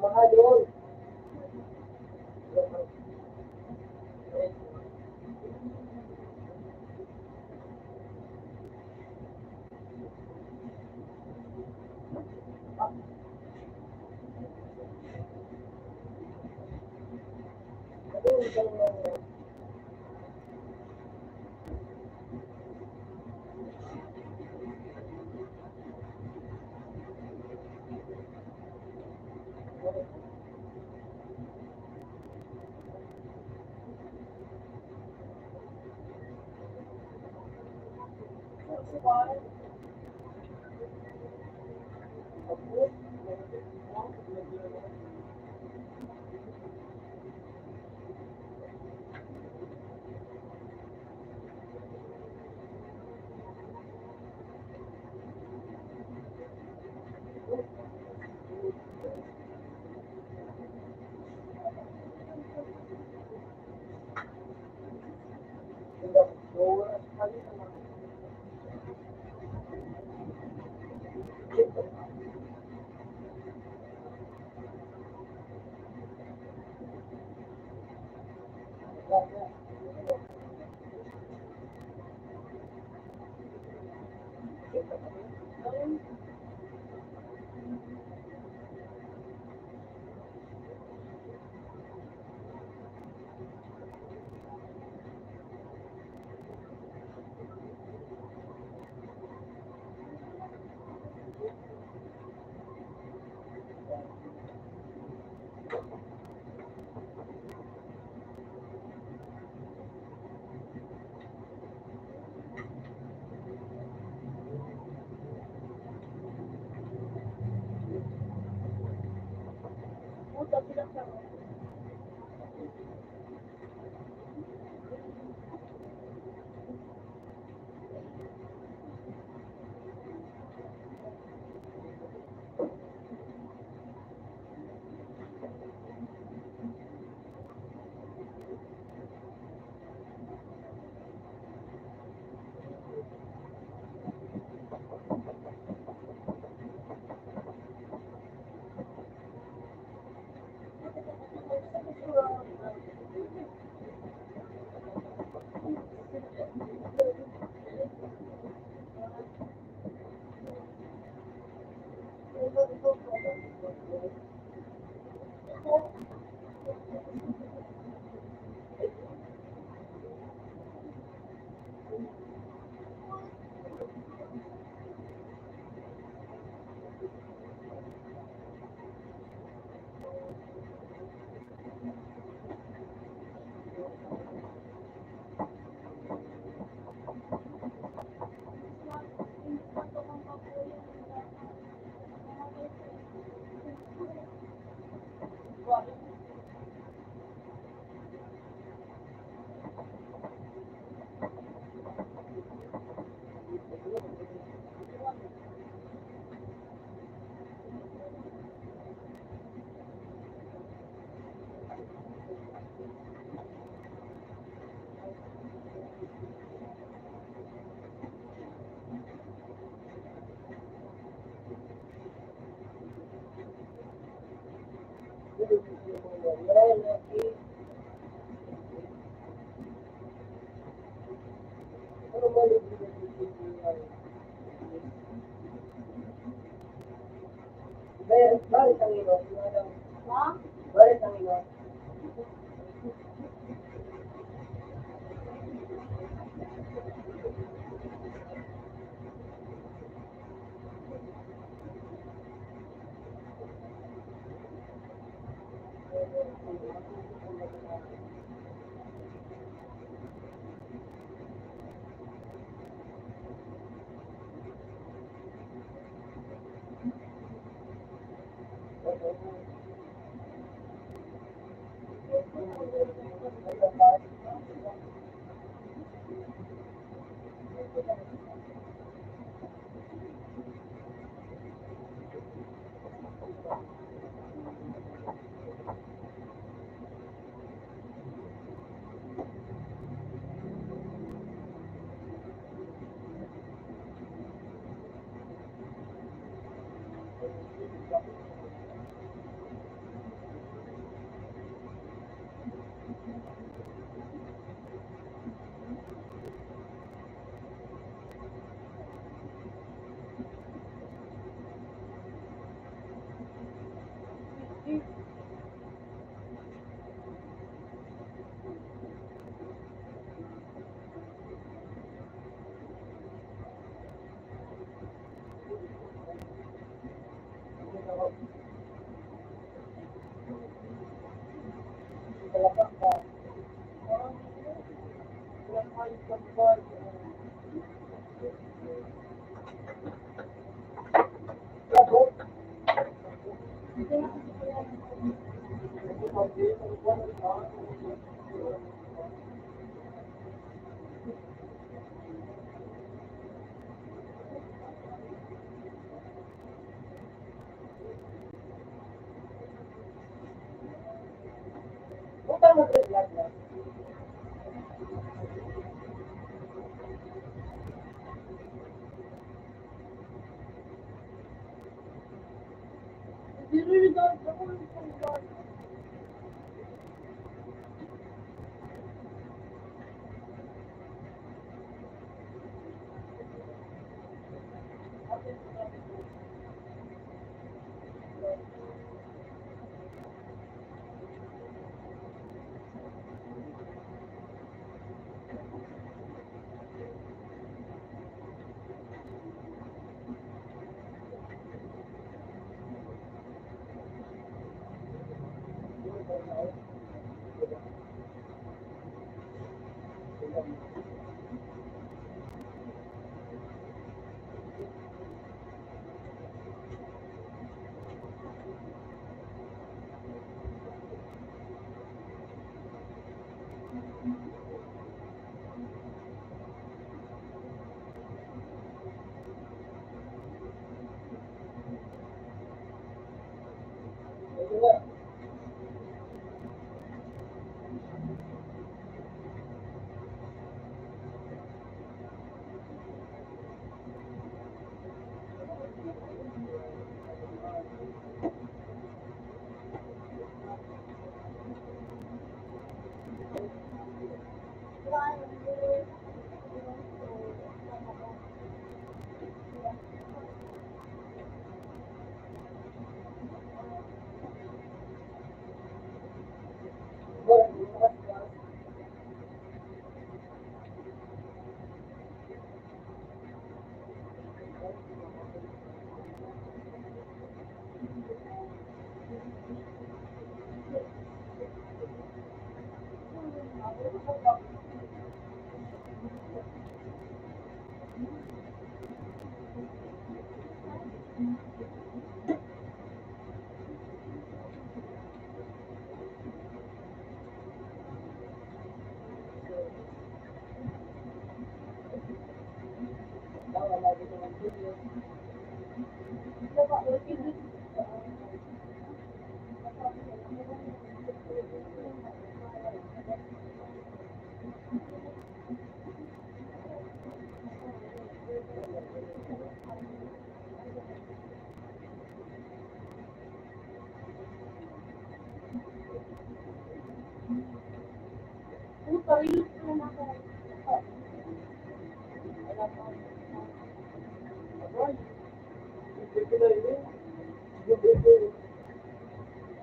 Mahal yun. daw sila sa Bakit ang ino? ha? Bakit ang ino? Bukan mag-vlog na.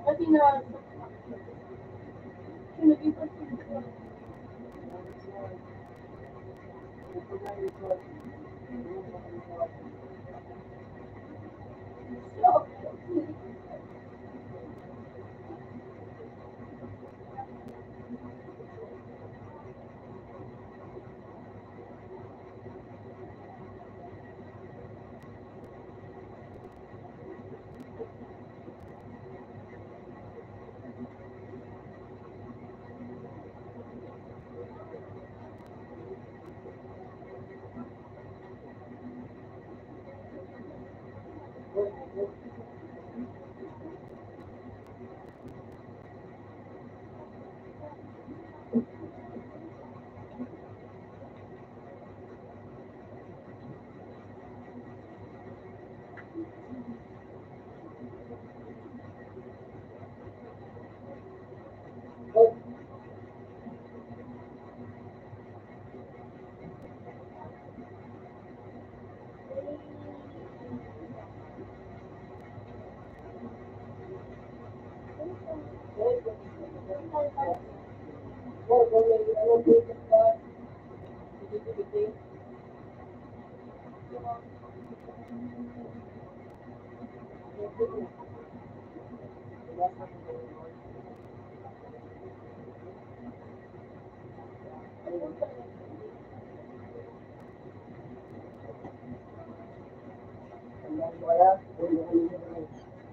Kasi na, sinabitan ko.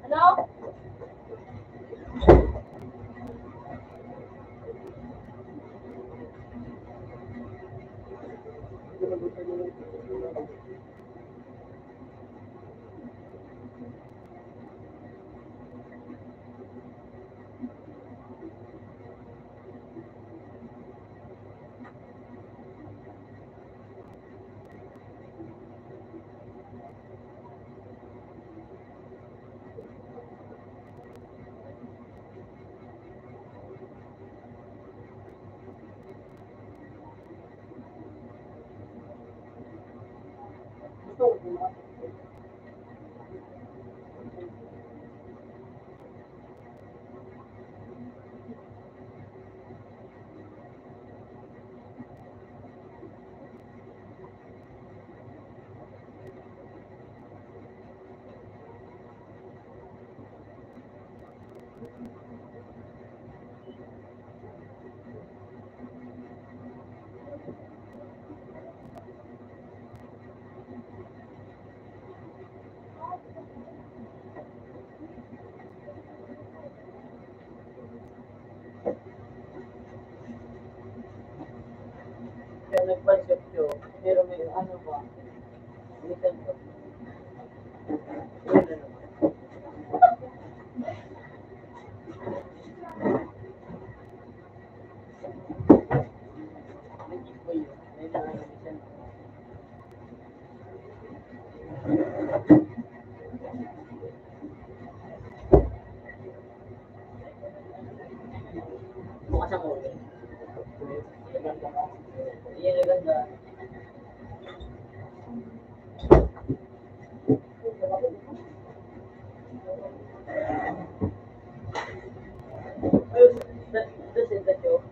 Ano? nagpa-shop ko, pero may ano ba? Minsan ko. Yun na naman. Nag-keep ko yun. May mga minsan ko. Bukas ako. Naganda ka. Hindi yan naganda. Ayun, that's it, that's all.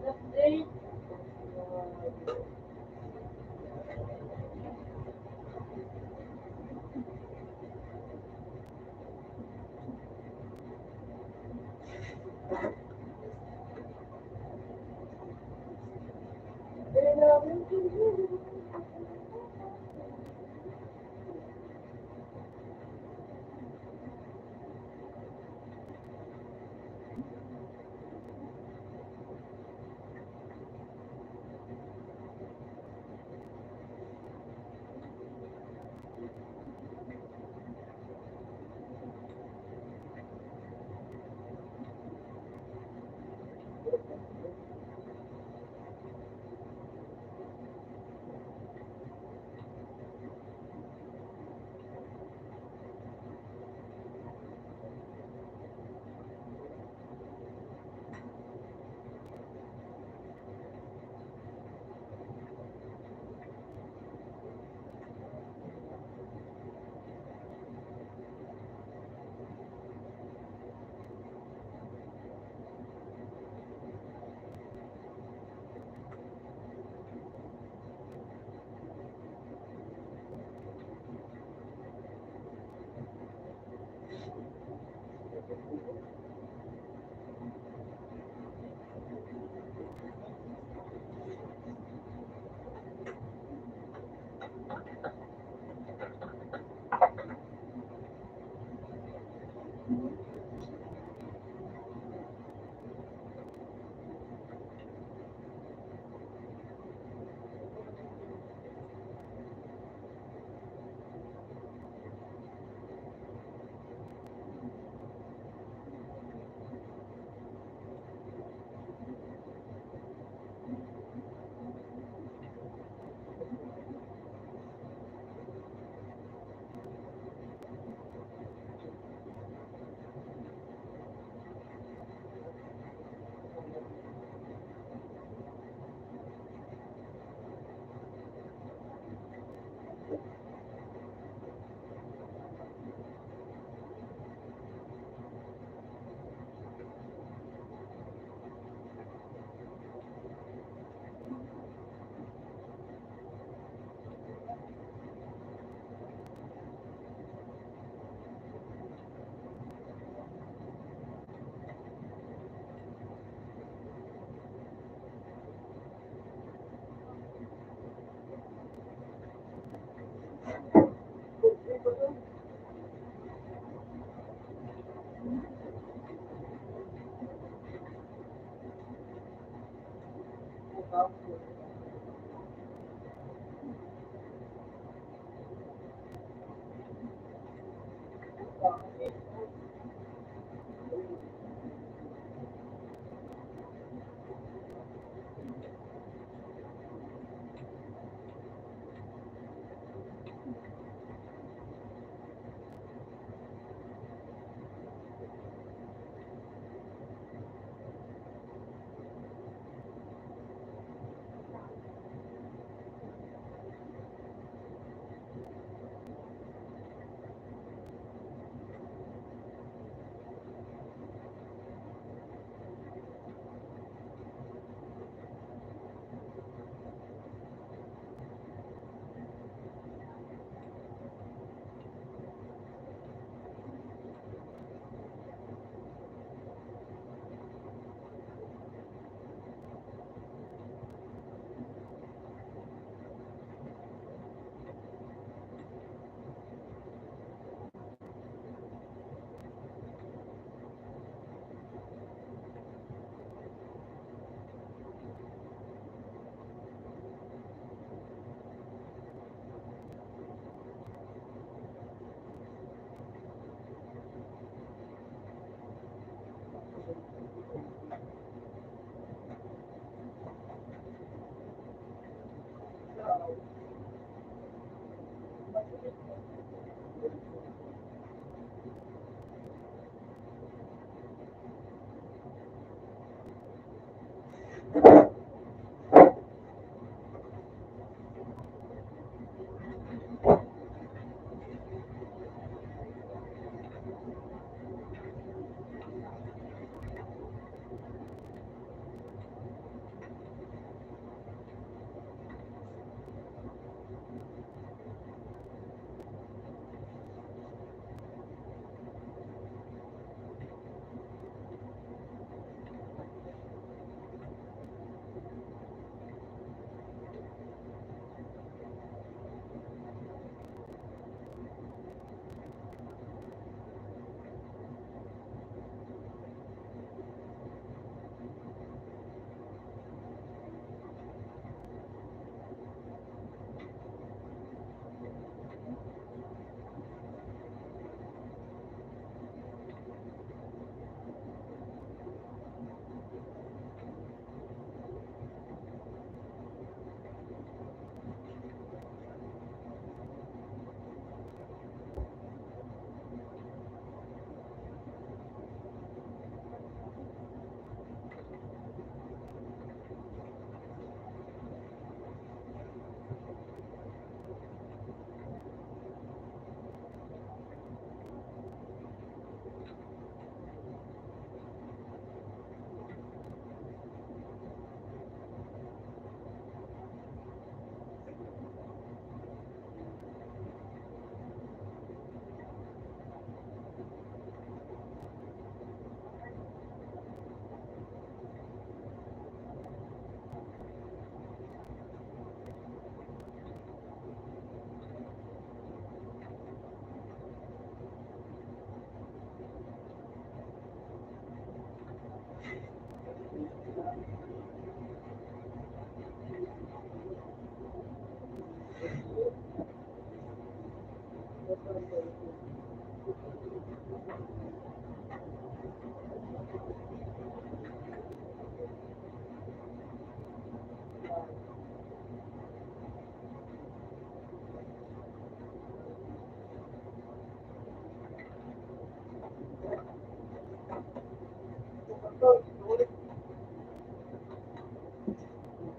Update.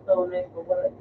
Ito na yung kumalat.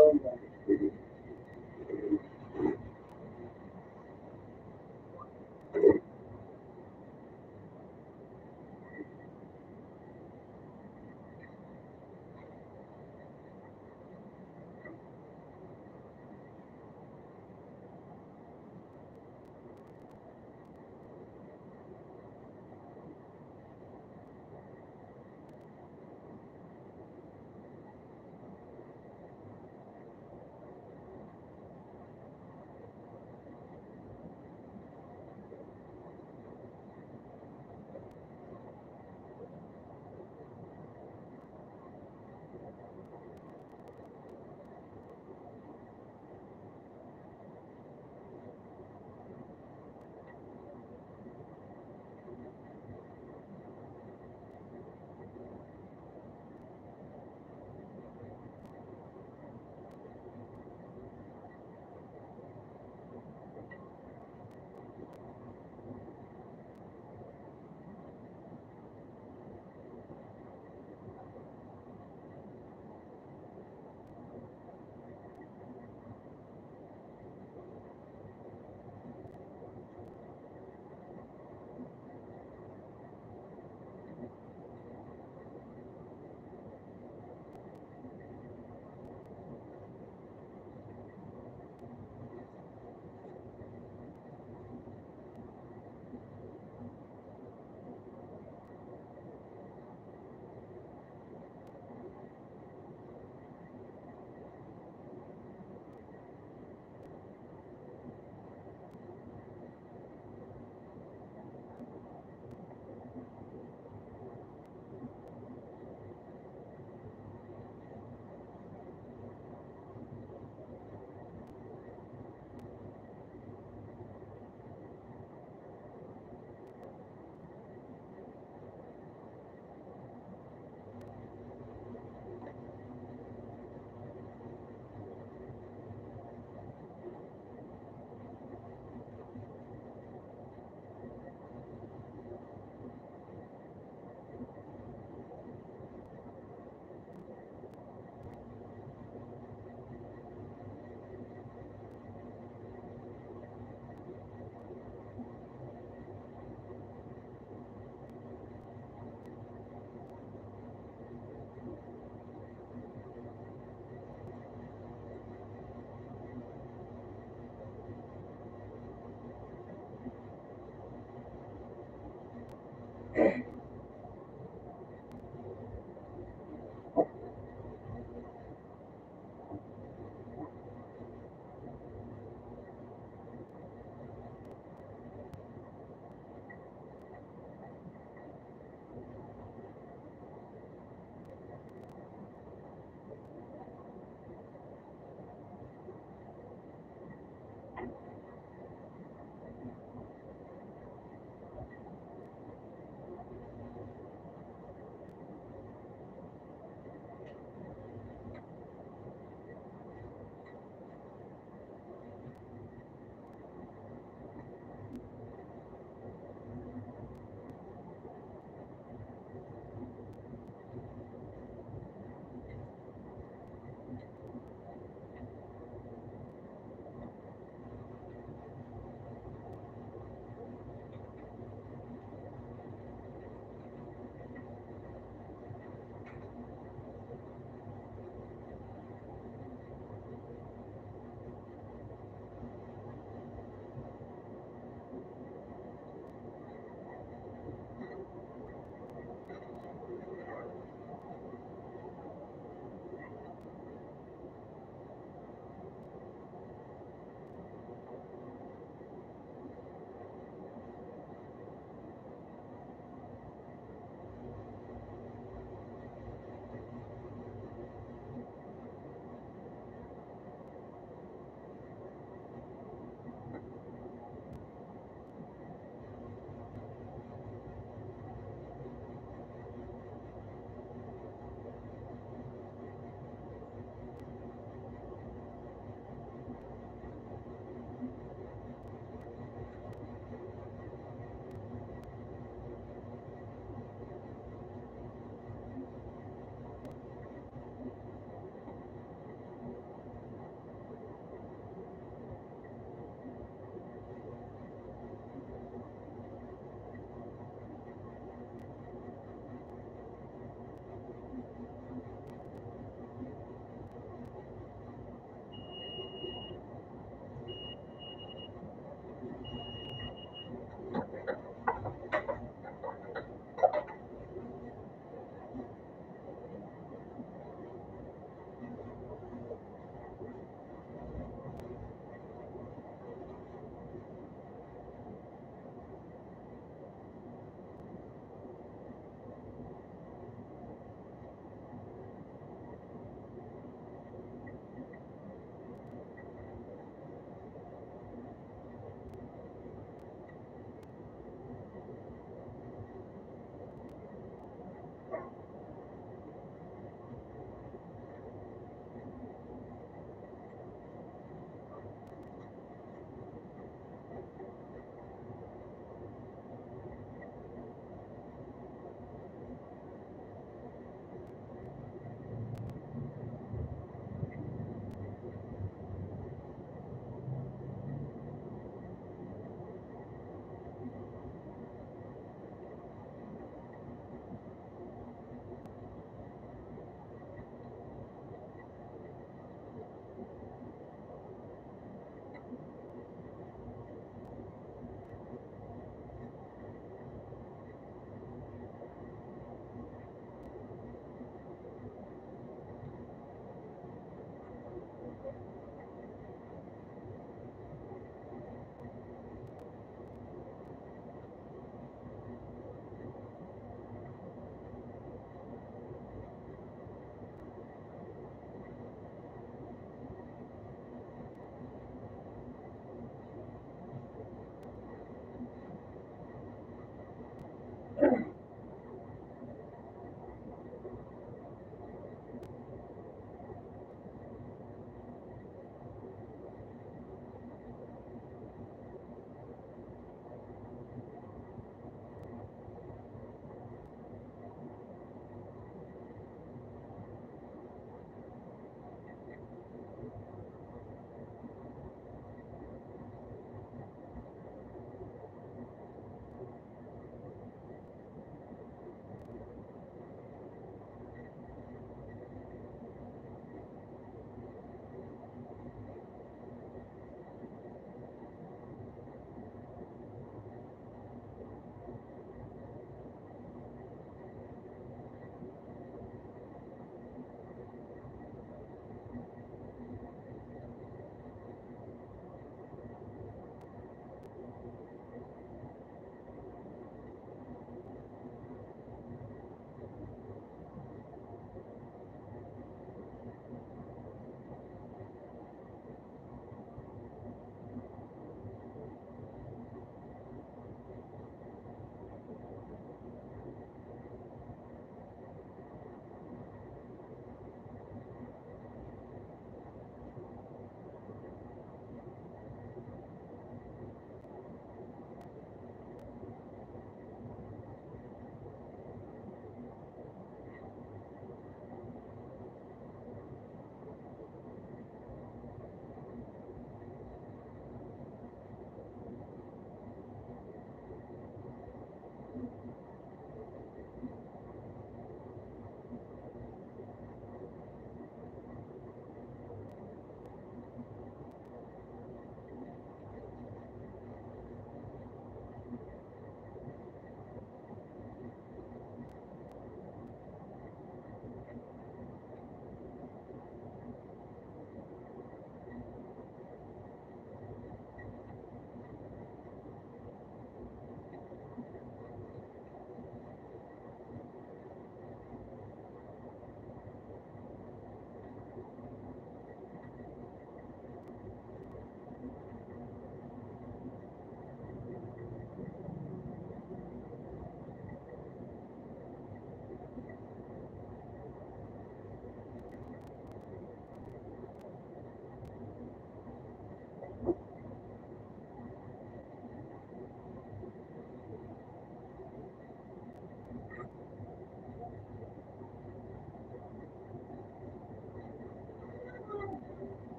down ba?